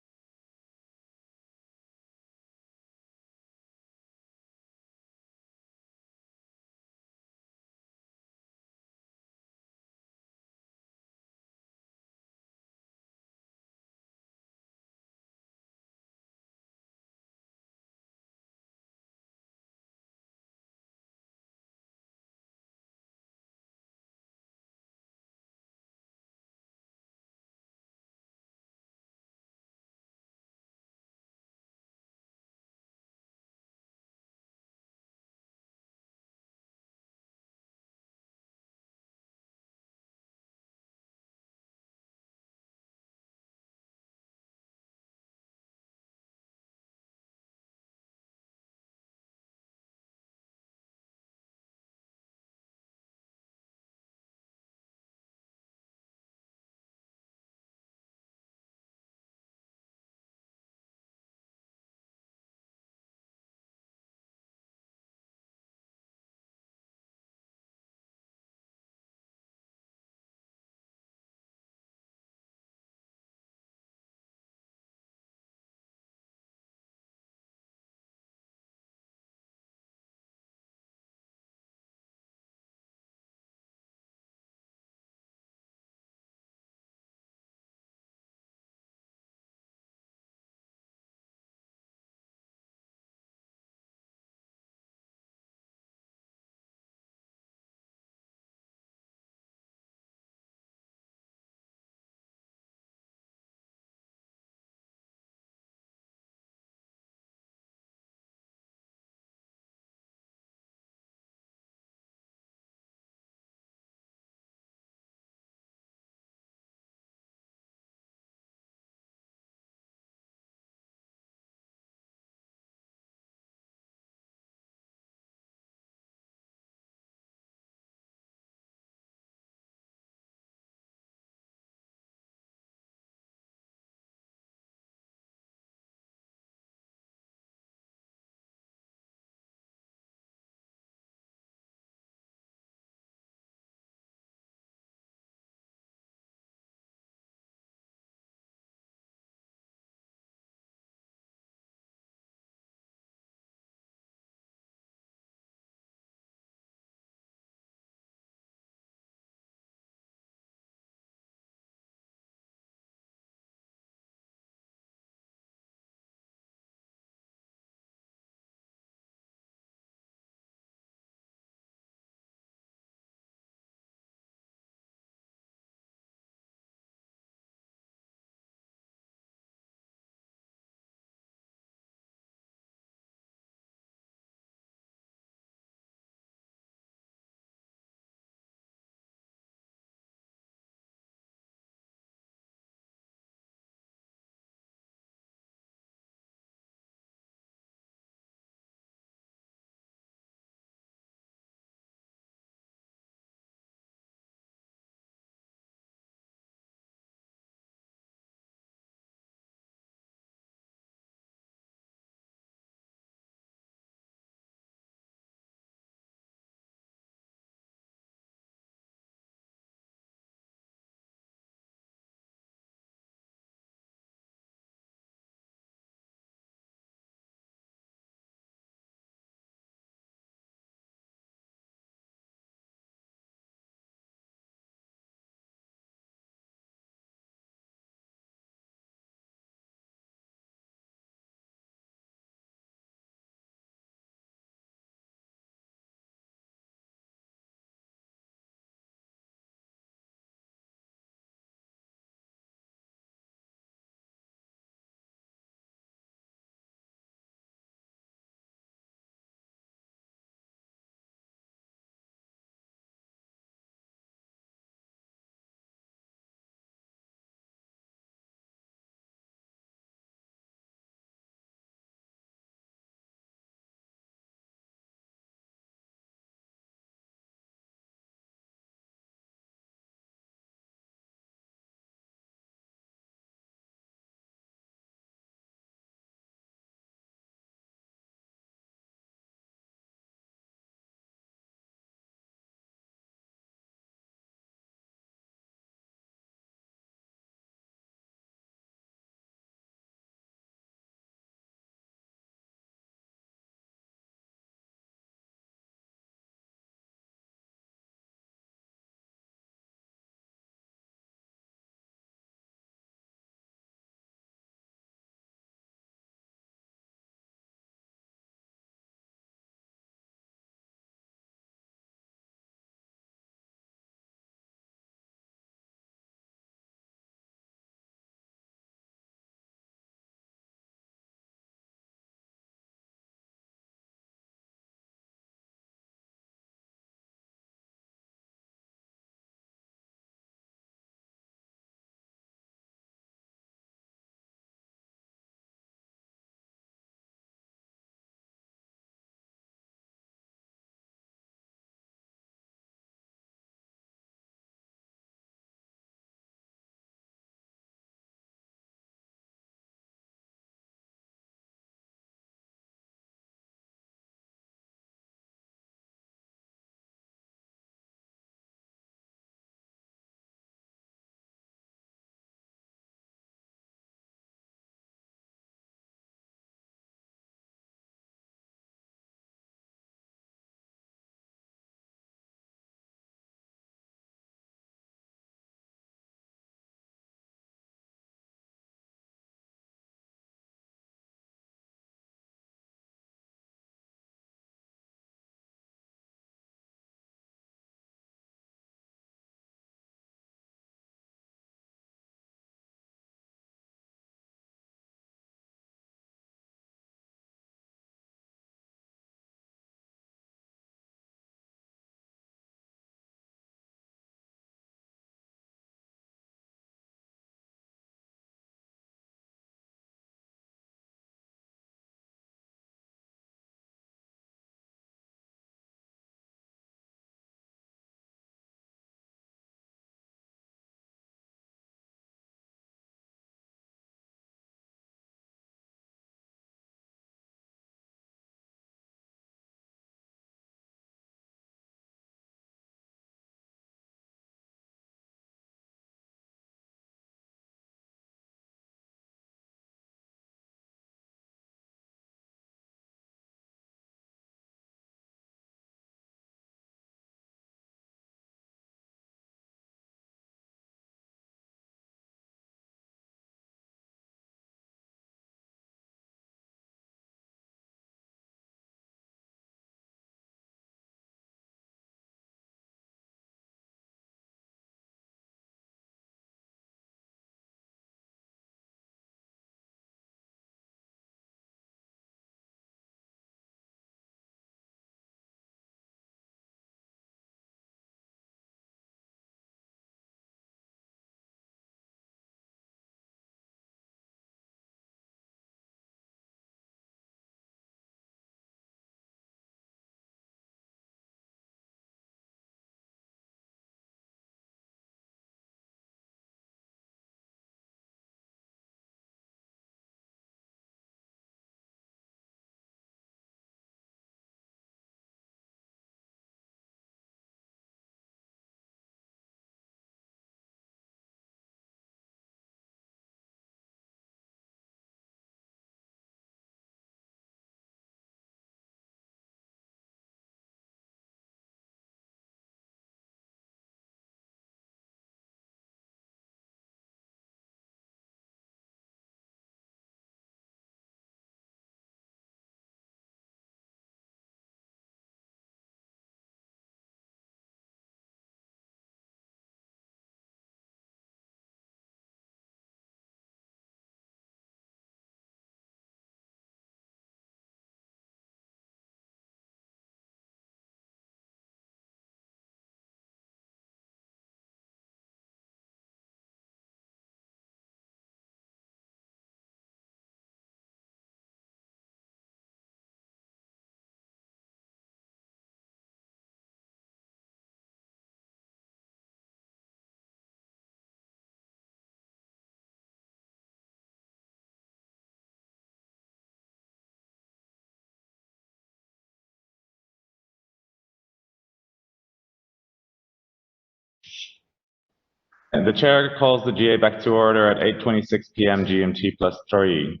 [SPEAKER 1] The chair calls the GA back to order at 8:26 p.m. GMT +3.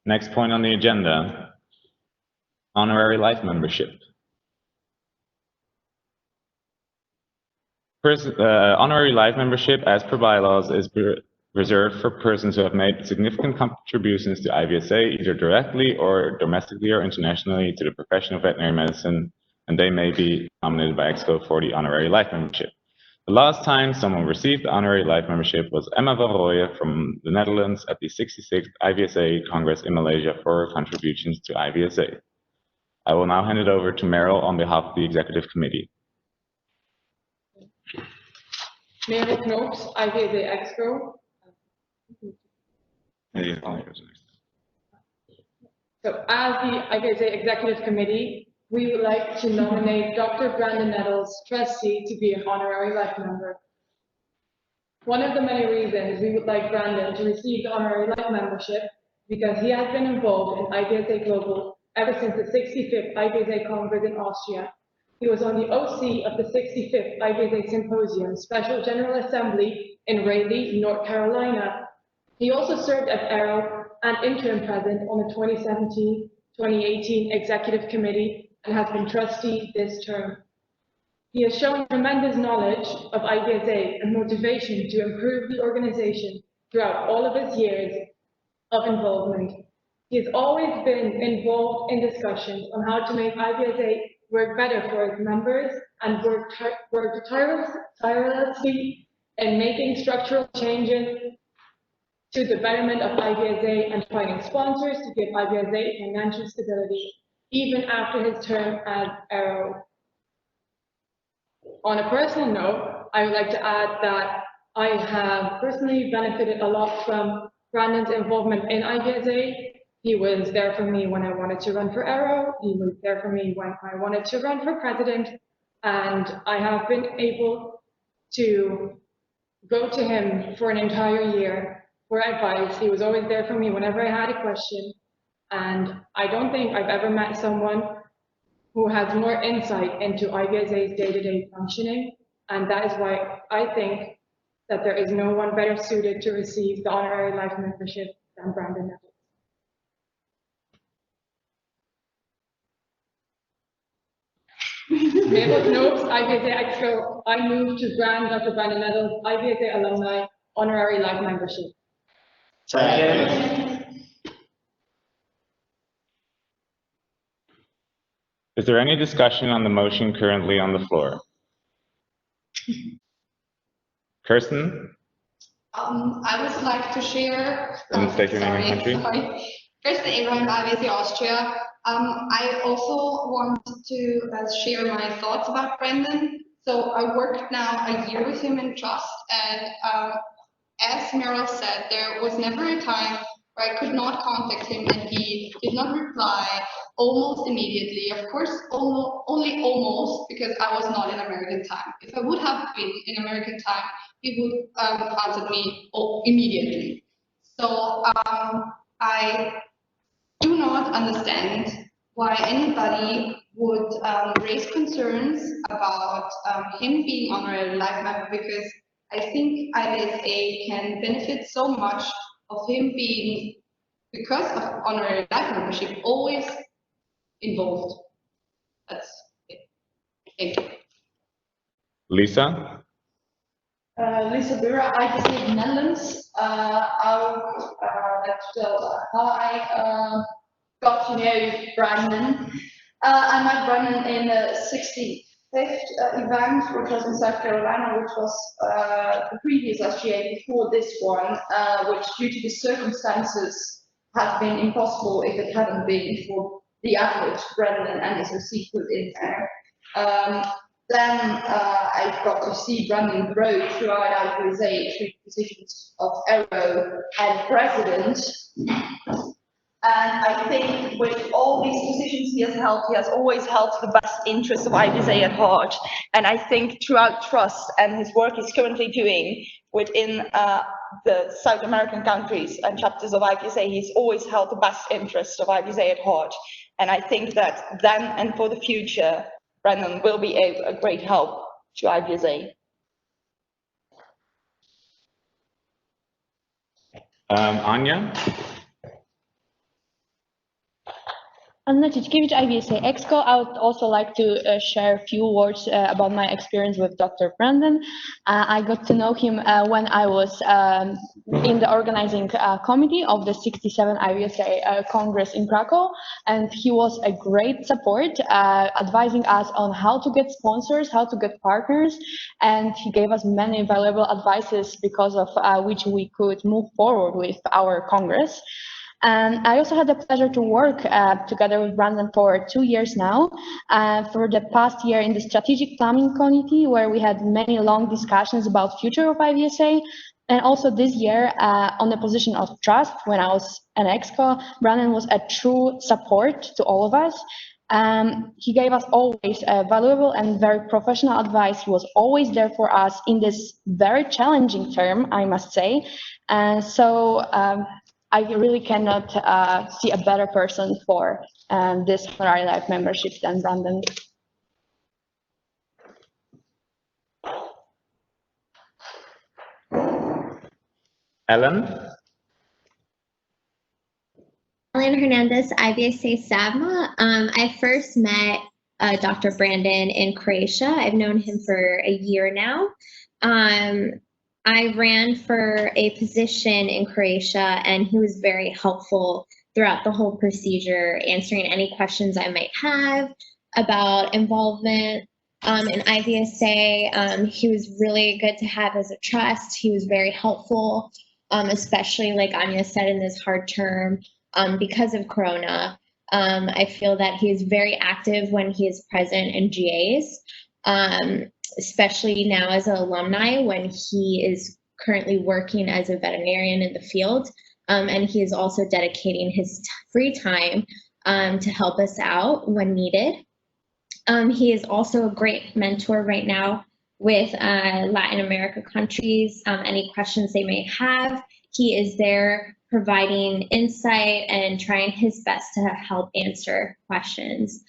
[SPEAKER 1] Next point on the agenda, honorary life membership. Honorary life membership, as per bylaws, is reserved for persons who have made significant contributions to IVSA, either directly or domestically or internationally, to the profession of veterinary medicine, and they may be nominated by EXCO for the honorary life membership. The last time someone received the honorary life membership was Emma van Rooyen from the Netherlands at the 66th IVSA Congress in Malaysia for her contributions to IVSA. I will now hand it over to Meryl on behalf of the Executive Committee.
[SPEAKER 15] Meryl Knoops, IVSA EXCO. So as the IVSA Executive Committee, we would like to nominate Dr. Brandon Nettles, trustee, to be an honorary life member. One of the many reasons we would like Brandon to receive the honorary life membership because he has been involved in IVSA Global ever since the 65th IVSA Congress in Austria. He was on the OC of the 65th IVSA Symposium Special General Assembly in Raleigh, North Carolina. He also served as ARROW and interim president on the 2017-2018 Executive Committee and has been trustee this term. He has shown tremendous knowledge of IVSA and motivation to improve the organization throughout all of his years of involvement. He has always been involved in discussions on how to make IVSA work better for its members and work tirelessly in making structural changes to the betterment of IVSA and finding sponsors to give IVSA financial stability, even after his term as ARROW. On a personal note, I would like to add that I have personally benefited a lot from Brandon's involvement in IVSA. He was there for me when I wanted to run for ARROW. He was there for me when I wanted to run for president. And I have been able to go to him for an entire year for advice. He was always there for me whenever I had a question. And I don't think I've ever met someone who has more insight into IVSA's day-to-day functioning. And that is why I think that there is no one better suited to receive the honorary life membership than Brandon Nettles. Meryl Knoops, IVSA EXCO, I move to grant Dr. Brandon Nettles, IVSA alumni, honorary life membership.
[SPEAKER 1] Second. Is there any discussion on the motion currently on the floor? Kirsten?
[SPEAKER 6] I would like to share.
[SPEAKER 1] And state your name and country.
[SPEAKER 6] Sorry. Kirsten Abraham, IVSA Austria. I also want to share my thoughts about Brandon. So I worked now a year with him in trust, and as Meryl said, there was never a time where I could not contact him and he did not reply almost immediately. Of course, only almost, because I was not in American time. If I would have been in American time, he would answer me immediately. So I do not understand why anybody would raise concerns about him being honorary life member, because I think IVSA can benefit so much of him being, because of honorary life membership, always involved. That's it. Thank you.
[SPEAKER 1] Lisa?
[SPEAKER 18] Lisa Bura, IVSA Netherlands. I'll tell how I got to know Brandon. I met Brandon in the 65th event, which was in South Carolina, which was the previous SGA before this one, which due to the circumstances had been impossible if it hadn't been for the effort Brandon and SOC put in there. Then I got to see Brandon grow throughout IVSA through positions of ARROW and president. And I think with all these positions he has held, he has always held the best interests of IVSA at heart. And I think throughout trust and his work he's currently doing within the South American countries and chapters of IVSA, he's always held the best interests of IVSA at heart. And I think that then and for the future, Brandon will be a great help to IVSA.
[SPEAKER 1] Anya?
[SPEAKER 2] Anna Chichkevich, IVSA Exco. I would also like to share a few words about my experience with Dr. Brandon. I got to know him when I was in the organizing committee of the 67 IVSA Congress in Krakow, and he was a great support, advising us on how to get sponsors, how to get partners, and he gave us many valuable advices because of which we could move forward with our Congress. And I also had the pleasure to work together with Brandon for 2 years now. For the past year in the strategic planning committee, where we had many long discussions about future of IVSA, and also this year on the position of trust, when I was an exco, Brandon was a true support to all of us. He gave us always valuable and very professional advice. He was always there for us in this very challenging term, I must say. And so I really cannot see a better person for this Honorary Life membership than Brandon.
[SPEAKER 1] Ellen?
[SPEAKER 11] Ellen Hernandez, IVSA SAVMA. I first met Dr. Brandon in Croatia. I've known him for a year now. I ran for a position in Croatia, and he was very helpful throughout the whole procedure, answering any questions I might have about involvement in IVSA. He was really good to have as a trust. He was very helpful, especially like Anya said, in this hard term because of Corona. I feel that he is very active when he is present in GAs. Especially now as an alumni when he is currently working as a veterinarian in the field. And he is also dedicating his free time to help us out when needed. He is also a great mentor right now with Latin America countries. Any questions they may have, he is there providing insight and trying his best to help answer questions.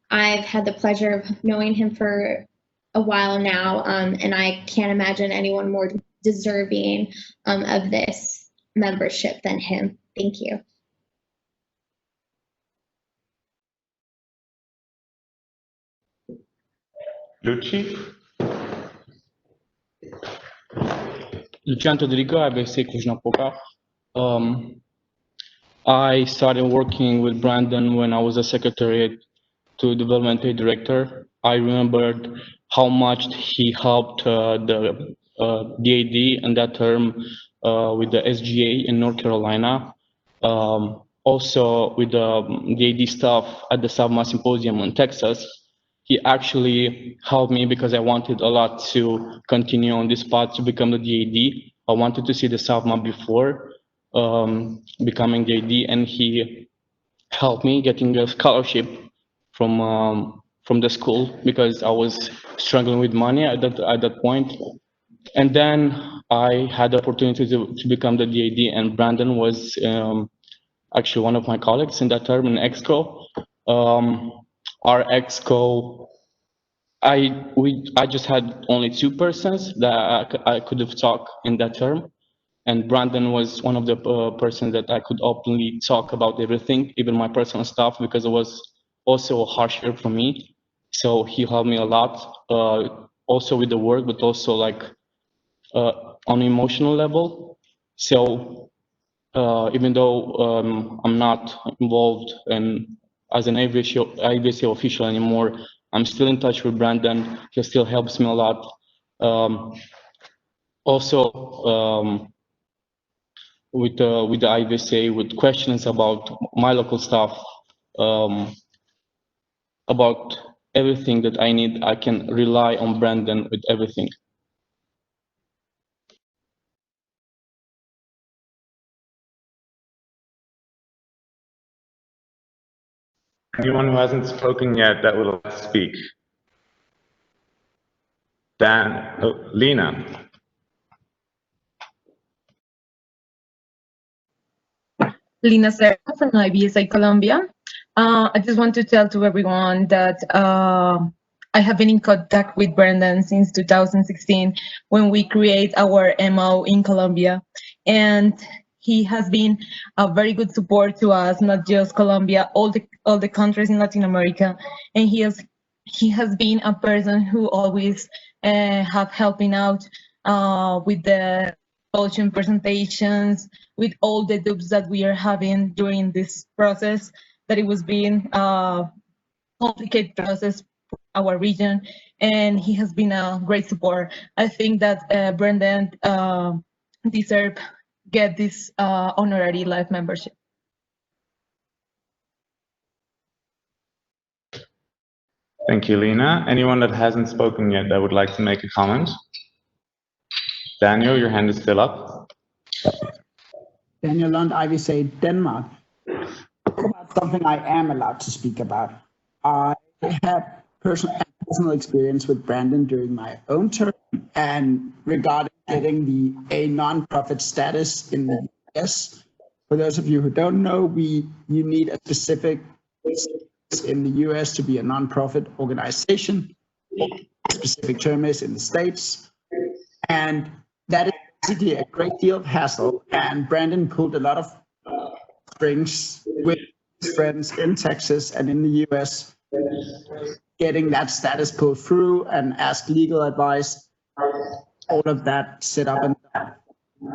[SPEAKER 11] I've had the pleasure of knowing him for a while now, and I can't imagine anyone more deserving of this membership than him. Thank you.
[SPEAKER 1] Luci?
[SPEAKER 20] Lucian Todrigo, IVSA Cluj-Napoca. I started working with Brandon when I was a secretary to development aid director. I remembered how much he helped the DAD in that term with the SGA in North Carolina. Also with the DAD staff at the SAVMA Symposium in Texas. He actually helped me because I wanted a lot to continue on this path to become the DAD. I wanted to see the SAVMA before becoming DAD, and he helped me getting a scholarship from the school because I was struggling with money at that point. And then I had the opportunity to become the DAD, and Brandon was actually one of my colleagues in that term in EXCO. Our EXCO, I just had only 2 persons that I could have talked in that term. And Brandon was one of the persons that I could openly talk about everything, even my personal stuff, because it was also a harsh year for me. So he helped me a lot, also with the work, but also like on an emotional level. So even though I'm not involved as an IVSA official anymore, I'm still in touch with Brandon. He still helps me a lot. Also, with the IVSA, with questions about my local stuff, about everything that I need, I can rely on Brandon with everything.
[SPEAKER 1] Anyone who hasn't spoken yet that would like to speak? Dan, oh, Lena.
[SPEAKER 22] Lina Serra from IVSA Colombia. I just want to tell to everyone that I have been in contact with Brendan since 2016 when we create our MO in Colombia, and he has been a very good support to us, not just Colombia, all the countries in Latin America, and he has been a person who always have helping out with the solution presentations, with all the dubs that we are having during this process, that it was being a complicated process for our region, and he has been a great support. I think that Brendan deserve get this honorary life membership.
[SPEAKER 1] Thank you, Lena. Anyone that hasn't spoken yet that would like to make a comment? Daniel, your hand is still up.
[SPEAKER 23] Daniel Lund, IVSA Denmark. About something I am allowed to speak about. I had personal experience with Brandon during my own term, and regarding getting a non-profit status in the US. For those of you who don't know, you need a specific in the US to be a non-profit organization. A specific term is in the States, and that is basically a great deal of hassle. And Brandon pulled a lot of strings with his friends in Texas and in the US, getting that status pulled through and asked legal advice, all of that set up and done.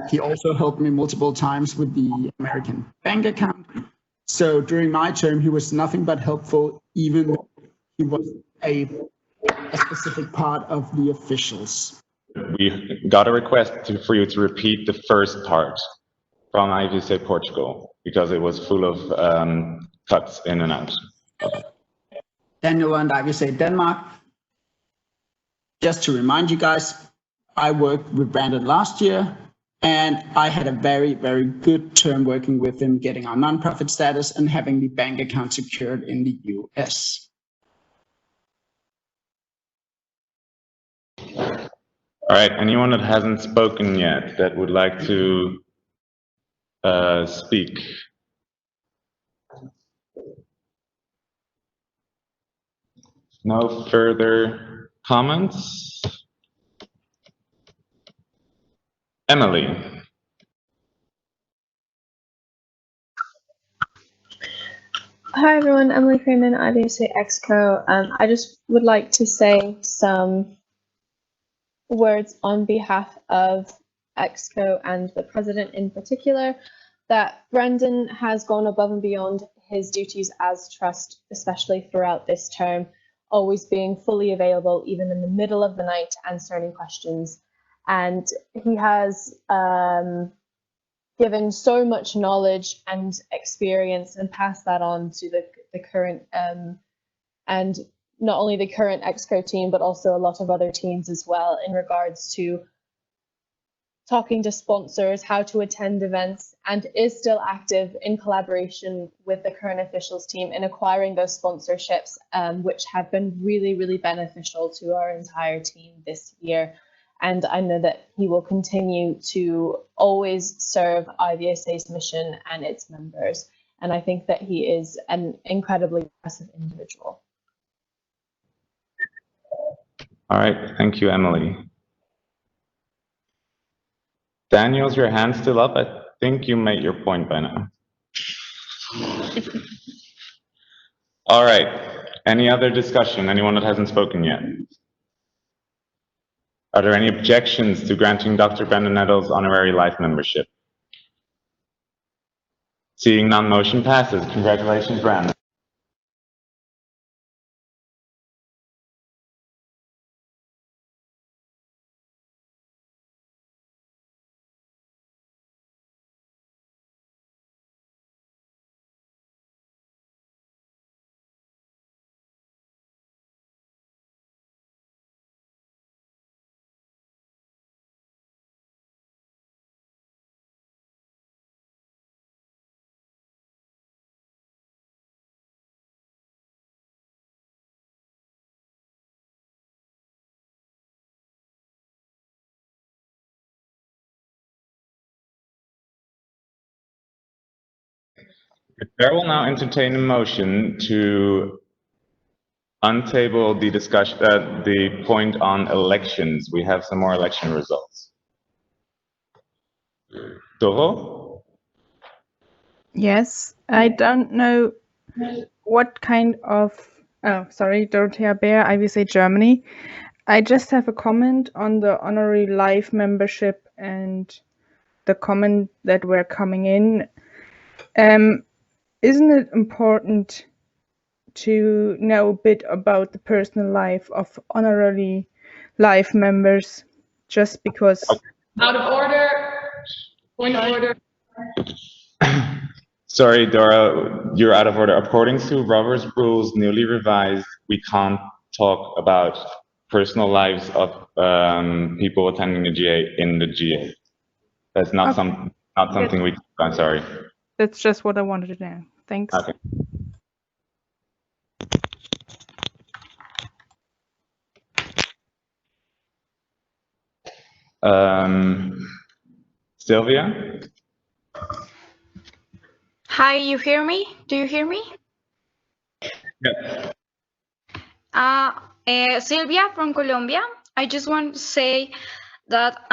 [SPEAKER 23] He also helped me multiple times with the American bank account. So during my term, he was nothing but helpful, even though he was a specific part of the officials.
[SPEAKER 1] We got a request for you to repeat the first part from IVSA Portugal, because it was full of cuts in and out.
[SPEAKER 23] Daniel and IVSA Denmark. Just to remind you guys, I worked with Brandon last year, and I had a very, very good term working with him, getting our nonprofit status and having the bank account secured in the US.
[SPEAKER 1] All right, anyone that hasn't spoken yet that would like to speak? No further comments? Emily.
[SPEAKER 11] Hi everyone, Emily Freeman, IVSA Exco. I just would like to say some words on behalf of Exco and the president in particular, that Brendan has gone above and beyond his duties as trust, especially throughout this term, always being fully available even in the middle of the night answering questions. And he has given so much knowledge and experience and passed that on to the current and not only the current Exco team, but also a lot of other teams as well, in regards to talking to sponsors, how to attend events, and is still active in collaboration with the current officials team in acquiring those sponsorships, which have been really, really beneficial to our entire team this year. And I know that he will continue to always serve IVSA's mission and its members. And I think that he is an incredibly impressive individual.
[SPEAKER 1] All right, thank you, Emily. Daniel's your hand still up? I think you made your point by now. All right, any other discussion? Anyone that hasn't spoken yet? Are there any objections to granting Dr. Brandon Nettles honorary life membership? Seeing none, motion passes. Congratulations, Brandon. The chair will now entertain a motion to untable the discussion, the point on elections. We have some more election results. Doro?
[SPEAKER 13] Yes, I don't know what kind of, oh, sorry, Dorothea Bär, IVSA Germany. I just have a comment on the honorary life membership and the comment that were coming in. Isn't it important to know a bit about the personal life of honorary life members, just because...
[SPEAKER 15] Out of order. Point of order.
[SPEAKER 1] Sorry, Dora, you're out of order. According to Robert's rules, newly revised, we can't talk about personal lives of people attending the GA in the GA. That's not something we. I'm sorry.
[SPEAKER 13] That's just what I wanted to know. Thanks.
[SPEAKER 1] Okay. Sylvia?
[SPEAKER 14] Hi, you hear me? Do you hear me?
[SPEAKER 1] Yeah.
[SPEAKER 14] Sylvia from Colombia. I just want to say that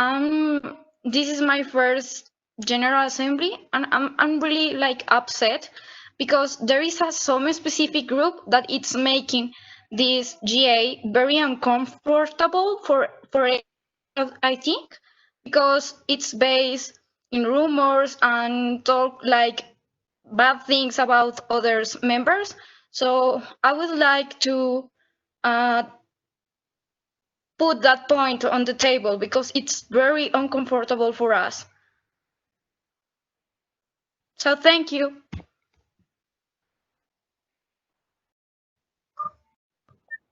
[SPEAKER 14] this is my first General Assembly, and I'm really like upset because there is some specific group that it's making this GA very uncomfortable for I think, because it's based in rumors and talk like bad things about others members. So I would like to put that point on the table because it's very uncomfortable for us. So thank you.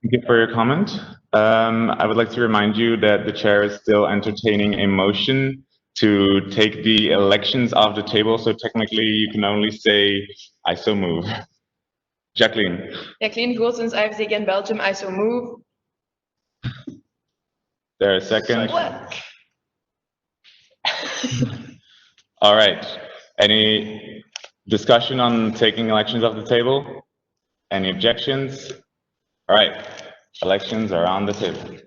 [SPEAKER 1] Thank you for your comment. I would like to remind you that the chair is still entertaining a motion to take the elections off the table. So technically you can only say, I so move. Jacqueline.
[SPEAKER 15] Jacqueline Goossens, IVSA again, Belgium, I so move.
[SPEAKER 1] There a second? All right. Any discussion on taking elections off the table? Any objections? All right. Elections are on the table.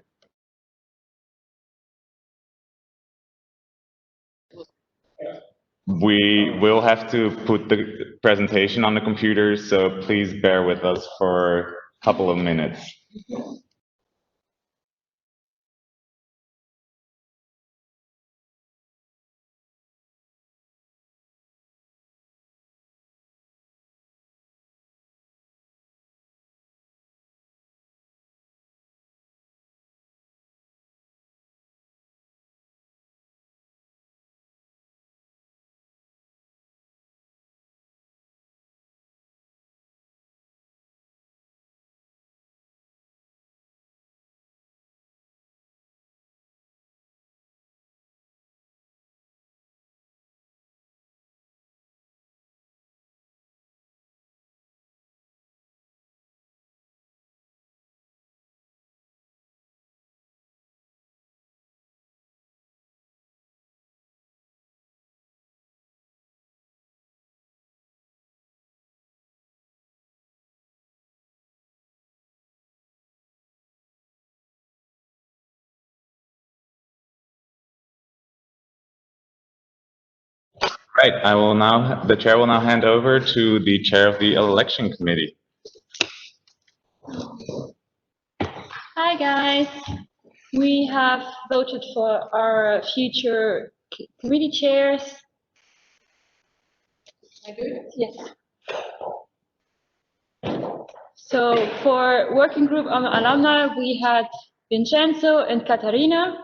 [SPEAKER 1] We will have to put the presentation on the computer, so please bear with us for a couple of minutes. Right, the chair will now hand over to the chair of the election committee.
[SPEAKER 2] Hi guys, we have voted for our future committee chairs. I do it? Yes. So for working group on alumni, we had Vincenzo and Katarina.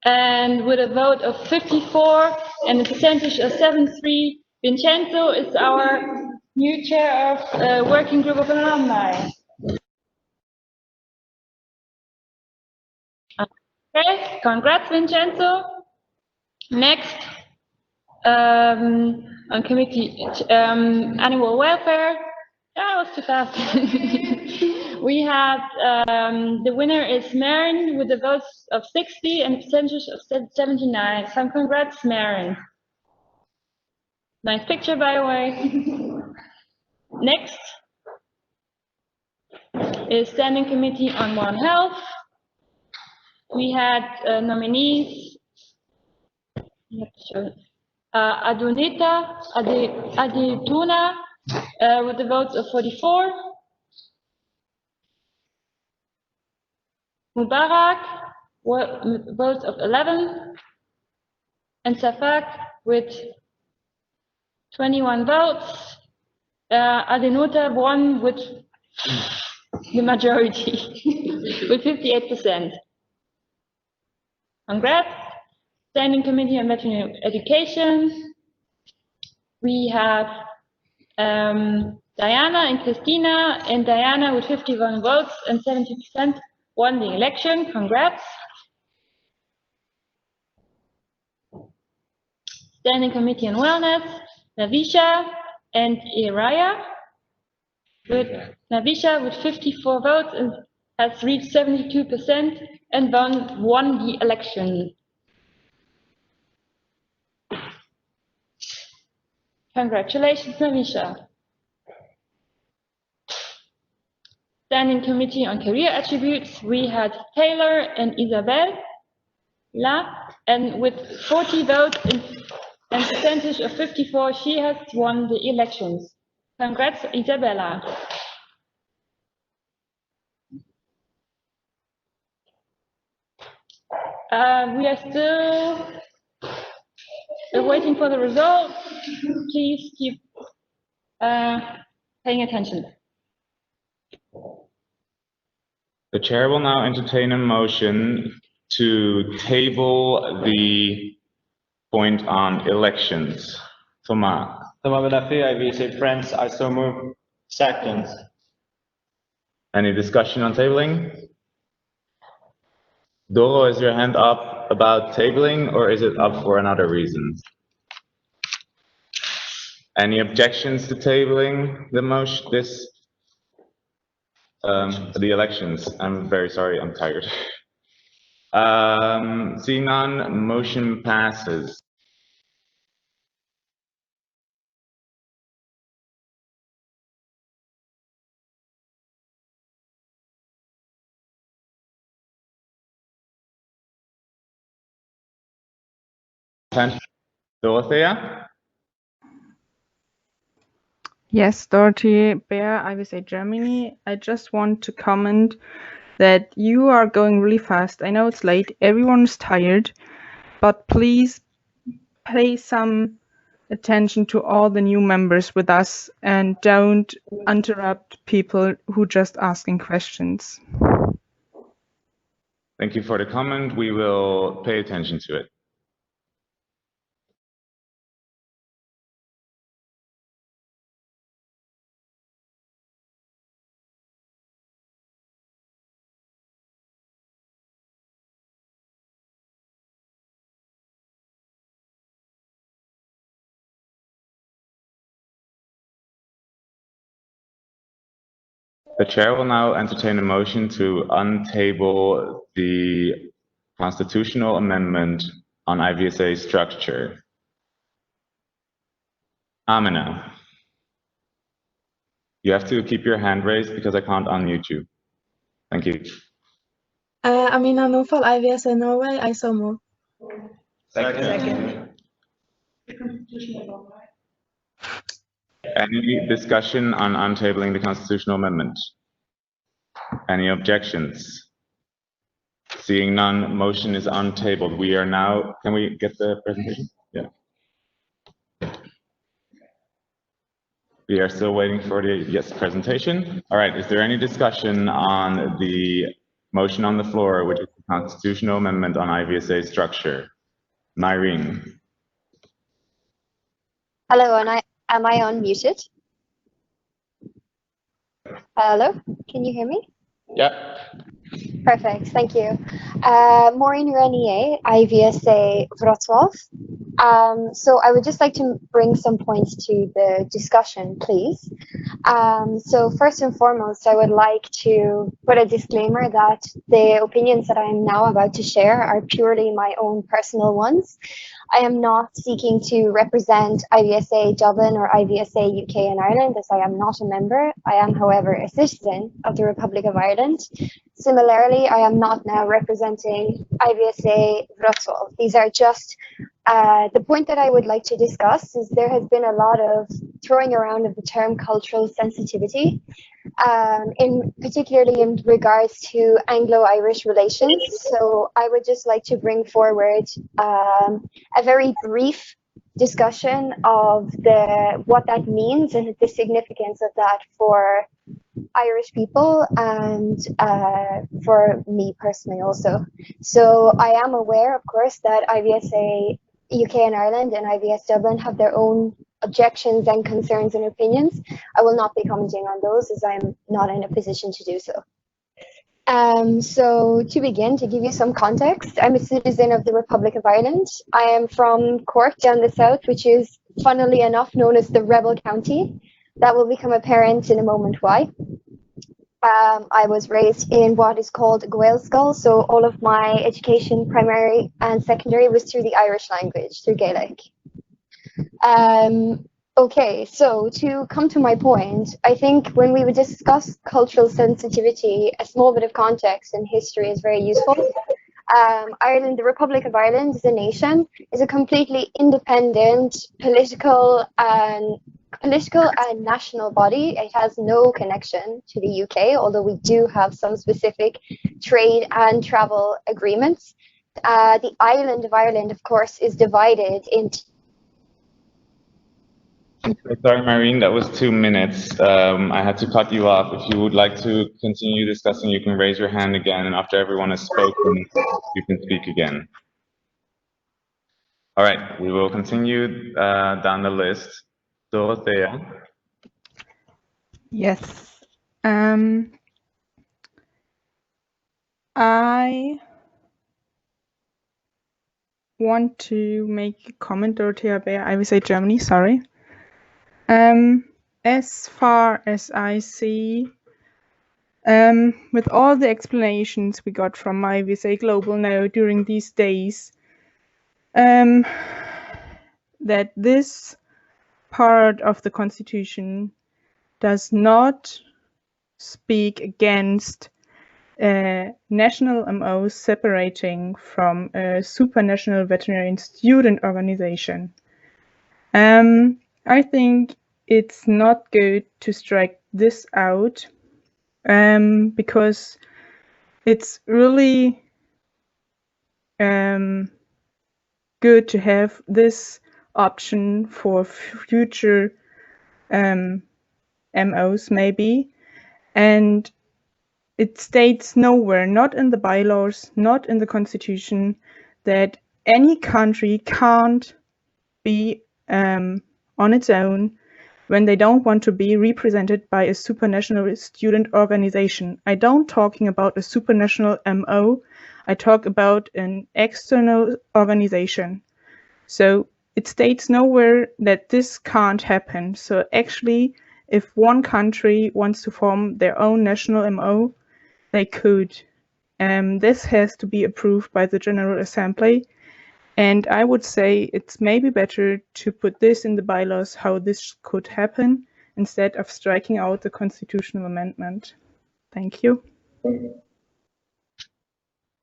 [SPEAKER 2] And with a vote of 54 and a percentage of 73, Vincenzo is our new chair of working group of alumni. Okay, congrats, Vincenzo. Next, on committee animal welfare. That was too fast. We have the winner is Maren with the votes of 60 and a percentage of 79. So congrats, Maren. Nice picture, by the way. Next is Standing Committee on One Health. We had nominees. Adunita Adituna with the votes of 44. Mubarak with votes of 11. And Safak with 21 votes. Adinuta won with the majority, with 58%. Congrats. Standing Committee on Veterinary Education. We have Diana and Christina, and Diana with 51 votes and 70% won the election. Congrats. Standing Committee on Wellness, Navisha and Iraya. With Navisha with 54 votes and has reached 72% and won the election. Congratulations, Navisha. Standing Committee on Career Attributes, we had Taylor and Isabel, and with 40 votes and percentage of 54, she has won the elections. Congrats, Isabella. We are still waiting for the result. Please keep paying attention.
[SPEAKER 1] The chair will now entertain a motion to table the point on elections. Thomas.
[SPEAKER 7] Thomas Benafi, IVSA Friends, I so move. Second.
[SPEAKER 1] Any discussion on tabling? Doro, is your hand up about tabling or is it up for another reason? Any objections to tabling the motion, the elections? I'm very sorry, I'm tired. Seeing none, motion passes. Dorothea?
[SPEAKER 13] Yes, Dorothy Bear, IVSA Germany. I just want to comment that you are going really fast. I know it's late, everyone's tired, but please pay some attention to all the new members with us and don't interrupt people who just asking questions.
[SPEAKER 1] Thank you for the comment. We will pay attention to it. The chair will now entertain a motion to untable the constitutional amendment on IVSA structure. Amina. You have to keep your hand raised because I can't unmute you. Thank you.
[SPEAKER 10] Amina Nufal, IVSA Norway, I so move.
[SPEAKER 1] Second. Any discussion on untabling the constitutional amendment? Any objections? Seeing none, motion is untabled. We are now, can we get the presentation? Yeah. We are still waiting for the, yes, presentation. All right, is there any discussion on the motion on the floor, which is the constitutional amendment on IVSA structure? Myrene.
[SPEAKER 5] Hello, and am I unmuted? Hello, can you hear me?
[SPEAKER 1] Yeah.
[SPEAKER 5] Perfect, thank you. Maureen Renier, IVSA Wrocław. So I would just like to bring some points to the discussion, please. So first and foremost, I would like to put a disclaimer that the opinions that I am now about to share are purely my own personal ones. I am not seeking to represent IVSA Dublin or IVSA UK and Ireland, as I am not a member. I am, however, a citizen of the Republic of Ireland. Similarly, I am not now representing IVSA Wrocław. These are just the point that I would like to discuss is there has been a lot of throwing around of the term cultural sensitivity, particularly in regards to Anglo-Irish relations. So I would just like to bring forward a very brief discussion of what that means and the significance of that for Irish people and for me personally also. So I am aware, of course, that IVSA UK and Ireland and IVS Dublin have their own objections and concerns and opinions. I will not be commenting on those as I'm not in a position to do so. So to begin, to give you some context, I'm a citizen of the Republic of Ireland. I am from Cork down the south, which is funnily enough known as the Rebel County. That will become apparent in a moment why. I was raised in what is called Gaelscoil, so all of my education, primary and secondary, was through the Irish language, through Gaelic. Okay, so to come to my point, I think when we would discuss cultural sensitivity, a small bit of context and history is very useful. Ireland, the Republic of Ireland as a nation, is a completely independent political and national body. It has no connection to the UK, although we do have some specific trade and travel agreements. The island of Ireland, of course, is divided into...
[SPEAKER 1] Sorry, Marine, that was 2 minutes. I had to cut you off. If you would like to continue discussing, you can raise your hand again, and after everyone has spoken, you can speak again. All right, we will continue down the list. Dorothea.
[SPEAKER 13] Yes. I want to make a comment, Dorothea Beer, IVSA Germany, sorry. As far as I see, with all the explanations we got from IVSA Global now during these days, that this part of the Constitution does not speak against national MOs separating from a supranational veterinarian student organization. I think it's not good to strike this out because it's really good to have this option for future MOs maybe, and it states nowhere, not in the bylaws, not in the constitution, that any country can't be on its own when they don't want to be represented by a supranational student organization. I don't talking about a supranational MO, I talk about an external organization. So it states nowhere that this can't happen. So actually, if one country wants to form their own national MO, they could. This has to be approved by the General Assembly. And I would say it's maybe better to put this in the bylaws how this could happen instead of striking out the constitutional amendment. Thank you.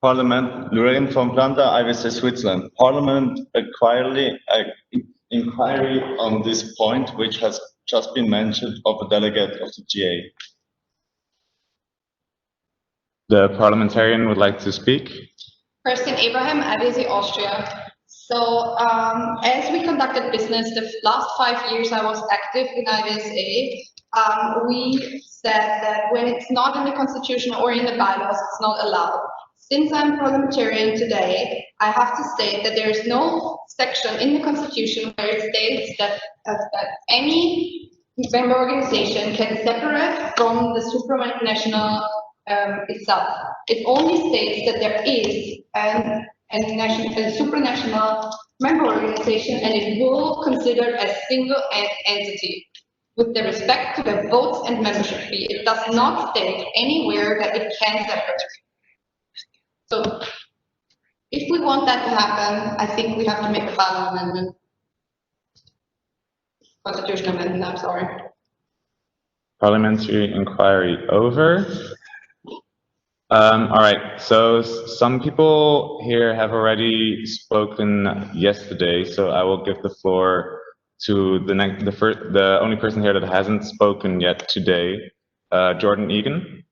[SPEAKER 7] Parliament, Lorraine von Planta, IVSA Switzerland. Parliament inquiry on this point, which has just been mentioned of a delegate of the GA.
[SPEAKER 1] The parliamentarian would like to speak.
[SPEAKER 6] Kirsten Abraham, IVSA Austria. So as we conducted business the last 5 years I was active in IVSA, we said that when it's not in the constitution or in the bylaws, it's not allowed. Since I'm parliamentarian today, I have to state that there is no section in the constitution where it states that any member organization can separate from the supranational itself. It only states that there is a supranational member organization and it will consider a single entity. with the respect to their votes and membership fee. It does not state anywhere that it can separate. So if we want that to happen, I think we have to make a bylaw amendment. Constitutional amendment, I'm sorry.
[SPEAKER 1] Parliamentary inquiry over. All right, so some people here have already spoken yesterday, so I will give the floor to the only person here that hasn't spoken yet today, Jordan Egan.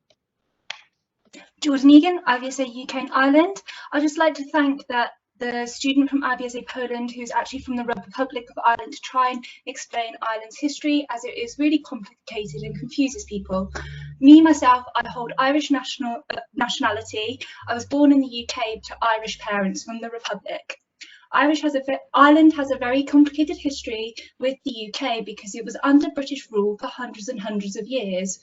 [SPEAKER 9] Jordan Egan, IVSA UK and Ireland. I'd just like to thank the student from IVSA Poland, who's actually from the Republic of Ireland, to try and explain Ireland's history, as it is really complicated and confuses people. Me, myself, I hold Irish nationality. I was born in the UK to Irish parents from the Republic. Ireland has a very complicated history with the UK because it was under British rule for hundreds and hundreds of years.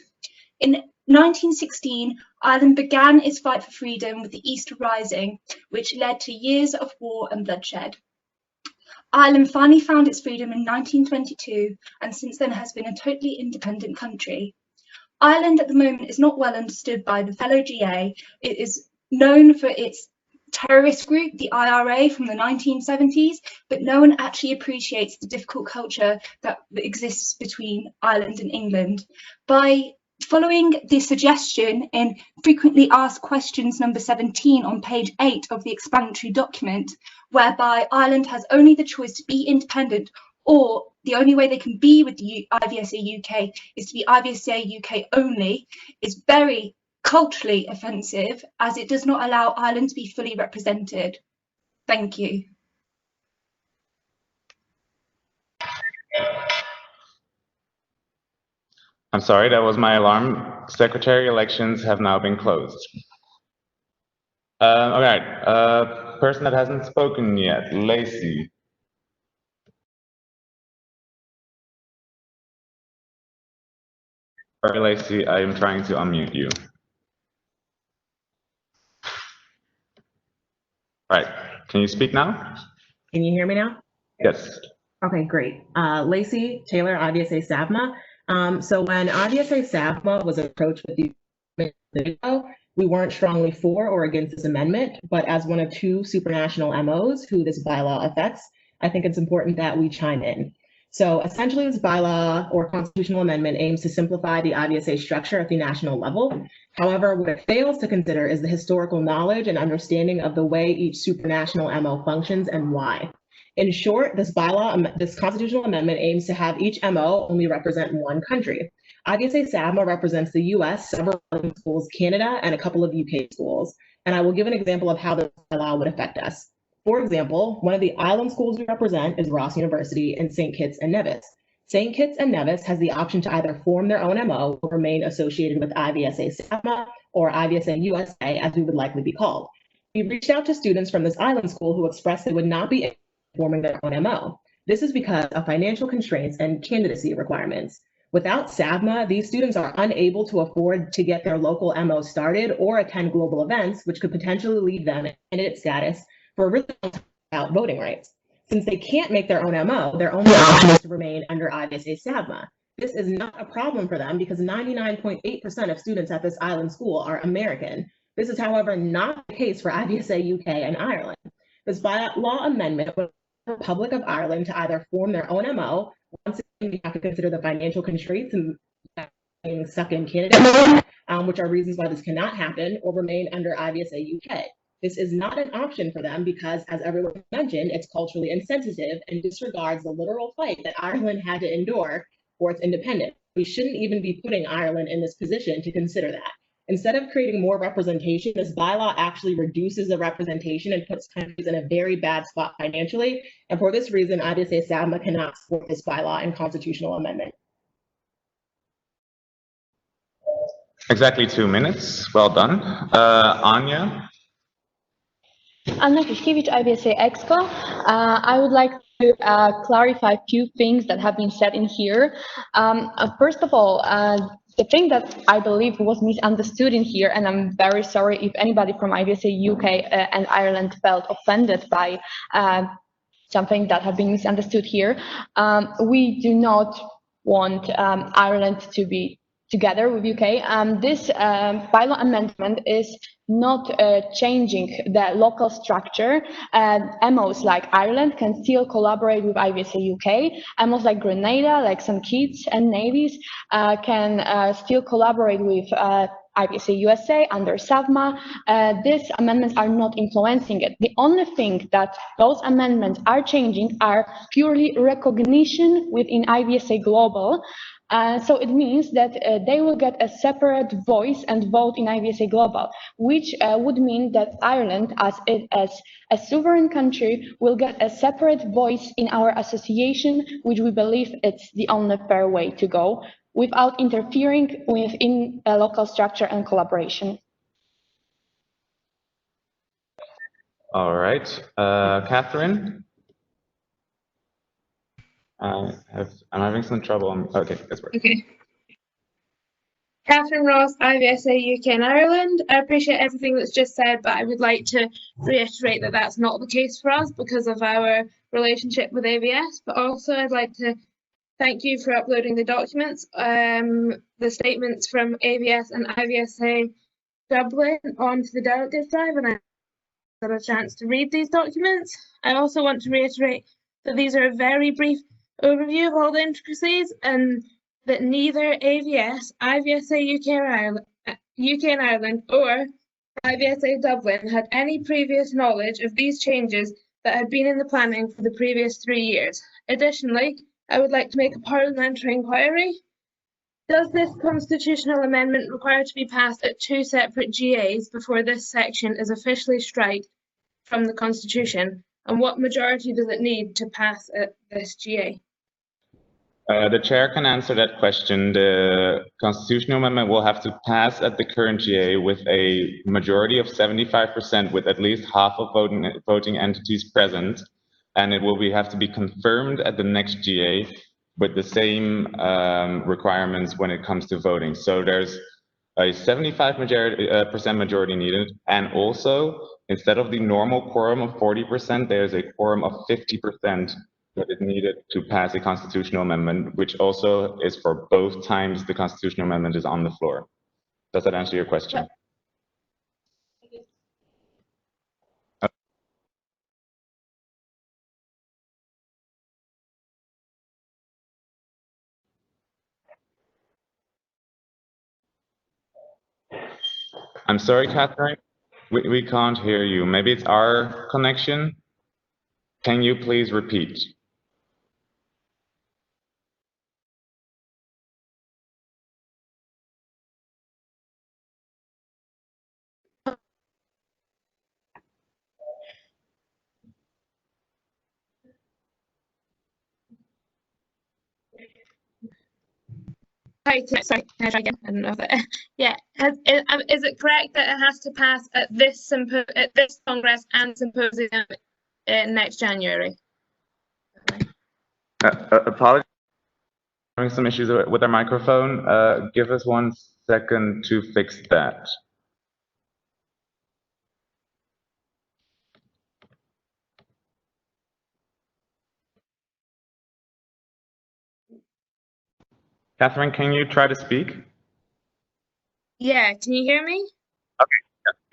[SPEAKER 9] In 1916, Ireland began its fight for freedom with the Easter Rising, which led to years of war and bloodshed. Ireland finally found its freedom in 1922 and since then has been a totally independent country. Ireland at the moment is not well understood by the fellow GA. It is known for its terrorist group, the IRA, from the 1970s, but no one actually appreciates the difficult culture that exists between Ireland and England. By following the suggestion in frequently asked questions number 17 on page 8 of the explanatory document, whereby Ireland has only the choice to be independent, or the only way they can be with the IVSA UK is to be IVSA UK only, is very culturally offensive, as it does not allow Ireland to be fully represented. Thank you.
[SPEAKER 1] I'm sorry, that was my alarm. Secretary elections have now been closed. All right, person that hasn't spoken yet, Lacey. Sorry, Lacey, I am trying to unmute you. All right, can you speak now?
[SPEAKER 16] Can you hear me now?
[SPEAKER 1] Yes.
[SPEAKER 16] Okay, great. Lacey Taylor, IVSA SAVMA. So when IVSA SAVMA was approached with the video, we weren't strongly for or against this amendment, but as one of two supranational MOs who this bylaw affects, I think it's important that we chime in. So essentially this bylaw or constitutional amendment aims to simplify the IVSA structure at the national level. However, what it fails to consider is the historical knowledge and understanding of the way each supranational MO functions and why. In short, this constitutional amendment aims to have each MO only represent one country. IVSA SAVMA represents the US, several schools, Canada, and a couple of UK schools. And I will give an example of how this bylaw would affect us. For example, one of the island schools we represent is Ross University in St. Kitts and Nevis. St. Kitts and Nevis has the option to either form their own MO or remain associated with IVSA SAVMA or IVSA USA, as we would likely be called. We reached out to students from this island school who expressed they would not be forming their own MO. This is because of financial constraints and candidacy requirements. Without SAVMA, these students are unable to afford to get their local MO started or attend global events, which could potentially leave them in candidate status for a really long time without voting rights. Since they can't make their own MO, their only option is to remain under IVSA SAVMA. This is not a problem for them because 99.8% of students at this island school are American. This is, however, not the case for IVSA UK and Ireland. This bylaw amendment would allow the Republic of Ireland to either form their own MO, once again, we have to consider the financial constraints and being stuck in Canada, which are reasons why this cannot happen, or remain under IVSA UK. This is not an option for them because, as everyone mentioned, it's culturally insensitive and disregards the literal fight that Ireland had to endure for its independence. We shouldn't even be putting Ireland in this position to consider that. Instead of creating more representation, this bylaw actually reduces the representation and puts countries in a very bad spot financially. And for this reason, IVSA SAVMA cannot support this bylaw and constitutional amendment.
[SPEAKER 1] Exactly 2 minutes. Well done. Anya?
[SPEAKER 2] Anna Krishkiewicz, IVSA Exco. I would like to clarify a few things that have been said in here. First of all, the thing that I believe was misunderstood in here, and I'm very sorry if anybody from IVSA UK and Ireland felt offended by something that have been misunderstood here. We do not
[SPEAKER 4] want Ireland to be together with UK. This bylaw amendment is not changing the local structure. MOs like Ireland can still collaborate with IVSA UK. MOs like Grenada, like St. Kitts and Nevis can still collaborate with IVSA USA under SAVMA. These amendments are not influencing it. The only thing that those amendments are changing are purely recognition within IVSA Global. So it means that they will get a separate voice and vote in IVSA Global, which would mean that Ireland, as a sovereign country, will get a separate voice in our association, which we believe it's the only fair way to go, without interfering within a local structure and collaboration.
[SPEAKER 1] All right, Catherine? I'm having some trouble. Okay, that's right.
[SPEAKER 10] Okay. Catherine Ross, IVSA UK and Ireland. I appreciate everything that's just said, but I would like to reiterate that that's not the case for us because of our relationship with AVS. But also, I'd like to thank you for uploading the documents, the statements from AVS and IVSA Dublin onto the delegate drive, and I got a chance to read these documents. I also want to reiterate that these are a very brief overview of all the intricacies, and that neither AVS, IVSA UK and Ireland, or IVSA Dublin had any previous knowledge of these changes that had been in the planning for the previous 3 years. Additionally, I would like to make a parliamentary inquiry. Does this constitutional amendment require to be passed at 2 separate GAs before this section is officially struck from the Constitution? And what majority does it need to pass at this GA?
[SPEAKER 1] The chair can answer that question. The constitutional amendment will have to pass at the current GA with a majority of 75%, with at least half of voting entities present, and it will have to be confirmed at the next GA with the same requirements when it comes to voting. So there's a 75% majority needed, and also instead of the normal quorum of 40%, there's a quorum of 50% that is needed to pass a constitutional amendment, which also is for both times the constitutional amendment is on the floor. Does that answer your question? I'm sorry, Catherine, we can't hear you. Maybe it's our connection. Can you please repeat?
[SPEAKER 10] Sorry, can I try again? I don't know if it, yeah. Is it correct that it has to pass at this Congress and symposium next January?
[SPEAKER 1] Apologies, having some issues with our microphone. Give us 1 second to fix that. Catherine, can you try to speak?
[SPEAKER 10] Yeah, can you hear me?
[SPEAKER 1] Okay,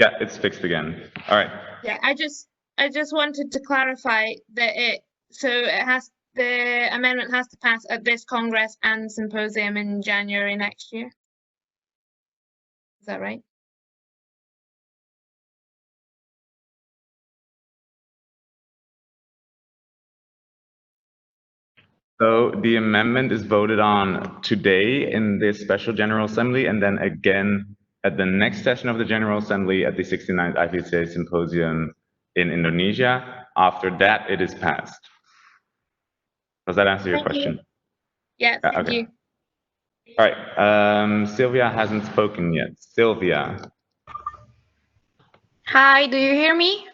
[SPEAKER 1] yeah, it's fixed again. All right.
[SPEAKER 10] Yeah, I just wanted to clarify that the amendment has to pass at this Congress and symposium in January next year. Is that right?
[SPEAKER 1] So the amendment is voted on today in this special General Assembly, and then again at the next session of the General Assembly at the 69th IVSA Symposium in Indonesia. After that, it is passed. Does that answer your question?
[SPEAKER 10] Yeah, thank you.
[SPEAKER 1] All right, Sylvia hasn't spoken yet. Sylvia.
[SPEAKER 14] Hi, do you hear me?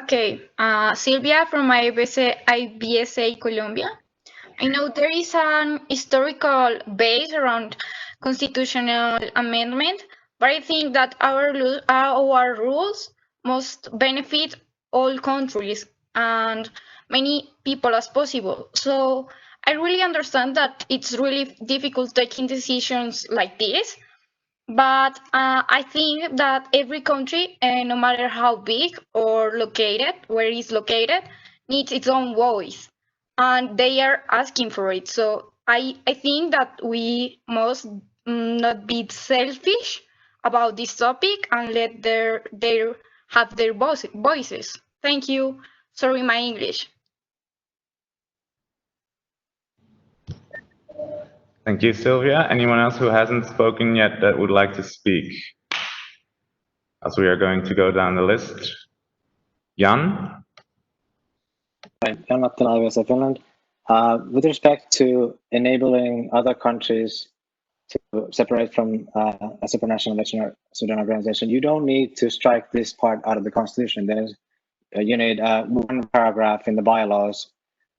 [SPEAKER 14] Okay, Sylvia from IVSA Colombia. I know there is an historical base around constitutional amendment, but I think that our rules must benefit all countries, and many people as possible. So I really understand that it's really difficult taking decisions like this, but I think that every country, no matter how big or located, where it's located, needs its own voice, and they are asking for it. So I think that we must not be selfish about this topic and let their have their voices. Thank you. Sorry, my English.
[SPEAKER 1] Thank you, Sylvia. Anyone else who hasn't spoken yet that would like to speak? As we are going to go down the list. Jan?
[SPEAKER 12] Right, Jan Martin, IVSA Finland. With respect to enabling other countries to separate from a supranational election Sudan organization, you don't need to strike this part out of the constitution. There's, you need one paragraph in the bylaws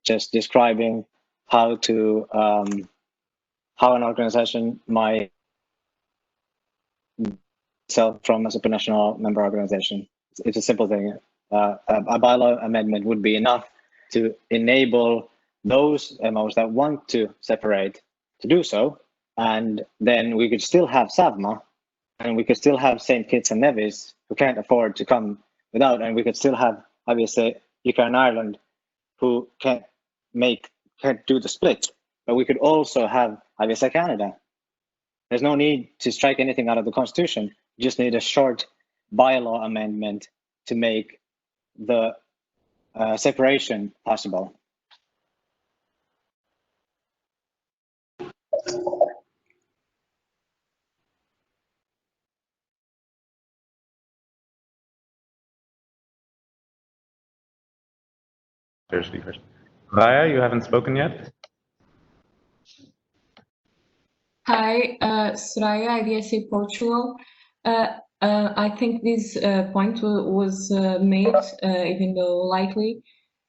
[SPEAKER 12] just describing how to how an organization might sell from a supranational member organization. It's a simple thing. A bylaw amendment would be enough to enable those MOs that want to separate to do so, and then we could still have SAVMA, and we could still have St. Kitts and Nevis who can't afford to come without, and we could still have obviously UK and Ireland who can't do the split, but we could also have obviously Canada. There's no need to strike anything out of the constitution. You just need a short bylaw amendment to make the separation possible.
[SPEAKER 1] Raya, you haven't spoken yet?
[SPEAKER 17] Hi, Soraya, IVSA Portugal. I think this point was made, even though lightly.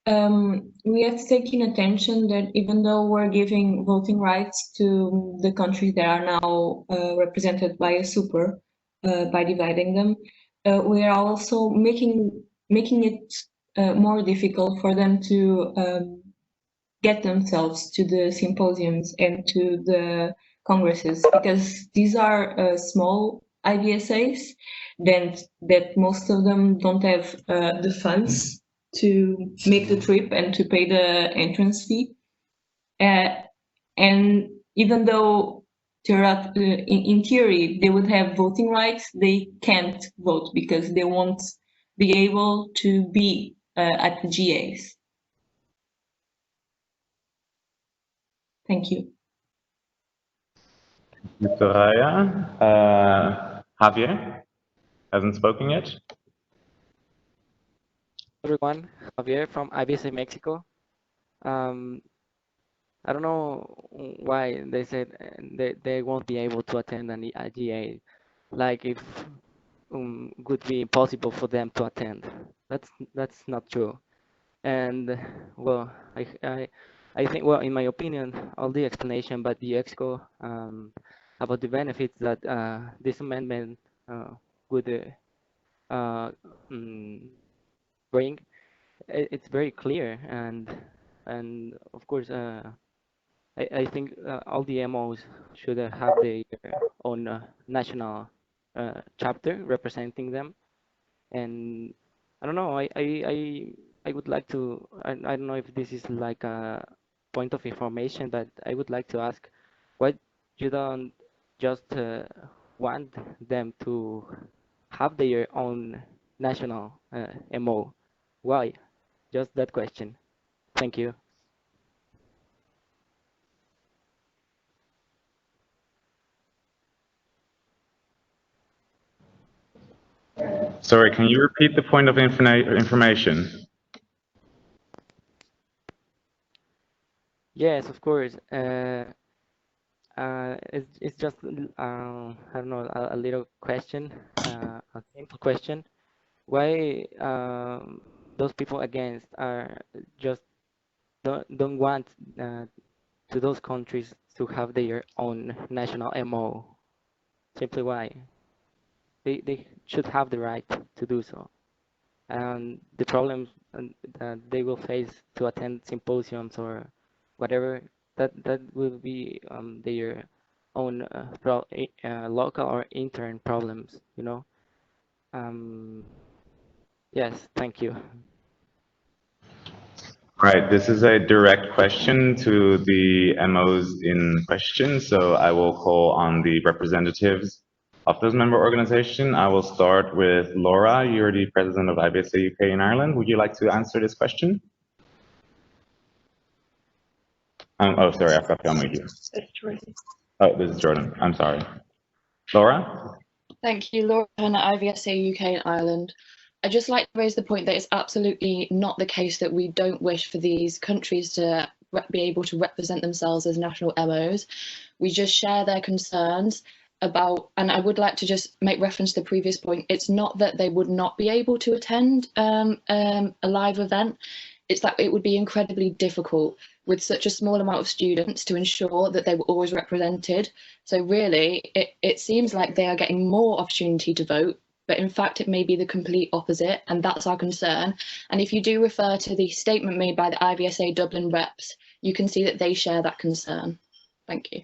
[SPEAKER 17] We have to take in attention that even though we're giving voting rights to the countries that are now represented by a super, by dividing them, we are also making it more difficult for them to get themselves to the symposiums and to the congresses, because these are small IVSAs, then that most of them don't have the funds to make the trip and to pay the entrance fee. And even though in theory they would have voting rights, they can't vote because they won't be able to be at the GAs. Thank you.
[SPEAKER 1] Mr. Raya. Javier hasn't spoken yet.
[SPEAKER 21] Everyone, Javier from IVSA Mexico. I don't know why they said they won't be able to attend an IGA, like if would be impossible for them to attend. That's not true. And well, I think, well, in my opinion, all the explanation by the EXCO about the benefits that this amendment would bring, it's very clear, and of course, I think all the MOs should have their own national chapter representing them, and I don't know. I would like to. I don't know if this is like a point of information, but I would like to ask, why you don't just want them to have their own national MO? Why? Just that question. Thank you.
[SPEAKER 1] Sorry, can you repeat the point of information?
[SPEAKER 21] Yes, of course. It's just I don't know, a little question, a simple question. Why those people against are just don't want to those countries to have their own national MO? Simply why? They should have the right to do so. and the problems that they will face to attend symposiums or whatever. That will be their own local or intern problems, you know. Yes, thank you.
[SPEAKER 1] Right, this is a direct question to the MOs in question, so I will call on the representatives of those member organization. I will start with Laura. You're the president of IVSA UK in Ireland. Would you like to answer this question? Oh, sorry, I forgot to unmute you. Oh, this is Jordan. I'm sorry. Laura?
[SPEAKER 3] Thank you, Laura Turner, IVSA UK in Ireland. I'd just like to raise the point that it's absolutely not the case that we don't wish for these countries to be able to represent themselves as national MOs. We just share their concerns about, and I would like to just make reference to the previous point, it's not that they would not be able to attend a live event, it's that it would be incredibly difficult with such a small amount of students to ensure that they were always represented. So really, it seems like they are getting more opportunity to vote, but in fact, it may be the complete opposite, and that's our concern. And if you do refer to the statement made by the IVSA Dublin reps, you can see that they share that concern. Thank you.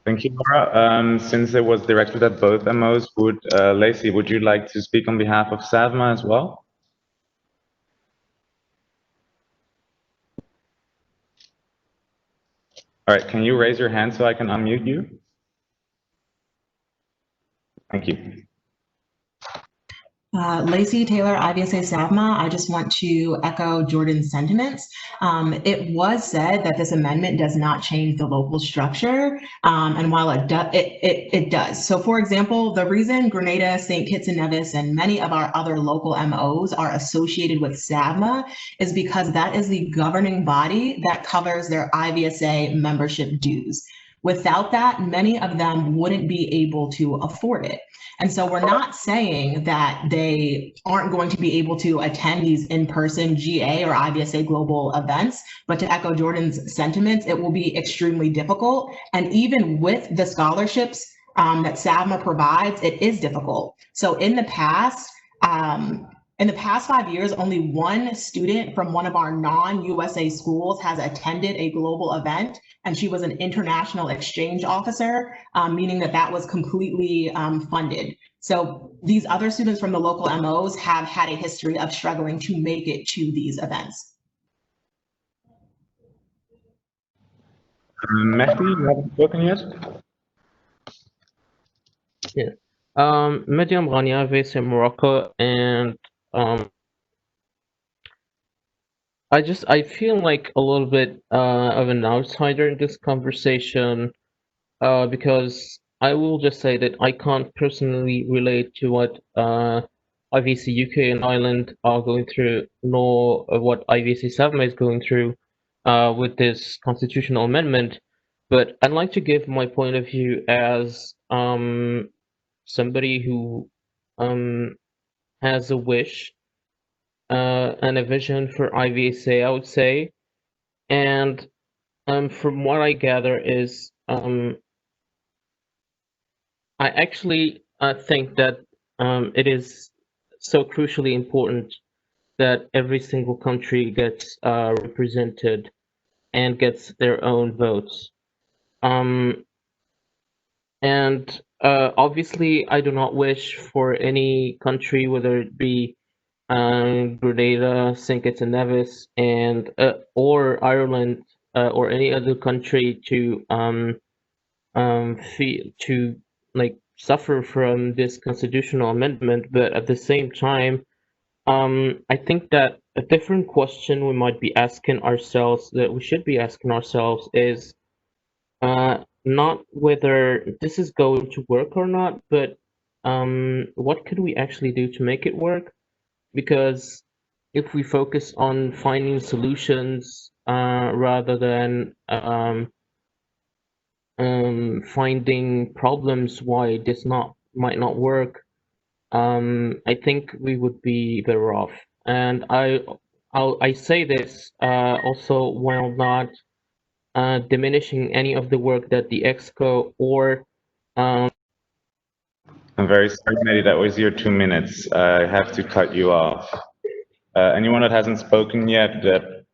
[SPEAKER 1] Thank you, Laura. Since it was directed at both MOs, Lacey, would you like to speak on behalf of SAVMA as well? All right, can you raise your hand so I can unmute you? Thank you.
[SPEAKER 16] Lacey Taylor, IVSA SAVMA. I just want to echo Jordan's sentiments. It was said that this amendment does not change the local structure, and while it does. So for example, the reason Grenada, St. Kitts and Nevis, and many of our other local MOs are associated with SAVMA is because that is the governing body that covers their IVSA membership dues. Without that, many of them wouldn't be able to afford it. And so we're not saying that they aren't going to be able to attend these in-person GA or IVSA global events, but to echo Jordan's sentiments, it will be extremely difficult. And even with the scholarships that SAVMA provides, it is difficult. So in the past 5 years, only one student from one of our non-USA schools has attended a global event, and she was an international exchange officer, meaning that that was completely funded. So these other students from the local MOs have had a history of struggling to make it to these events.
[SPEAKER 1] Mehdi, you haven't spoken yet?
[SPEAKER 8] Yeah. Mehdi Amrani, based in Morocco, and I feel like a little bit of an outsider in this conversation because I will just say that I can't personally relate to what IVSA UK and Ireland are going through, nor what IVSA SAVMA is going through with this constitutional amendment. But I'd like to give my point of view as somebody who has a wish and a vision for IVSA, I would say. And from what I gather is I actually think that it is so crucially important that every single country gets represented and gets their own votes. And obviously, I do not wish for any country, whether it be Grenada, St. Kitts and Nevis, and or Ireland or any other country to suffer from this constitutional amendment. But at the same time, I think that a different question we might be asking ourselves, that we should be asking ourselves, is not whether this is going to work or not, but what could we actually do to make it work? Because if we focus on finding solutions rather than finding problems why this might not work, I think we would be better off. And I say this also while not diminishing any of the work that the EXCO or
[SPEAKER 1] I'm very sorry, Mehdi, that was your 2 minutes. I have to cut you off. Anyone that hasn't spoken yet that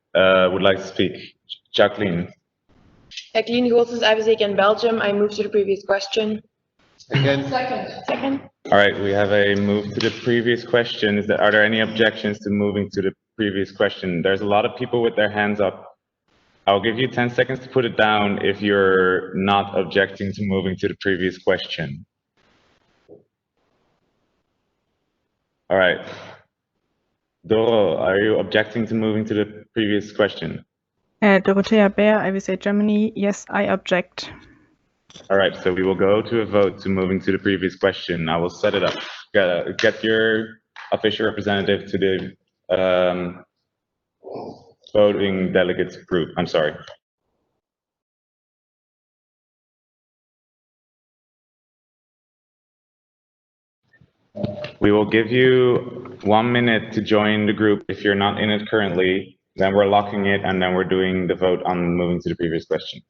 [SPEAKER 1] would like to speak? Jacqueline.
[SPEAKER 18] Jacqueline Goossens, IVSA in Belgium. I move to the previous question.
[SPEAKER 6] Second.
[SPEAKER 1] All right, we have a move to the previous question. Are there any objections to moving to the previous question? There's a lot of people with their hands up. I'll give you 10 seconds to put it down if you're not objecting to moving to the previous question. All right. Doro, are you objecting to moving to the previous question?
[SPEAKER 13] Dorothea Bär, IVSA Germany. Yes, I object.
[SPEAKER 1] All right, so we will go to a vote to moving to the previous question. I will set it up. Get your official representative to the voting delegates group. I'm sorry. We will give you 1 minute to join the group if you're not in it currently. Then we're locking it, and then we're doing the vote on moving to the previous question.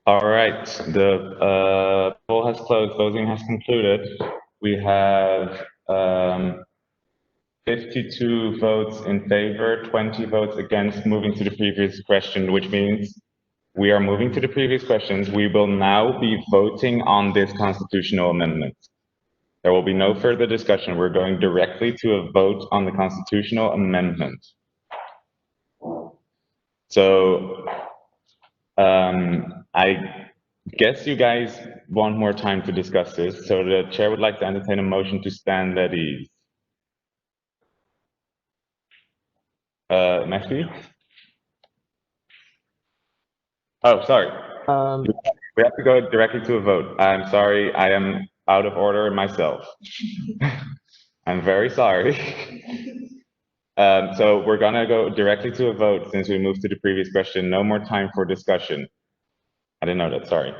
[SPEAKER 1] All right, the poll has closed, voting has concluded. We have 52 votes in favor, 20 votes against moving to the previous question, which means we are moving to the previous questions. We will now be voting on this constitutional amendment. There will be no further discussion. We're going directly to a vote on the constitutional amendment. So I guess you guys want more time to discuss this. So the chair would like to entertain a motion to stand at ease. Matthew? Oh, sorry. We have to go directly to a vote. I'm sorry, I am out of order myself. I'm very sorry. So we're gonna go directly to a vote since we moved to the previous question. No more time for discussion. I didn't know that, sorry.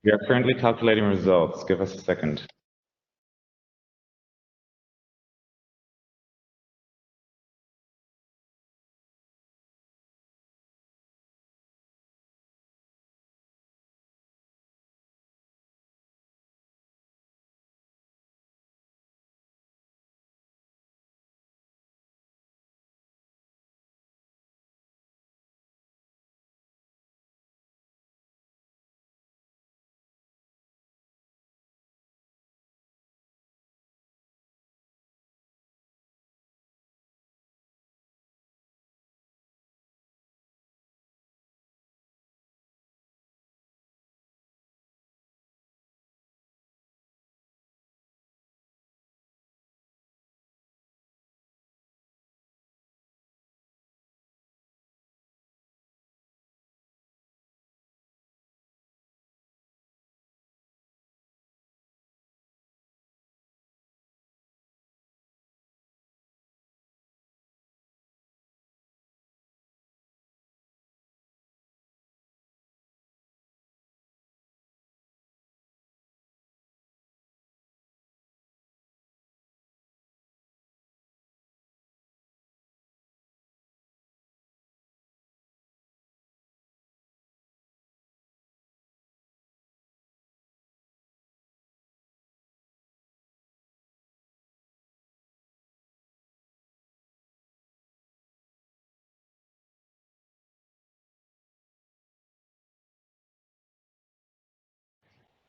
[SPEAKER 1] We are currently calculating results. Give us a second.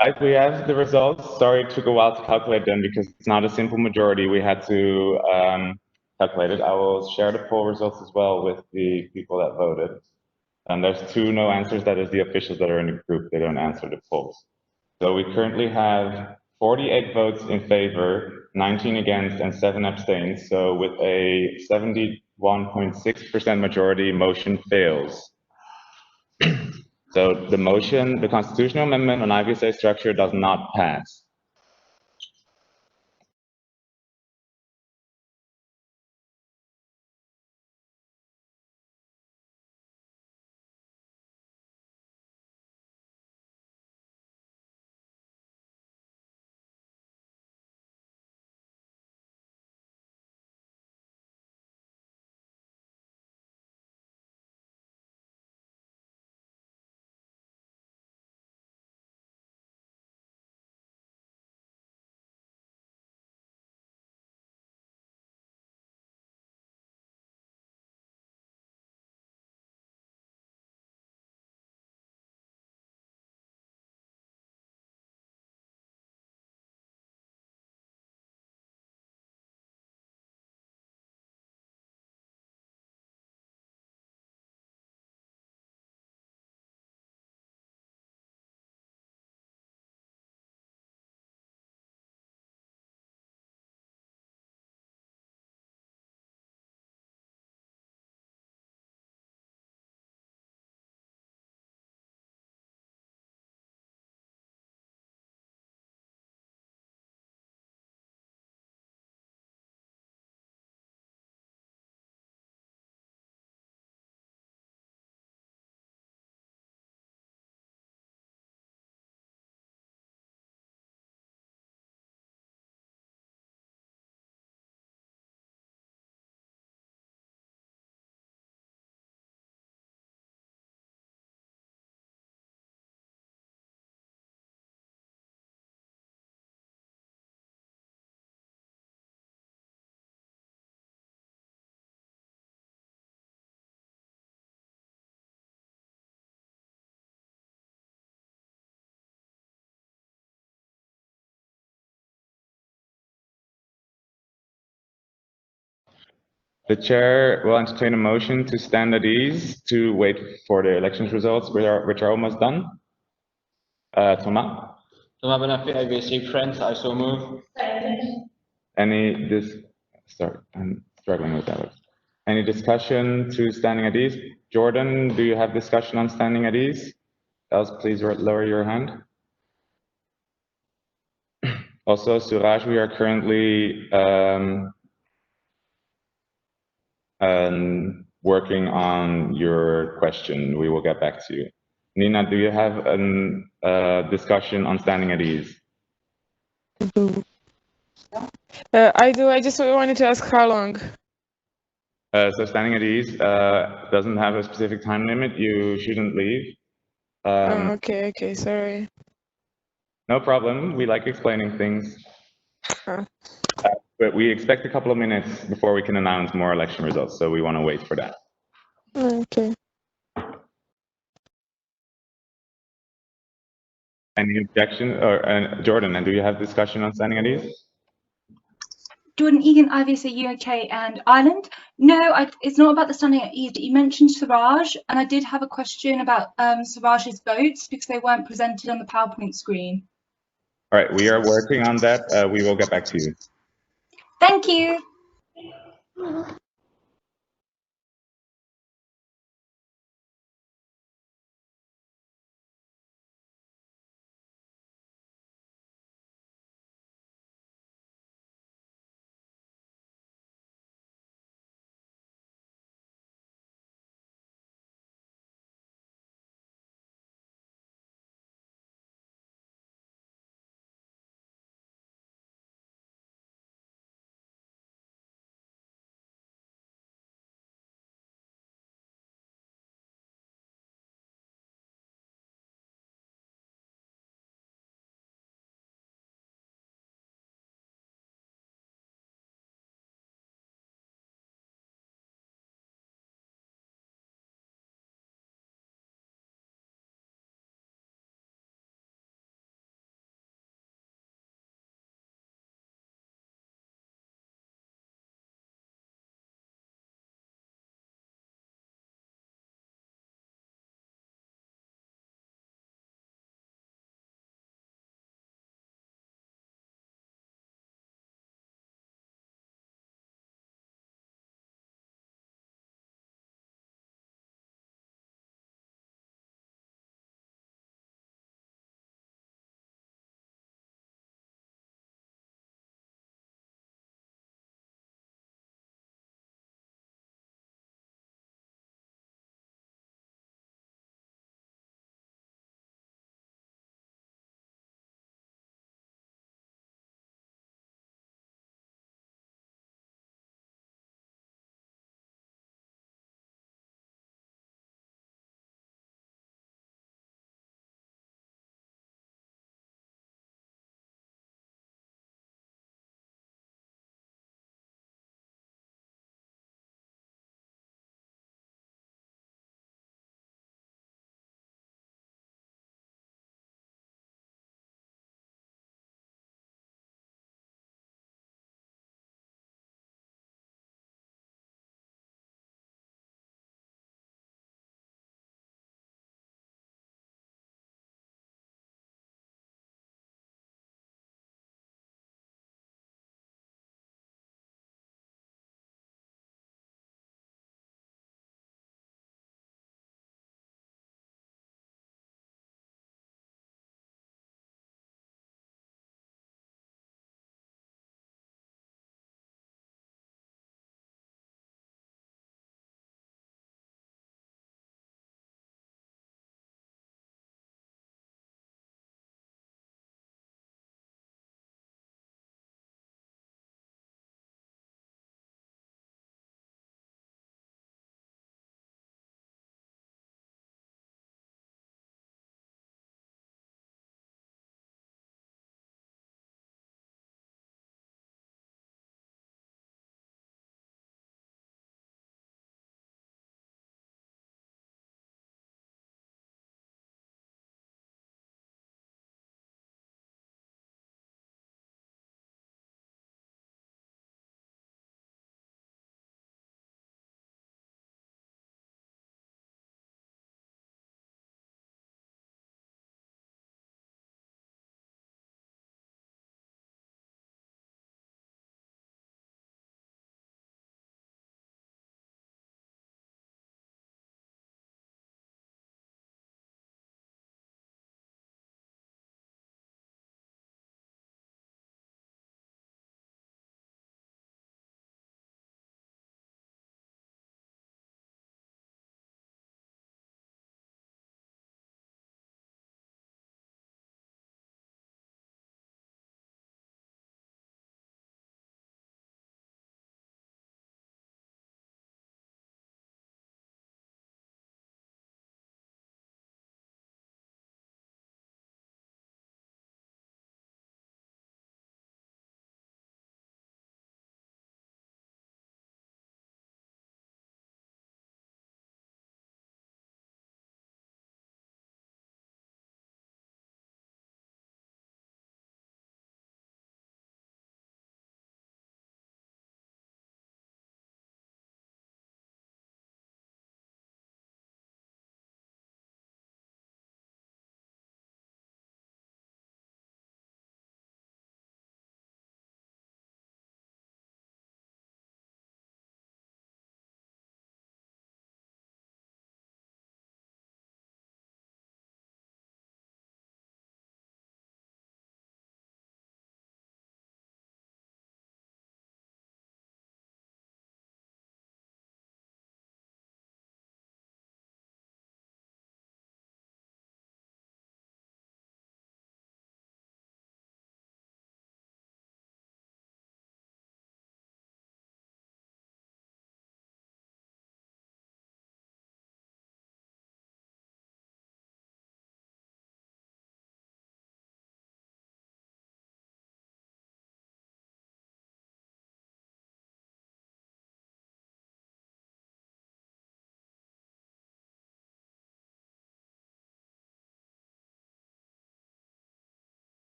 [SPEAKER 1] Right, we have the results. Sorry, it took a while to calculate them because it's not a simple majority. We had to calculate it. I will share the poll results as well with the people that voted. And there's 2 no answers. That is the officials that are in the group. They don't answer the polls. So we currently have 48 votes in favor, 19 against, and 7 abstains. So with a 71.6% majority, motion fails. So the motion, the constitutional amendment on IVSA structure does not pass. The chair will entertain a motion to stand at ease to wait for the elections results, which are almost done. Thomas?
[SPEAKER 19] Thomas Bonafé, IVSA Friends, I so move.
[SPEAKER 1] Sorry, I'm struggling with that. Any discussion to standing at ease? Jordan, do you have discussion on standing at ease? Else, please lower your hand. Also, Suraj, we are currently working on your question. We will get back to you. Nina, do you have a discussion on standing at ease?
[SPEAKER 20] I do. I just wanted to ask how long.
[SPEAKER 1] So standing at ease doesn't have a specific time limit. You shouldn't leave.
[SPEAKER 20] Oh, okay, sorry.
[SPEAKER 1] No problem. We like explaining things.
[SPEAKER 20] Oh.
[SPEAKER 1] But we expect a couple of minutes before we can announce more election results, so we want to wait for that.
[SPEAKER 20] Okay.
[SPEAKER 1] Any objection? Or Jordan, and do you have discussion on standing at ease?
[SPEAKER 9] Jordan Egan, IVSA UK and Ireland. No, it's not about the standing at ease. You mentioned Siraj, and I did have a question about Siraj's votes because they weren't presented on the PowerPoint screen.
[SPEAKER 1] All right, we are working on that. We will get back to you.
[SPEAKER 9] Thank you.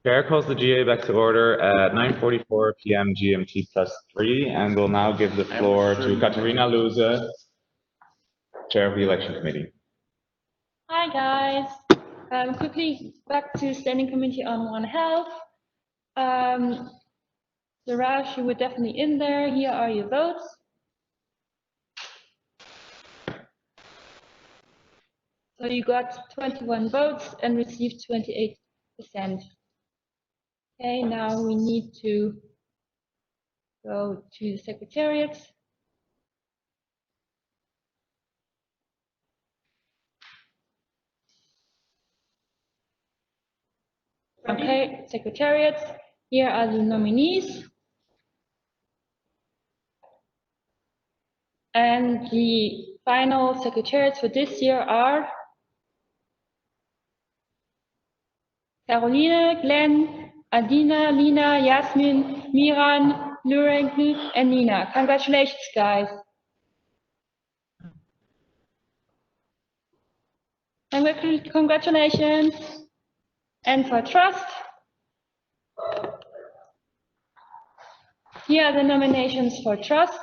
[SPEAKER 1] Chair calls the GA back to order at 9:44 p.m. GMT +3, and will now give the floor to Katarina Luze, Chair of the Election Committee.
[SPEAKER 2] Hi guys. Quickly back to Standing Committee on One Health. Suraj, you were definitely in there. Here are your votes. So you got 21 votes and received 28%. Okay, now we need to go to the Secretariat. Okay, Secretariat, here are the nominees. And the final secretariats for this year are Caroline, Glenn, Adina, Lina, Yasmin, Miran, Nurenku, and Nina. Congratulations, guys. Congratulations. And for trust, here are the nominations for trust.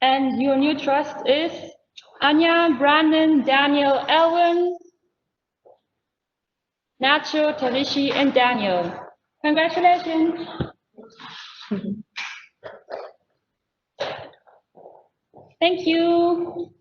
[SPEAKER 2] And your new trust is Anya, Brandon, Daniel, Elwin, Nacho, Talishi, and Daniel. Congratulations. Thank you.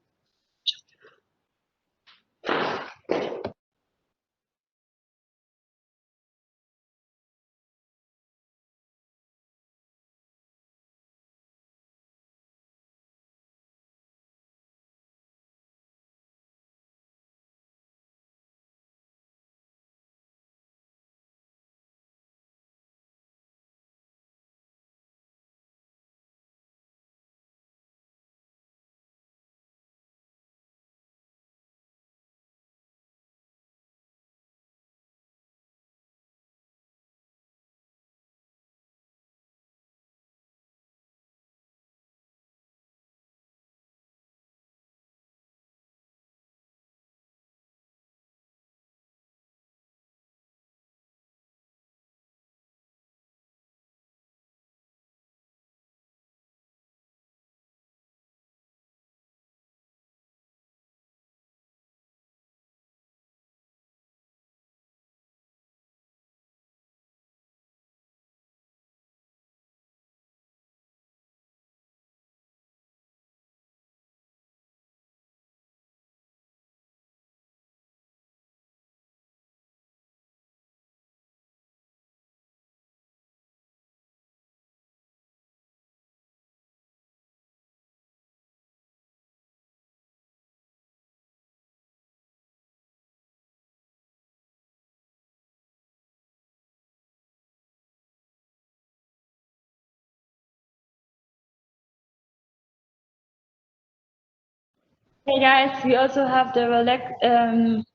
[SPEAKER 2] Hey guys, we also have the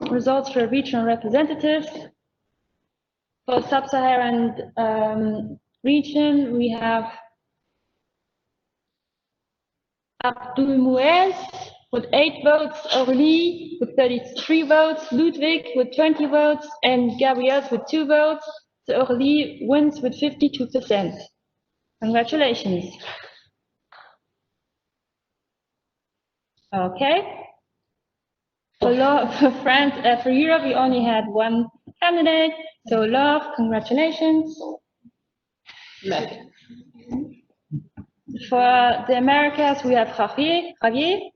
[SPEAKER 2] results for regional representatives. For sub-Saharan region, we have Abdul Muez with 8 votes, Aurélie with 33 votes, Ludwig with 20 votes, and Gabriel with 2 votes. So Aurélie wins with 52%. Congratulations. Okay. For France, for Europe, we only had 1 candidate. So Laure, congratulations. For the Americas, we have Javier.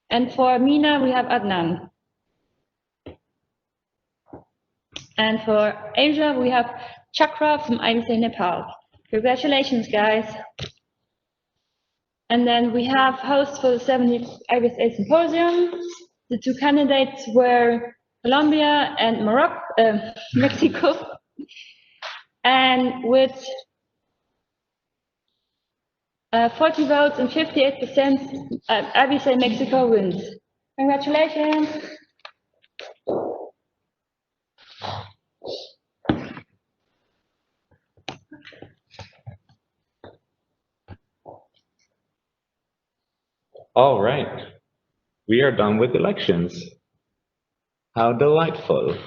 [SPEAKER 2] And for MENA, we have Adnan. And for Asia, we have Chakra from IVSA Nepal. Congratulations, guys. And then we have hosts for the 70th IVSA Symposium. The 2 candidates were Colombia and Mexico. And with 40 votes and 58%, IVSA Mexico wins. Congratulations.
[SPEAKER 1] All right. We are done with elections. How delightful.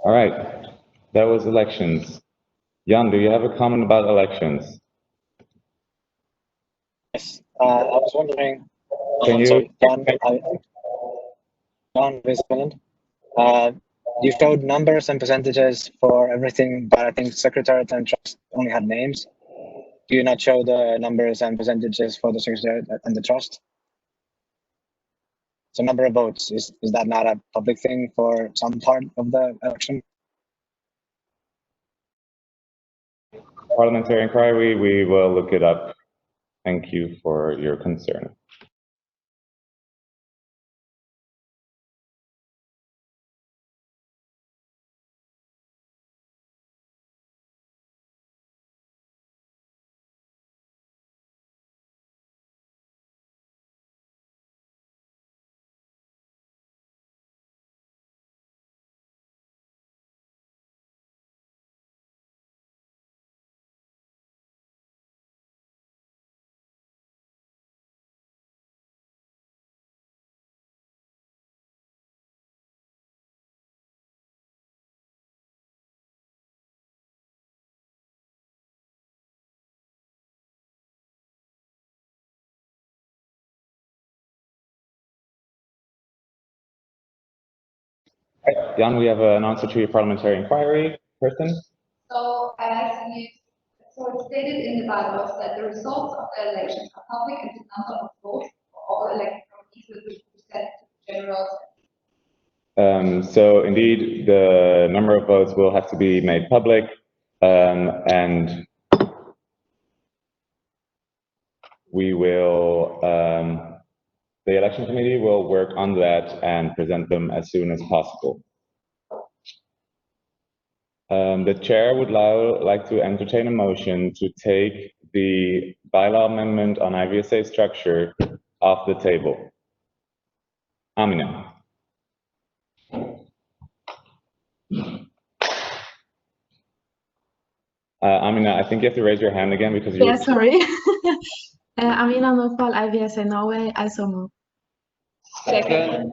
[SPEAKER 1] All right. That was elections. Jan, do you have a comment about elections?
[SPEAKER 12] Yes, I was wondering.
[SPEAKER 1] Can you?
[SPEAKER 12] So, John Viscount, you showed numbers and percentages for everything, but I think Secretariat and Trust only had names. Do you not show the numbers and percentages for the Secretariat and the Trust? So number of votes, is that not a public thing for some part of the election?
[SPEAKER 1] Parliamentary inquiry, we will look it up. Thank you for your concern. Jan, we have an answer to your parliamentary inquiry person.
[SPEAKER 6] So it's stated in the bylaws that the results of the elections are public and the number of votes for all elected committees will be presented to the general.
[SPEAKER 1] So indeed, the number of votes will have to be made public, and we will, the election committee will work on that and present them as soon as possible. The chair would like to entertain a motion to take the bylaw amendment on IVSA structure off the table. Amina. Amina, I think you have to raise your hand again because you.
[SPEAKER 11] Yeah, sorry. Amina Nopal, IVSA Norway, I so move.
[SPEAKER 1] Second.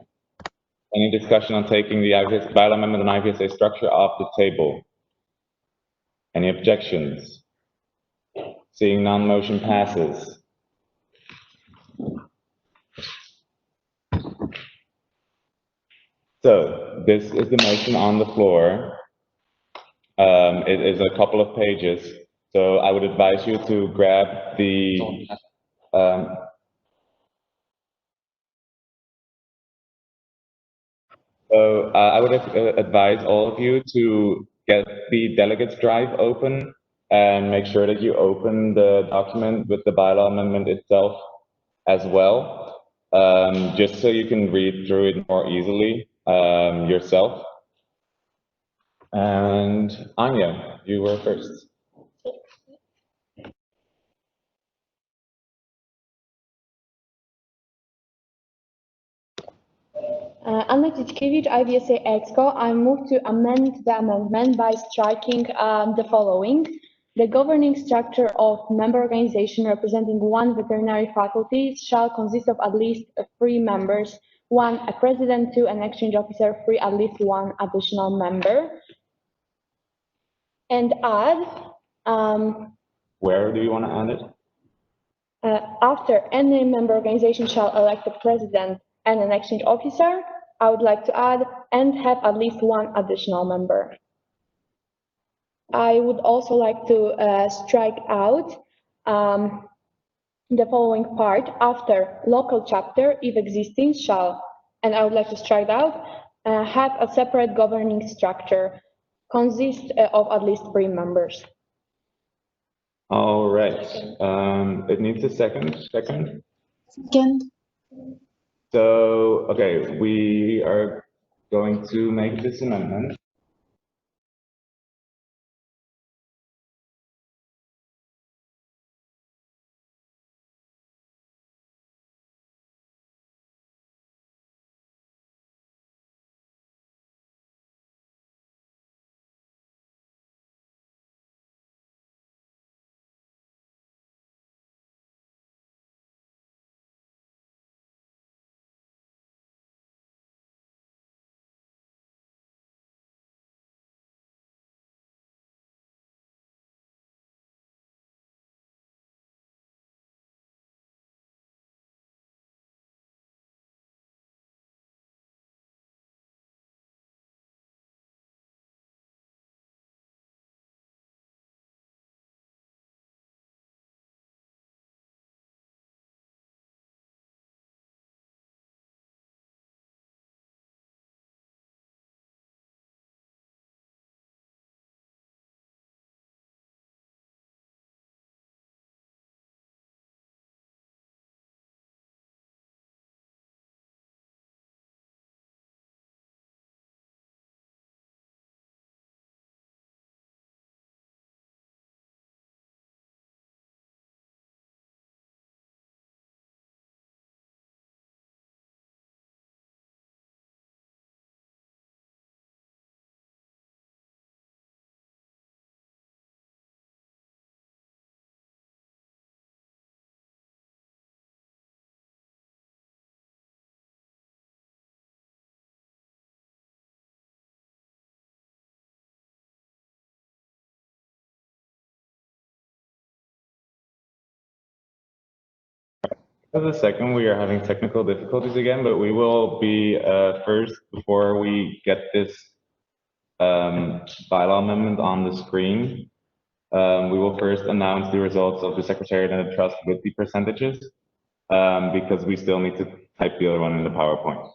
[SPEAKER 1] Any discussion on taking the bylaw amendment on IVSA structure off the table? Any objections? Seeing none, motion passes. So this is the motion on the floor. It is a couple of pages. So I would advise you to grab the I would advise all of you to get the delegates drive open and make sure that you open the document with the bylaw amendment itself as well, just so you can read through it more easily yourself. And Anya, you were first.
[SPEAKER 4] Anna Titkevich, IVSA EXCO, I move to amend the amendment by striking the following. The governing structure of member organization representing one veterinary faculty shall consist of at least 3 members, 1 a president, 2 an exchange officer, 3 at least 1 additional member. And add.
[SPEAKER 1] Where do you want to add it?
[SPEAKER 4] After any member organization shall elect a president and an exchange officer, I would like to add and have at least 1 additional member. I would also like to strike out the following part after local chapter, if existing, shall, and I would like to strike out, have a separate governing structure, consist of at least 3 members.
[SPEAKER 1] All right. It needs a second.
[SPEAKER 11] Second.
[SPEAKER 1] So, okay, we are going to make this amendment. For the second, we are having technical difficulties again, but we will be first, before we get this bylaw amendment on the screen, we will first announce the results of the Secretariat and the Trust with the percentages, because we still need to type the other one in the PowerPoint.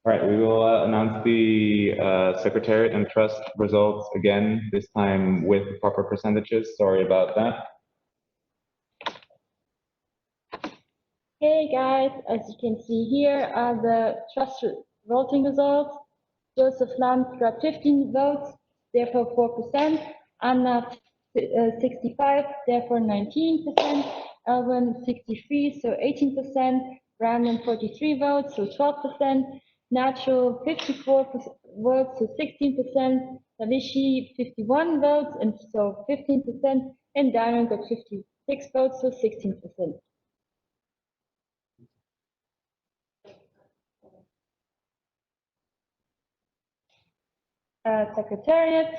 [SPEAKER 1] All right, we will announce the Secretariat and Trust results again, this time with proper percentages. Sorry about that.
[SPEAKER 2] Hey guys, as you can see here are the trust voting results. Joseph Lamb got 15 votes, therefore 4%. Anna 65, therefore 19%. Alvin 63, so 18%. Brandon 43 votes, so 12%. Nacho 54 votes, so 16%. Tavishi 51 votes, and so 15%. And Diamond got 56 votes, so 16%. Secretariat.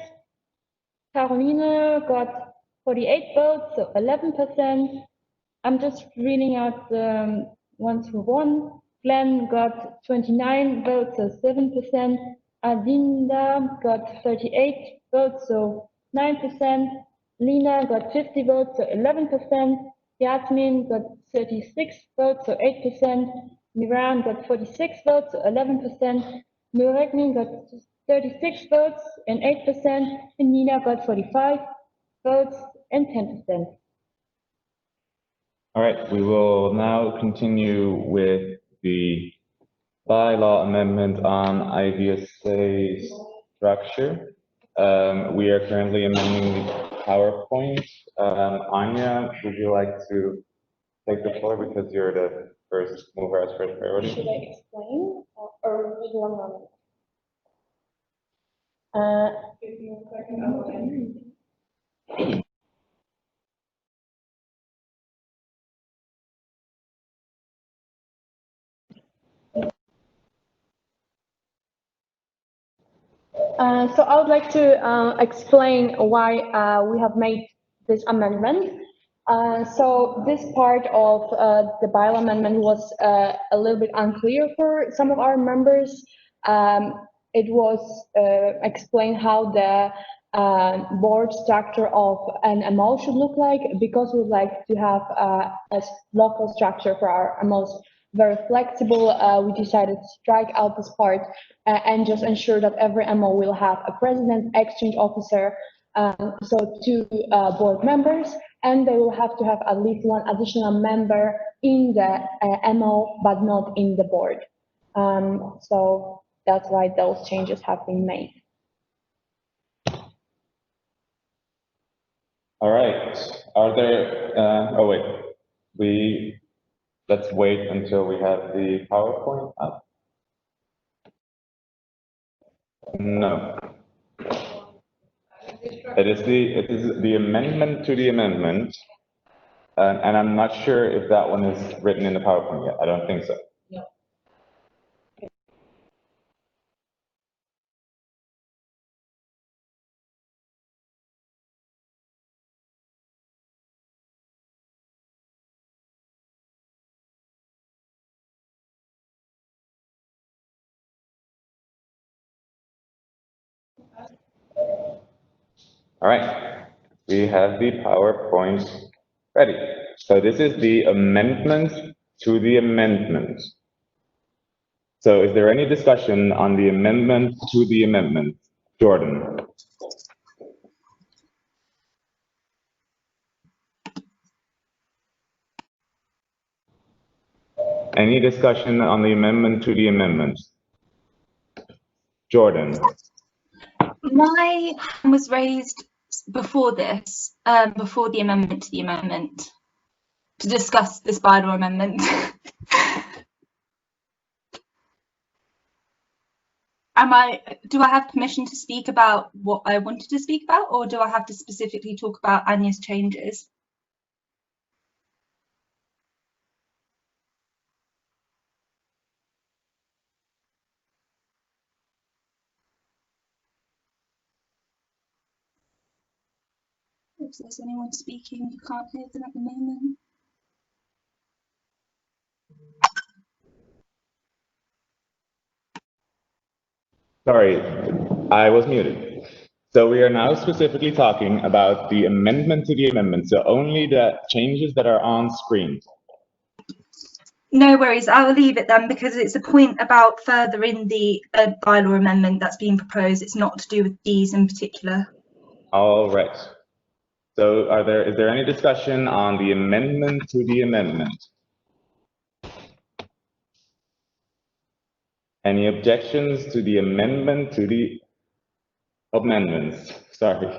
[SPEAKER 2] Carolina got 48 votes, so 11%. I'm just reading out the ones who won. Glenn got 29 votes, so 7%. Adinda got 38 votes, so 9%. Lina got 50 votes, so 11%. Yasmin got 36 votes, so 8%. Miran got 46 votes, so 11%. Nuregnin got 36 votes and 8%, and Nina got 45 votes and 10%.
[SPEAKER 1] All right, we will now continue with the bylaw amendment on IVSA structure. We are currently amending the PowerPoint. Anya, would you like to take the floor because you're the first mover as first priority?
[SPEAKER 2] Should I explain or would you want so I would like to explain why we have made this amendment. So this part of the bylaw amendment was a little bit unclear for some of our members. It was explained how the board structure of an MO should look like, because we would like to have a local structure for our MOs very flexible. We decided to strike out this part and just ensure that every MO will have a president, exchange officer, so 2 board members, and they will have to have at least 1 additional member in the MO, but not in the board. So that's why those changes have been made.
[SPEAKER 1] All right, are there, oh wait, let's wait until we have the PowerPoint up. No. It is the amendment to the amendment, and I'm not sure if that one is written in the PowerPoint yet. I don't think so.
[SPEAKER 2] No.
[SPEAKER 1] All right, we have the PowerPoint ready. So this is the amendment to the amendment. So is there any discussion on the amendment to the amendment? Jordan. Any discussion on the amendment to the amendment? Jordan.
[SPEAKER 9] My hand was raised before this, before the amendment to the amendment, to discuss this bylaw amendment. Do I have permission to speak about what I wanted to speak about, or do I have to specifically talk about Anya's changes? If there's anyone speaking, you can't hear them at the moment.
[SPEAKER 1] Sorry, I was muted. So we are now specifically talking about the amendment to the amendment, so only the changes that are on screen.
[SPEAKER 9] No worries, I will leave it then because it's a point about furthering the bylaw amendment that's being proposed. It's not to do with these in particular.
[SPEAKER 1] All right. So is there any discussion on the amendment to the amendment? Any objections to the amendment to the amendments? Sorry.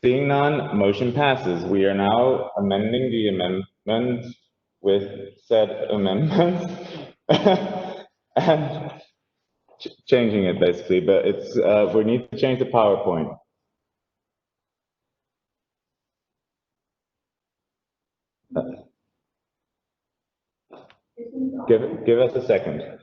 [SPEAKER 1] Seeing none, motion passes. We are now amending the amendment with said amendments and changing it basically, but it's we need to change the PowerPoint. Give us a second.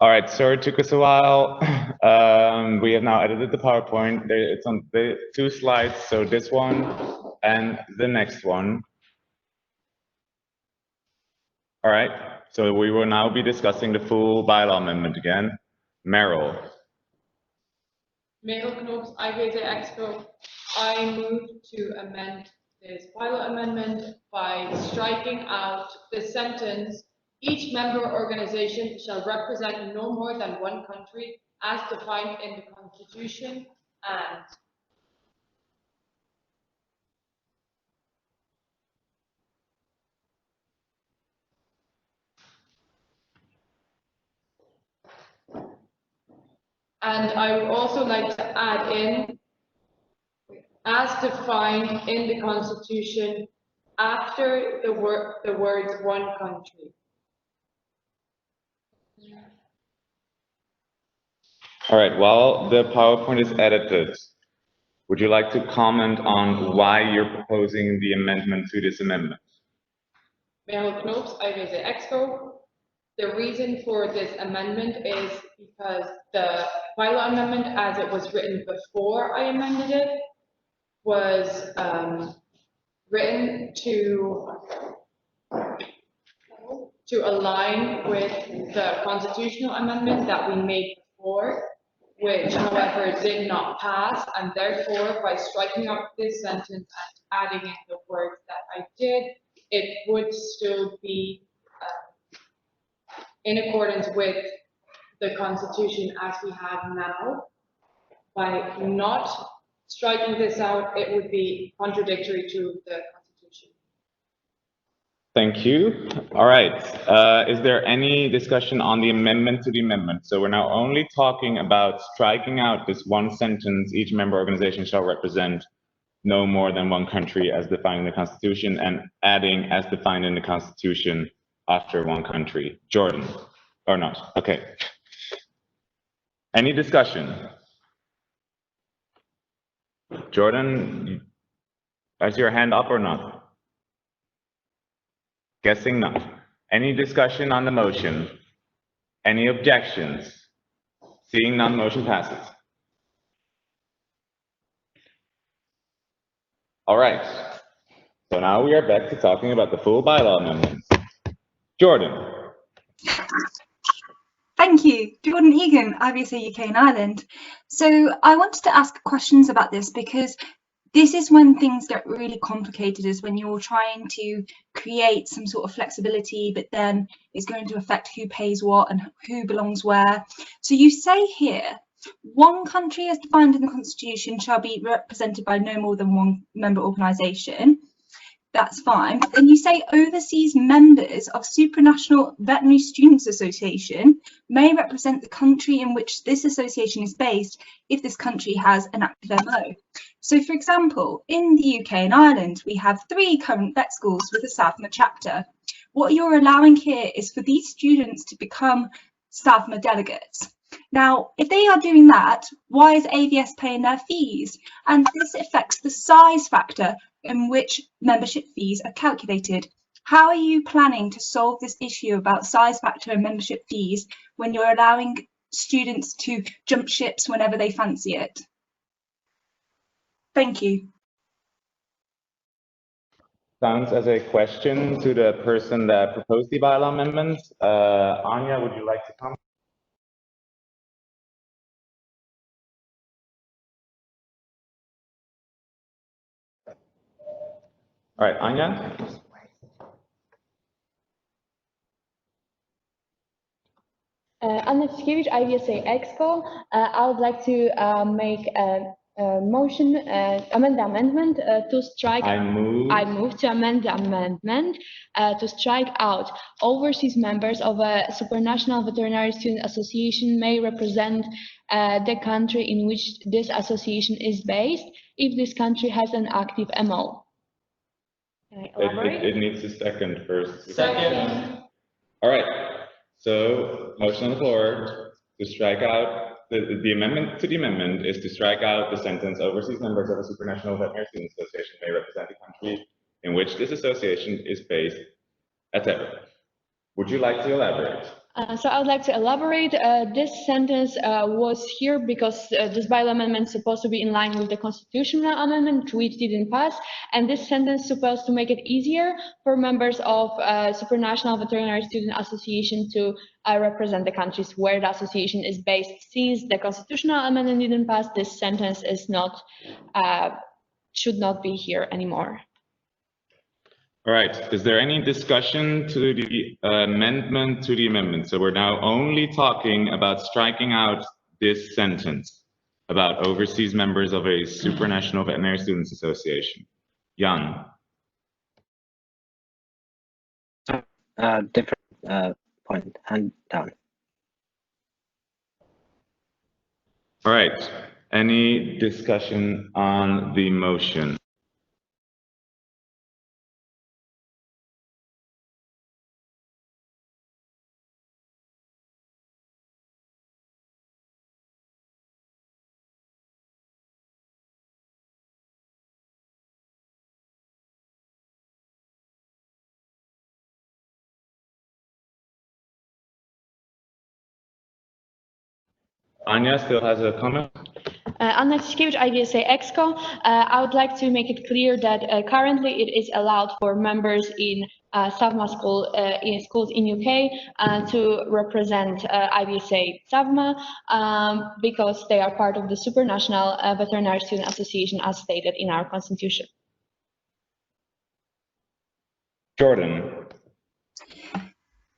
[SPEAKER 1] All right, sorry, it took us a while. We have now edited the PowerPoint. It's on the 2 slides, so this one and the next one. All right, so we will now be discussing the full bylaw amendment again. Meryl.
[SPEAKER 15] Meryl Knops, IVSA Exco. I move to amend this bylaw amendment by striking out the sentence, each member organization shall represent no more than one country as defined in the Constitution and I would also like to add in as defined in the Constitution after the words one country.
[SPEAKER 1] All right, while the PowerPoint is edited, would you like to comment on why you're proposing the amendment to this amendment?
[SPEAKER 15] Meryl Knops, IVSA Exco. The reason for this amendment is because the bylaw amendment, as it was written before I amended it, was written to align with the constitutional amendment that we made before, which however did not pass, and therefore by striking out this sentence and adding in the words that I did, it would still be in accordance with the Constitution as we have now. By not striking this out, it would be contradictory to the Constitution.
[SPEAKER 1] Thank you. All right. Is there any discussion on the amendment to the amendment? So we're now only talking about striking out this one sentence, each member organization shall represent no more than one country as defined in the Constitution, and adding as defined in the Constitution after one country. Jordan, or not? Okay. Any discussion? Jordan, has your hand up or not? Guessing not. Any discussion on the motion? Any objections? Seeing none, motion passes. All right. So now we are back to talking about the full bylaw amendments. Jordan.
[SPEAKER 9] Thank you, Jordan Egan, IVSA UK and Ireland. So I wanted to ask questions about this because this is when things get really complicated, is when you're trying to create some sort of flexibility, but then it's going to affect who pays what and who belongs where. So you say here, one country as defined in the Constitution shall be represented by no more than one member organisation. That's fine. But then you say overseas members of Supranational Veterinary Students Association may represent the country in which this association is based if this country has an active MO. So for example, in the UK and Ireland, we have 3 current vet schools with a SAVMA chapter. What you're allowing here is for these students to become SAVMA delegates. Now, if they are doing that, why is AVS paying their fees? And this affects the size factor in which membership fees are calculated. How are you planning to solve this issue about size factor and membership fees when you're allowing students to jump ships whenever they fancy it? Thank you.
[SPEAKER 1] Sounds as a question to the person that proposed the bylaw amendment. Anya, would you like to comment? All right, Anya.
[SPEAKER 4] Anna Tskevich, IVSA Exco. I would like to make a motion, amend the amendment to strike. I move to amend the amendment to strike out overseas members of a supranational veterinary student association may represent the country in which this association is based if this country has an active MO. Can I elaborate?
[SPEAKER 1] It needs a second first.
[SPEAKER 15] Second.
[SPEAKER 1] All right. So motion on the floor to strike out the amendment to the amendment is to strike out the sentence overseas members of a supranational veterinary students association may represent the country in which this association is based, etc. Would you like to elaborate?
[SPEAKER 4] So I would like to elaborate. This sentence was here because this bylaw amendment is supposed to be in line with the constitutional amendment, which didn't pass. And this sentence is supposed to make it easier for members of Supranational Veterinary Student Association to represent the countries where the association is based. Since the constitutional amendment didn't pass, this sentence is not, should not be here anymore.
[SPEAKER 1] All right, is there any discussion to the amendment to the amendment? So we're now only talking about striking out this sentence about overseas members of a supranational veterinary students association. Jan.
[SPEAKER 12] Different point, hand down.
[SPEAKER 1] All right, any discussion on the motion? Anya still has a comment?
[SPEAKER 4] Anna Tiskevich, IVSA EXCO. I would like to make it clear that currently it is allowed for members in SAVMA school, in schools in UK to represent IVSA SAVMA because they are part of the Supranational Veterinary Student Association as stated in our constitution.
[SPEAKER 1] Jordan.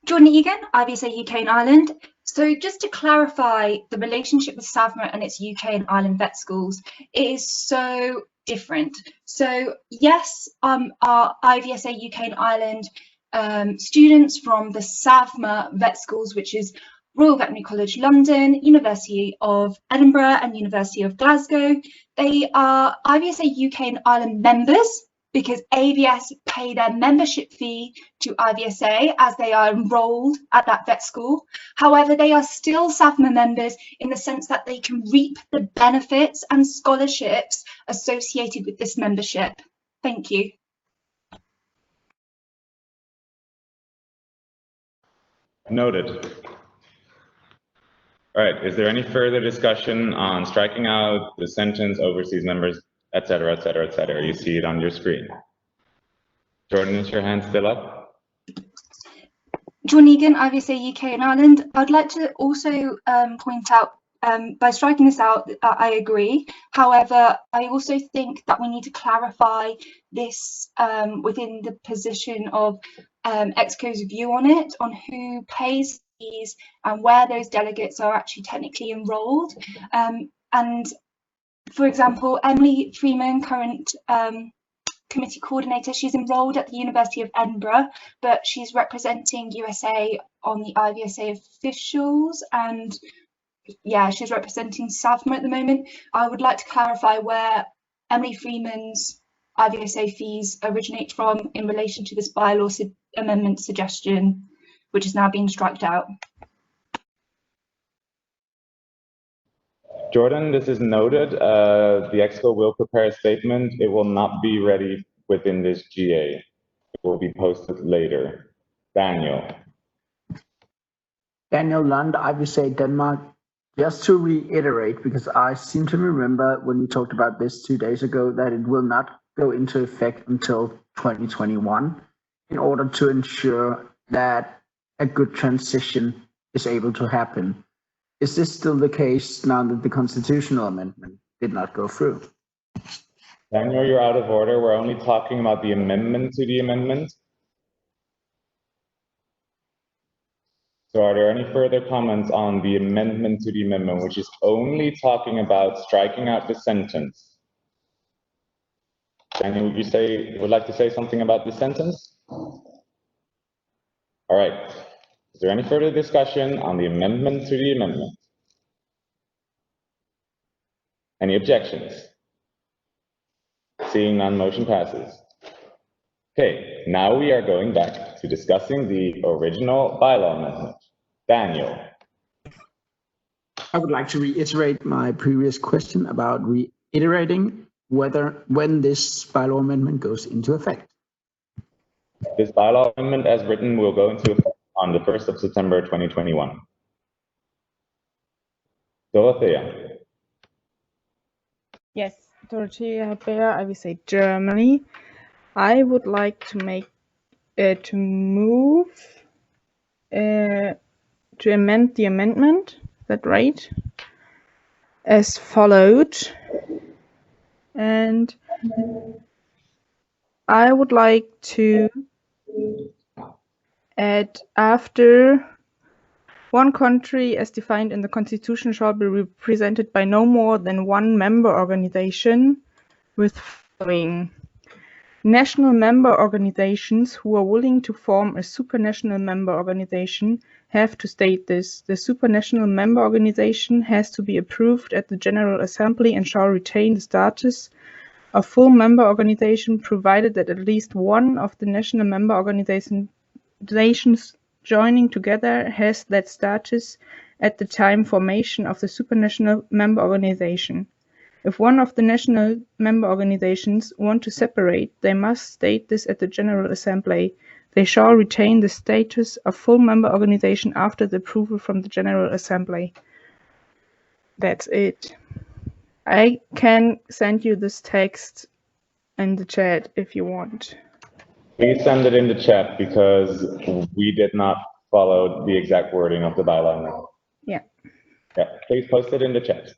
[SPEAKER 9] Jordan Egan, IVSA UK and Ireland. So just to clarify the relationship with SAVMA and its UK and Ireland vet schools, it is so different. So yes, our IVSA UK and Ireland students from the SAVMA vet schools, which is Royal Veterinary College London, University of Edinburgh and University of Glasgow, they are IVSA UK and Ireland members because AVS pay their membership fee to IVSA as they are enrolled at that vet school. However, they are still SAVMA members in the sense that they can reap the benefits and scholarships associated with this membership. Thank you.
[SPEAKER 1] Noted. All right, is there any further discussion on striking out the sentence overseas members, et cetera, et cetera, et cetera? You see it on your screen. Jordan, is your hand still up?
[SPEAKER 9] John Egan, IVSA UK and Ireland. I'd like to also point out, by striking this out, I agree. However, I also think that we need to clarify this within the position of EXCO's view on it, on who pays fees and where those delegates are actually technically enrolled. And for example, Emily Freeman, current committee coordinator, she's enrolled at the University of Edinburgh, but she's representing USA on the IVSA officials, and yeah, she's representing SAVMA at the moment. I would like to clarify where Emily Freeman's IVSA fees originate from in relation to this bylaw amendment suggestion, which is now being struck out.
[SPEAKER 1] Jordan, this is noted. The EXCO will prepare a statement. It will not be ready within this GA. It will be posted later. Daniel.
[SPEAKER 5] Daniel Lund, IVSA Denmark. Just to reiterate, because I seem to remember when we talked about this 2 days ago, that it will not go into effect until 2021 in order to ensure that a good transition is able to happen. Is this still the case now that the constitutional amendment did not go through?
[SPEAKER 1] Daniel, you're out of order. We're only talking about the amendment to the amendment. So are there any further comments on the amendment to the amendment, which is only talking about striking out the sentence? Daniel, would like to say something about the sentence? All right. Is there any further discussion on the amendment to the amendment? Any objections? Seeing none, motion passes. Okay, now we are going back to discussing the original bylaw amendment. Daniel.
[SPEAKER 5] I would like to reiterate my previous question about reiterating when this bylaw amendment goes into effect.
[SPEAKER 1] This bylaw amendment as written will go into effect on the 1st of September 2021. Dorothea.
[SPEAKER 13] Yes, Dorothea Bär, I will say Germany. I would like to make to move to amend the amendment. Is that right? As followed, and I would like to add after one country as defined in the Constitution shall be represented by no more than one member organization with following. National member organizations who are willing to form a supranational member organization have to state this. The supranational member organization has to be approved at the General Assembly and shall retain the status of full member organization provided that at least one of the national member organizations joining together has that status at the time formation of the supranational member organization. If one of the national member organizations want to separate, they must state this at the General Assembly. They shall retain the status of full member organization after the approval from the General Assembly. That's it. I can send you this text in the chat if you want.
[SPEAKER 1] Please send it in the chat because we did not follow the exact wording of the bylaw now.
[SPEAKER 13] Yeah.
[SPEAKER 1] Yeah, please post it in the chat.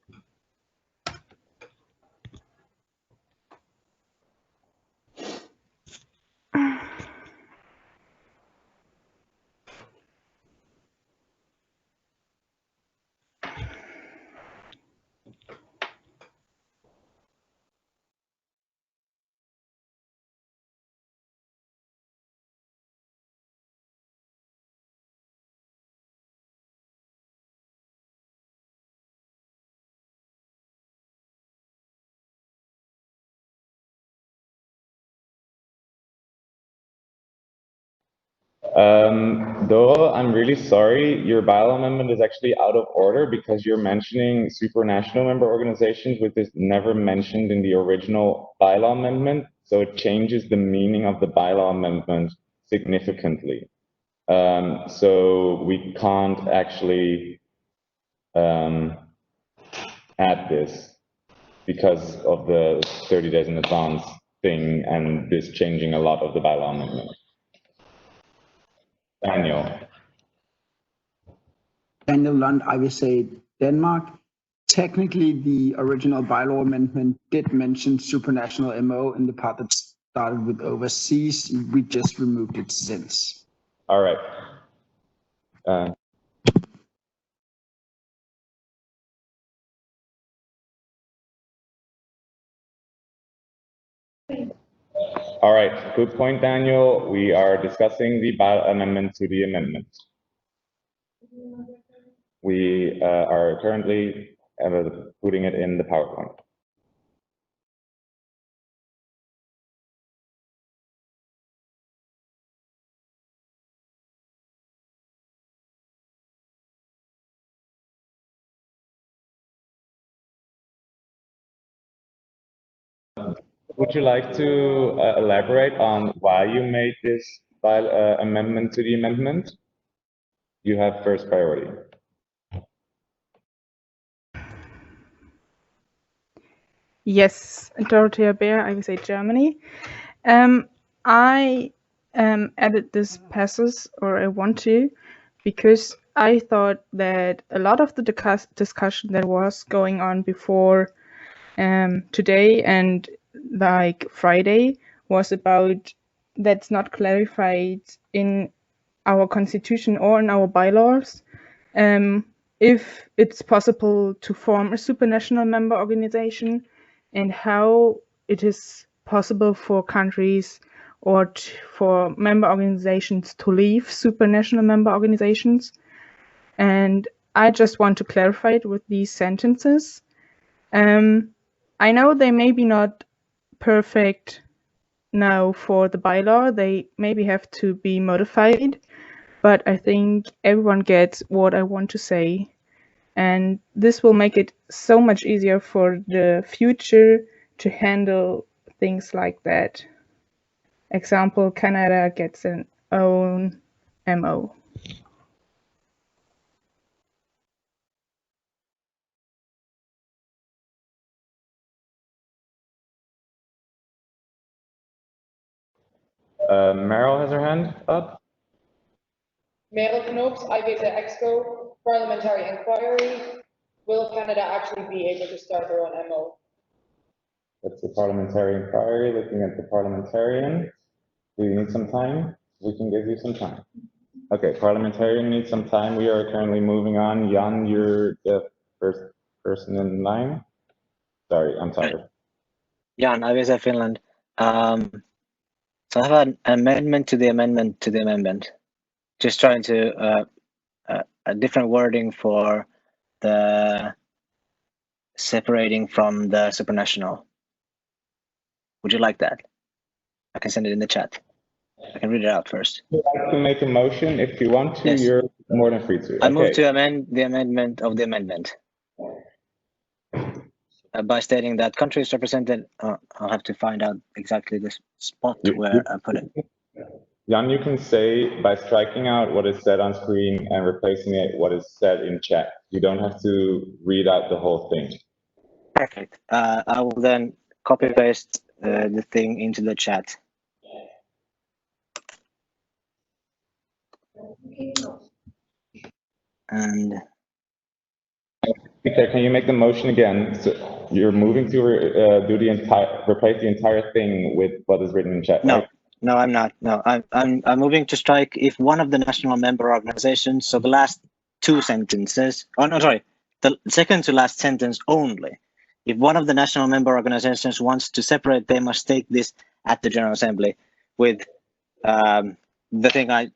[SPEAKER 1] Doro, I'm really sorry. Your bylaw amendment is actually out of order because you're mentioning supranational member organizations, which is never mentioned in the original bylaw amendment. So it changes the meaning of the bylaw amendment significantly. So we can't actually add this because of the 30 days in advance thing and this changing a lot of the bylaw amendment.
[SPEAKER 5] Daniel Lund, IVSA Denmark. Technically, the original bylaw amendment did mention supranational MO in the part that started with overseas. We just removed it since.
[SPEAKER 1] All right. All right, good point, Daniel. We are discussing the bylaw amendment to the amendment. We are currently putting it in the PowerPoint. Would you like to elaborate on why you made this amendment to the amendment? You have first priority.
[SPEAKER 13] Yes, Dorothea Bär, I will say Germany. I added this passage, or I want to, because I thought that a lot of the discussion that was going on before today and like Friday was about that's not clarified in our constitution or in our bylaws. If it's possible to form a supranational member organization and how it is possible for countries or for member organizations to leave supranational member organizations. And I just want to clarify it with these sentences. I know they may be not perfect now for the bylaw. They maybe have to be modified, but I think everyone gets what I want to say. And this will make it so much easier for the future to handle things like that. Example, Canada gets an own MO.
[SPEAKER 1] Meryl has her hand up.
[SPEAKER 15] Merel Knoops, IVSA Exco, parliamentary inquiry. Will Canada actually be able to start their own MO?
[SPEAKER 1] That's the parliamentary inquiry, looking at the parliamentarian. Do you need some time? We can give you some time. Okay, parliamentarian needs some time. We are currently moving on. Jan, you're the first person in line. Sorry, I'm sorry.
[SPEAKER 12] Jan, IVSA Finland. So I have an amendment to the amendment to the amendment. Just trying to a different wording for the separating from the supranational. Would you like that? I can send it in the chat. I can read it out first.
[SPEAKER 1] If you'd like to make a motion, if you want to,
[SPEAKER 12] Yes.
[SPEAKER 1] you're more than free to.
[SPEAKER 12] I move
[SPEAKER 1] Okay.
[SPEAKER 12] to amend the amendment of the amendment by stating that countries represented. I'll have to find out exactly the spot where I put it.
[SPEAKER 1] Jan, you can say by striking out what is said on screen and replacing it what is said in chat. You don't have to read out the whole thing.
[SPEAKER 12] Perfect. I will then copy paste the thing into the chat. And
[SPEAKER 1] Peter, can you make the motion again? So you're moving to do the entire, replace the entire thing with what is written in chat,
[SPEAKER 12] no,
[SPEAKER 1] right?
[SPEAKER 12] no, I'm not. No, I'm moving to strike if one of the national member organizations. So the last two sentences. Oh no, sorry, the second to last sentence only. If one of the national member organizations wants to separate, they must state this at the General Assembly with the thing I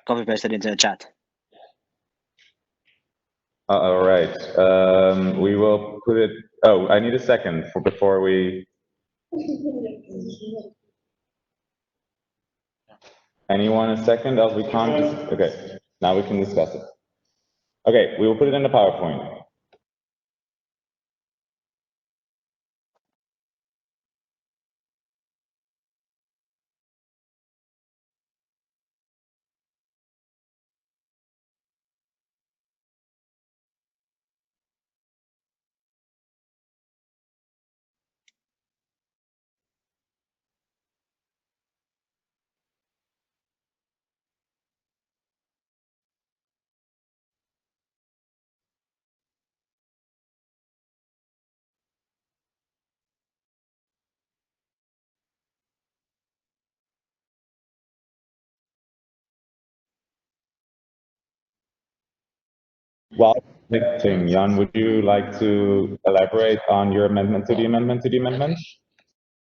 [SPEAKER 12] copy pasted into the chat.
[SPEAKER 1] All right. We will put it. Oh, I need a second before we. Anyone a second? Else we can't. Okay. Now we can discuss it. Okay, we will put it in the PowerPoint. While predicting, Jan, would you like to elaborate on your amendment to the amendment to the amendment?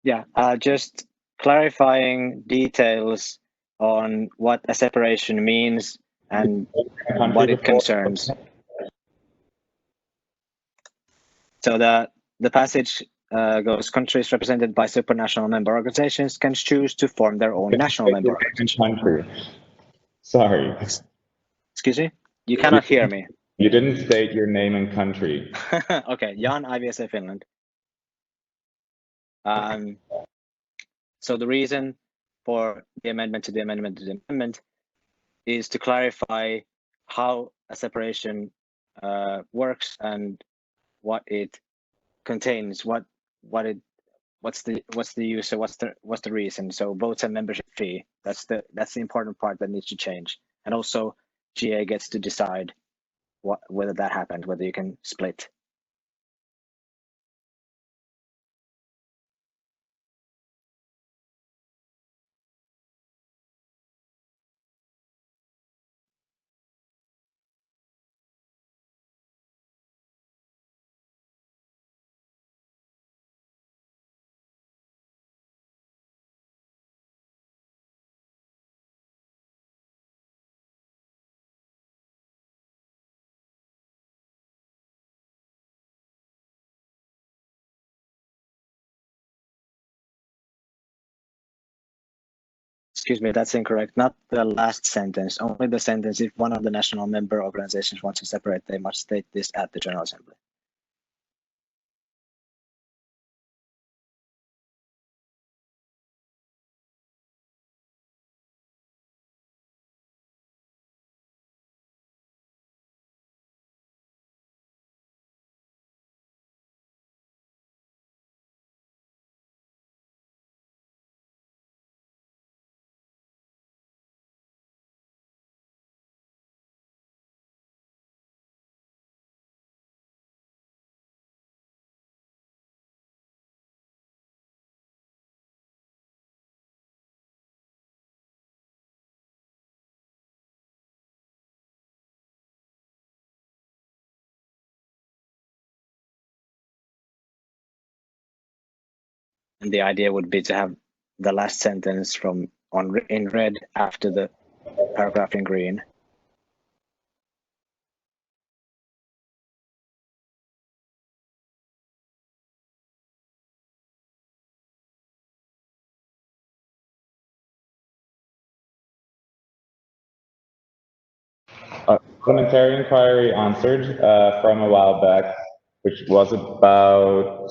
[SPEAKER 12] Yeah, just clarifying details on what a separation means and what it concerns. So the passage goes: countries represented by supranational member organizations can choose to form their own national member
[SPEAKER 1] country. Sorry.
[SPEAKER 12] Excuse me? You cannot hear me.
[SPEAKER 1] You didn't state your name and country.
[SPEAKER 12] Okay, Jan, IVSA Finland. So the reason for the amendment to the amendment to the amendment is to clarify how a separation works and what it contains, what's the use, or what's the reason. So votes and membership fee. That's the important part that needs to change. And also, GA gets to decide whether that happened, whether you can split. Excuse me, that's incorrect. Not the last sentence, only the sentence. If one of the national member organizations wants to separate, they must state this at the General Assembly. And the idea would be to have the last sentence in red after the paragraph in green.
[SPEAKER 1] Parliamentary inquiry answered from a while back, which was about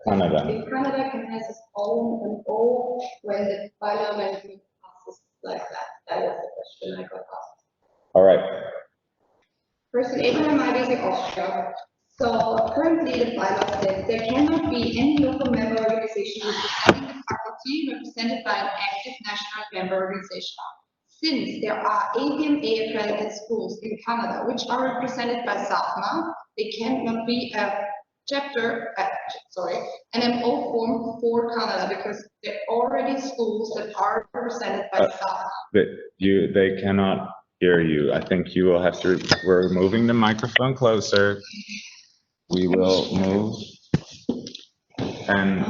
[SPEAKER 1] Canada.
[SPEAKER 6] If Canada can have its own MO when the bylaw amendment passes like that, that was the question I got asked.
[SPEAKER 1] All right.
[SPEAKER 6] Person Abraham, IVSA Austria. So currently the bylaw says there cannot be any local member organization representing the faculty represented by an active national member organization. Since there are AVMA accredited schools in Canada which are represented by SAFMA, they cannot be a an MO form for Canada because there are already schools that are represented by SAFMA.
[SPEAKER 1] They cannot hear you. I think you will have to, we're moving the microphone closer. We will move. And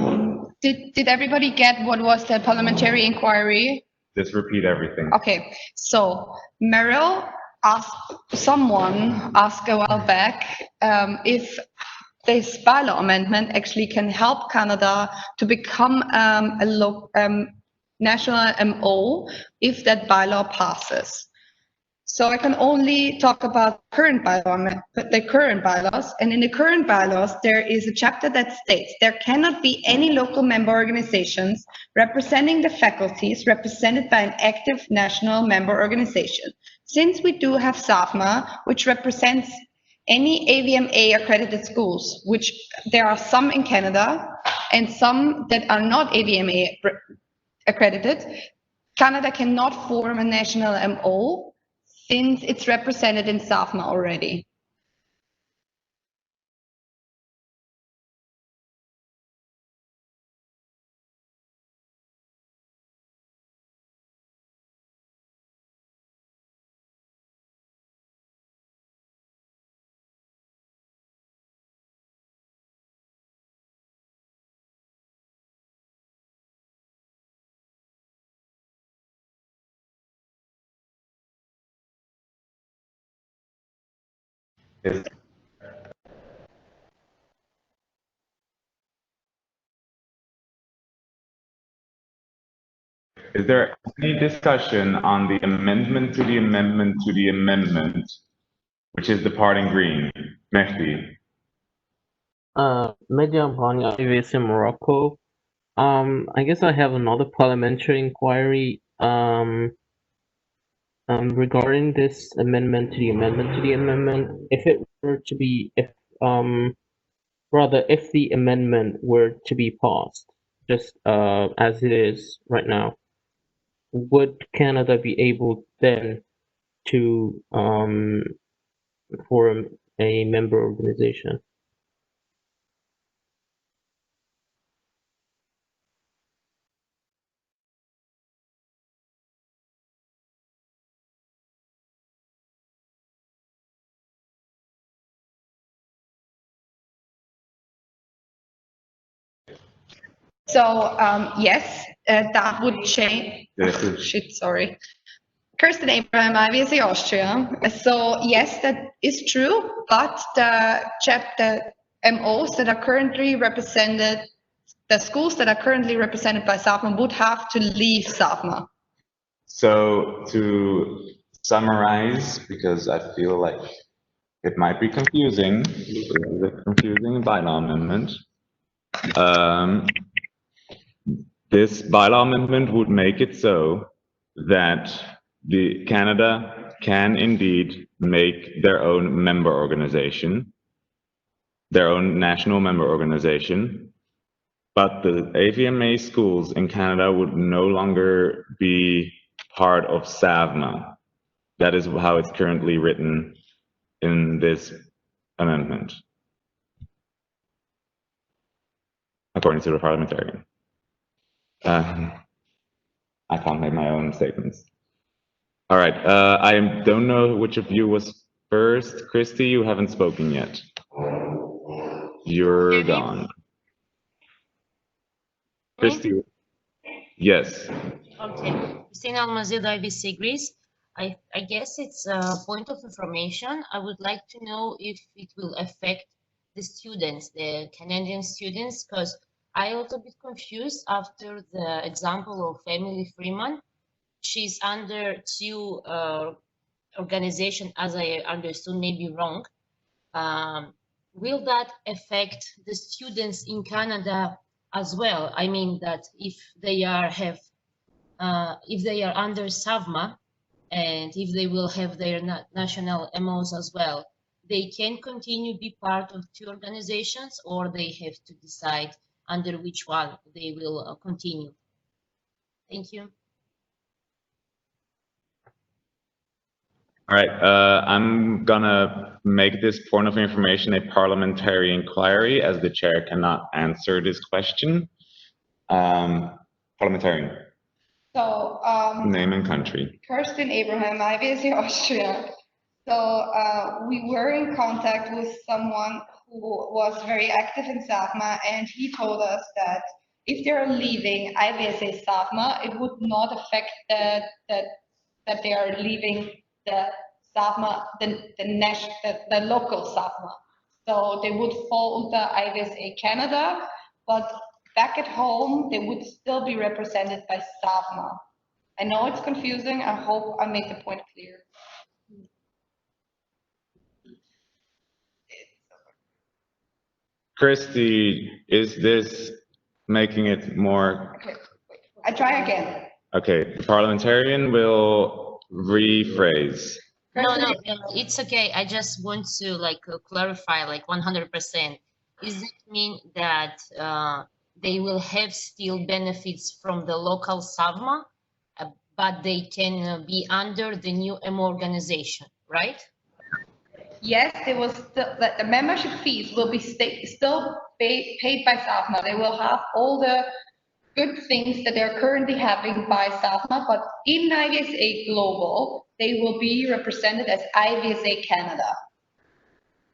[SPEAKER 6] did everybody get what was the parliamentary inquiry?
[SPEAKER 1] Just repeat everything.
[SPEAKER 6] Okay, so Meryl someone asked a while back if this bylaw amendment actually can help Canada to become a national MO if that bylaw passes. So I can only talk about the current bylaws, and in the current bylaws, there is a chapter that states there cannot be any local member organizations representing the faculties represented by an active national member organization. Since we do have SAFMA, which represents any AVMA accredited schools, which there are some in Canada and some that are not AVMA accredited, Canada cannot form a national MO since it's represented in SAFMA already.
[SPEAKER 1] Is there any discussion on the amendment to the amendment to the amendment, which is the part in green? Mehdi.
[SPEAKER 8] Medium IVSA Morocco. I guess I have another parliamentary inquiry regarding this amendment to the amendment to the amendment. If it were to be, if the amendment were to be passed, just as it is right now, would Canada be able then to form a member organization?
[SPEAKER 6] So yes, that would change. Oh, shit, sorry. Kirsten Abraham, IVSA Austria. So yes, that is true, but the MOs that are currently represented, the schools that are currently represented by SAFMA would have to leave SAFMA.
[SPEAKER 1] So to summarize, because I feel like it might be confusing, the confusing bylaw amendment. This bylaw amendment would make it so that the Canada can indeed make their own member organization, their own national member organization, but the AVMA schools in Canada would no longer be part of SAVMA. That is how it's currently written in this amendment, according to the parliamentarian. I can't make my own statements. All right, I don't know which of you was first. Christy, you haven't spoken yet. You're gone. Christy, yes.
[SPEAKER 7] Okay, Christina Almazido, IVSA Greece. I guess it's a point of information. I would like to know if it will affect the students, the Canadian students, because I a little bit confused after the example of Emily Freeman. She's under two organizations, as I understood, maybe wrong. Will that affect the students in Canada as well? I mean that if they are under SAVMA, and if they will have their national MOs as well, they can continue be part of two organizations, or they have to decide under which one they will continue. Thank you.
[SPEAKER 1] All right, I'm gonna make this point of information a parliamentary inquiry, as the chair cannot answer this question. Parliamentarian.
[SPEAKER 6] So,
[SPEAKER 1] name and country.
[SPEAKER 6] Kirsten Abraham, IVSA Austria. So we were in contact with someone who was very active in SAVMA, and he told us that if they're leaving IVSA SAVMA, it would not affect that they are leaving the SAVMA, the local SAVMA. So they would fall under IVSA Canada, but back at home, they would still be represented by SAVMA. I know it's confusing. I hope I made the point clear.
[SPEAKER 1] Christy, is this making it more?
[SPEAKER 6] Okay, I try again.
[SPEAKER 1] Okay, the parliamentarian will rephrase.
[SPEAKER 7] No, it's okay. I just want to clarify 100%. Does it mean that they will have still benefits from the local SAVMA, but they can be under the new MO organization, right?
[SPEAKER 6] Yes, they will still, the membership fees will be still paid by SAVMA. They will have all the good things that they're currently having by SAVMA, but in IVSA Global, they will be represented as IVSA Canada.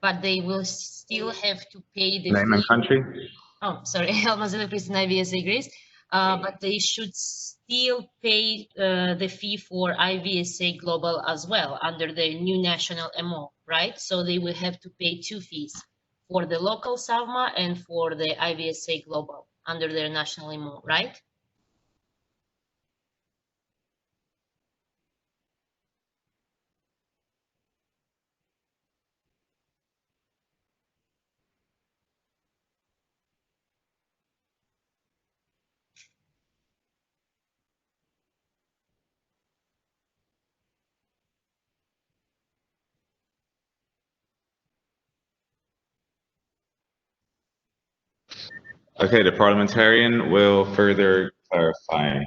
[SPEAKER 7] But they will still have to pay the
[SPEAKER 1] name
[SPEAKER 7] fee.
[SPEAKER 1] And country?
[SPEAKER 7] Oh, sorry, Almazilla Christina, IVSA Greece. But they should still pay the fee for IVSA Global as well under the new national MO, right? So they will have to pay two fees, for the local SAVMA and for the IVSA Global under their national MO, right?
[SPEAKER 1] Okay, the parliamentarian will further clarify.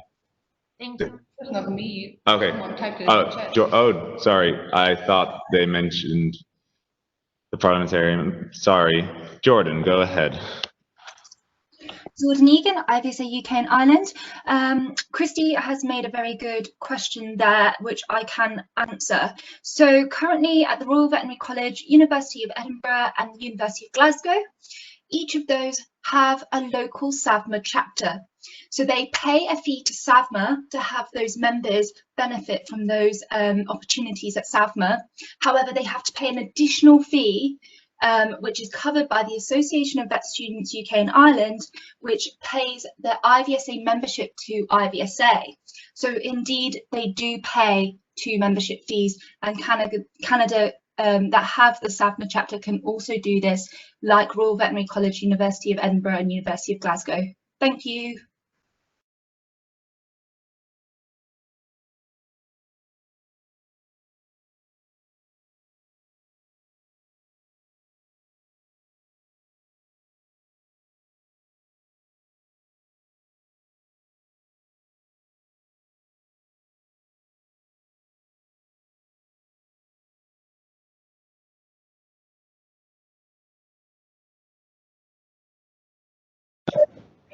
[SPEAKER 7] Thank you.
[SPEAKER 6] It's not me.
[SPEAKER 1] Okay.
[SPEAKER 6] Someone typed it in the chat.
[SPEAKER 1] Oh, sorry. I thought they mentioned the parliamentarian. Sorry. Jordan, go ahead.
[SPEAKER 9] Jordan Egan, IVSA UK and Ireland. Christy has made a very good question there, which I can answer. So currently at the Royal Veterinary College, University of Edinburgh and the University of Glasgow, each of those have a local SAVMA chapter. So they pay a fee to SAVMA to have those members benefit from those opportunities at SAVMA. However, they have to pay an additional fee which is covered by the Association of Vet Students UK and Ireland, which pays the IVSA membership to IVSA. So indeed, they do pay two membership fees, and Canada that have the SAVMA chapter can also do this, like Royal Veterinary College, University of Edinburgh and University of Glasgow. Thank you.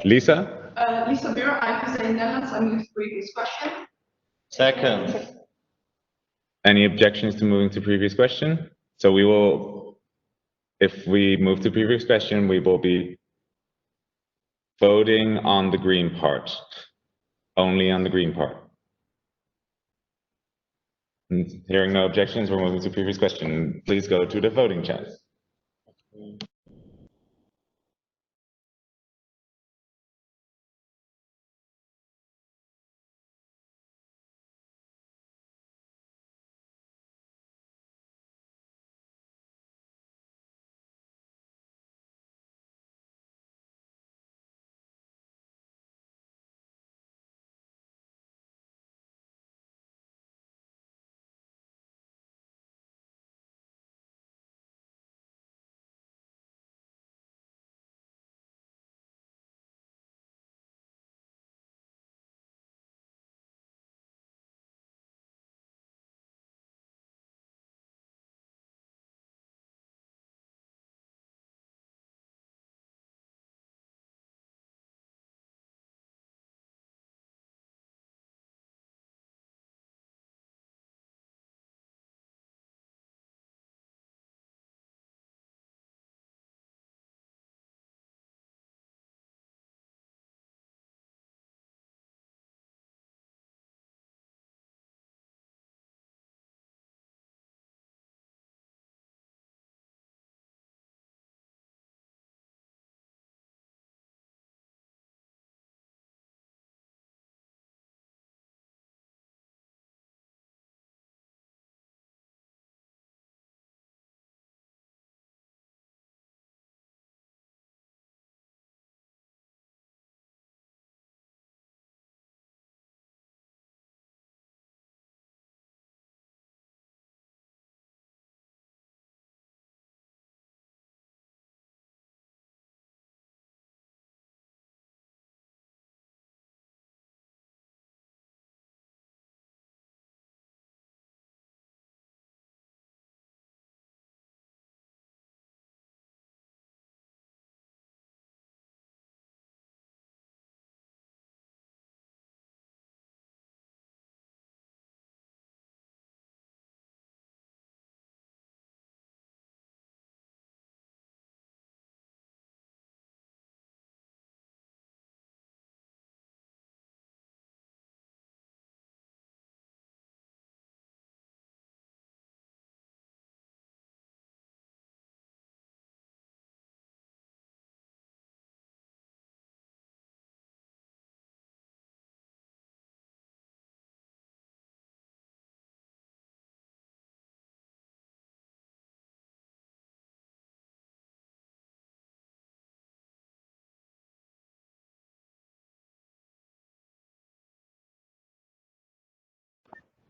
[SPEAKER 1] Lisa?
[SPEAKER 15] Lisa Buur, IVSA Netherlands. I move to previous question.
[SPEAKER 19] Second.
[SPEAKER 1] Any objections to moving to previous question? So we will, if we move to previous question, we will be voting on the green part. Only on the green part. And hearing no objections, we're moving to previous question. Please go to the voting chat. All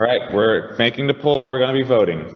[SPEAKER 1] right, we're making the poll. We're going to be voting.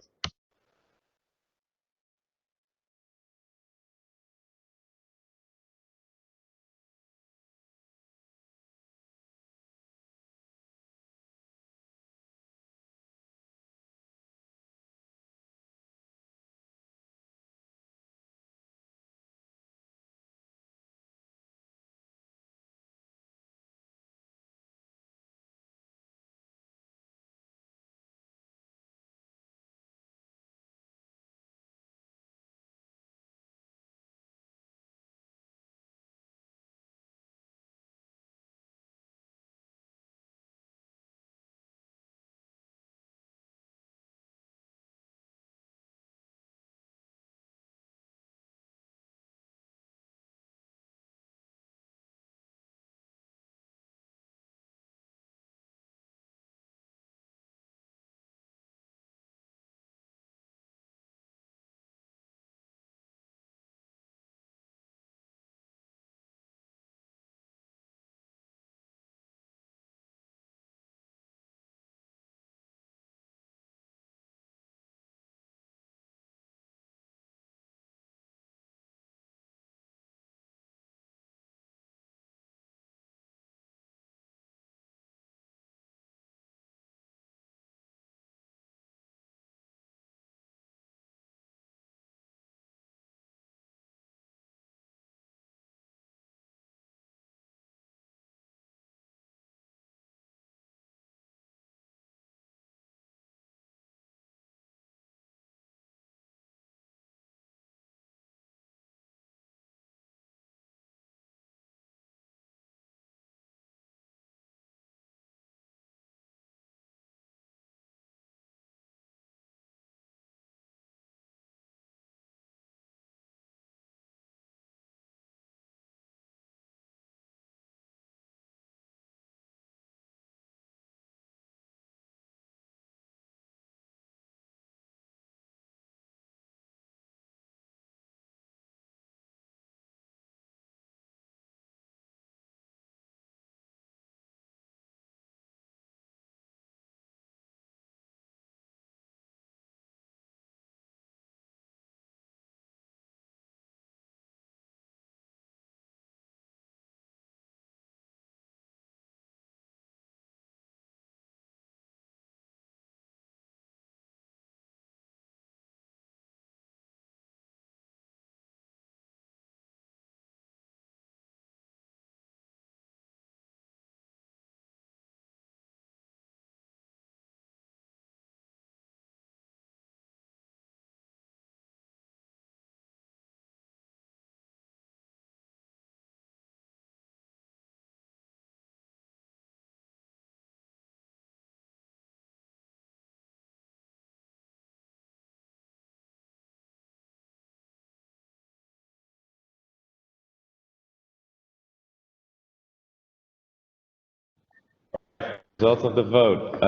[SPEAKER 1] Results of the vote,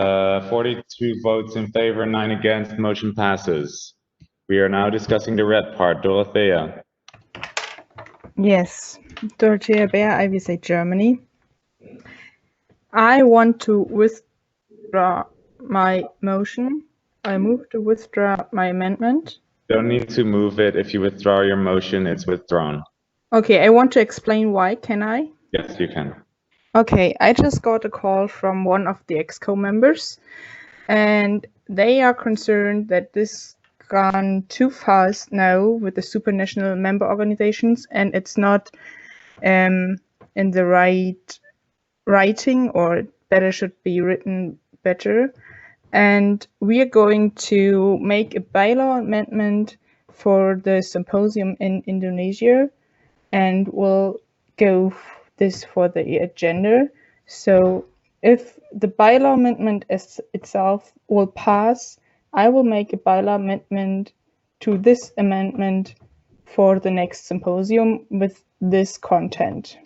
[SPEAKER 1] 42 votes in favor, 9 against, motion passes. We are now discussing the red part. Dorothea.
[SPEAKER 13] Yes, Dorothea Bär, IVSA Germany. I want to withdraw my motion. I move to withdraw my amendment.
[SPEAKER 1] Don't need to move it. If you withdraw your motion, it's withdrawn.
[SPEAKER 13] Okay, I want to explain why, can I?
[SPEAKER 1] Yes, you can.
[SPEAKER 13] Okay, I just got a call from one of the EXCO members, and they are concerned that this gone too fast now with the supranational member organizations, and it's not in the right writing, or better should be written better. And we are going to make a bylaw amendment for the symposium in Indonesia, and we'll go this for the agenda. So if the bylaw amendment itself will pass, I will make a bylaw amendment to this amendment for the next symposium with this content.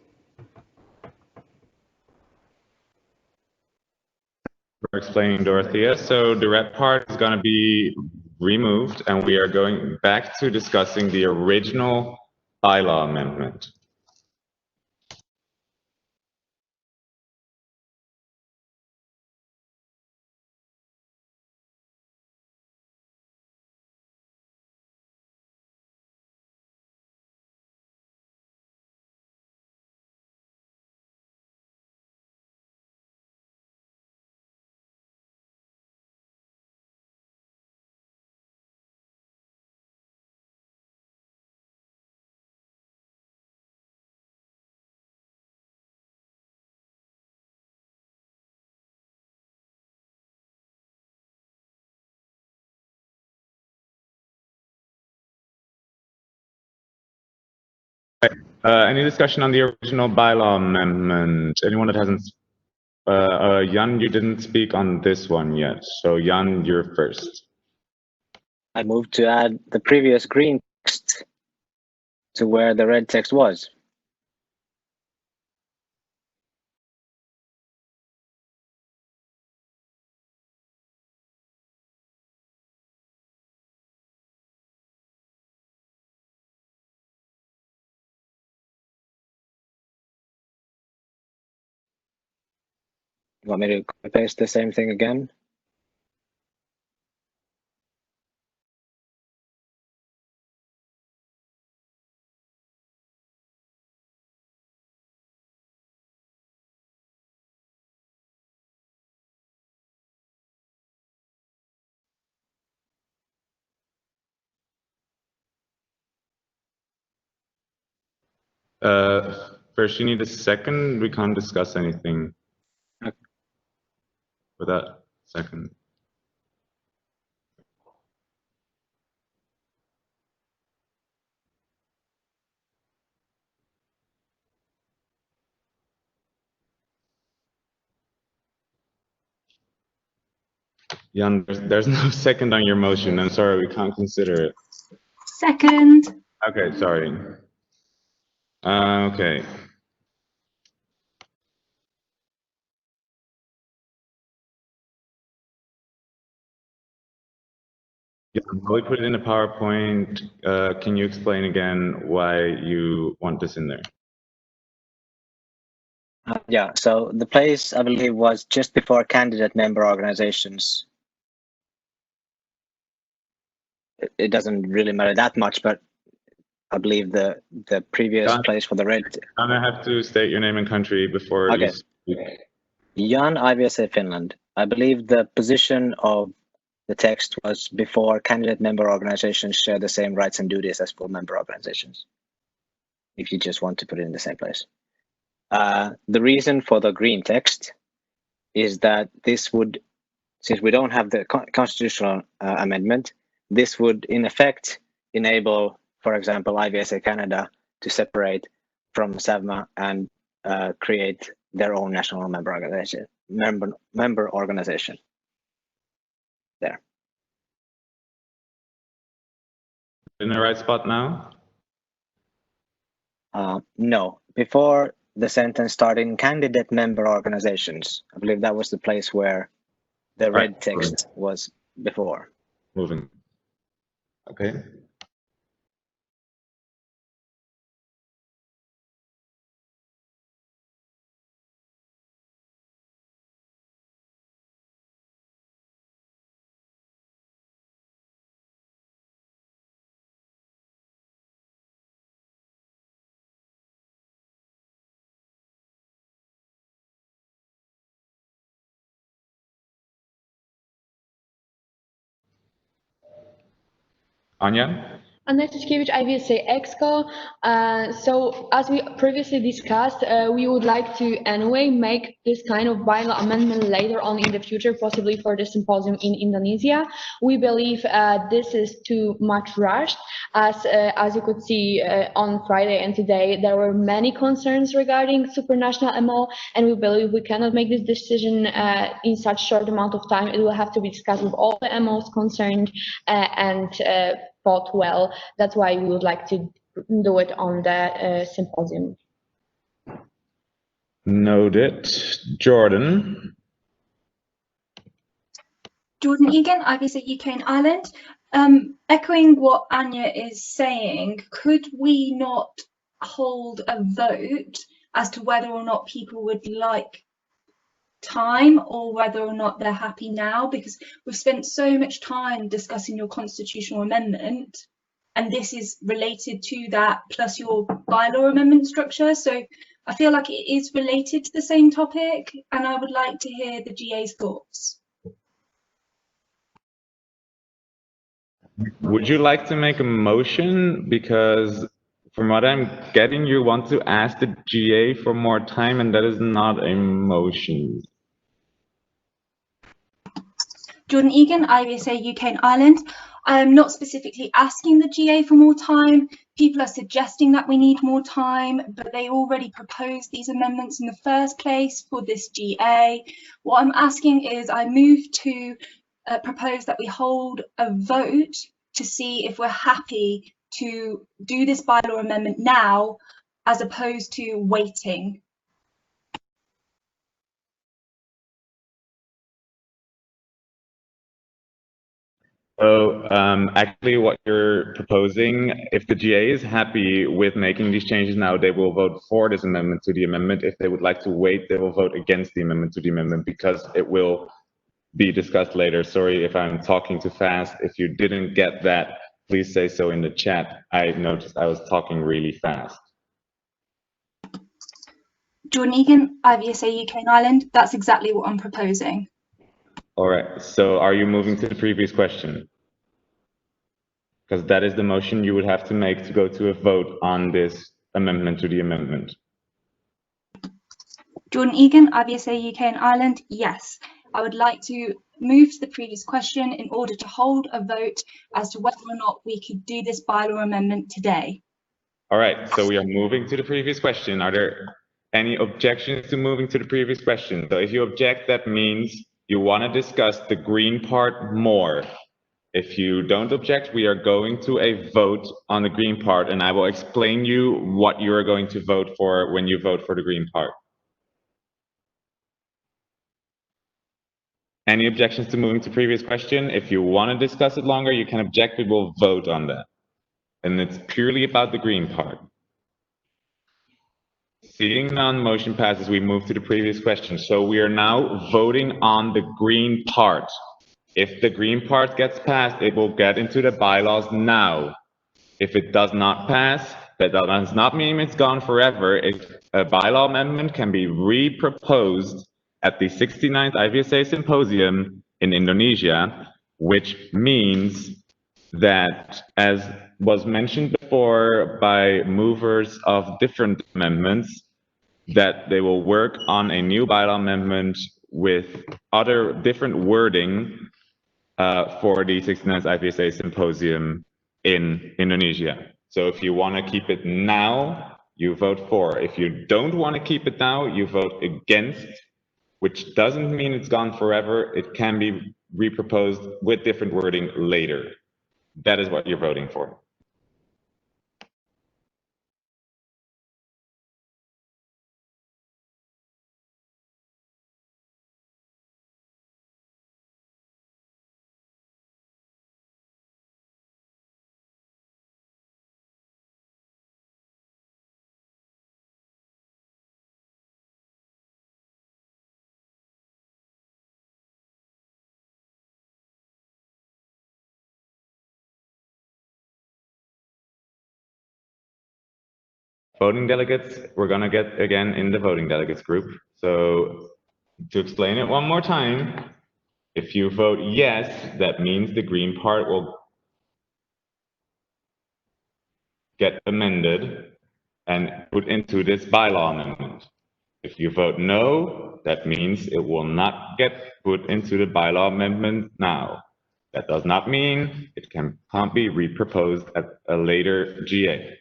[SPEAKER 1] For explaining, Dorothea. So the red part is going to be removed, and we are going back to discussing the original bylaw amendment. Any discussion on the original bylaw amendment? Anyone that hasn't? Jan, you didn't speak on this one yet, so Jan, you're first.
[SPEAKER 12] I moved to add the previous green text to where the red text was. You want me to copy paste the same thing again?
[SPEAKER 1] First, you need a second. We can't discuss anything without second. Jan, there's no second on your motion. I'm sorry, we can't consider it.
[SPEAKER 9] Second.
[SPEAKER 1] Okay, sorry. Okay. Yeah, while we put it in a PowerPoint, can you explain again why you want this in there?
[SPEAKER 12] Yeah, so the place, I believe, was just before candidate member organizations. It doesn't really matter that much, but I believe the previous place for the red.
[SPEAKER 1] I'm gonna have to state your name and country before you speak.
[SPEAKER 12] Jan, IVSA Finland. I believe the position of the text was before candidate member organizations share the same rights and duties as full member organizations. If you just want to put it in the same place. The reason for the green text is that this would, since we don't have the constitutional amendment, this would in effect enable, for example, IVSA Canada to separate from SAVMA and create their own national member organization. Member organization. There.
[SPEAKER 1] In the right spot now?
[SPEAKER 12] No. Before the sentence starting candidate member organizations. I believe that was the place where the red text was before.
[SPEAKER 1] Moving. Okay. Anya?
[SPEAKER 4] Anna Tushkevich, IVSA Exco. So as we previously discussed, we would like to anyway make this kind of bylaw amendment later on in the future, possibly for the symposium in Indonesia. We believe this is too much rushed, as you could see on Friday and today, there were many concerns regarding supranational MO, and we believe we cannot make this decision in such short amount of time. It will have to be discussed with all the MOs concerned and thought well. That's why we would like to do it on the symposium.
[SPEAKER 1] Noted. Jordan?
[SPEAKER 9] Jordan Egan, IVSA UK and Ireland. Echoing what Anya is saying, could we not hold a vote as to whether or not people would like time or whether or not they're happy now? Because we've spent so much time discussing your constitutional amendment, and this is related to that plus your bylaw amendment structure. So I feel like it is related to the same topic, and I would like to hear the GA's thoughts.
[SPEAKER 1] Would you like to make a motion? Because from what I'm getting, you want to ask the GA for more time, and that is not a motion.
[SPEAKER 9] Jordan Egan, IVSA UK and Ireland. I'm not specifically asking the GA for more time. People are suggesting that we need more time, but they already proposed these amendments in the first place for this GA. What I'm asking is I move to propose that we hold a vote to see if we're happy to do this bylaw amendment now as opposed to waiting.
[SPEAKER 1] So actually what you're proposing, if the GA is happy with making these changes now, they will vote for this amendment to the amendment. If they would like to wait, they will vote against the amendment to the amendment because it will be discussed later. Sorry if I'm talking too fast. If you didn't get that, please say so in the chat. I noticed I was talking really fast.
[SPEAKER 9] Jordan Egan, IVSA UK and Ireland. That's exactly what I'm proposing.
[SPEAKER 1] All right, so are you moving to the previous question? Because that is the motion you would have to make to go to a vote on this amendment to the amendment.
[SPEAKER 9] Jordan Egan, IVSA UK and Ireland. Yes, I would like to move to the previous question in order to hold a vote as to whether or not we could do this bylaw amendment today.
[SPEAKER 1] All right, so we are moving to the previous question. Are there any objections to moving to the previous question? So if you object, that means you want to discuss the green part more. If you don't object, we are going to a vote on the green part, and I will explain you what you are going to vote for when you vote for the green part. Any objections to moving to previous question? If you want to discuss it longer, you can object, we will vote on that. And it's purely about the green part. Seeing none, motion passes, we move to the previous question. So we are now voting on the green part. If the green part gets passed, it will get into the bylaws now. If it does not pass, that does not mean it's gone forever. A bylaw amendment can be re-proposed at the 69th IVSA Symposium in Indonesia, which means that, as was mentioned before by movers of different amendments, that they will work on a new bylaw amendment with other different wording for the 69th IVSA Symposium in Indonesia. So if you want to keep it now, you vote for. If you don't want to keep it now, you vote against, which doesn't mean it's gone forever. It can be re-proposed with different wording later. That is what you're voting for. Voting delegates, we're gonna get again in the voting delegates group. So to explain it one more time, if you vote yes, that means the green part will get amended and put into this bylaw amendment. If you vote no, that means it will not get put into the bylaw amendment now. That does not mean it can't be reproposed at a later GA.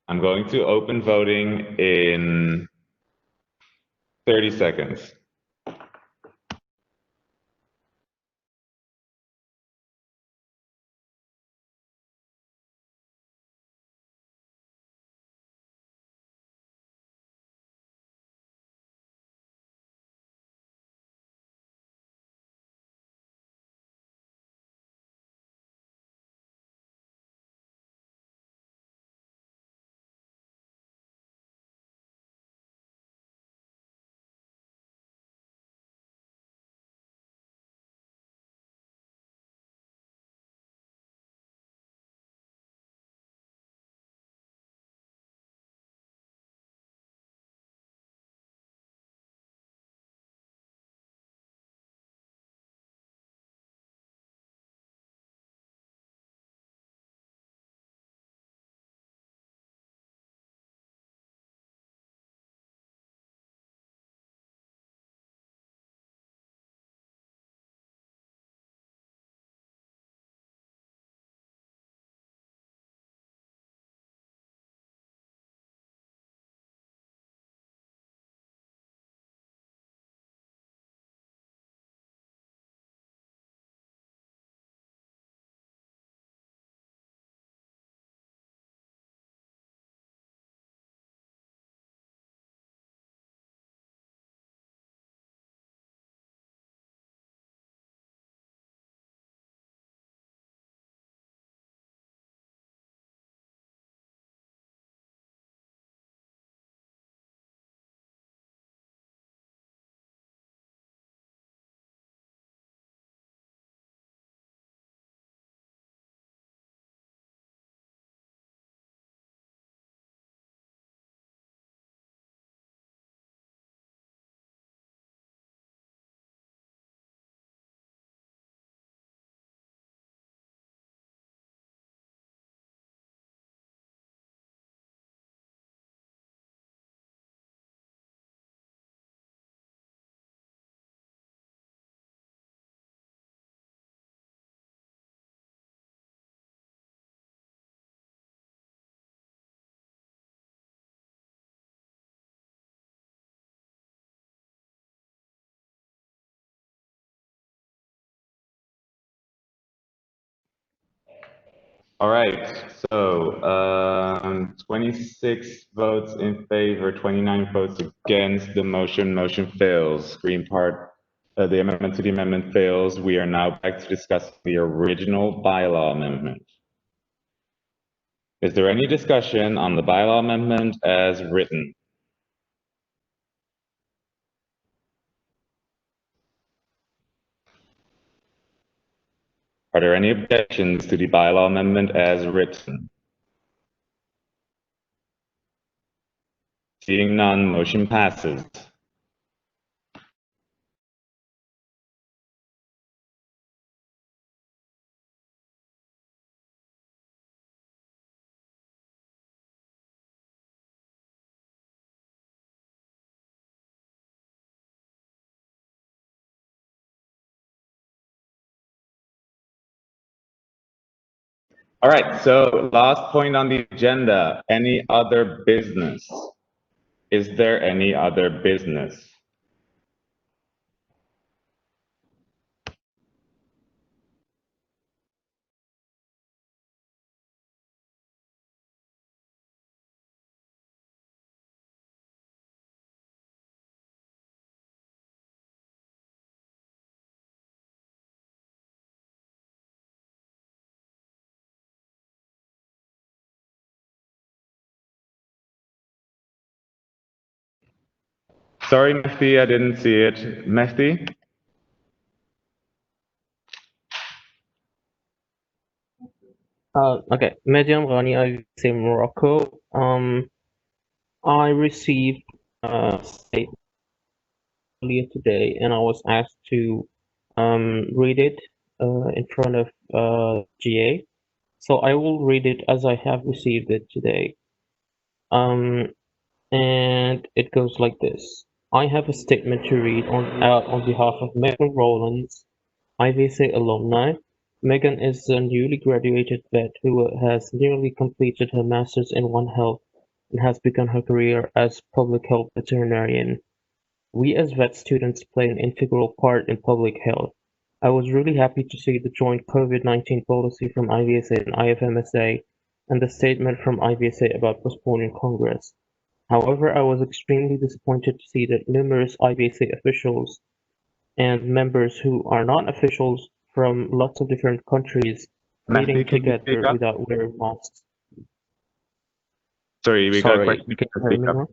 [SPEAKER 1] I'm going to open voting in 30 seconds. All right, so 26 votes in favor, 29 votes against the motion. Motion fails. Green part, the amendment to the amendment fails. We are now back to discuss the original bylaw amendment. Is there any discussion on the bylaw amendment as written? Are there any objections to the bylaw amendment as written? Seeing none, motion passes. All right, so last point on the agenda, any other business? Is there any other business? Sorry, Mehdi, I didn't see it. Mehdi?
[SPEAKER 8] Okay, Medium Rani, IVSA Morocco. I received a statement earlier today, and I was asked to read it in front of GA. So I will read it as I have received it today. And it goes like this. I have a statement to read on behalf of Megan Rowlands, IVSA alumni. Megan is a newly graduated vet who has nearly completed her master's in One Health and has begun her career as public health veterinarian. We as vet students play an integral part in public health. I was really happy to see the joint COVID-19 policy from IVSA and IFMSA and the statement from IVSA about postponing Congress. However, I was extremely disappointed to see that numerous IVSA officials and members who are not officials from lots of different countries
[SPEAKER 1] Matthew,
[SPEAKER 8] meeting
[SPEAKER 1] can you speak
[SPEAKER 8] together
[SPEAKER 1] up?
[SPEAKER 8] without wearing masks.
[SPEAKER 1] Sorry, we got a
[SPEAKER 8] Sorry,
[SPEAKER 1] question.
[SPEAKER 8] can you hear me now?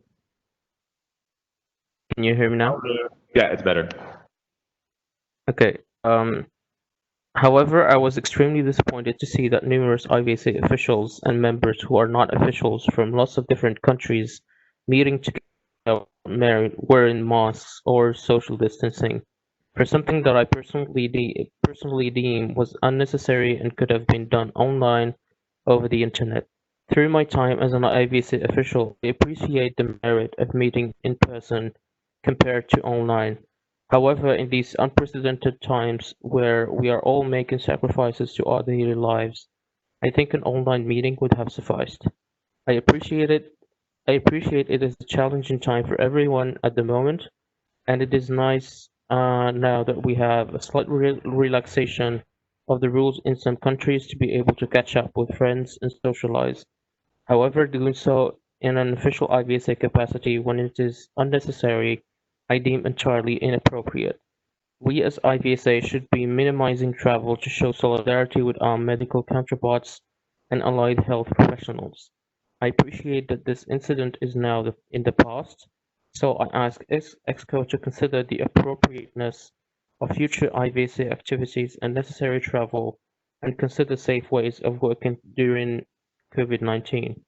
[SPEAKER 8] Can you hear me now?
[SPEAKER 1] Yeah, it's better.
[SPEAKER 8] Okay. However, I was extremely disappointed to see that numerous IVSA officials and members who are not officials from lots of different countries meeting together wearing masks or social distancing. For something that I personally deem was unnecessary and could have been done online over the internet. Through my time as an IVSA official, I appreciate the merit of meeting in person compared to online. However, in these unprecedented times where we are all making sacrifices to our daily lives, I think an online meeting would have sufficed. I appreciate it. I appreciate it is a challenging time for everyone at the moment, and it is nice now that we have a slight relaxation of the rules in some countries to be able to catch up with friends and socialize. However, doing so in an official IVSA capacity when it is unnecessary, I deem entirely inappropriate. We as IVSA should be minimizing travel to show solidarity with our medical counterparts and allied health professionals. I appreciate that this incident is now in the past, so I ask EXCO to consider the appropriateness of future IVSA activities and necessary travel and consider safe ways of working during COVID-19.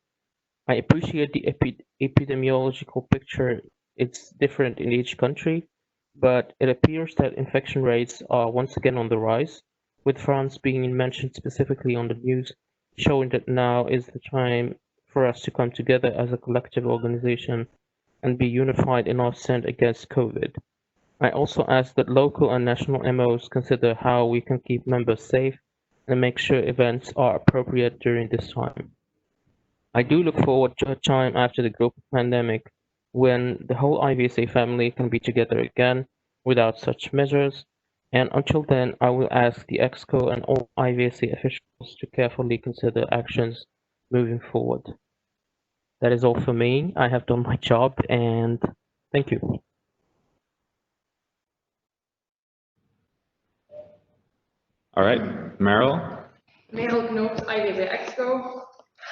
[SPEAKER 8] I appreciate the epidemiological picture. It's different in each country, but it appears that infection rates are once again on the rise, with France being mentioned specifically on the news, showing that now is the time for us to come together as a collective organization and be unified in our stand against COVID. I also ask that local and national MOs consider how we can keep members safe and make sure events are appropriate during this time. I do look forward to a time after the global pandemic when the whole IVSA family can be together again without such measures, and until then I will ask the EXCO and all IVSA officials to carefully consider actions moving forward. That is all for me. I have done my job, and thank you.
[SPEAKER 1] All right, Meryl?
[SPEAKER 15] Merel Knoops, IVSA EXCO.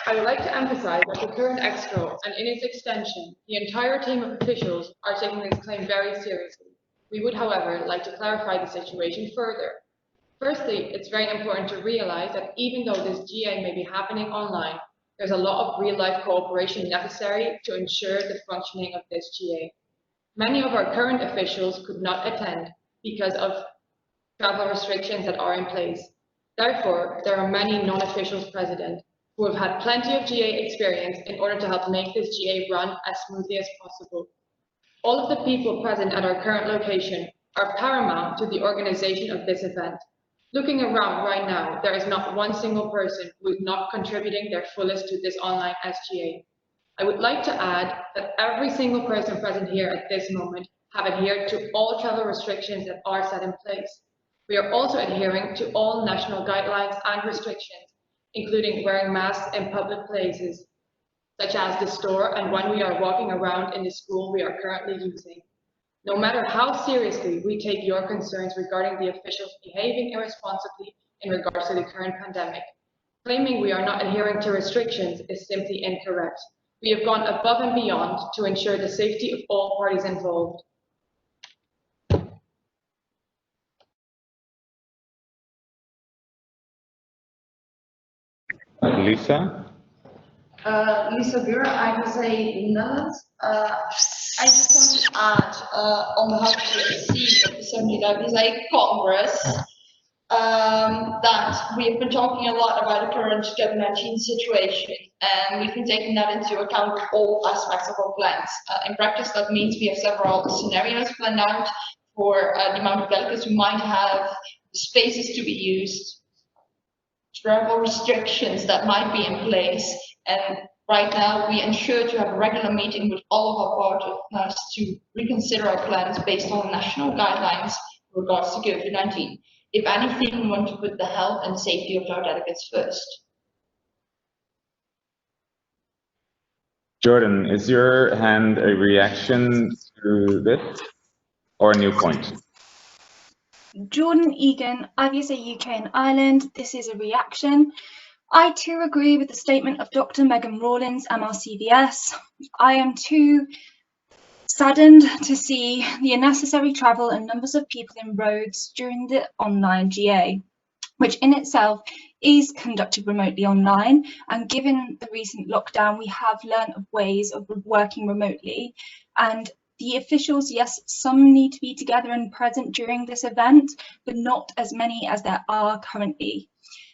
[SPEAKER 15] I would like to emphasize that the current EXCO and in its extension, the entire team of officials are taking this claim very seriously. We would, however, like to clarify the situation further. Firstly, it's very important to realize that even though this GA may be happening online, there's a lot of real-life cooperation necessary to ensure the functioning of this GA. Many of our current officials could not attend because of travel restrictions that are in place. Therefore, there are many non-officials present who have had plenty of GA experience in order to help make this GA run as smoothly as possible. All of the people present at our current location are paramount to the organization of this event. Looking around right now, there is not one single person who is not contributing their fullest to this online SGA. I would like to add that every single person present here at this moment have adhered to all travel restrictions that are set in place. We are also adhering to all national guidelines and restrictions, including wearing masks in public places, such as the store and when we are walking around in the school we are currently using. No matter how seriously we take your concerns regarding the officials behaving irresponsibly in regards to the current pandemic, claiming we are not adhering to restrictions is simply incorrect. We have gone above and beyond to ensure the safety of all parties involved.
[SPEAKER 1] Lisa?
[SPEAKER 6] Lisa Buur, IVSA Netherlands. I just want to add on behalf of the IVSA representing the IVSA Congress that we have been talking a lot about the current COVID-19 situation, and we've been taking that into account with all aspects of our plans. In practice, that means we have several scenarios planned out for the amount of delegates who might have, spaces to be used, travel restrictions that might be in place, and right now we ensure to have a regular meeting with all of our partners to reconsider our plans based on national guidelines with regards to COVID-19. If anything, we want to put the health and safety of our delegates first.
[SPEAKER 1] Jordan, is your hand a reaction to this or a new point?
[SPEAKER 9] Jordan Egan, IVSA UK and Ireland. This is a reaction. I too agree with the statement of Dr. Megan Rawlins, MRCVS. I am too saddened to see the unnecessary travel and numbers of people in roads during the online GA, which in itself is conducted remotely online. And given the recent lockdown, we have learned of ways of working remotely. And the officials, yes, some need to be together and present during this event, but not as many as there are currently.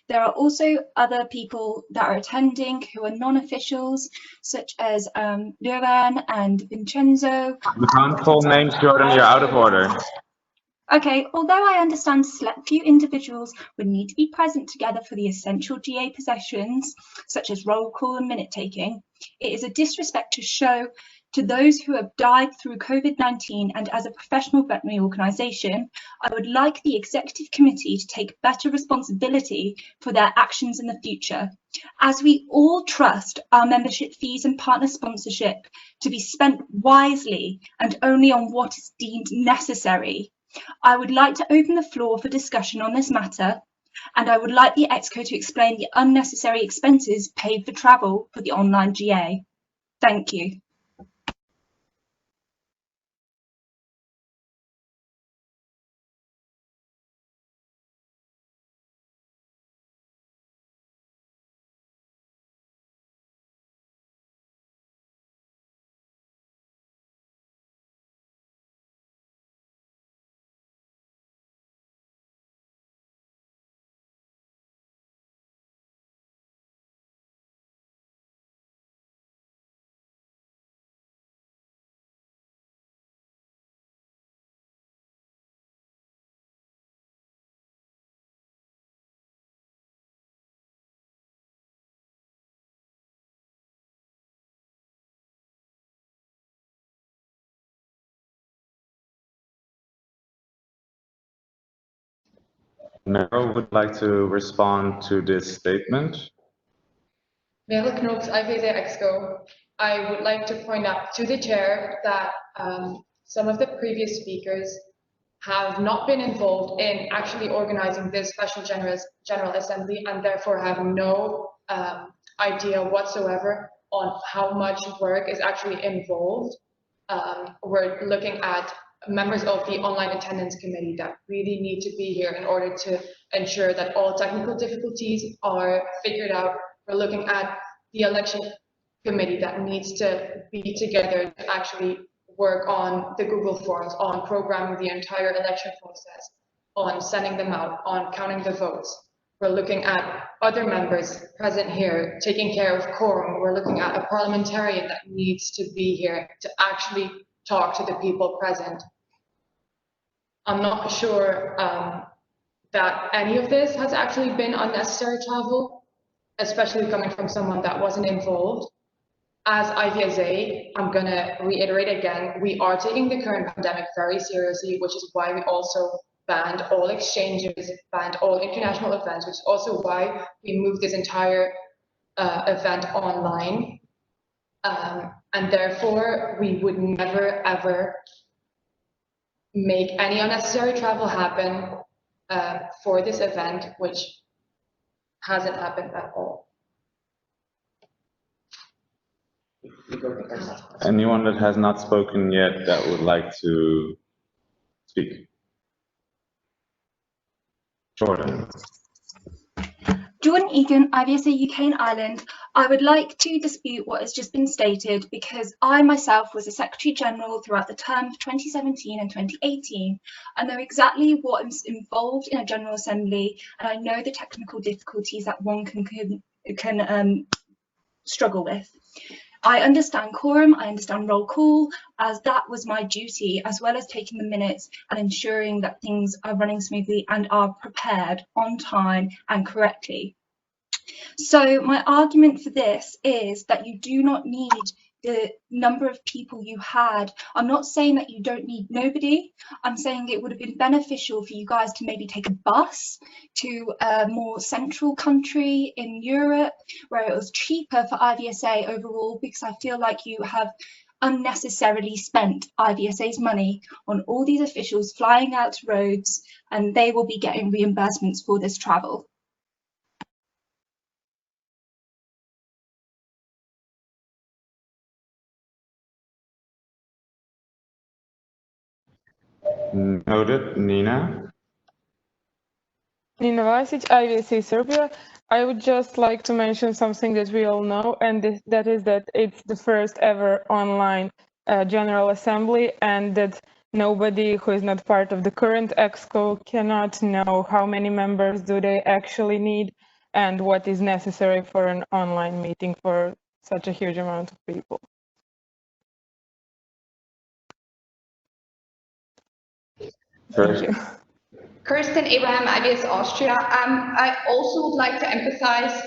[SPEAKER 9] There are also other people that are attending who are non-officials, such as Luan and Vincenzo.
[SPEAKER 1] You can't call names, Jordan, you're out of order.
[SPEAKER 9] Okay, although I understand select few individuals would need to be present together for the essential GA possessions, such as roll call and minute taking, it is a disrespect to show to those who have died through COVID-19, and as a professional veterinary organisation, I would like the Executive Committee to take better responsibility for their actions in the future, as we all trust our membership fees and partner sponsorship to be spent wisely and only on what is deemed necessary. I would like to open the floor for discussion on this matter, and I would like the Exco to explain the unnecessary expenses paid for travel for the online GA. Thank you.
[SPEAKER 1] Meryl would like to respond to this statement.
[SPEAKER 15] Meryl Knops, IVSA Exco. I would like to point out to the chair that some of the previous speakers have not been involved in actually organizing this special General Assembly, and therefore have no idea whatsoever on how much work is actually involved. We're looking at members of the online attendance committee that really need to be here in order to ensure that all technical difficulties are figured out. We're looking at the election committee that needs to be together to actually work on the Google Forms, on programming the entire election process, on sending them out, on counting the votes. We're looking at other members present here, taking care of quorum. We're looking at a parliamentarian that needs to be here to actually talk to the people present. I'm not sure that any of this has actually been unnecessary travel, especially coming from someone that wasn't involved. As IVSA, I'm gonna reiterate again, we are taking the current pandemic very seriously, which is why we also banned all exchanges, banned all international events, which is also why we moved this entire event online. And therefore, we would never, ever make any unnecessary travel happen for this event, which hasn't happened at all.
[SPEAKER 1] Anyone that has not spoken yet that would like to speak? Jordan.
[SPEAKER 9] Jordan Egan, IVSA UK and Ireland. I would like to dispute what has just been stated because I myself was a Secretary General throughout the term of 2017 and 2018. I know exactly what is involved in a General Assembly, and I know the technical difficulties that one can struggle with. I understand quorum, I understand roll call, as that was my duty, as well as taking the minutes and ensuring that things are running smoothly and are prepared on time and correctly. So my argument for this is that you do not need the number of people you had. I'm not saying that you don't need nobody. I'm saying it would have been beneficial for you guys to maybe take a bus to a more central country in Europe where it was cheaper for IVSA overall, because I feel like you have unnecessarily spent IVSA's money on all these officials flying out to Rhodes, and they will be getting reimbursements for this travel.
[SPEAKER 1] Noted. Nina?
[SPEAKER 20] Nina Vasic, IVSA Serbia. I would just like to mention something that we all know, and that is that it's the first ever online General Assembly, and that nobody who is not part of the current EXCO cannot know how many members do they actually need and what is necessary for an online meeting for such a huge amount of people. Thank you.
[SPEAKER 6] Kirsten Abraham, IVS Austria. I also would like to emphasize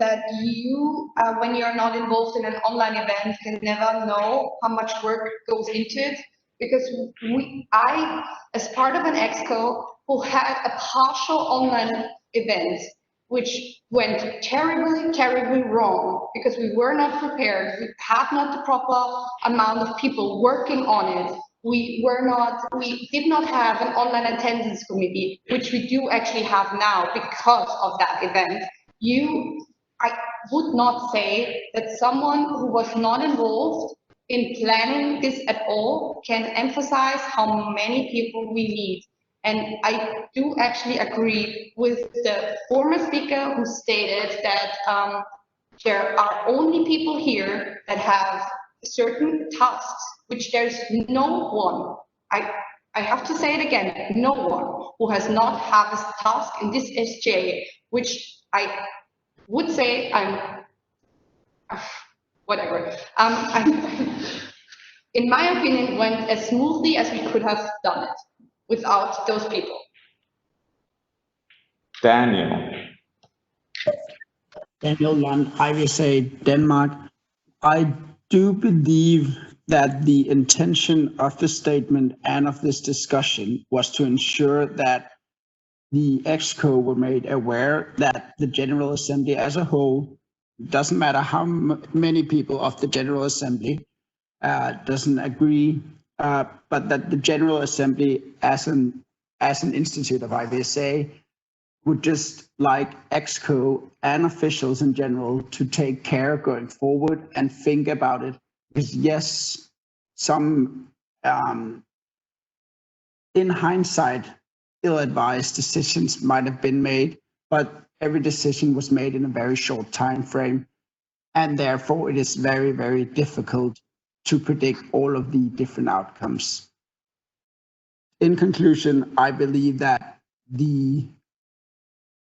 [SPEAKER 6] that you, when you're not involved in an online event, can never know how much work goes into it. Because I, as part of an EXCO, who had a partial online event, which went terribly, terribly wrong because we were not prepared. We had not the proper amount of people working on it. We did not have an online attendance committee, which we do actually have now because of that event. I would not say that someone who was not involved in planning this at all can emphasize how many people we need. And I do actually agree with the former speaker who stated that there are only people here that have certain tasks, which there's no one, I have to say it again, no one who has not have a task in this SGA, which I would say whatever. In my opinion, went as smoothly as we could have done it without those people.
[SPEAKER 1] Daniel.
[SPEAKER 5] Daniel Lund, IVSA Denmark. I do believe that the intention of the statement and of this discussion was to ensure that the EXCO were made aware that the General Assembly as a whole, doesn't matter how many people of the General Assembly doesn't agree, but that the General Assembly as an institute of IVSA would just like EXCO and officials in general to take care going forward and think about it. Because yes, some, in hindsight, ill-advised decisions might have been made, but every decision was made in a very short time frame. And therefore it is very, very difficult to predict all of the different outcomes. In conclusion, I believe that the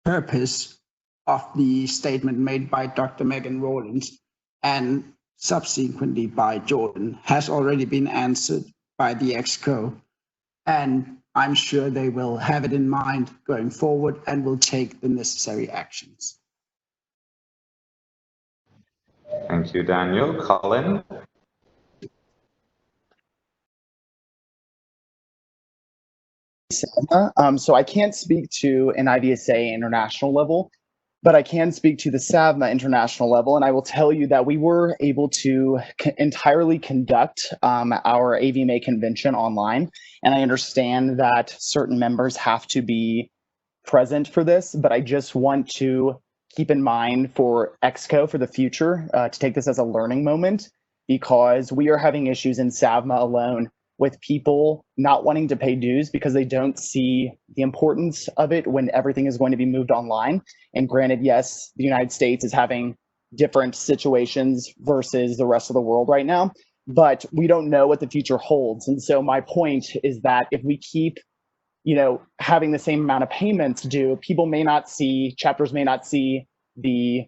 [SPEAKER 5] purpose of the statement made by Dr. Megan Rawlins and subsequently by Jordan has already been answered by the EXCO, and I'm sure they will have it in mind going forward and will take the necessary actions.
[SPEAKER 1] Thank you, Daniel. Colin?
[SPEAKER 10] So I can't speak to an IVSA international level, but I can speak to the SAVMA international level. And I will tell you that we were able to entirely conduct our AVMA convention online. And I understand that certain members have to be present for this, but I just want to keep in mind for EXCO for the future to take this as a learning moment, because we are having issues in SAVMA alone with people not wanting to pay dues because they don't see the importance of it when everything is going to be moved online. And granted, yes, the United States is having different situations versus the rest of the world right now, but we don't know what the future holds. And so my point is that if we keep, having the same amount of payments due, people may not see, chapters may not see the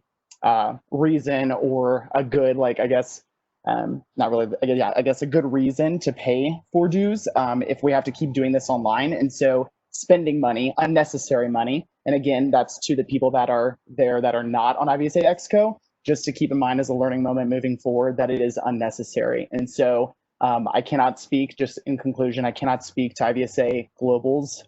[SPEAKER 10] reason or a good, not really, yeah, I guess a good reason to pay for dues if we have to keep doing this online. And so spending money, unnecessary money, and again, that's to the people that are there that are not on IVSA Exco, just to keep in mind as a learning moment moving forward that it is unnecessary. And so I cannot speak, just in conclusion, I cannot speak to IVSA Global's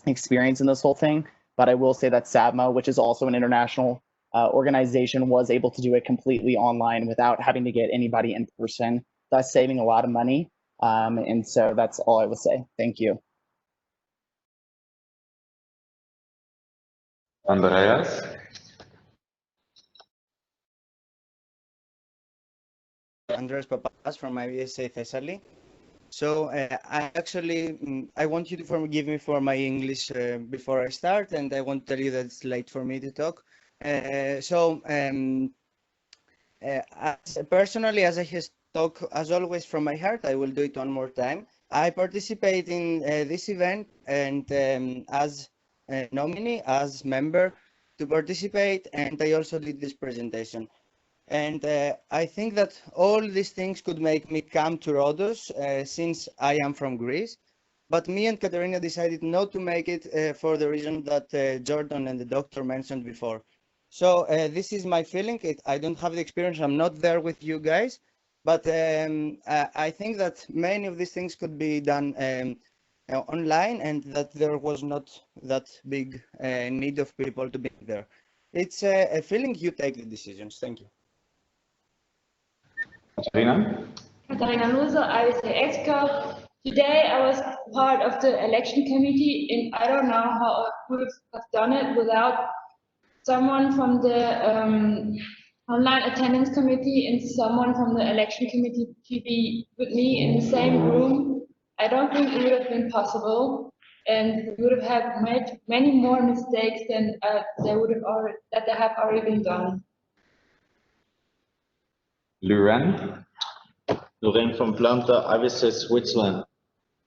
[SPEAKER 10] experience in this whole thing, but I will say that SABMA, which is also an international organization, was able to do it completely online without having to get anybody in person, thus saving a lot of money. And so that's all I will say. Thank you.
[SPEAKER 1] Andreas?
[SPEAKER 14] Andres Papas from IVSA Thessaly. So I want you to forgive me for my English before I start, and I want to tell you that it's late for me to talk. Personally, as I have talked, as always, from my heart, I will do it one more time. I participate in this event and as a nominee, as member to participate, and I also did this presentation. And I think that all these things could make me come to Rhodos since I am from Greece. But me and Katerina decided not to make it for the reason that Jordan and the doctor mentioned before. So this is my feeling. I don't have the experience. I'm not there with you guys. But I think that many of these things could be done online and that there was not that big need of people to be there. It's a feeling. You take the decisions. Thank you.
[SPEAKER 1] Katarina?
[SPEAKER 2] Katarina Luso, IVSA Exco. Today I was part of the election committee, and I don't know how I would have done it without someone from the online attendance committee and someone from the election committee to be with me in the same room. I don't think it would have been possible, and we would have had many more mistakes than they have already been done.
[SPEAKER 1] Luren?
[SPEAKER 22] Loren from Planta, IVSA Switzerland.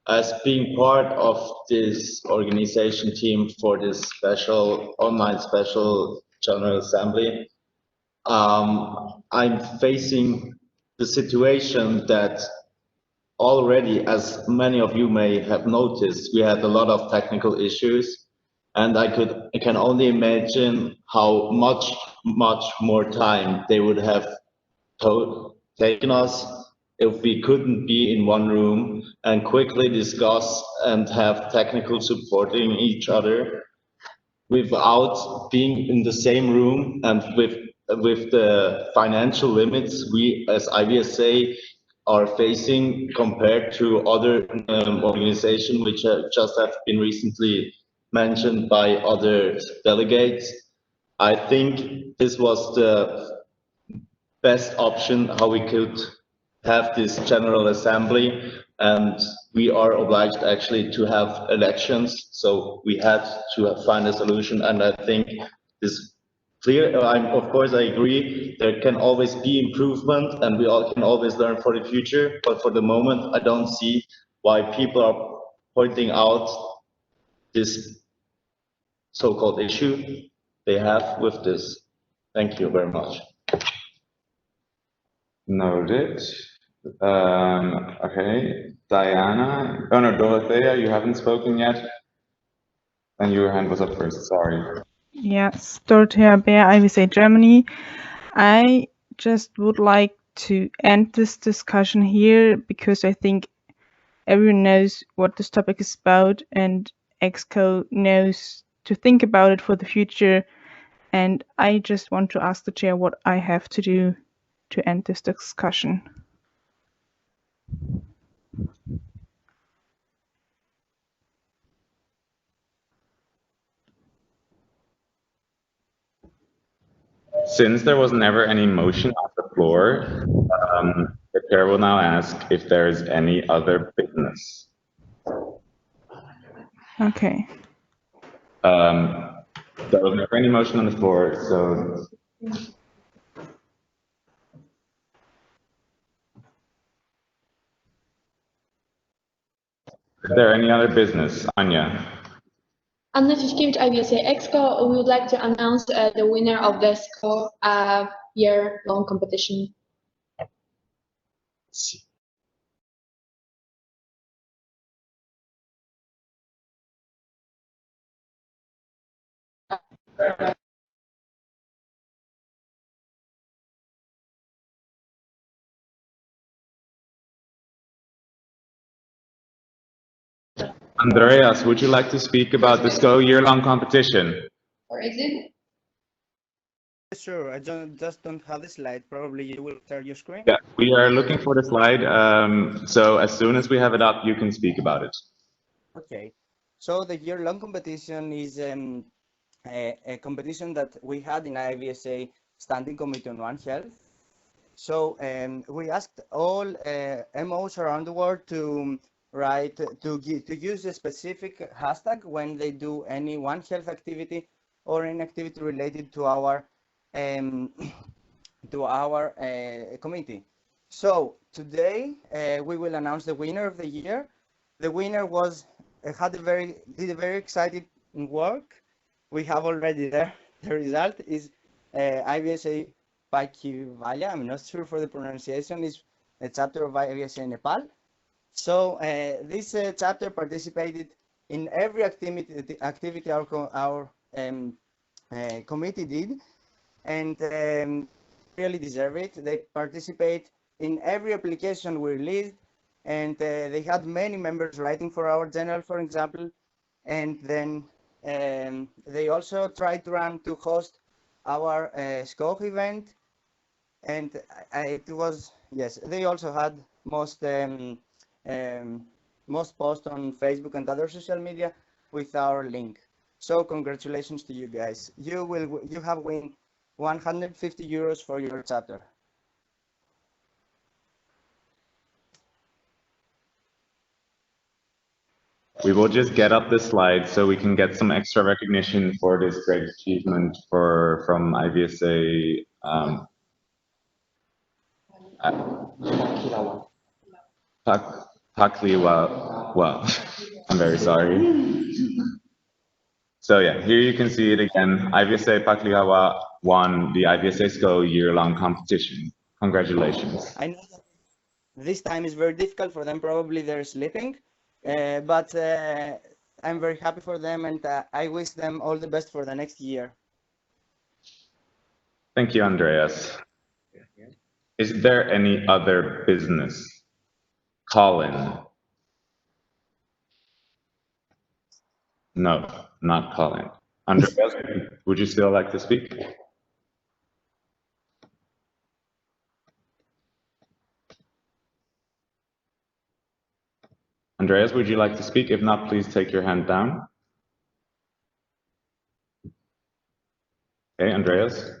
[SPEAKER 22] As being part of this organization team for this online special General Assembly, I'm facing the situation that already, as many of you may have noticed, we had a lot of technical issues, and I can only imagine how much more time they would have taken us if we couldn't be in one room and quickly discuss and have technical supporting each other without being in the same room, and with the financial limits we as IVSA are facing compared to other organizations which just have been recently mentioned by other delegates. I think this was the best option how we could have this General Assembly, and we are obliged actually to have elections, so we had to find a solution. And I think this clear, of course I agree, there can always be improvement and we all can always learn for the future, but for the moment I don't see why people are pointing out this so-called issue they have with this. Thank you very much.
[SPEAKER 1] Noted. Okay, Diana. Oh no, Dorothea, you haven't spoken yet. And your hand was up first, sorry.
[SPEAKER 13] Yes, Dorothea Bär, IVSA Germany. I just would like to end this discussion here because I think everyone knows what this topic is about and EXCO knows to think about it for the future. And I just want to ask the chair what I have to do to end this discussion.
[SPEAKER 1] Since there was never any motion on the floor, the chair will now ask if there is any other business.
[SPEAKER 13] Okay.
[SPEAKER 1] There was never any motion on the floor, so. Is there any other business? Anya?
[SPEAKER 18] Under to skip IVSA Exco, we would like to announce the winner of the SCO year-long competition.
[SPEAKER 1] Andreas, would you like to speak about the SCO year-long competition?
[SPEAKER 6] Or is it?
[SPEAKER 14] Sure, I just don't have the slide. Probably you will share your screen.
[SPEAKER 1] Yeah, we are looking for the slide. So as soon as we have it up, you can speak about it.
[SPEAKER 14] Okay, so the year-long competition is a competition that we had in IVSA Standing Committee on One Health. So we asked all MOs around the world to write to use a specific hashtag when they do any One Health activity or any activity related to our committee. So today we will announce the winner of the year. The winner was did a very exciting work. We have already there. The result is IVSA Pakivalia. I'm not sure for the pronunciation. Is a chapter of IVSA Nepal. So this chapter participated in every activity our committee did, and really deserve it. They participate in every application we released, and they had many members writing for our journal, for example, and then they also tried to host our SCOG event, and it was, yes, they also had most posts on Facebook and other social media with our link. So congratulations to you guys. You have won 150 euros for your chapter.
[SPEAKER 1] We will just get up the slide so we can get some extra recognition for this great achievement from IVSA. Pakliwa. Well, I'm very sorry. So yeah, here you can see it again. IVSA Pakliwa won the IVSA SCO year-long competition. Congratulations.
[SPEAKER 14] I know that this time is very difficult for them. Probably they're sleeping, but I'm very happy for them, and I wish them all the best for the next year.
[SPEAKER 1] Thank you, Andreas. Is there any other business? Colin? No, not Colin. Andreas, would you still like to speak? Andreas, would you like to speak? If not, please take your hand down. Okay, Andreas.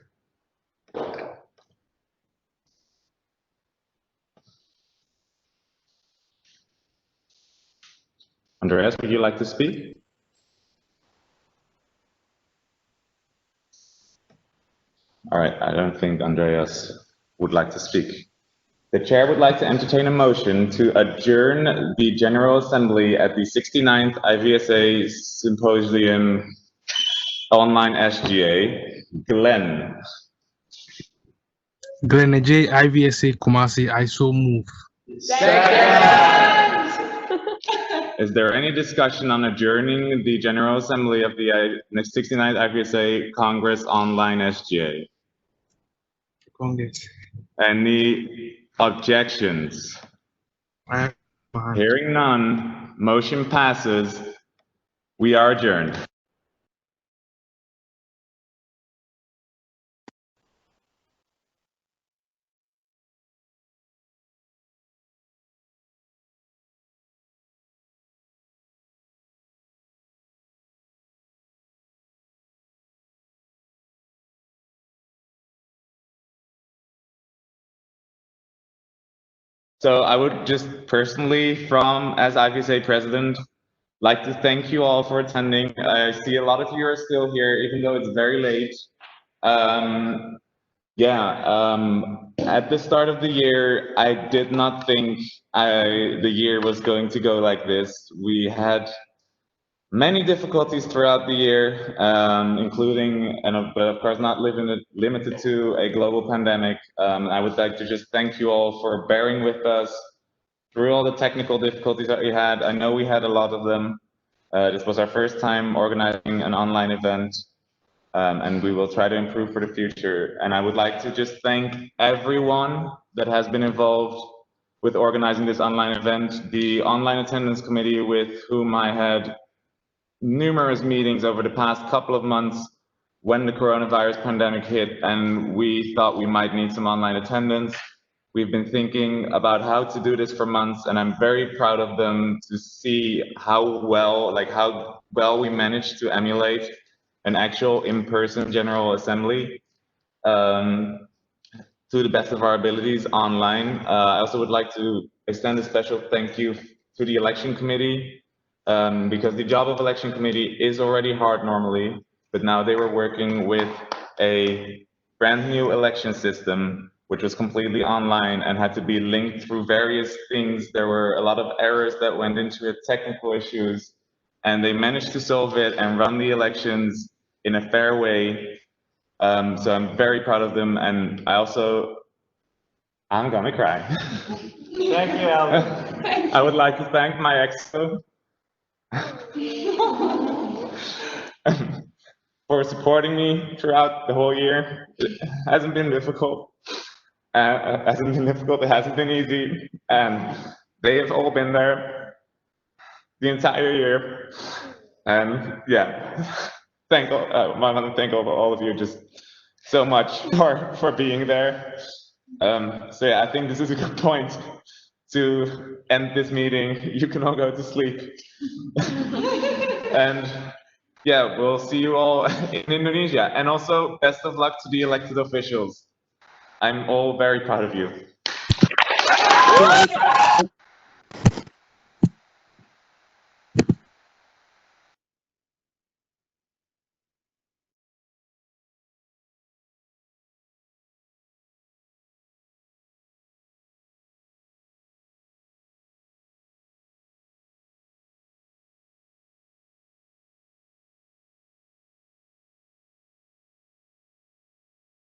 [SPEAKER 1] Andreas, would you like to speak? All right, I don't think Andreas would like to speak. The chair would like to entertain a motion to adjourn the General Assembly at the 69th IVSA Symposium Online SGA. Glenn.
[SPEAKER 17] Glenn J. IVSA Kumasi, I so move.
[SPEAKER 1] Is there any discussion on adjourning the General Assembly of the 69th IVSA Congress Online SGA?
[SPEAKER 17] Congress.
[SPEAKER 1] Any objections? Hearing none, motion passes. We are adjourned. So I would just personally, as IVSA president, like to thank you all for attending. I see a lot of you are still here, even though it's very late. At the start of the year, I did not think the year was going to go like this. We had many difficulties throughout the year, including, but of course not limited to a global pandemic. I would like to just thank you all for bearing with us through all the technical difficulties that we had. I know we had a lot of them. This was our first time organizing an online event, and we will try to improve for the future. And I would like to just thank everyone that has been involved with organizing this online event, the online attendance committee with whom I had numerous meetings over the past couple of months when the coronavirus pandemic hit and we thought we might need some online attendance. We've been thinking about how to do this for months, and I'm very proud of them to see how well we managed to emulate an actual in-person General Assembly to the best of our abilities online. I also would like to extend a special thank you to the election committee, because the job of election committee is already hard normally, but now they were working with a brand new election system, which was completely online and had to be linked through various things. There were a lot of errors that went into it, technical issues, and they managed to solve it and run the elections in a fair way. So I'm very proud of them, and I'm gonna cry.
[SPEAKER 3] Thank you, Alan.
[SPEAKER 1] I would like to thank my exco for supporting me throughout the whole year. It hasn't been difficult. It hasn't been easy, and they have all been there the entire year. And yeah, I want to thank all of you just so much for being there. So yeah, I think this is a good point to end this meeting. You can all go to sleep. And yeah, we'll see you all in Indonesia. And also, best of luck to the elected officials. I'm all very proud of you.